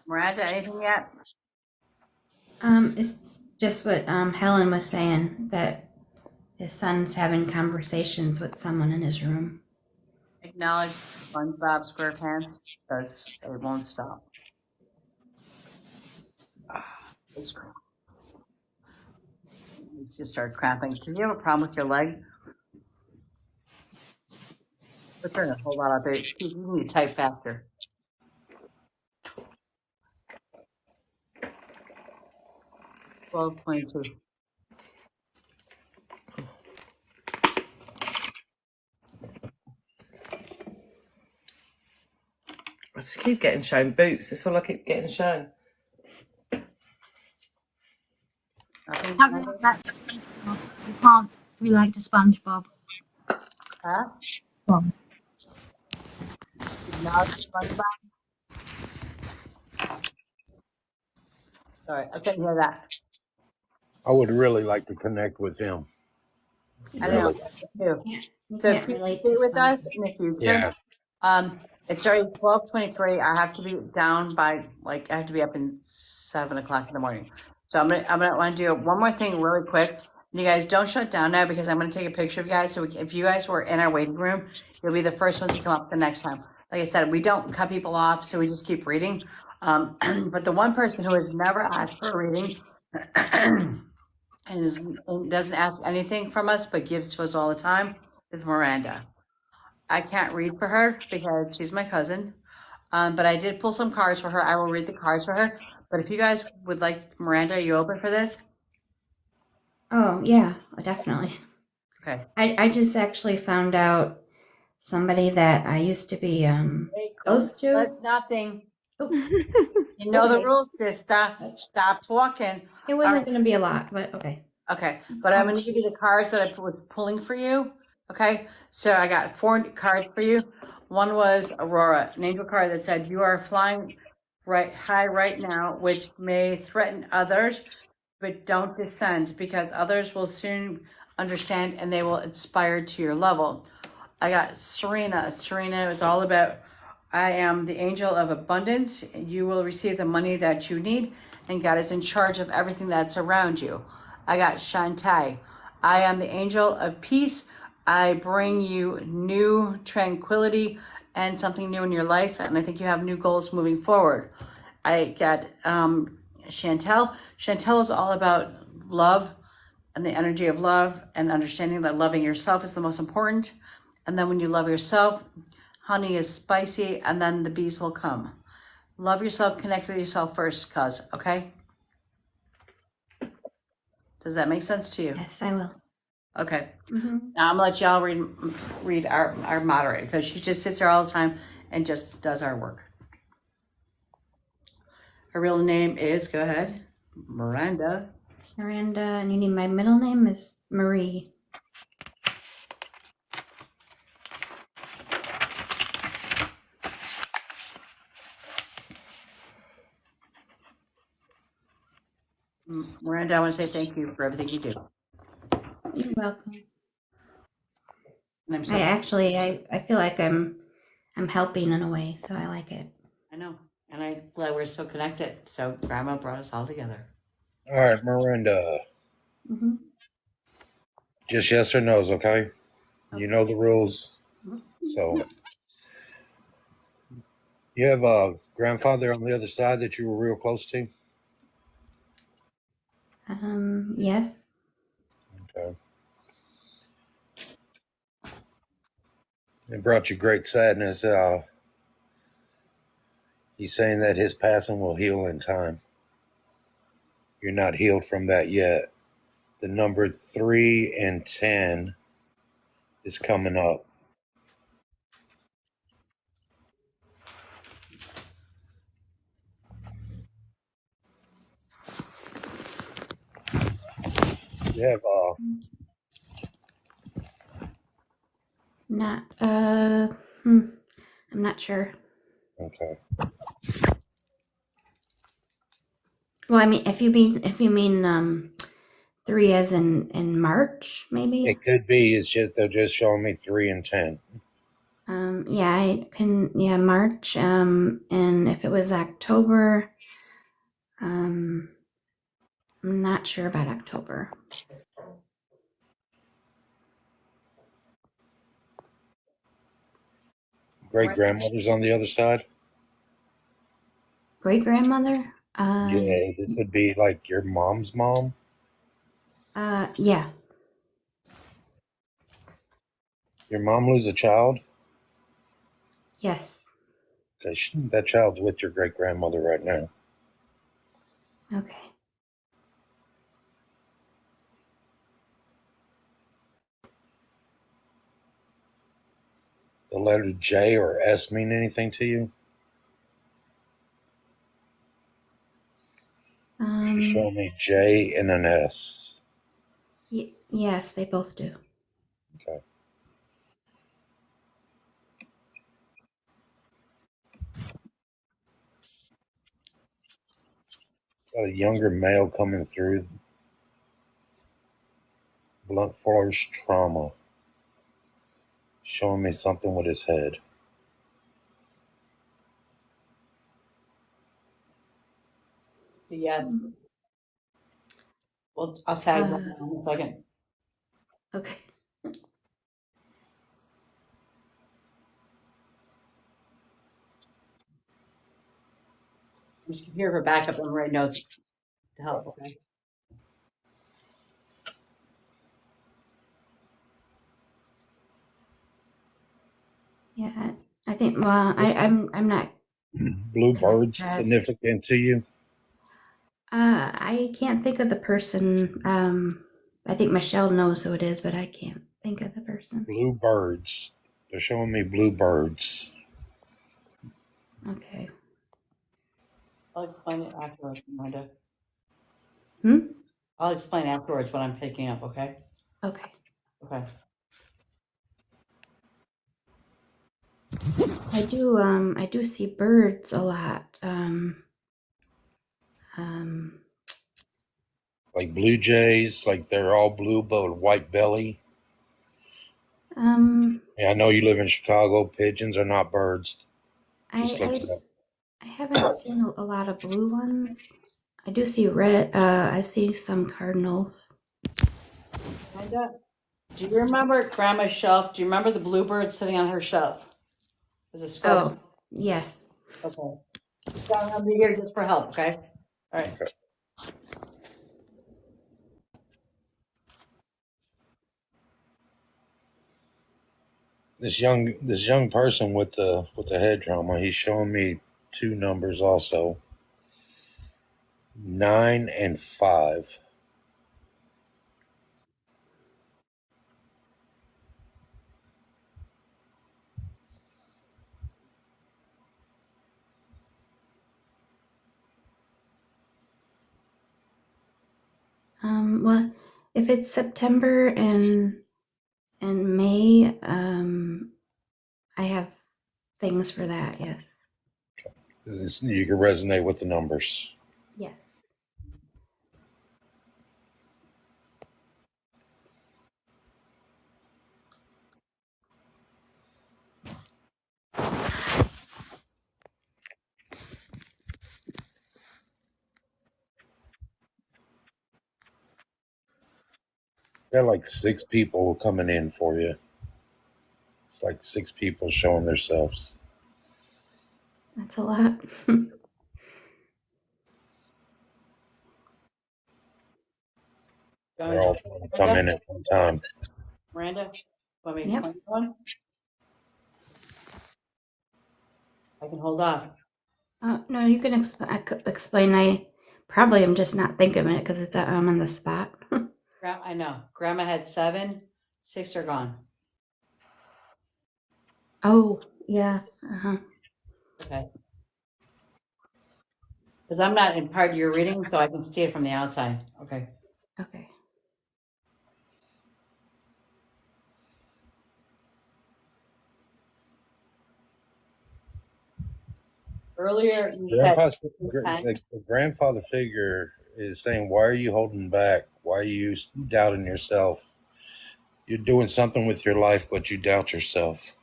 Miranda, anything yet? It's just what Helen was saying, that his son's having conversations with someone in his room. Acknowledge SpongeBob SquarePants because it won't stop. It's just start cramping. Do you have a problem with your leg? We're turning a whole lot out there. Keith, you need to type faster. 12:22. I just keep getting shown boots. That's all I keep getting shown. Nothing. Don't relate that to SpongeBob. You can't relate to SpongeBob. Huh? Well, Acknowledge SpongeBob. Sorry, I couldn't hear that. I would really like to connect with him. I know, Really. too. You So can't Keith, relate stay to with us SpongeBob. in the future. Yeah. It's already 12:23. I have to be down by I have to be up in 7 o'clock in the morning. So I'm gonna want to do one more thing really quick. And you guys don't shut down now because I'm gonna take a picture of you guys. So if you guys were in our waiting room, you'll be the first ones to come up the next time. Like I said, we don't cut people off, so we just keep reading. But the one person who has never asked for a reading and doesn't ask anything from us but gives to us all the time is Miranda. I can't read for her because she's my cousin. But I did pull some cards for her. I will read the cards for her. But if you guys would like, Miranda, are you open for this? Oh, yeah, definitely. Okay. I just actually found out somebody that I used to be Hey, close don't touch to. nothing. Oh, You know the okay. rules, sister. Stop talking. It All wasn't right. going to be a lot, but okay. Okay. But I'm going to give you the cards that I was pulling for you. Okay. So I got 4 cards for you. One was Aurora, an angel card that said, "You are flying right high right now, which may threaten others, but don't descend because others will soon understand and they will aspire to your level." I got Serena. Serena is all about, I am the angel of abundance. You will receive the money that you need, and God is in charge of everything that's around you. I got Shantai. I am the angel of peace. I bring you new tranquility and something new in your life, and I think you have new goals moving forward. I got Chantel. Chantel is all about love and the energy of love and understanding that loving yourself is the most important. And then when you love yourself, honey is spicy and then the bees will come. Love yourself, connect with yourself first, cuz, okay? Does that make sense to you? Yes, I will. Okay. Mm-hmm. Now I'm gonna let y'all read our moderator because she just sits there all the time and just does our work. Her real name is, go ahead, Miranda. Miranda, and you need my middle name is Marie. Miranda, I want to say thank you for everything you do. You're welcome. And I'm so I feel like I'm helping in a way, so I like it. I know, and I'm glad we're so connected. So Grandma brought us all together. All right, Miranda. Mm-hmm. Just yes or no's, okay? You know the rules. Mhm. So you have a grandfather on the other side that you were real close to? Yes. Okay. It brought you great sadness. He's saying that his passing will heal in time. You're not healed from that yet. The number 3 and 10 is coming up. You have Not I'm not sure. okay. Well, I mean, if you mean 3 as in March, maybe. It could be. It's just they're just showing me 3 and 10. Yeah, I can. Yeah, March. And if it was October, I'm not sure about October. Great grandmother's on the other side. Great grandmother. Yeah, this would be like your mom's mom. Yeah. Your mom lose a child. Yes. Okay, that child's with your great grandmother right now. Okay. The letter J or S mean anything to you? She's showing me J and an S. Yes, they both do. Okay. Got a younger male coming through. Blunt force trauma. Showing me something with his head. So yes. Well, I'll tag one in a second. Okay. I'm just here for backup and write notes to help. Okay. Yeah, I think. Well, I'm not. Blue birds significant to you? I can't think of the person. I think Michelle knows who it is, but I can't think of the person. Blue birds. They're showing me blue birds. Okay. I'll explain it afterwards, Miranda. Hmm? I'll explain afterwards what I'm picking up. Okay. Okay. Okay. I do see birds a lot. Um, Like blue jays, like they're all blue but with white belly. Yeah, I know you live in Chicago. Pigeons are not birds. Just look it up. I haven't seen a lot of blue ones. I do see red. I see some cardinals. Miranda, do you remember Grandma's shelf? Do you remember the bluebird sitting on her shelf? Is it scrubbed? Oh, yes. Okay. So I'll be here just for help. Okay. All right. Okay. This young person with the head trauma, he's showing me two numbers also. 9 and 5. Well, if it's September and May, I have things for that. Yes. You can resonate with the numbers. Yes. There are like 6 people coming in for you. It's like 6 people showing themselves. That's a lot. They're all trying to come in at one time. Miranda, want me to Yep. explain one? I can hold off. No, you can explain. I probably am just not thinking of it because it's I'm on the spot. I know. Grandma had 7, 6 are gone. Oh, yeah. Uh-huh. Okay. Because I'm not in part of your reading, so I can see it from the outside. Okay. Okay. Earlier, you said The grandfather figure is saying, "Why are you holding back? Why are you doubting yourself? You're doing something with your life, but you doubt yourself."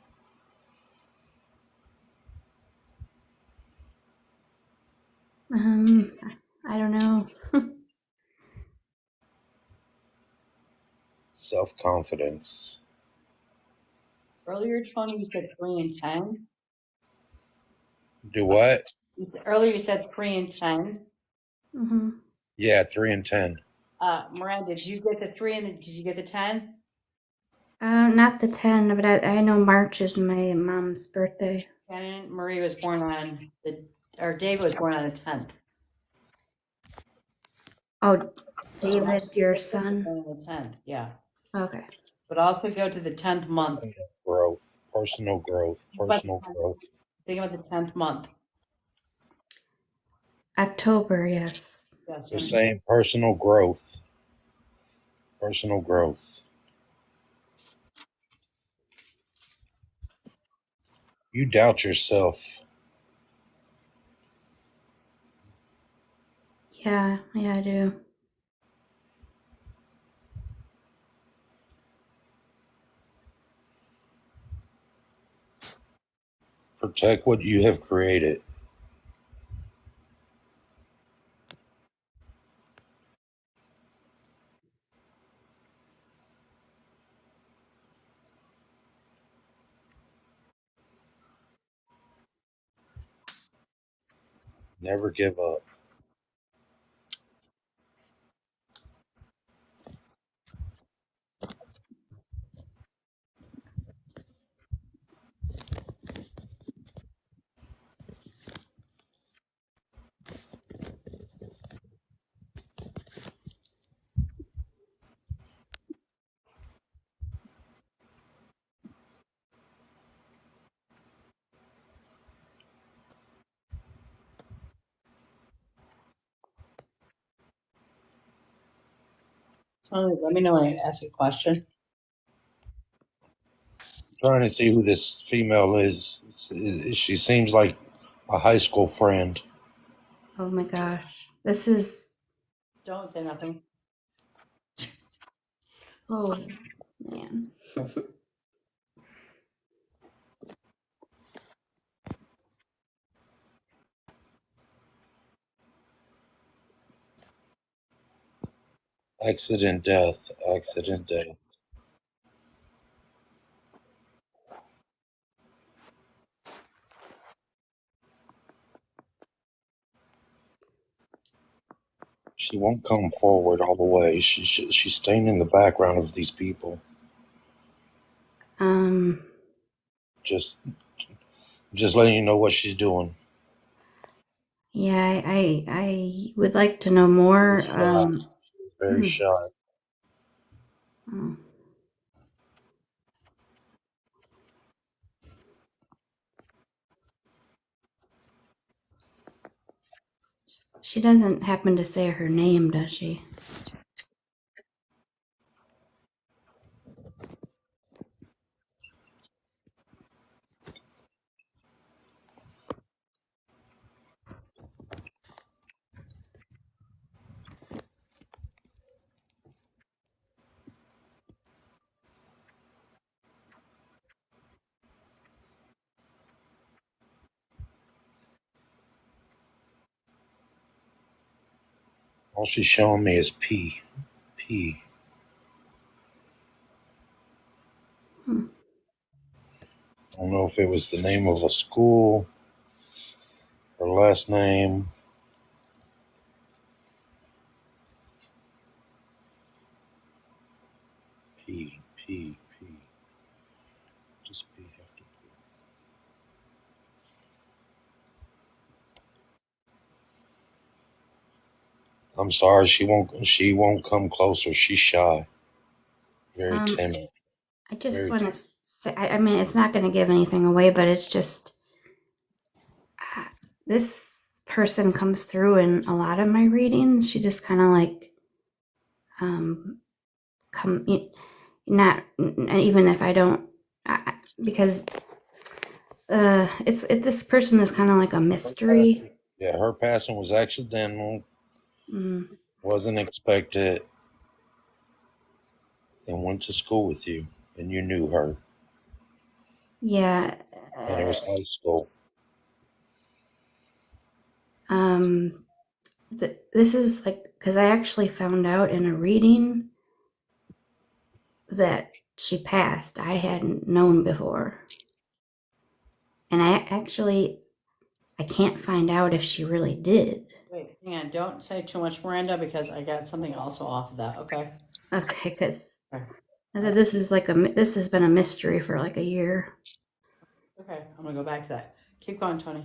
I don't know. Self-confidence. earlier, Tony, you said 3 and 10. Do what? Earlier, you said 3 and 10. Mm-hmm. Yeah, 3 and 10. Miranda, did you get the 3 and did you get the 10? Not the 10, but I know March is my mom's birthday. And Marie was born on David was born on the 10th. Oh, David, your son? On the 10th, yeah. Okay. But also go to the 10th month. Growth, personal growth, personal growth. Think about the 10th month. October, yes. Yes, They're saying personal growth. Personal growth. You doubt yourself. Yeah, I do. Protect what you have created. Never give up. Tony, let me know when I ask a question. Trying to see who this female is. She seems like a high school friend. Oh my gosh. This is. Don't say nothing. Oh, man. Accident death. Accident death. She won't come forward all the way. She's staying in the background of these people. Um, Just letting you know what she's doing. yeah, I would like to know more. Very shy. Oh. She doesn't happen to say her name, does she? All she's showing me is P. P. I don't know if it was the name of a school, her last name. P. Just P after P. I'm sorry, she won't come closer. She's shy. Very timid. I just Very want timid. to say, I mean, it's not going to give anything away, but it's just this person comes through in a lot of my readings. She just kind of like come not even if I don't because this person is kind of like a mystery. Yeah, her passing was accidental. Wasn't expected. And went to school with you, and you knew her. Yeah. And it was high school. This is like because I actually found out in a reading that she passed. I hadn't known before, and I can't find out if she really did. Wait, hang on. Don't say too much, Miranda, because I got something also off of that. Okay. Okay, because this has been a mystery for like a year. Okay, I'm gonna go back to that. Keep going, Tony.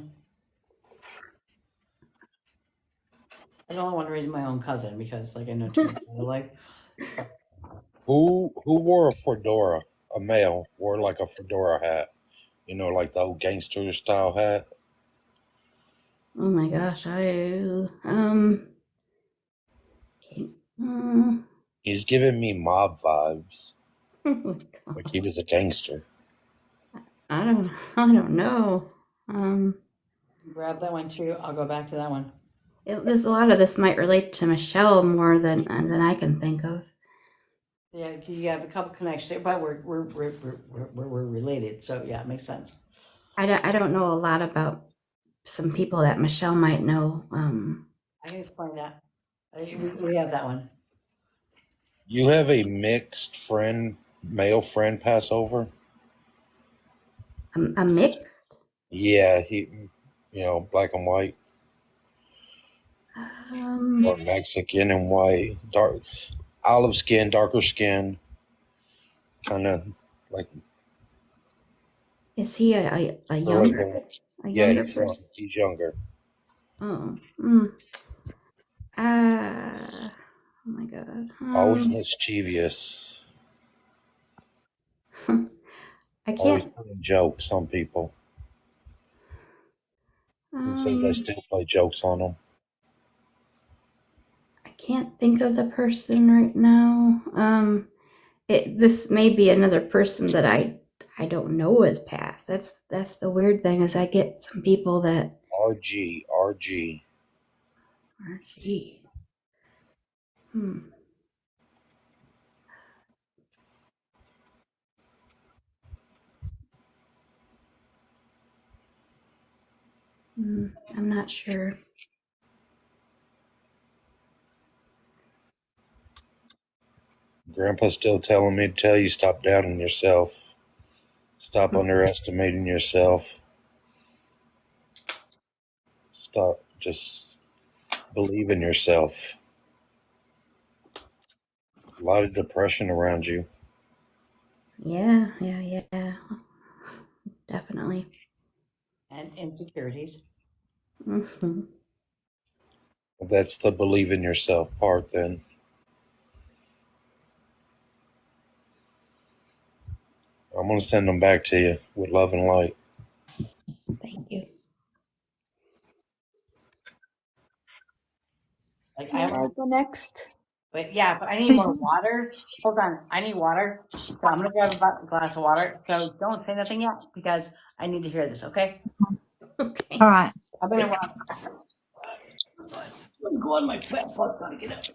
I don't want to raise my own cousin because, like, I know too much about her life. Who wore a fedora? A male wore like a fedora hat. You know, like the old gangster style hat. Oh my gosh, He's giving me mob vibes. oh my God. Like he was a gangster. I don't know. Grab that one too. I'll go back to that one. There's a lot of this might relate to Michelle more than I can think of. Yeah, you have a couple connections, but we're related, so yeah, it makes sense. I don't know a lot about some people that Michelle might know. I can explain that. We have that one. You have a mixed friend, male friend pass over? A mixed? Yeah, black and white. Or Mexican and white. Dark olive skin, darker skin. Kind of like. Is he a younger Yeah, person? he's younger. Oh. Oh my God. Always mischievous. I Always can't. playing jokes on people. He says I still play jokes on them. I can't think of the person right now. This may be another person that I don't know has passed. That's the weird thing is I get some people that RG. RG. I'm not sure. Grandpa's still telling me to tell you stop doubting yourself. Stop underestimating yourself. Stop. Just believe in yourself. A lot of depression around you. Yeah. Definitely. And insecurities. That's the believe in yourself part then. I'm going to send them back to you with love and light. Thank you. Like Can I go next? but yeah, but I need more water. Hold on, I need water. So I'm gonna grab a glass of water. So don't say nothing yet because I need to hear this. Okay? Okay. All right. I'm gonna go on my fat butt. Gotta get up.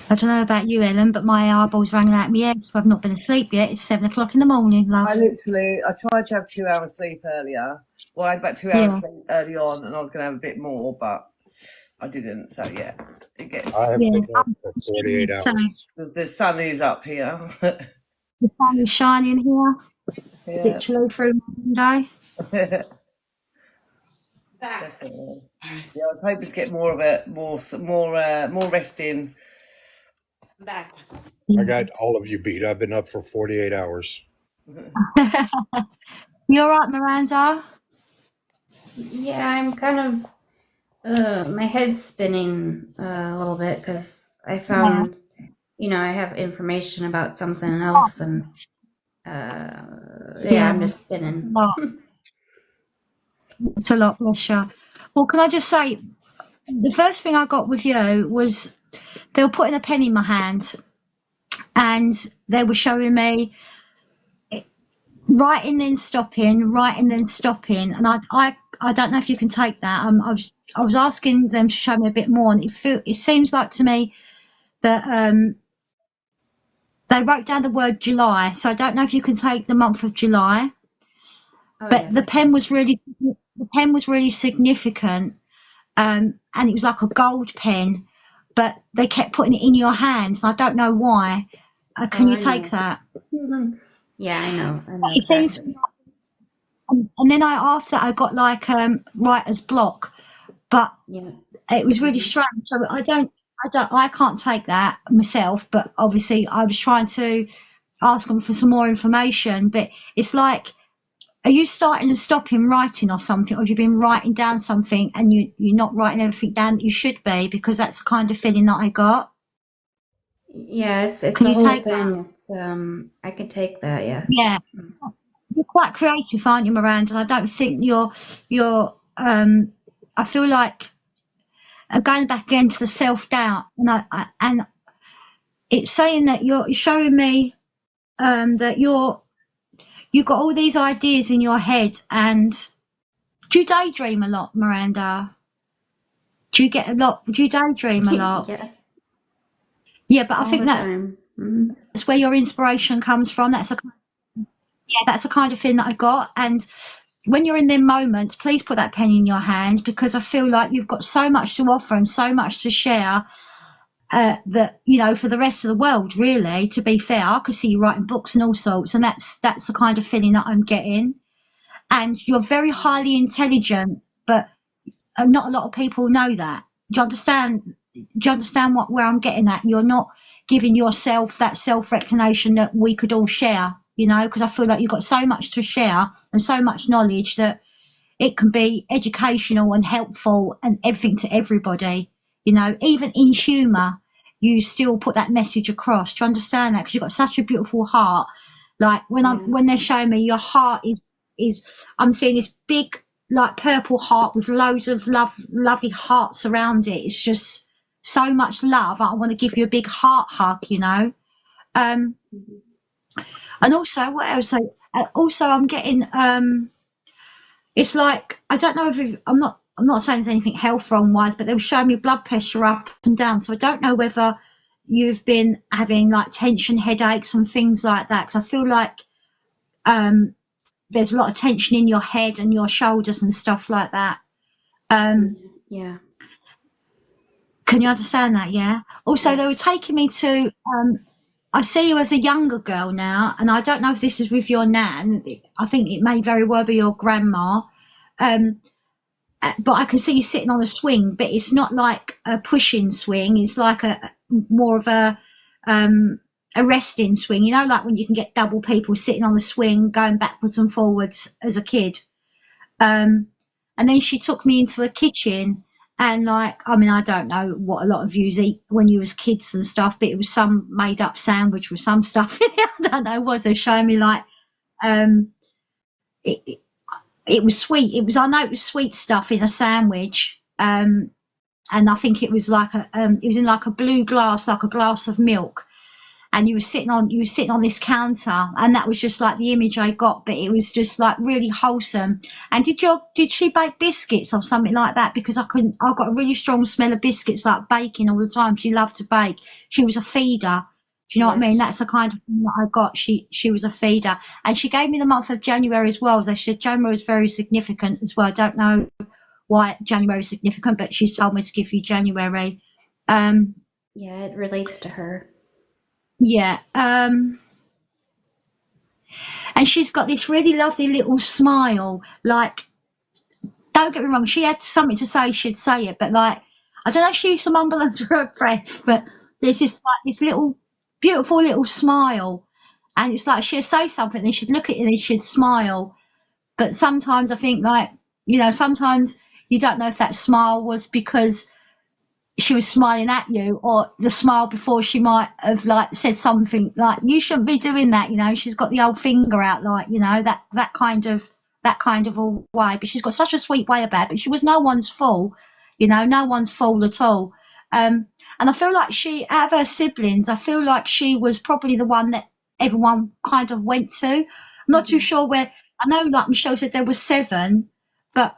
I don't know about you, Ellen, but my eyeballs rang out of my head, so I've not been asleep yet. It's 7 o'clock in the morning, love. I tried to have 2 hours sleep earlier. Well, I had about 2 hours sleep early on, and I was going to have a bit more, but I didn't. So yeah, it gets. I have Yeah, been up for 48 so hours. The sun is up here. the sun is shining here, Yeah, literally through my window. definitely. Yeah, I was hoping to get more of it, more rest in. Back. I got all of you beat. I've been up for 48 hours. You all right, Miranda? Yeah, I'm kind of my head's spinning a little bit because I Yeah. found, I have information about something else, and yeah, Yeah. I'm just It's a spinning. lot. It's a lot, bless you. Well, can I just say, the first thing I got with you was they were putting a pen in my hand and they were showing me writing then stopping, writing then stopping, and I don't know if you can take that. I was asking them to show me a bit more, and it seems like to me that they wrote down the word July, so I don't know if you can take the month of July. Oh But yes, the I can. pen was really significant, and it was like a gold pen, but they kept putting it in your hands, and I don't know why. Oh, Can you I take know. that? Yeah, I know It seems, exactly. and then after that I got like writer's block, but Yeah. it was really strange. So I can't take that myself, but obviously I was trying to ask them for some more information, but it's like, are you starting and stopping writing or something, or have you been writing down something and you're not writing everything down that you should be? Because that's the kind of feeling that I got. Yeah, it's Can a you whole take that? thing. It's I can take that, yes. Yeah, you're quite creative, aren't you, Miranda? I don't think you're. I feel like going back again to the self doubt, and it's saying that you're showing me that you've got all these ideas in your head, and do you daydream a lot, Miranda? Do you daydream a lot? Yes, Yeah, but I all think the time. that's where your inspiration comes from. That's the kind of thing that I got. And when you're in them moments, please put that pen in your hand, because I feel like you've got so much to offer and so much to share, that, for the rest of the world, really. To be fair, I could see you writing books and all sorts, and that's the kind of feeling that I'm getting. And you're very highly intelligent, but not a lot of people know that. Do you understand? Do you understand where I'm getting at? You're not giving yourself that self-recognition that we could all share, because I feel like you've got so much to share and so much knowledge that it can be educational and helpful and everything to everybody. Even in humour, you still put that message across. Do you understand that? Because you've got such a beautiful heart. Like Yeah. when they're showing me your heart is I'm seeing this big, like, purple heart with loads of lovely hearts around it. It's just so much love. I want to give you a big heart hug. And also, what else? Also, I'm getting it's like, I don't know if I'm not saying there's anything health wrong wise, but they were showing me blood pressure up and down. So I don't know whether you've been having like tension headaches and things like that, because I feel like there's a lot of tension in your head and your shoulders and stuff like that. Yeah. Can you understand that? Yeah. Also, they were Yes. taking me to. I see you as a younger girl now, and I don't know if this is with your nan. I think it may very well be your grandma. But I can see you sitting on a swing, but it's not like a pushing swing. It's like a more of a resting swing. Like when you can get double people sitting on the swing, going backwards and forwards as a kid. And then she took me into a kitchen, and I don't know what a lot of yous eat when you was kids and stuff, but it was some made up sandwich with some stuff in it. I don't know what they showing me, like it, it was sweet. I know it was sweet stuff in a sandwich. And I think it was like it was in like a blue glass, like a glass of milk. And you were sitting on this counter, and that was just like the image I got. But it was just like really wholesome. And did she bake biscuits or something like that? Because I got a really strong smell of biscuits, like baking all the time. She loved to bake. She was a feeder. Do you know what I mean? Yes. That's the kind of thing that I got. She was a feeder, and she gave me the month of January as well. They said January is very significant as well. I don't know why January is significant, but she's told me to give you January. Yeah, it relates to her. Yeah. And she's got this really lovely little smile. Like, don't get me wrong, she had something to say, she'd say it, but like, I don't know if she used to mumble under her breath, but there's this little, beautiful little smile. And it's like she'd say something and she'd look at it and she'd smile. But sometimes I think, like, sometimes you don't know if that smile was because she was smiling at you, or the smile before she might have like said something like, you shouldn't be doing that, she's got the old finger out, like, that kind of a way. But she's got such a sweet way about it. But she was no one's fool, no one's fool at all. And I feel like she, out of her siblings, I feel like she was probably the one that everyone kind of went to. I'm not too sure where. I know, like Michelle said, there was 7, but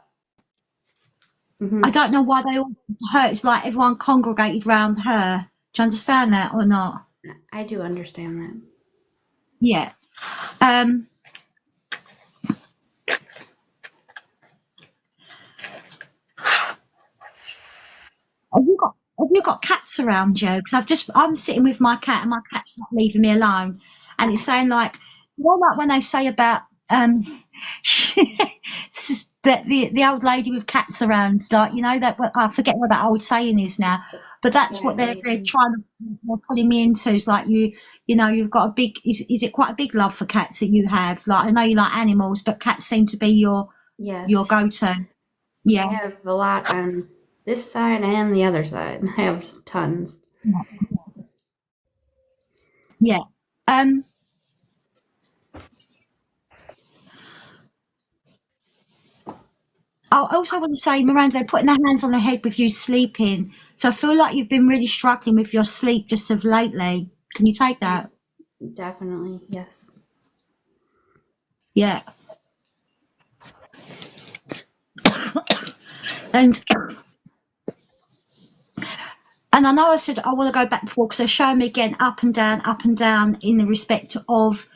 I don't know why they all went to her. It's like everyone congregated round her. Do you understand that or not? I do understand that. Yeah. Have you got cats around you? Because I'm sitting with my cat and my cat's not leaving me alone, and it's saying like, like when they say about that the old lady with cats around, like, that, I forget what that old saying is now, but that's what they're putting me into. Is like, you've got a big, is it quite a big love for cats that you have? Like, I know you like animals, but cats seem to be your go-to. Yeah. I have a lot on this side and the other side. I have tons. Yeah. I also want to say, Miranda, they're putting their hands on the head with you sleeping. So I feel like you've been really struggling with your sleep just of lately. Can you take that? Definitely, yes. Yeah. And I know I said I want to go back before because they're showing me again up and down in the respect of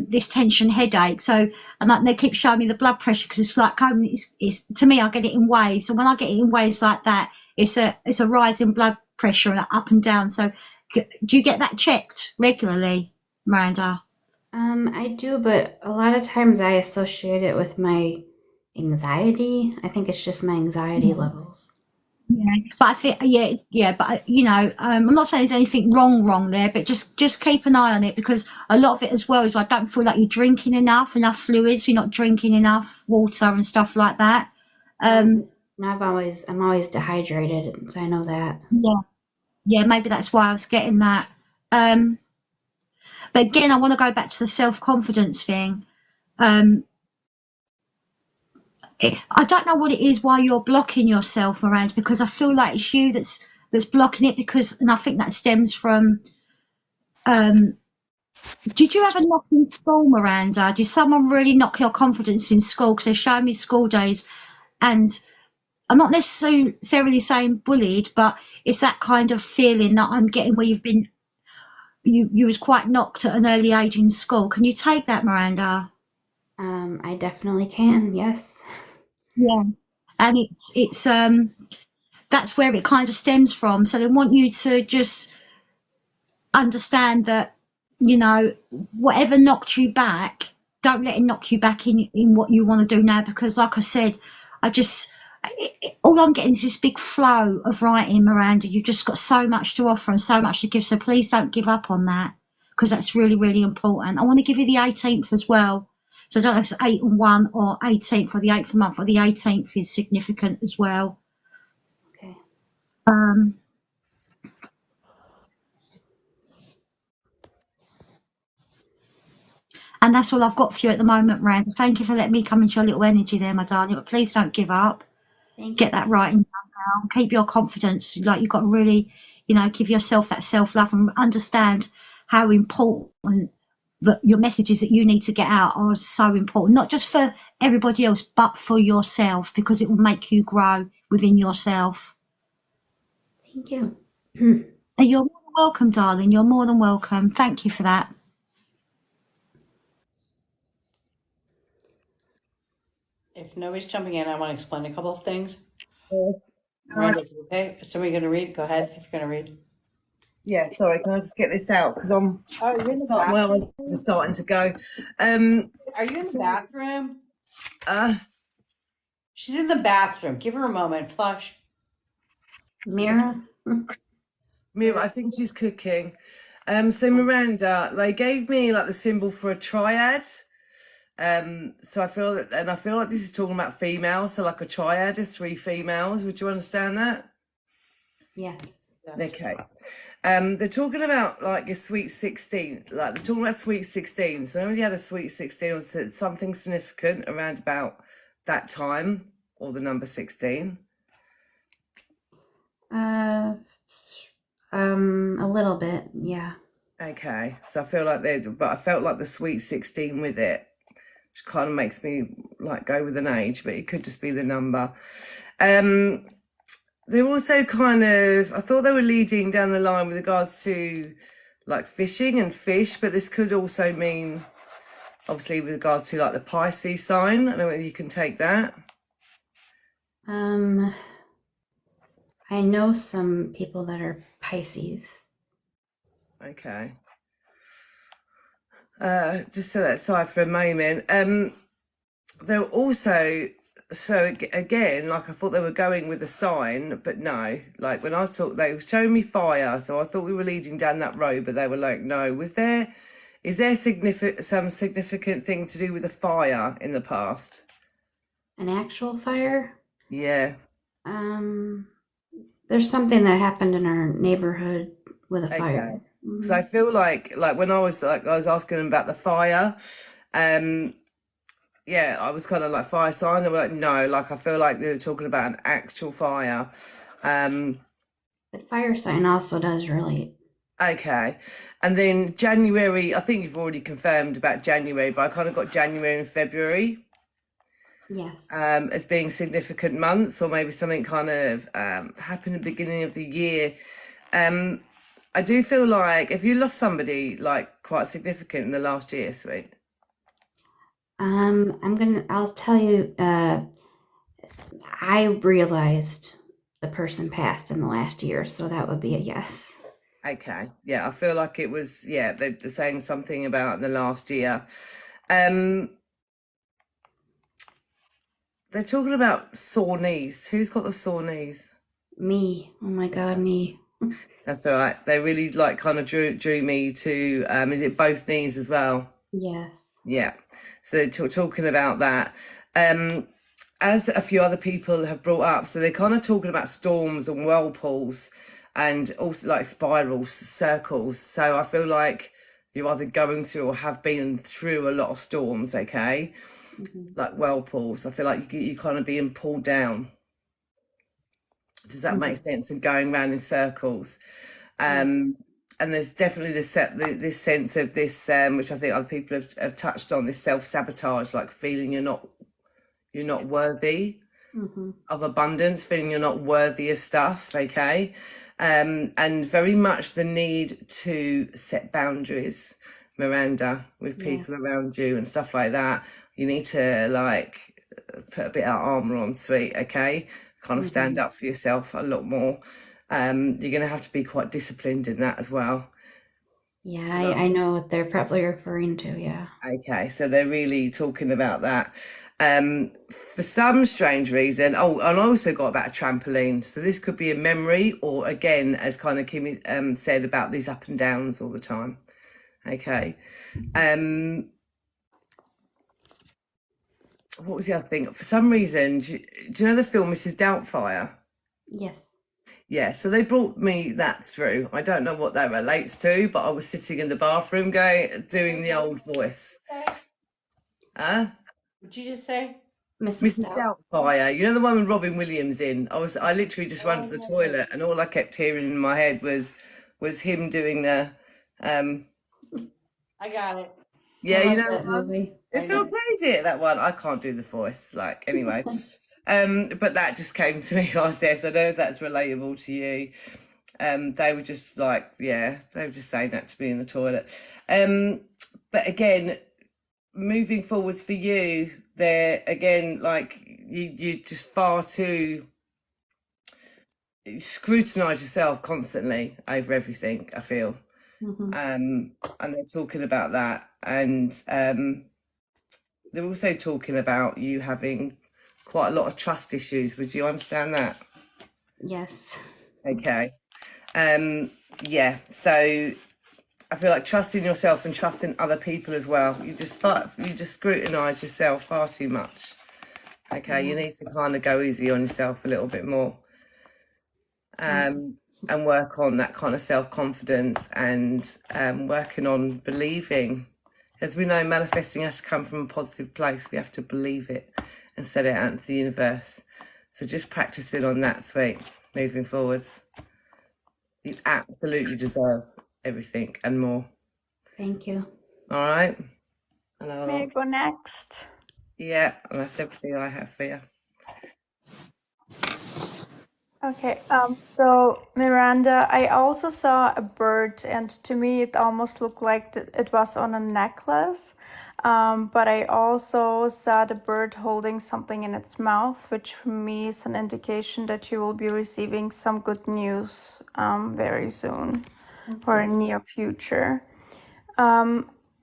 this tension headache. So, and they keep showing me the blood pressure because it's like, it's to me, I get it in waves. And when I get it in waves like that, it's a rise in blood pressure and up and down. So do you get that checked regularly, Miranda? I do, but a lot of times I associate it with my anxiety. I think it's just my anxiety levels. Yeah, but I think, but I'm not saying there's anything wrong there, but just keep an eye on it, because a lot of it as well is, I don't feel like you're drinking enough fluids. You're not drinking enough water and stuff like that. I'm always dehydrated, so I know that. Yeah, maybe that's why I was getting that. But again, I want to go back to the self-confidence thing. I don't know what it is why you're blocking yourself, Miranda, because I feel like it's you that's blocking it, and I think that stems from. Did you have a knock in school, Miranda? Did someone really knock your confidence in school? Because they're showing me school days, and I'm not necessarily saying bullied, but it's that kind of feeling that I'm getting where you was quite knocked at an early age in school. Can you take that, Miranda? I definitely can, yes. Yeah. And it's that's where it kind of stems from. So they want you to just understand that, whatever knocked you back, don't let it knock you back in what you want to do now, because like I said, all I'm getting is this big flow of writing, Miranda. You've just got so much to offer and so much to give, so please don't give up on that, because that's really, really important. I want to give you the 18th as well. So I don't know if it's 8 and 1 or 18th or the 8th month, or the 18th is significant as well. Okay. And that's all I've got for you at the moment, Miranda. Thank you for letting me come into your little energy there, my darling. But please don't give up. Get that writing down. Keep your confidence. Like, you've got to really, give yourself that self-love and understand how important your messages that you need to get out are so important. Not just for everybody else, but for yourself, because it will make you grow within yourself. Thank you. And you're more than welcome, darling. You're more than welcome. Thank you for that. If nobody's jumping in, I want to explain a couple of things. Oh, Miranda, okay, somebody gonna read? Go ahead if you're gonna read. yeah, sorry, can I just get this out? Because I'm Oh, you're in the start, my eyes bathroom? are starting to go. Are you in the So, bathroom? uh, She's in the bathroom. Give her a moment. Flush. Mira? Mira, I think she's cooking. So Miranda, they gave me like the symbol for a triad. So I feel that, and I feel like this is talking about females. So like a triad of 3 females. Would you understand that? Yes. Okay. They're talking about like a sweet 16, like they're talking about sweet 16. So whenever you had a sweet 16, or something significant around about that time, or the number 16. A little bit, yeah. Okay, so I feel like but I felt like the sweet 16 with it, which kind of makes me like go with an age, but it could just be the number. They're also kind of, I thought they were leading down the line with regards to like fishing and fish, but this could also mean, obviously, with regards to like the Pisces sign. I don't know whether you can take that. I know some people that are Pisces. Okay. Just set that aside for a moment. They're also, so again, like I thought they were going with a sign, but no. Like when I was talking, they were showing me fire, so I thought we were leading down that road, but they were like, no. Is there some significant thing to do with a fire in the past? An actual fire? Yeah. There's something that happened in our neighborhood with a Okay. fire. So I feel like when I was asking them about the fire, yeah, I was kind of like fire sign. They were like, no, like I feel like they were talking about an actual fire. But fire sign also does relate. Okay. And then January, I think you've already confirmed about January, but I kind of got January and February Yes. as being significant months, or maybe something kind of happened at the beginning of the year. I do feel like if you lost somebody like quite significant in the last year, sweet. I'll tell you, I realized the person passed in the last year, so that would be a yes. Okay. Yeah, I feel like it was, yeah, they're saying something about the last year. They're talking about sore knees. Who's got the sore knees? Me. Oh my God, me. That's all right. They really like kind of drew me to, is it both knees as well? Yes. Yeah. So they're talking about that. As a few other people have brought up, so they're kind of talking about storms and whirlpools and also like spirals, circles. So I feel like you're either going through or have been through a lot of storms, okay? Like whirlpools. I feel like you kind of being pulled down. Does that make sense? And going around in circles. And there's definitely this sense of this, which I think other people have touched on, this self-sabotage, like feeling you're not worthy of abundance, feeling you're not worthy of stuff, okay? And very much the need to set boundaries, Miranda, with people around you and stuff like that. You need to like put a bit of armor on, sweet, okay? Kind of stand up for yourself a lot more. You're gonna have to be quite disciplined in that as well. Yeah, I know what they're probably referring to, yeah. Okay, so they're really talking about that. For some strange reason, oh, and I also got about a trampoline. So this could be a memory, or again, as kind of Kimmy said, about these up and downs all the time. Okay. What was the other thing? For some reason, do you know the film Mrs. Doubtfire? Yes. Yeah, so they brought me that through. I don't know what that relates to, but I was sitting in the bathroom doing the old voice. Huh? What'd you just say? Mrs. Doubtfire, you know the one with Robin Williams in? I literally just ran to the toilet, and all I kept hearing in my head was him doing the I got it. yeah, I you love know that movie. it's all played it, that one. I can't do the voice, like anyway. But that just came to me. I said, so I don't know if that's relatable to you. They were just like, yeah, they were just saying that to me in the toilet. But again, moving forwards for you, they're again like you just far too scrutinize yourself constantly over everything, I feel. And they're talking about that, and they're also talking about you having quite a lot of trust issues. Would you understand that? Yes. Okay. Yeah, so I feel like trusting yourself and trusting other people as well. You just scrutinize yourself far too much. Okay, you need to kind of go easy on yourself a little bit more, and work on that kind of self-confidence, and working on believing. As we know, manifesting has to come from a positive place. We have to believe it and set it out into the universe. So just practicing on that, sweet, moving forwards. You absolutely deserve everything and more. Thank you. All right? May I go next? Yeah, and that's everything I have for you. Okay, so Miranda, I also saw a bird, and to me it almost looked like it was on a necklace. But I also saw the bird holding something in its mouth, which for me is an indication that you will be receiving some good news very soon or in near future.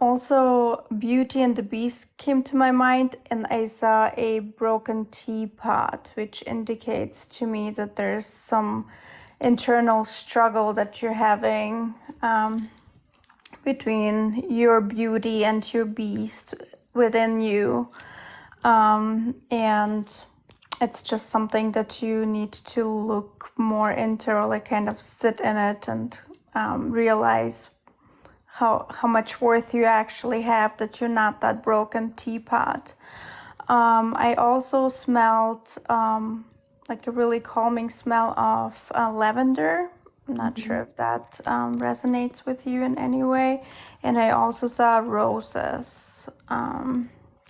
Also, Beauty and the Beast came to my mind, and I saw a broken teapot, which indicates to me that there's some internal struggle that you're having between your beauty and your beast within you. And it's just something that you need to look more into, or like kind of sit in it and realize how much worth you actually have, that you're not that broken teapot. I also smelled like a really calming smell of lavender. I'm not sure if that resonates with you in any way. And I also saw roses,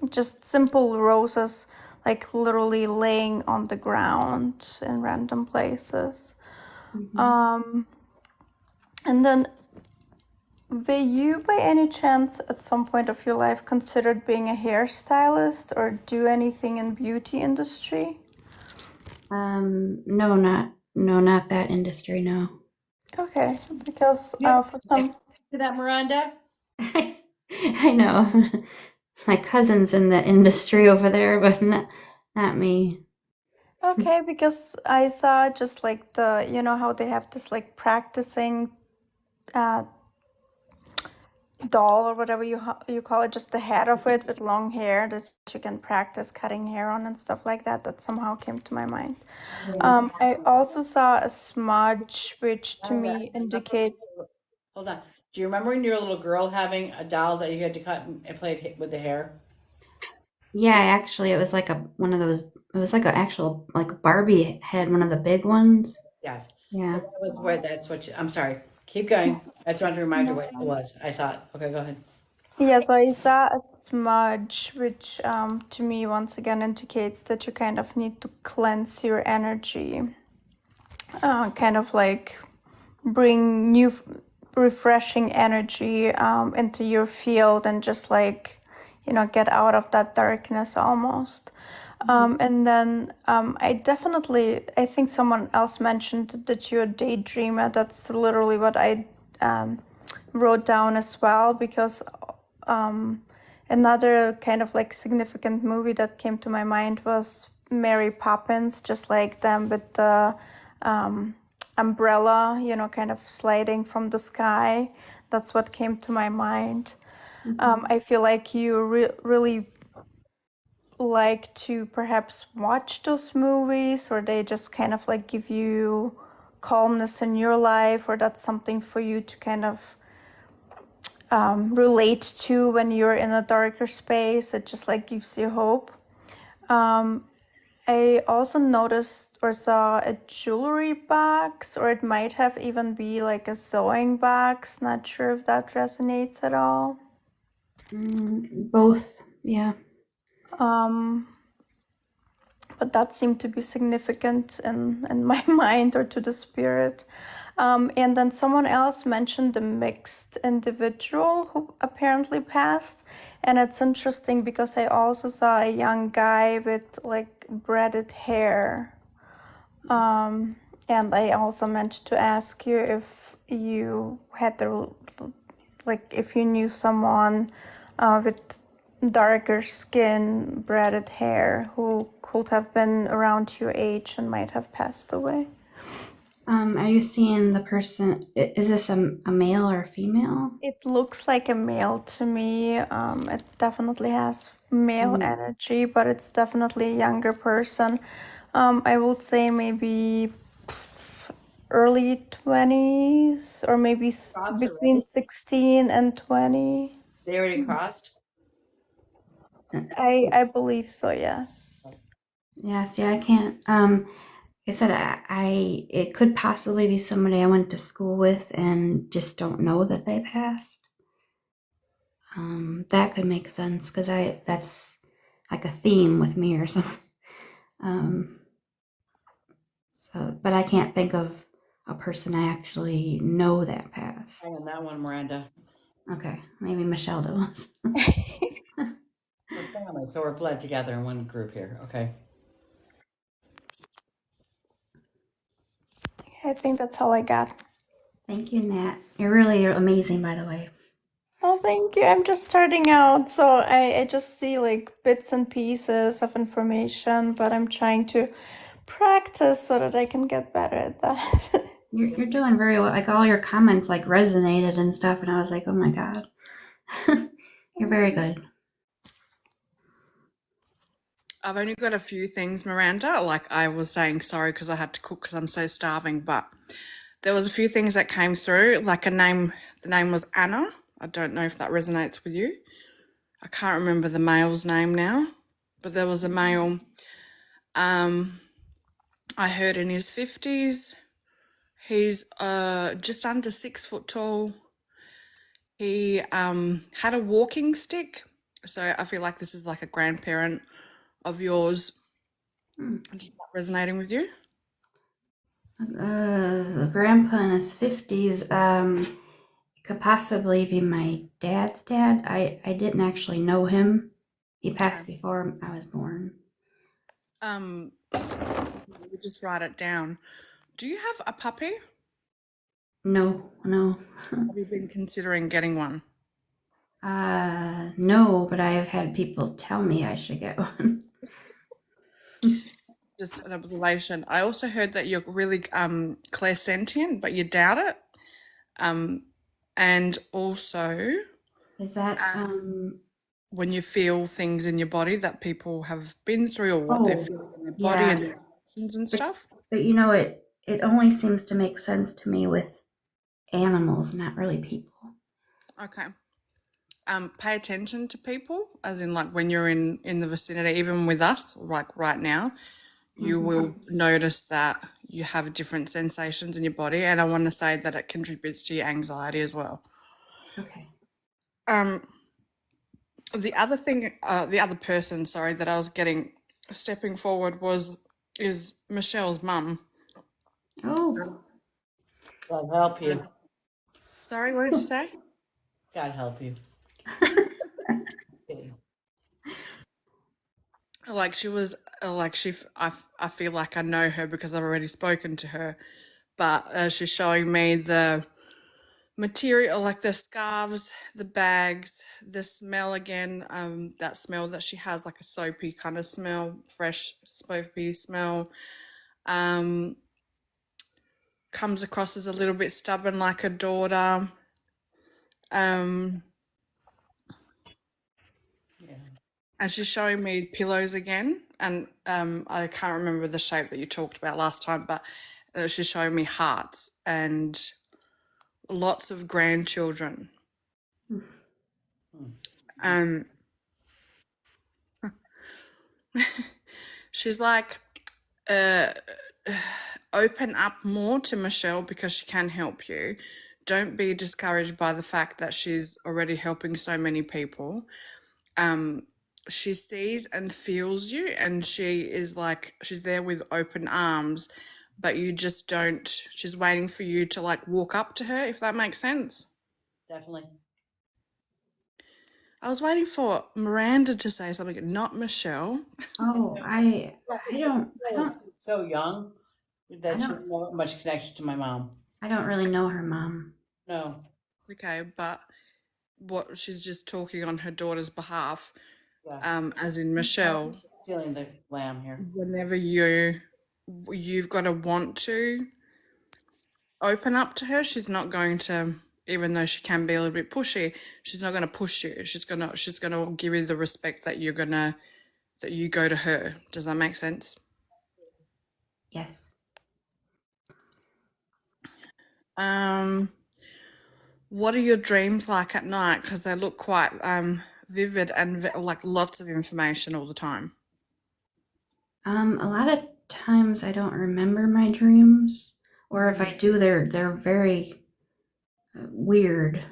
just simple roses, like literally laying on the ground in random places. And then, were you by any chance at some point of your life considered being a hairstylist or do anything in beauty industry? Not that industry, no. Okay, because for some To that, Miranda? I know. My cousin's in the industry over there, but not me. okay, because I saw just like the, you know how they have this like practicing doll or whatever you call it, just the head of it with long hair that you can practice cutting hair on and stuff like that. That somehow came to my mind. I also saw a smudge, which to me indicates. Hold on. Do you remember when you were a little girl having a doll that you had to cut and play with the hair? Yeah, actually, it was like one of those. It was like an actual like Barbie head, one of the big ones. Yes. Yeah. So that was where that's what I'm sorry. Keep going. I just wanted to remind her what it was. I saw it. Okay, go ahead. Yeah, so I saw a smudge, which to me once again indicates that you kind of need to cleanse your energy, kind of like bring new, refreshing energy into your field, and just like, get out of that darkness almost. And then I think someone else mentioned that you're a daydreamer. That's literally what I wrote down as well, because another kind of like significant movie that came to my mind was Mary Poppins, just like them with the umbrella, kind of sliding from the sky. That's what came to my mind. I feel like you really like to perhaps watch those movies, or they just kind of like give you calmness in your life, or that's something for you to kind of relate to when you're in a darker space. It just like gives you hope. I also noticed or saw a jewelry box, or it might have even be like a sewing box. Not sure if that resonates at all. Both. Yeah. But that seemed to be significant in my mind or to the spirit. And then someone else mentioned the mixed individual who apparently passed. And it's interesting because I also saw a young guy with like braided hair. And I also meant to ask you if you had the, like, if you knew someone with darker skin, braided hair, who could have been around your age and might have passed away. Are you seeing the person? Is this a male or a female? It looks like a male to me. It definitely has male energy, but it's definitely a younger person. I would say maybe early 20s or maybe Crossed between already? 16 and 20. They already crossed? I believe so, yes. Yeah, see, I can't. Like I said, it could possibly be somebody I went to school with and just don't know that they passed. That could make sense because that's like a theme with me or something. But I can't think of a person I actually know that passed. I on that one, Miranda. Okay, maybe Michelle does. We're family, so we're bled together in one group here. Okay. I think that's all I got. Thank you, Nat. You're amazing, by the way. Oh, thank you. I'm just starting out, so I just see like bits and pieces of information, but I'm trying to practice so that I can get better at that. You're doing very well. Like all your comments like resonated and stuff, and I was like, oh my god, you're very good. I've only got a few things, Miranda. Like I was saying, sorry because I had to cook because I'm so starving. But there was a few things that came through. Like a name, the name was Anna. I don't know if that resonates with you. I can't remember the male's name now, but there was a male. I heard in his 50s. He's just under 6 foot tall. He had a walking stick. So I feel like this is like a grandparent of yours. Is that resonating with you? The grandpa in his 50s. Could possibly be my dad's dad. I didn't actually know him. He passed before I was born. You just write it down. Do you have a puppy? No. Have you been considering getting one? No, but I have had people tell me I should get one. Just an observation. I also heard that you're really clairsentient, but you doubt it. And also Is that when you feel things in your body that people have been through or what they're feeling in their body yeah. and their emotions and stuff. But you know, it only seems to make sense to me with animals, not really people. Okay. Pay attention to people, as in like when you're in the vicinity, even with us, like right now, you will notice that you have different sensations in your body, and I want to say that it contributes to your anxiety as well. Okay. The other thing, the other person, sorry, that I was stepping forward is Michelle's mum. Oh. God help you. Sorry, what did you say? God help you. Like she was, I feel like I know her because I've already spoken to her, but she's showing me the material, like the scarves, the bags, the smell again, that smell that she has, like a soapy kind of smell, fresh soapy smell. Comes across as a little bit stubborn like a daughter. And she's showing me pillows again, and I can't remember the shape that you talked about last time, but she's showing me hearts and lots of grandchildren. She's like, open up more to Michelle because she can help you. Don't be discouraged by the fact that she's already helping so many people. She sees and feels you, and she is like, she's there with open arms, but you just don't. She's waiting for you to like walk up to her, if that makes sense. Definitely. I was waiting for Miranda to say something, not Michelle. Oh, I don't So young I that she don't didn't know much connection to my mom. I don't really know her mom. No. Okay, but what she's just talking on her daughter's behalf, Yeah. as in Michelle. Stealing the lamb here. Whenever you've got to want to open up to her, she's not going to, even though she can be a little bit pushy, she's not going to push you. She's gonna give you the respect that that you go to her. Does that make sense? Yes. What are your dreams like at night? Because they look quite vivid and like lots of information all the time. A lot of times I don't remember my dreams, or if I do, they're very weird.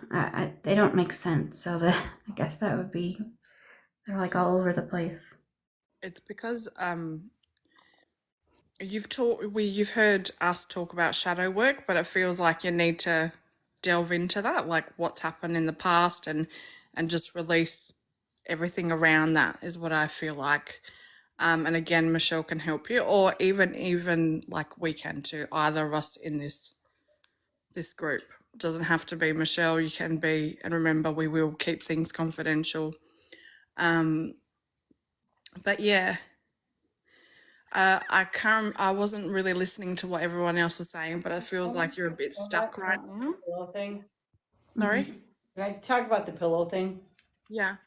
They don't make sense. So I guess that would be they're like all over the place. It's because you've heard us talk about shadow work, but it feels like you need to delve into that, like what's happened in the past, and just release everything around that is what I feel like. And again, Michelle can help you, or even like we can too. Either of us in this group. It doesn't have to be Michelle. You can be, and remember, we will keep things confidential. But yeah, I wasn't really listening to what everyone else was saying, but it feels like you're a bit stuck right now. Pillow thing. Sorry? Can I talk about the pillow thing? Yeah.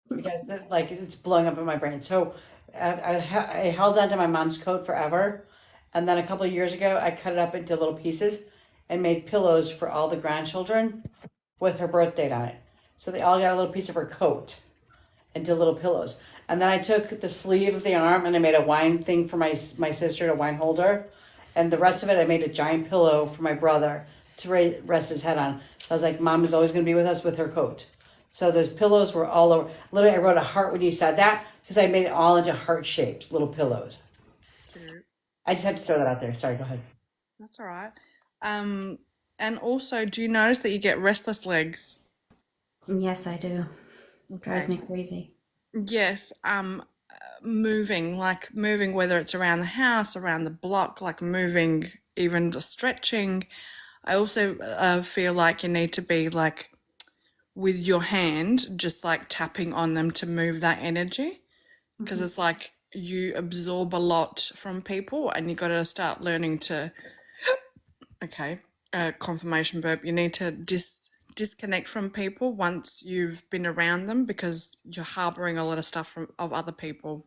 Because like it's blowing up in my brain. So I held onto my mom's coat forever, and then a couple of years ago I cut it up into little pieces and made pillows for all the grandchildren with her birth date on it. So they all got a little piece of her coat and did little pillows. And then I took the sleeve of the arm and I made a wine thing for my sister, to wine holder, and the rest of it I made a giant pillow for my brother to rest his head on. So I was like, Mom is always going to be with us with her coat. So those pillows were all over. Literally, I wrote a heart when you said that because I made it all into heart-shaped little pillows. Cute. I just had to throw that out there. Sorry, go ahead. That's all right. And also, do you notice that you get restless legs? Yes, I do. It drives Okay. me crazy. Yes, moving, whether it's around the house, around the block, like moving, even just stretching. I also feel like you need to be like with your hand, just like tapping on them to move that energy, because it's like you absorb a lot from people, and you got to start learning to, okay, confirmation burp. You need to disconnect from people once you've been around them, because you're harboring a lot of stuff of other people.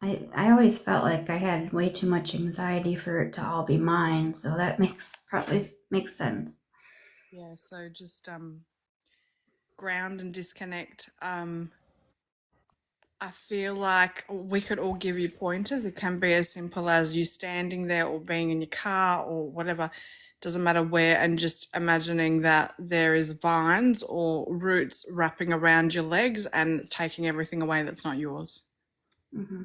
I always felt like I had way too much anxiety for it to all be mine, so that probably makes sense. Yeah, so just ground and disconnect. I feel like we could all give you pointers. It can be as simple as you standing there or being in your car or whatever, doesn't matter where, and just imagining that there is vines or roots wrapping around your legs and taking everything away that's not yours. Mm-hmm.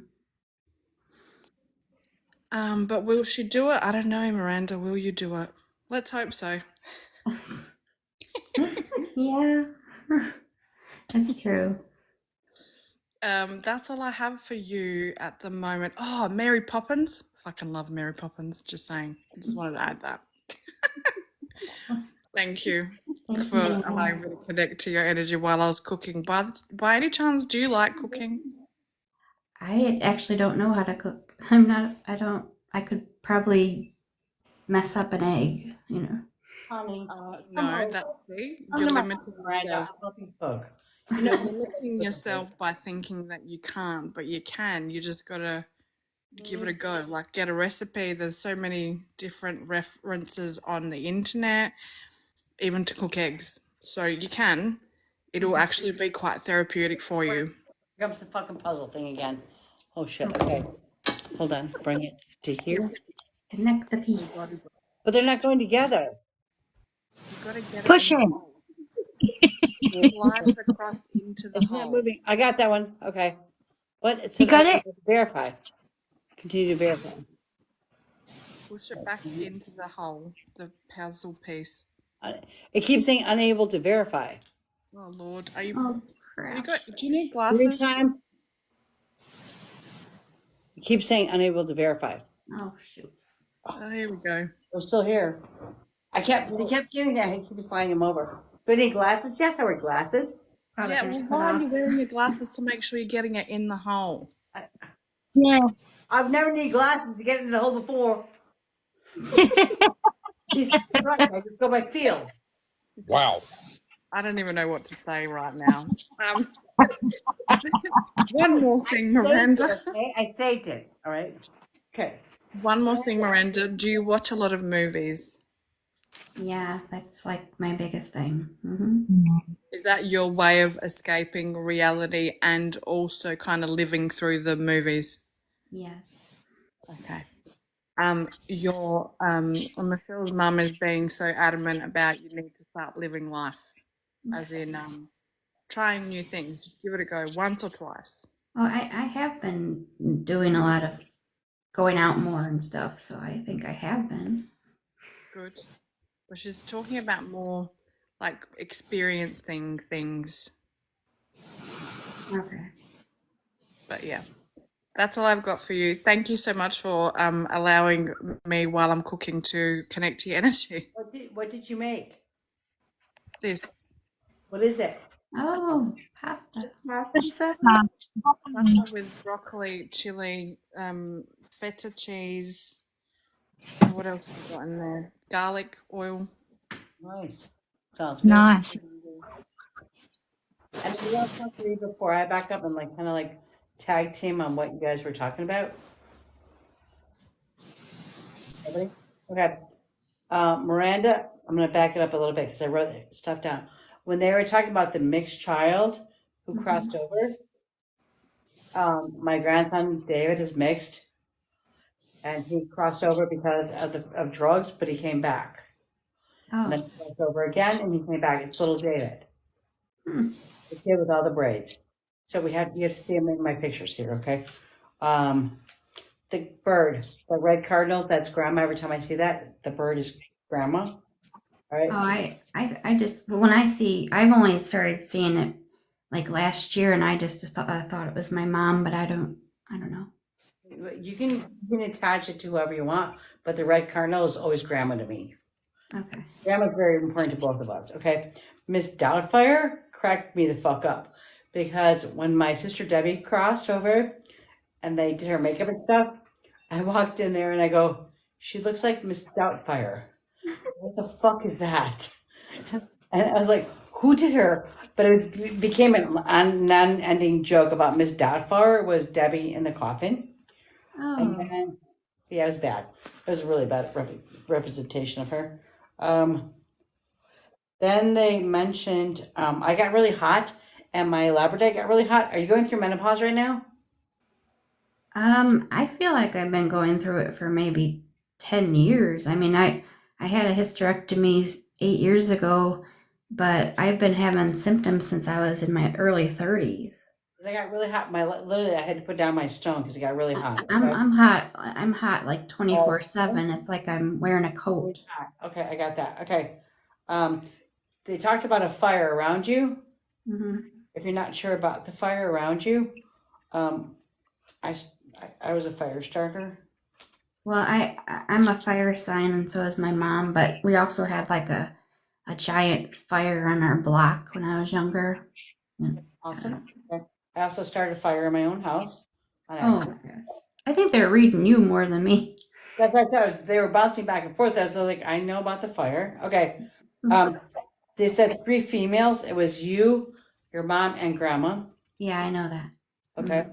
But will she do it? I don't know, Miranda. Will you do it? Let's hope so. Yeah, that's true. That's all I have for you at the moment. Oh, Mary Poppins. Fucking love Mary Poppins. Just saying. I just wanted to add that. Thank you Thank for you. allowing me to connect to your energy while I was cooking. By any chance, do you like cooking? I actually don't know how to cook. I could probably mess up an egg, you know. Honey, No, see, come you're to my limiting Miranda. yourself. I'll help you cook. You're limiting yourself by thinking that you can't, but you can. You just gotta give it a go. Like, get a recipe. There's so many different references on the internet, even to cook eggs. So you can. It'll actually be quite therapeutic for you. Here comes the fucking puzzle thing again. Oh shit. Okay. Hold on. Bring it to here. Connect the piece. But they're not going together. You gotta get it in Push the it. hole. Slide it across into the It's not hole. moving. I got that one. Okay. What? It You said got it? verify. Continue to verify. Push it back into the hole, the puzzle piece. It keeps saying unable to verify. Oh Lord, are you? Oh Have you crap. got? Do you need 3 glasses? times. It keeps saying unable to verify. Oh shoot. Oh, here we go. We're still here. They kept giving that. I keep sliding him over. Do I need glasses? Yes, I wear glasses. Probably Yeah, gonna well, cut why are off. you wearing your glasses to make sure you're getting it in the hole? Yeah. I've never needed glasses to get into the hole before. Jesus Christ, I just go by feel. Wow. I don't even know what to say right now. One more thing, Miranda. Okay, I saved it. All right. Okay. One more thing, Miranda. Do you watch a lot of movies? Yeah, that's like my biggest thing. Hmm. Is that your way of escaping reality and also kind of living through the movies? Yes. Okay. Your Michelle's mum is being so adamant about you need to start living life, as in trying new things. Just give it a go once or twice. Well, I have been doing a lot of going out more and stuff, so I think I have been. Good. But she's talking about more like experiencing things. Okay. But yeah, that's all I've got for you. Thank you so much for allowing me while I'm cooking to connect to your energy. What did you make? This What is it? Oh, pasta. Pasta salad? pasta with broccoli, chili, feta cheese. What else have we got in there? Garlic, oil. Nice. Sounds good. Nice. And we want to talk to you before I back up and like kind of like tag team on what you guys were talking about. Everybody? Okay. Miranda, I'm going to back it up a little bit because I wrote stuff down. When they were talking about the mixed child who crossed over, my grandson David is mixed, and he crossed over because of drugs, but he came back. And then Oh. he crossed over again, and he came back. It's little David, Hmm. the kid with all the braids. So you have to see him in my pictures here, okay? The bird, the red cardinals, that's grandma. Every time I see that, the bird is grandma. All right. Oh, I just when I see I've only started seeing it like last year, and I just thought it was my mom, but I don't know. You can attach it to whoever you want, but the red cardinal is always grandma to me. Okay. Grandma's very important to both of us. Okay. Miss Doubtfire cracked me the fuck up because when my sister Debbie crossed over and they did her makeup and stuff, I walked in there and I go, she looks like Miss Doubtfire. What the fuck is that? And I was like, who did her? But it became a non-ending joke about Miss Doubtfire was Debbie in the coffin. And Oh. then, yeah, it was bad. It was a really bad representation of her. Um, then they mentioned I got really hot and my Labrador got really hot. Are you going through menopause right now? I feel like I've been going through it for maybe 10 years. I mean, I had a hysterectomy 8 years ago, but I've been having symptoms since I was in my early 30s. I got really hot. Literally, I had to put down my stone because it got really hot. Okay? I'm hot. I'm hot like Oh, 24/7. It's like I'm wearing a coat. okay, I got that. Okay. Um, they talked about a fire around you. Hmm. If you're not sure about the fire around you, um, I was a fire starter. Well, I'm a fire sign, and so is my mom. But we also had like a giant fire on our block when I was younger. And I don't know. Awesome. Okay. I also started a fire in my own house on Oh, accident. okay. I think they're reading you more than me. That's right. They were bouncing back and forth. I was like, I know about the fire. Okay. Um, they said 3 females. It was you, your mom, and grandma. Yeah, I know that. Okay.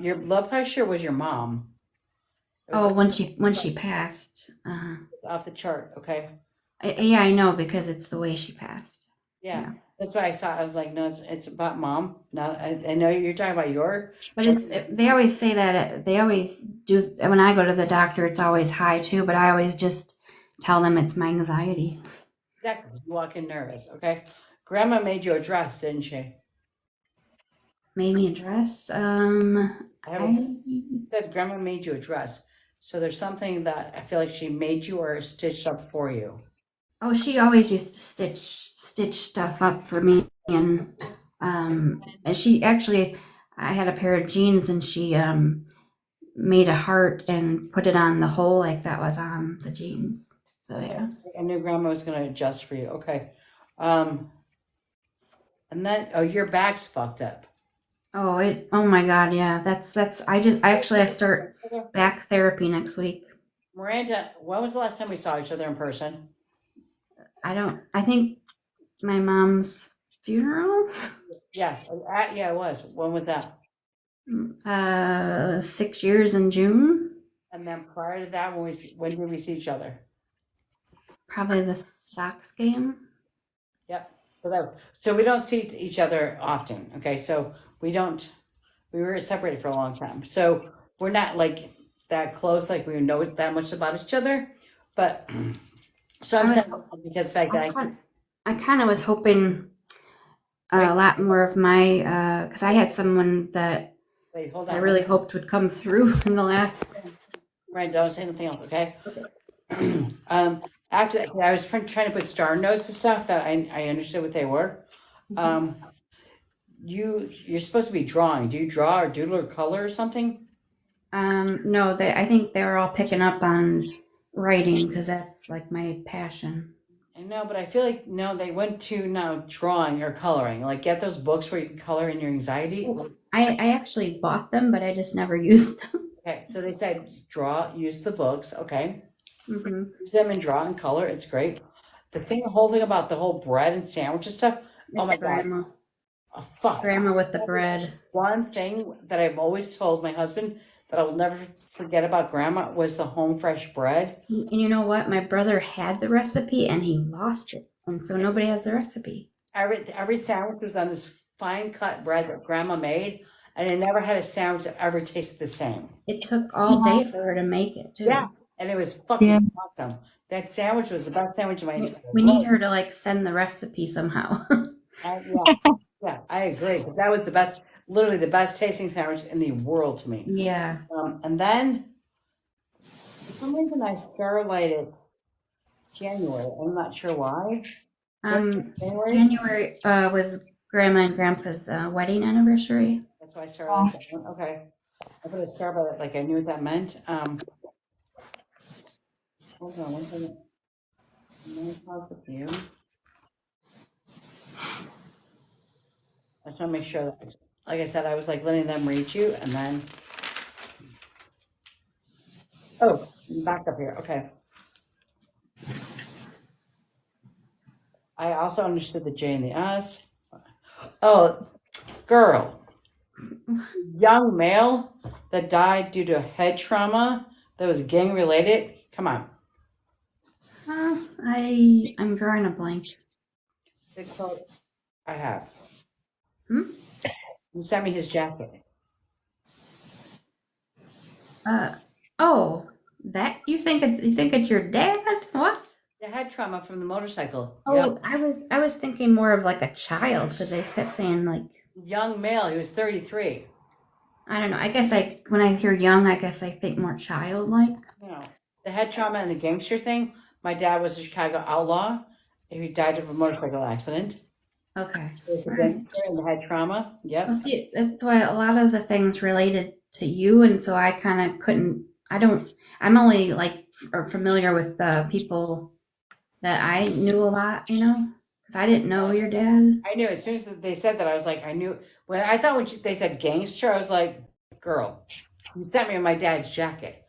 Your blood pressure was your mom. It was Oh, when she passed. it's off the chart. Okay. Yeah, I know because it's the way she passed. Yeah. Yeah. That's why I saw it. I was like, no, it's about mom. Not I know you're talking about your. But they always say that they always do when I go to the doctor. It's always high too, but I always just tell them it's my anxiety. Exactly. You walk in nervous. Okay. Grandma made you a dress, didn't she? Made me a dress. I have a, said grandma made you a dress. So there's something that I feel like she made you or stitched up for you. Oh, she always used to stitch stuff up for me, and she actually, I had a pair of jeans, and she made a heart and put it on the hole like that was on the jeans. So yeah. I knew grandma was going to adjust for you. Okay. Um, and then, oh, your back's fucked up. Oh my God, yeah. I start back therapy next week. Miranda, when was the last time we saw each other in person? I think my mom's funeral. Yes. Yeah, it was. When was that? 6 years in June. And then prior to that, when did we see each other? Probably the Sox game. Yep. So we don't see each other often. Okay. So we were separated for a long time. So we're not like that close, like we know that much about each other. But so I'm saying this because the fact that I kind of was hoping a lot more of my, because I had someone that wait, hold I on. really hoped would come through in the last. Right, don't say anything else, okay? After that, I was trying to put star notes and stuff that I understood what they were. You're supposed to be drawing. Do you draw or doodle or color or something? No, I think they were all picking up on writing because that's like my passion. I know, but I feel like no, they went to now drawing or coloring. Like get those books where you can color in your anxiety. I actually bought them, but I just never used them. Okay, so they said use the books. Okay, Mm-hmm. use them and draw and color. It's great. The whole thing about the whole bread and sandwiches stuff. Oh my Grandma. God. Oh, fuck. Grandma with the bread. One thing that I've always told my husband that I'll never forget about grandma was the home fresh bread. And you know what? My brother had the recipe and he lost it. And so nobody has the recipe. Every sandwich was on this fine cut bread that grandma made, and I never had a sandwich that ever tasted the same. It took all day for her to make it too. Yeah, and it was fucking awesome. That sandwich was the best sandwich of my entire life. We need her to like send the recipe somehow. Yeah, I agree. But that was literally the best tasting sandwich in the world to me. Yeah. And then for some reason I starlighted January. I'm not sure why. January was Grandma and Grandpa's wedding anniversary. That's why I started that one. Okay. I put a star by that, like I knew what that meant. Hold on one second. I'm gonna pause the view. I just want to make sure that, like I said, I was like letting them read you, and then back up here. Okay. I also understood the J and the S. Oh, girl. Young male that died due to head trauma that was gang related. Come on. I'm drawing a blank. The quote I have. Hmm? You sent me his jacket. That you think it's your dad? What? The head trauma from the motorcycle. Oh, yep. I was thinking more of like a child because they kept saying like young male. He was 33. I don't know. I guess when I hear young, I guess I think more childlike. No, the head trauma and the gangster thing. My dad was a Chicago outlaw. He died of a motorcycle accident. Okay. The gangster and the head trauma. Yep. Well, see, that's why a lot of the things related to you, and so I kind of couldn't. I'm only like familiar with the people that I knew a lot, because I didn't know your dad. I knew as soon as they said that, I was like, I knew when they said gangster, I was like, girl, you sent me my dad's jacket.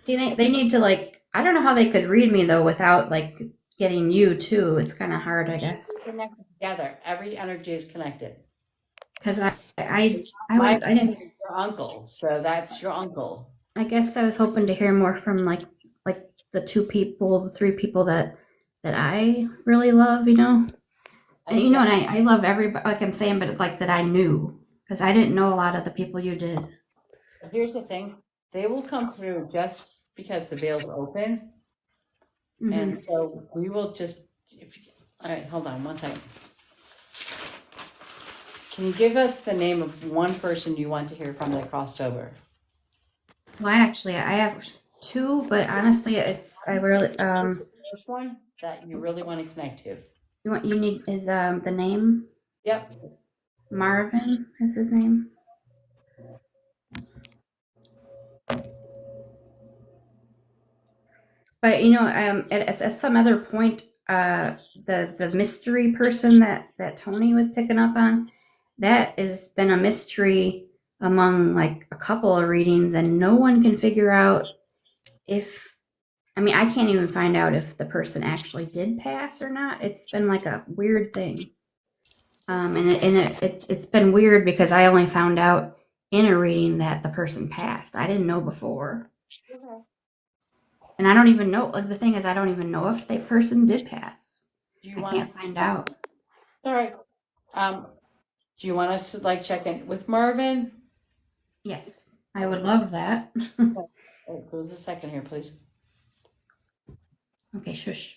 See, they need to like, I don't know how they could read me though without like getting you too. It's kind of hard, I guess. Connected together. Every energy is connected. Because I didn't. Your uncle, so that's your uncle. I guess I was hoping to hear more from like the the 3 people that I really love, and and I love everybody, like I'm saying, but it's like that I knew because I didn't know a lot of the people you did. Here's the thing: they will come through just because the veil's open, and so we will just. All right, hold on one second. Can you give us the name of one person you want to hear from that crossed over? Well, actually, I have two, but honestly, I really First one that you really want to connect to. you need is the name Yep. Marvin is his name. But at some other point, the mystery person that Tony was picking up on, that has been a mystery among like a couple of readings, and no one can figure out if. I mean, I can't even find out if the person actually did pass or not. It's been like a weird thing, it's been weird because I only found out in a reading that the person passed. I didn't know before. Okay. And I don't even know. Like the thing is, I don't even know if the person did pass. Do you I want? can't find out. All right. Do you want us to like check in with Marvin? Yes, I would love that. Oh, give us a second here, please. Okay, shush.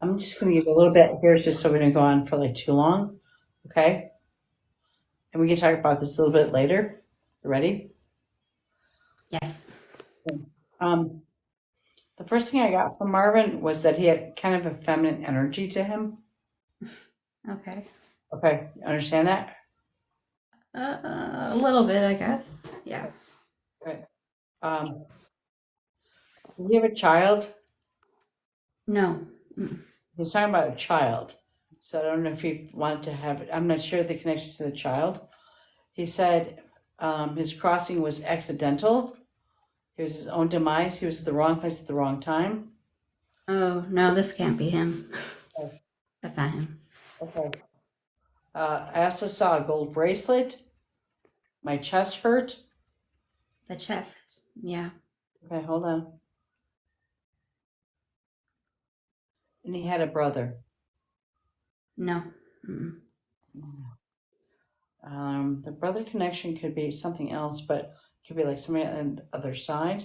I'm just going to give you a little bit here, just so we don't go on for like too long. Okay. And we can talk about this a little bit later. You ready? Yes. Um, the first thing I got from Marvin was that he had kind of a feminine energy to him. Okay. Okay. You understand that? A little bit, I guess. Yeah. Good. Do you have a child? No. He's talking about a child. So I don't know if he wanted to have, I'm not sure the connection to the child. He said his crossing was accidental. It was his own demise. He was at the wrong place at the wrong time. Oh no, this can't be him. Okay. That's not him. Okay. I also saw a gold bracelet. My chest hurt. The chest. Yeah. Okay, hold on. And he had a brother. No. Mm-mm. The brother connection could be something else, but it could be like somebody on the other side.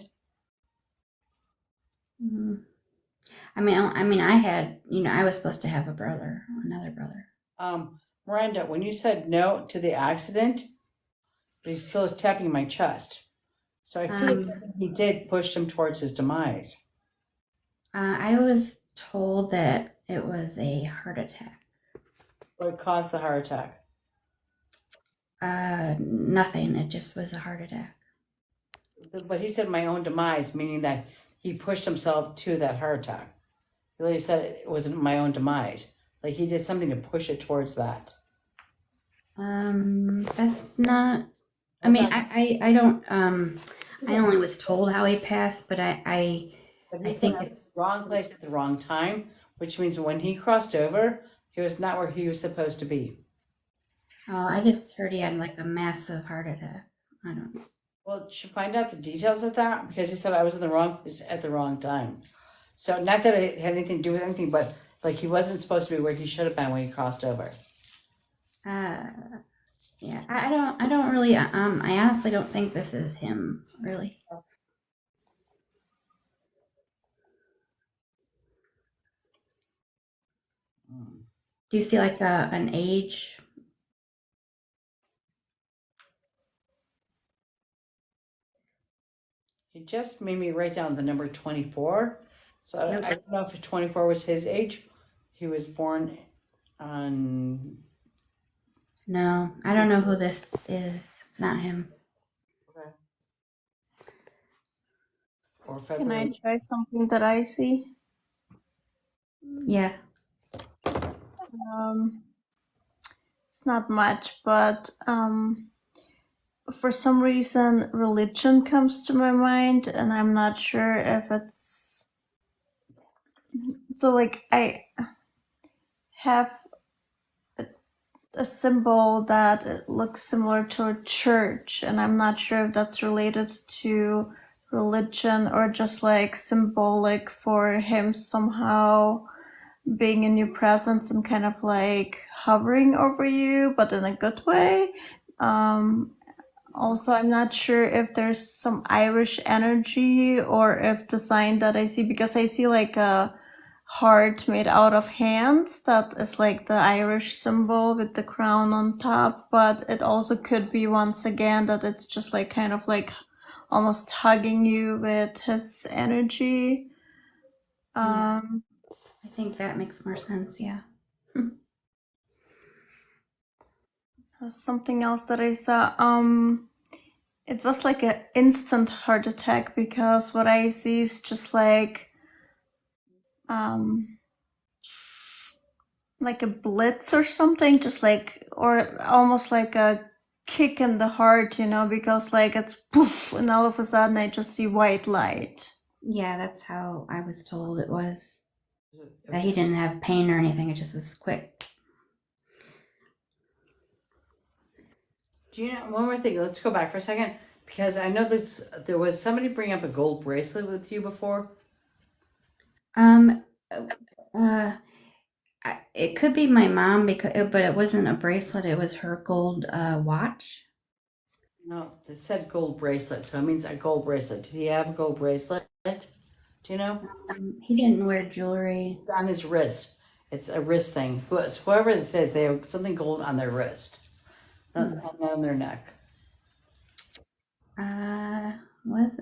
Mm. I mean, I had, I was supposed to have a brother, another brother. Miranda, when you said no to the accident, but he's still tapping my chest. So I feel like he did push him towards his demise. I was told that it was a heart attack. What caused the heart attack? Nothing. It just was a heart attack. But he said my own demise, meaning that he pushed himself to that heart attack. He literally said it wasn't my own demise. Like he did something to push it towards that. That's not. I mean, I don't. I only was told how he passed, but I But he said think I was in it's. the wrong place at the wrong time, which means when he crossed over, he was not where he was supposed to be. Oh, I just heard he had like a massive heart attack. I don't know. Well, you should find out the details of that because he said I was in the wrong place at the wrong time. So not that it had anything to do with anything, but like he wasn't supposed to be where he should have been when he crossed over. Yeah, I don't really. I honestly don't think this is him. Really. Do you see like an age? He just made me write down the number 24. So I don't know if 24 was his age. He was born on. No, I don't know who this is. It's not him. Okay. Or Can I February. try something that I see? Yeah. It's not much, but for some reason, religion comes to my mind, and I'm not sure if it's so. Like I have a symbol that it looks similar to a church, and I'm not sure if that's related to religion or just like symbolic for him somehow being in your presence and kind of like hovering over you, but in a good way. Also, I'm not sure if there's some Irish energy or if the sign that I see, because I see like a heart made out of hands that is like the Irish symbol with the crown on top, but it also could be once again that it's just like kind of like almost hugging you with his energy. Yeah. I think that makes more sense. Yeah. Something else that I saw, it was like an instant heart attack because what I see is just like a blitz or something, just like, or almost like a kick in the heart, because like it's poof, and all of a sudden I just see white light. Yeah, that's how I was told it was. That he didn't have pain or anything. It just was quick. Do you know one more thing? Let's go back for a second because I know there was somebody bring up a gold bracelet with you before. Um, it could be my mom but it wasn't a bracelet. It was her gold watch. No, it said gold bracelet, so it means a gold bracelet. Did he have a gold bracelet? Do you know? He didn't wear jewelry. It's on his wrist. It's a wrist thing. Whoever it says they have something gold on their wrist, not on their neck. Was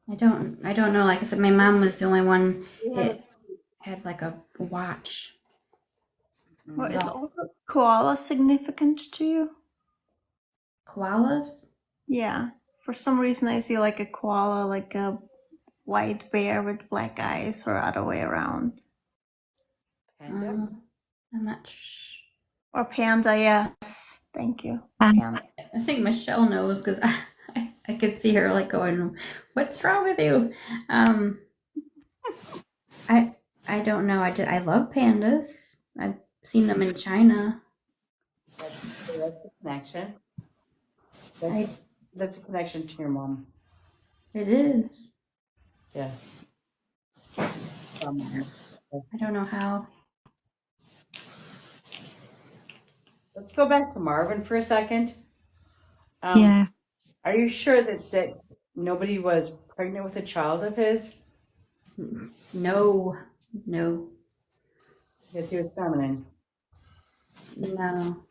I don't know. Like I said, my mom was the only one that had like a watch. Well, is also koala significant to you? Koalas? Yeah. For some reason, I see like a koala, like a white bear with black eyes, or other way around. Panda? I'm not Or panda, yes. Thank you. Panda. I think Michelle knows because I could see her like going, "What's wrong with you?" I don't know. I love pandas. I've seen them in China. That's a connection. I That's a connection to your mom. It is. Yeah. I don't know how. Let's go back to Marvin for a second. Yeah. Are you sure that nobody was pregnant with a child of his? No. Because he was feminine. No.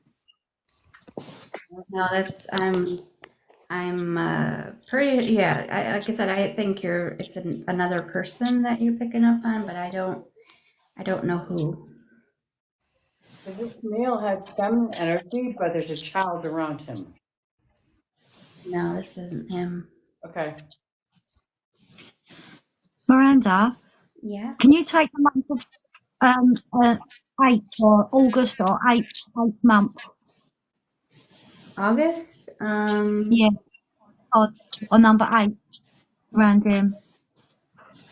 That's I'm pretty yeah. Like I said, I think it's another person that you're picking up on, but I don't know who. Because this male has feminine energy, but there's a child around him. No, this isn't him. Okay. Miranda, Yeah. can you take the month of 8 or August or 8th month? August? Yeah, or number 8 around him.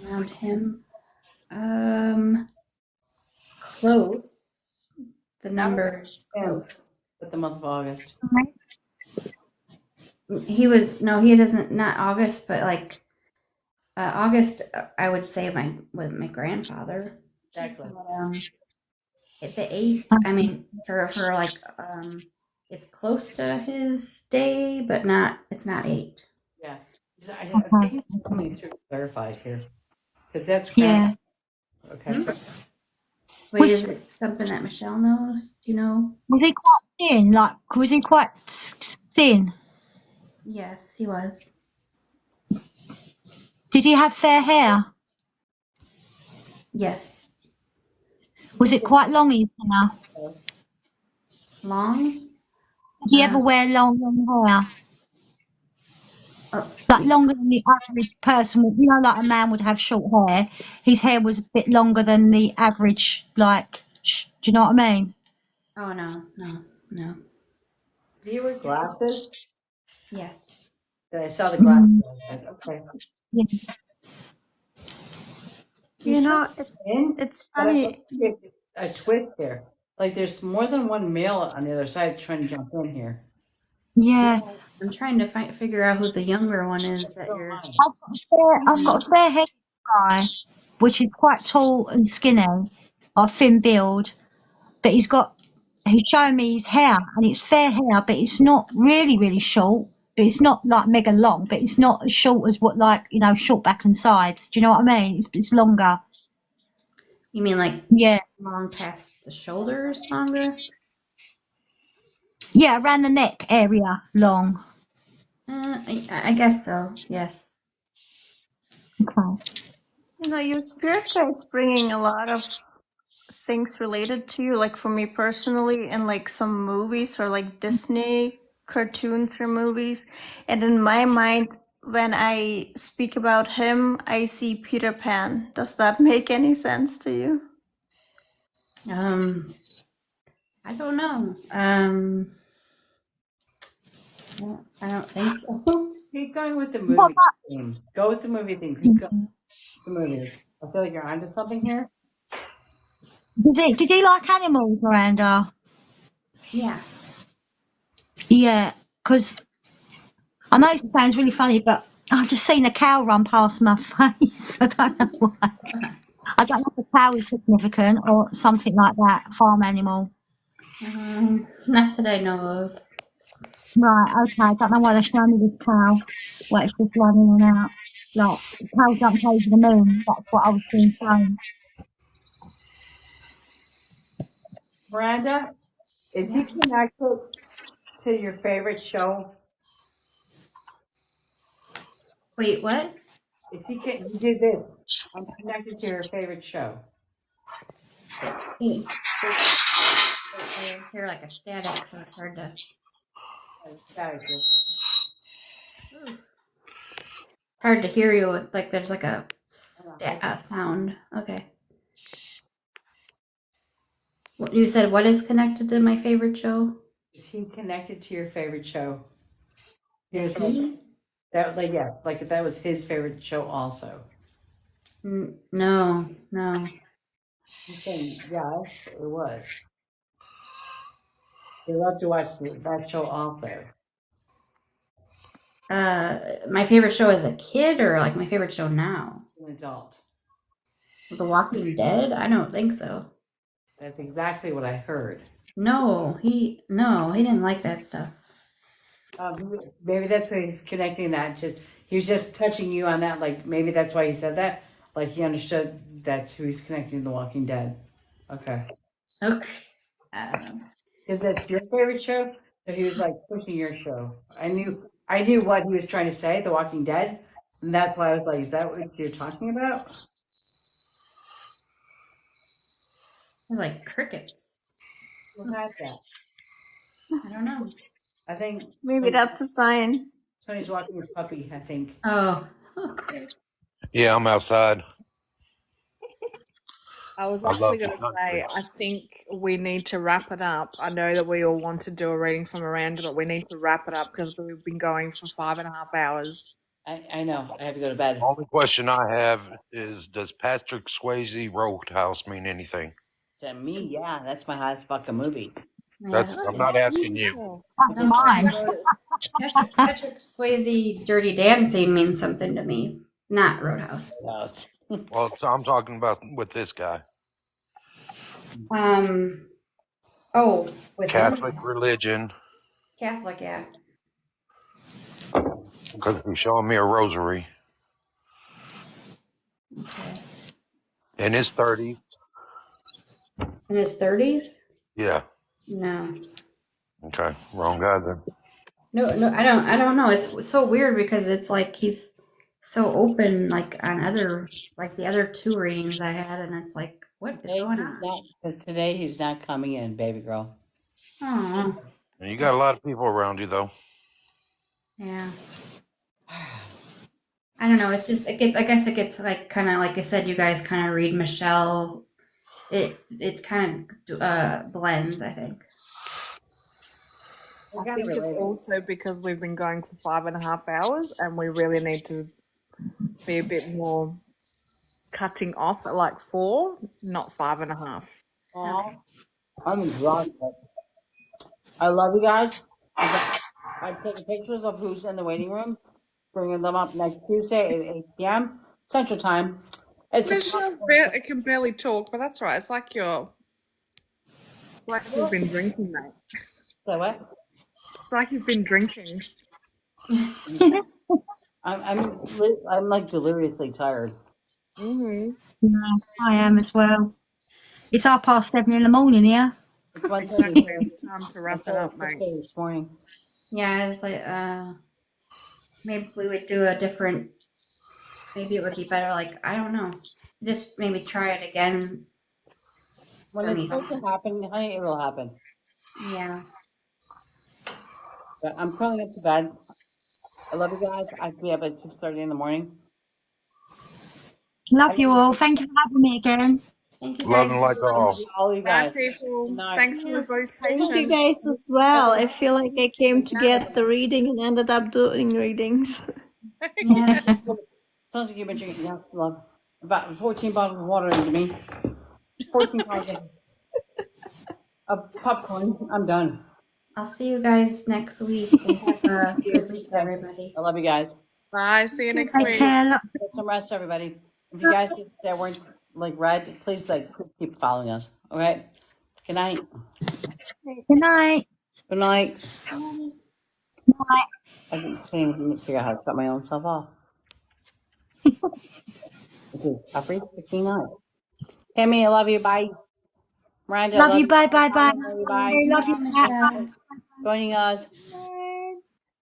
Around him. Close. The number's close. But the month of August. He doesn't, not August, but like August, I would say with my grandfather. Exactly. At the 8th, I mean, for like, it's close to his day, but it's not 8. Yeah. I think it's coming through clarified here. Because that's grandma. Yeah. Okay. Wait, Was is it something that Michelle knows? Do you know? was he quite thin? Like, was he quite thin? Yes, he was. Did he have fair hair? Yes. Was it quite long in his hair? Long? Did he ever wear long hair? Oh, Like longer than the average person would, like a man would have short hair. His hair was a bit longer than the average, like, do you know what I mean? oh no, no, no. Do you wear glasses? Yes. I saw the glasses. Mm, Okay. yeah. He's You so know, thin, it's but I think funny. it's a twist here. Like there's more than one male on the other side trying to jump in here. Yeah, Yeah. I'm trying to figure out who the younger one is that you're. I've got a fair headed guy, which is quite tall and skinny, or thin build, but he's showing me his hair, and it's fair hair, but it's not really, really short. But it's not like mega long, but it's not as short as what, like, short back and sides. Do you know what I mean? It's longer. You mean like Yeah. long past the shoulders, longer? Yeah, around the neck area, long. I guess so. Yes. Okay. You know, your spirit guide's bringing a lot of things related to you, like for me personally, and like some movies or like Disney cartoons or movies. And in my mind, when I speak about him, I see Peter Pan. Does that make any sense to you? I don't know. I don't think so. Keep going with the What movie theme. Go with the movie theme. Keep going about, with the movie. I feel like you're onto something here. did he like animals, Miranda? Yeah. Yeah, because I know it sounds really funny, but I've just seen a cow run past my face. I don't know why. I don't know if a cow is significant or something like that, farm animal. Not that I know of. Right, okay, I don't know why they're showing me this cow. Well, it's just running in and out. Like, the cow jumped over the moon. That's what I was being shown. Miranda, is he Yeah. connected to your favorite show? Wait, what? If he can, you do this. I'm connected to your favorite show. Thanks. I hear like a static, so it's hard to. Static here. Hard to hear you. Like there's like a Hold on. sound. Okay. What you said? What is connected to my favorite show? Is he connected to your favorite show? Is Here's like he? that. Like yeah, like if that was his favorite show also. No, no. He's saying yes, it was. They love to watch that show also. My favorite show as a kid, or like my favorite show now? An adult. The Walking Dead? I don't think so. That's exactly what I heard. No, he didn't like that stuff. Maybe that's why he's connecting that. Just he was just touching you on that. Like maybe that's why he said that. Like he understood that's who he's connecting to The Walking Dead. Okay, Okay. I don't know. because that's your favorite show. So he was like pushing your show. I knew what he was trying to say. The Walking Dead, and that's why I was like, is that what you're talking about? It's like crickets. What had that? I don't know. I think Maybe that's a sign. somebody's walking his puppy. I think. Oh, okay. Yeah, I'm outside. I was I actually love the going to country. say, I think we need to wrap it up. I know that we all want to do a reading from Miranda, but we need to wrap it up because we've been going for 5.5 hours. I know. I have to go to bed. Only question I have is, does Patrick Swayze Roadhouse mean anything? To me, yeah, that's my highest fucking movie. Yeah, I'm not asking you. That's I don't mine. Patrick Swayze Dirty Dancing means something to me. Not Roadhouse. Yes. Well, I'm talking about with this guy. Oh, with Catholic him? religion, Catholic, yeah. because he's showing me a rosary. Okay. In his 30s. In his 30s? Yeah. No. Okay. Wrong guy then. No, I don't know. It's so weird because it's like he's so open like on other like the other two readings I had, and it's like, what is Today going he's on? not, because today he's not coming in, baby girl. Oh, And you got a lot of people around you though. yeah. I don't know. It's just it gets. I guess it gets like kind of like I said. You guys kind of read Michelle. It kind of blends. I think. We're I kind of think it's related. also because we've been going for 5.5 hours and we really need to be a bit more cutting off at like 4, not 5.5. Aw, I'm exhausted. I love you guys. I'm taking pictures of who's in the waiting room, bringing them up next Tuesday at 8 p.m. Central Time. It's a Michelle's popcorn. can barely talk, but that's right. It's like you've been drinking, mate. Say what? It's like you've been drinking. I'm like deliriously tired. Mm-hmm. Yeah, I am as well. It's 7:30 in the morning here. It's 1:30 Exactly. here. It's time to I wrap it started up, at mate. 6:30 this morning. Yeah, it's like maybe we would do a different. Maybe it would be better. Like I don't know. Just maybe try it again. When For it's me, supposed to happen, honey, it will happen. yeah. But I'm curling up to bed. I love you guys. I have to be up at 6:30 in the morning. I Love love you all. you. Thank you for having me again. Thank you Love guys and so like I much. all. love all you Bye, guys. Good people. night. Thanks for Yes, everybody's thank you patience. guys as well. I feel like I came to get the reading and ended up doing readings. Yes. Sounds like you've been drinking, yeah, love, about 14 bottles of water into me. 14 bottles of popcorn. I'm done. I'll see you guys next week and have a good week, everybody. I love you guys. Bye. See you next Take week. care. Get some rest, everybody. If you guys that weren't like read, please please keep following us. All right. Good night. Good night. Good night. Bye. Night. I can't even figure out how to shut my own self off. It is every freaking night. Tammy, I love you. Bye. Miranda, I Love love you. you. Bye. Bye. Bye. Bye. Love you. Bye. Love you. Bye, Thanks Michelle. for joining us.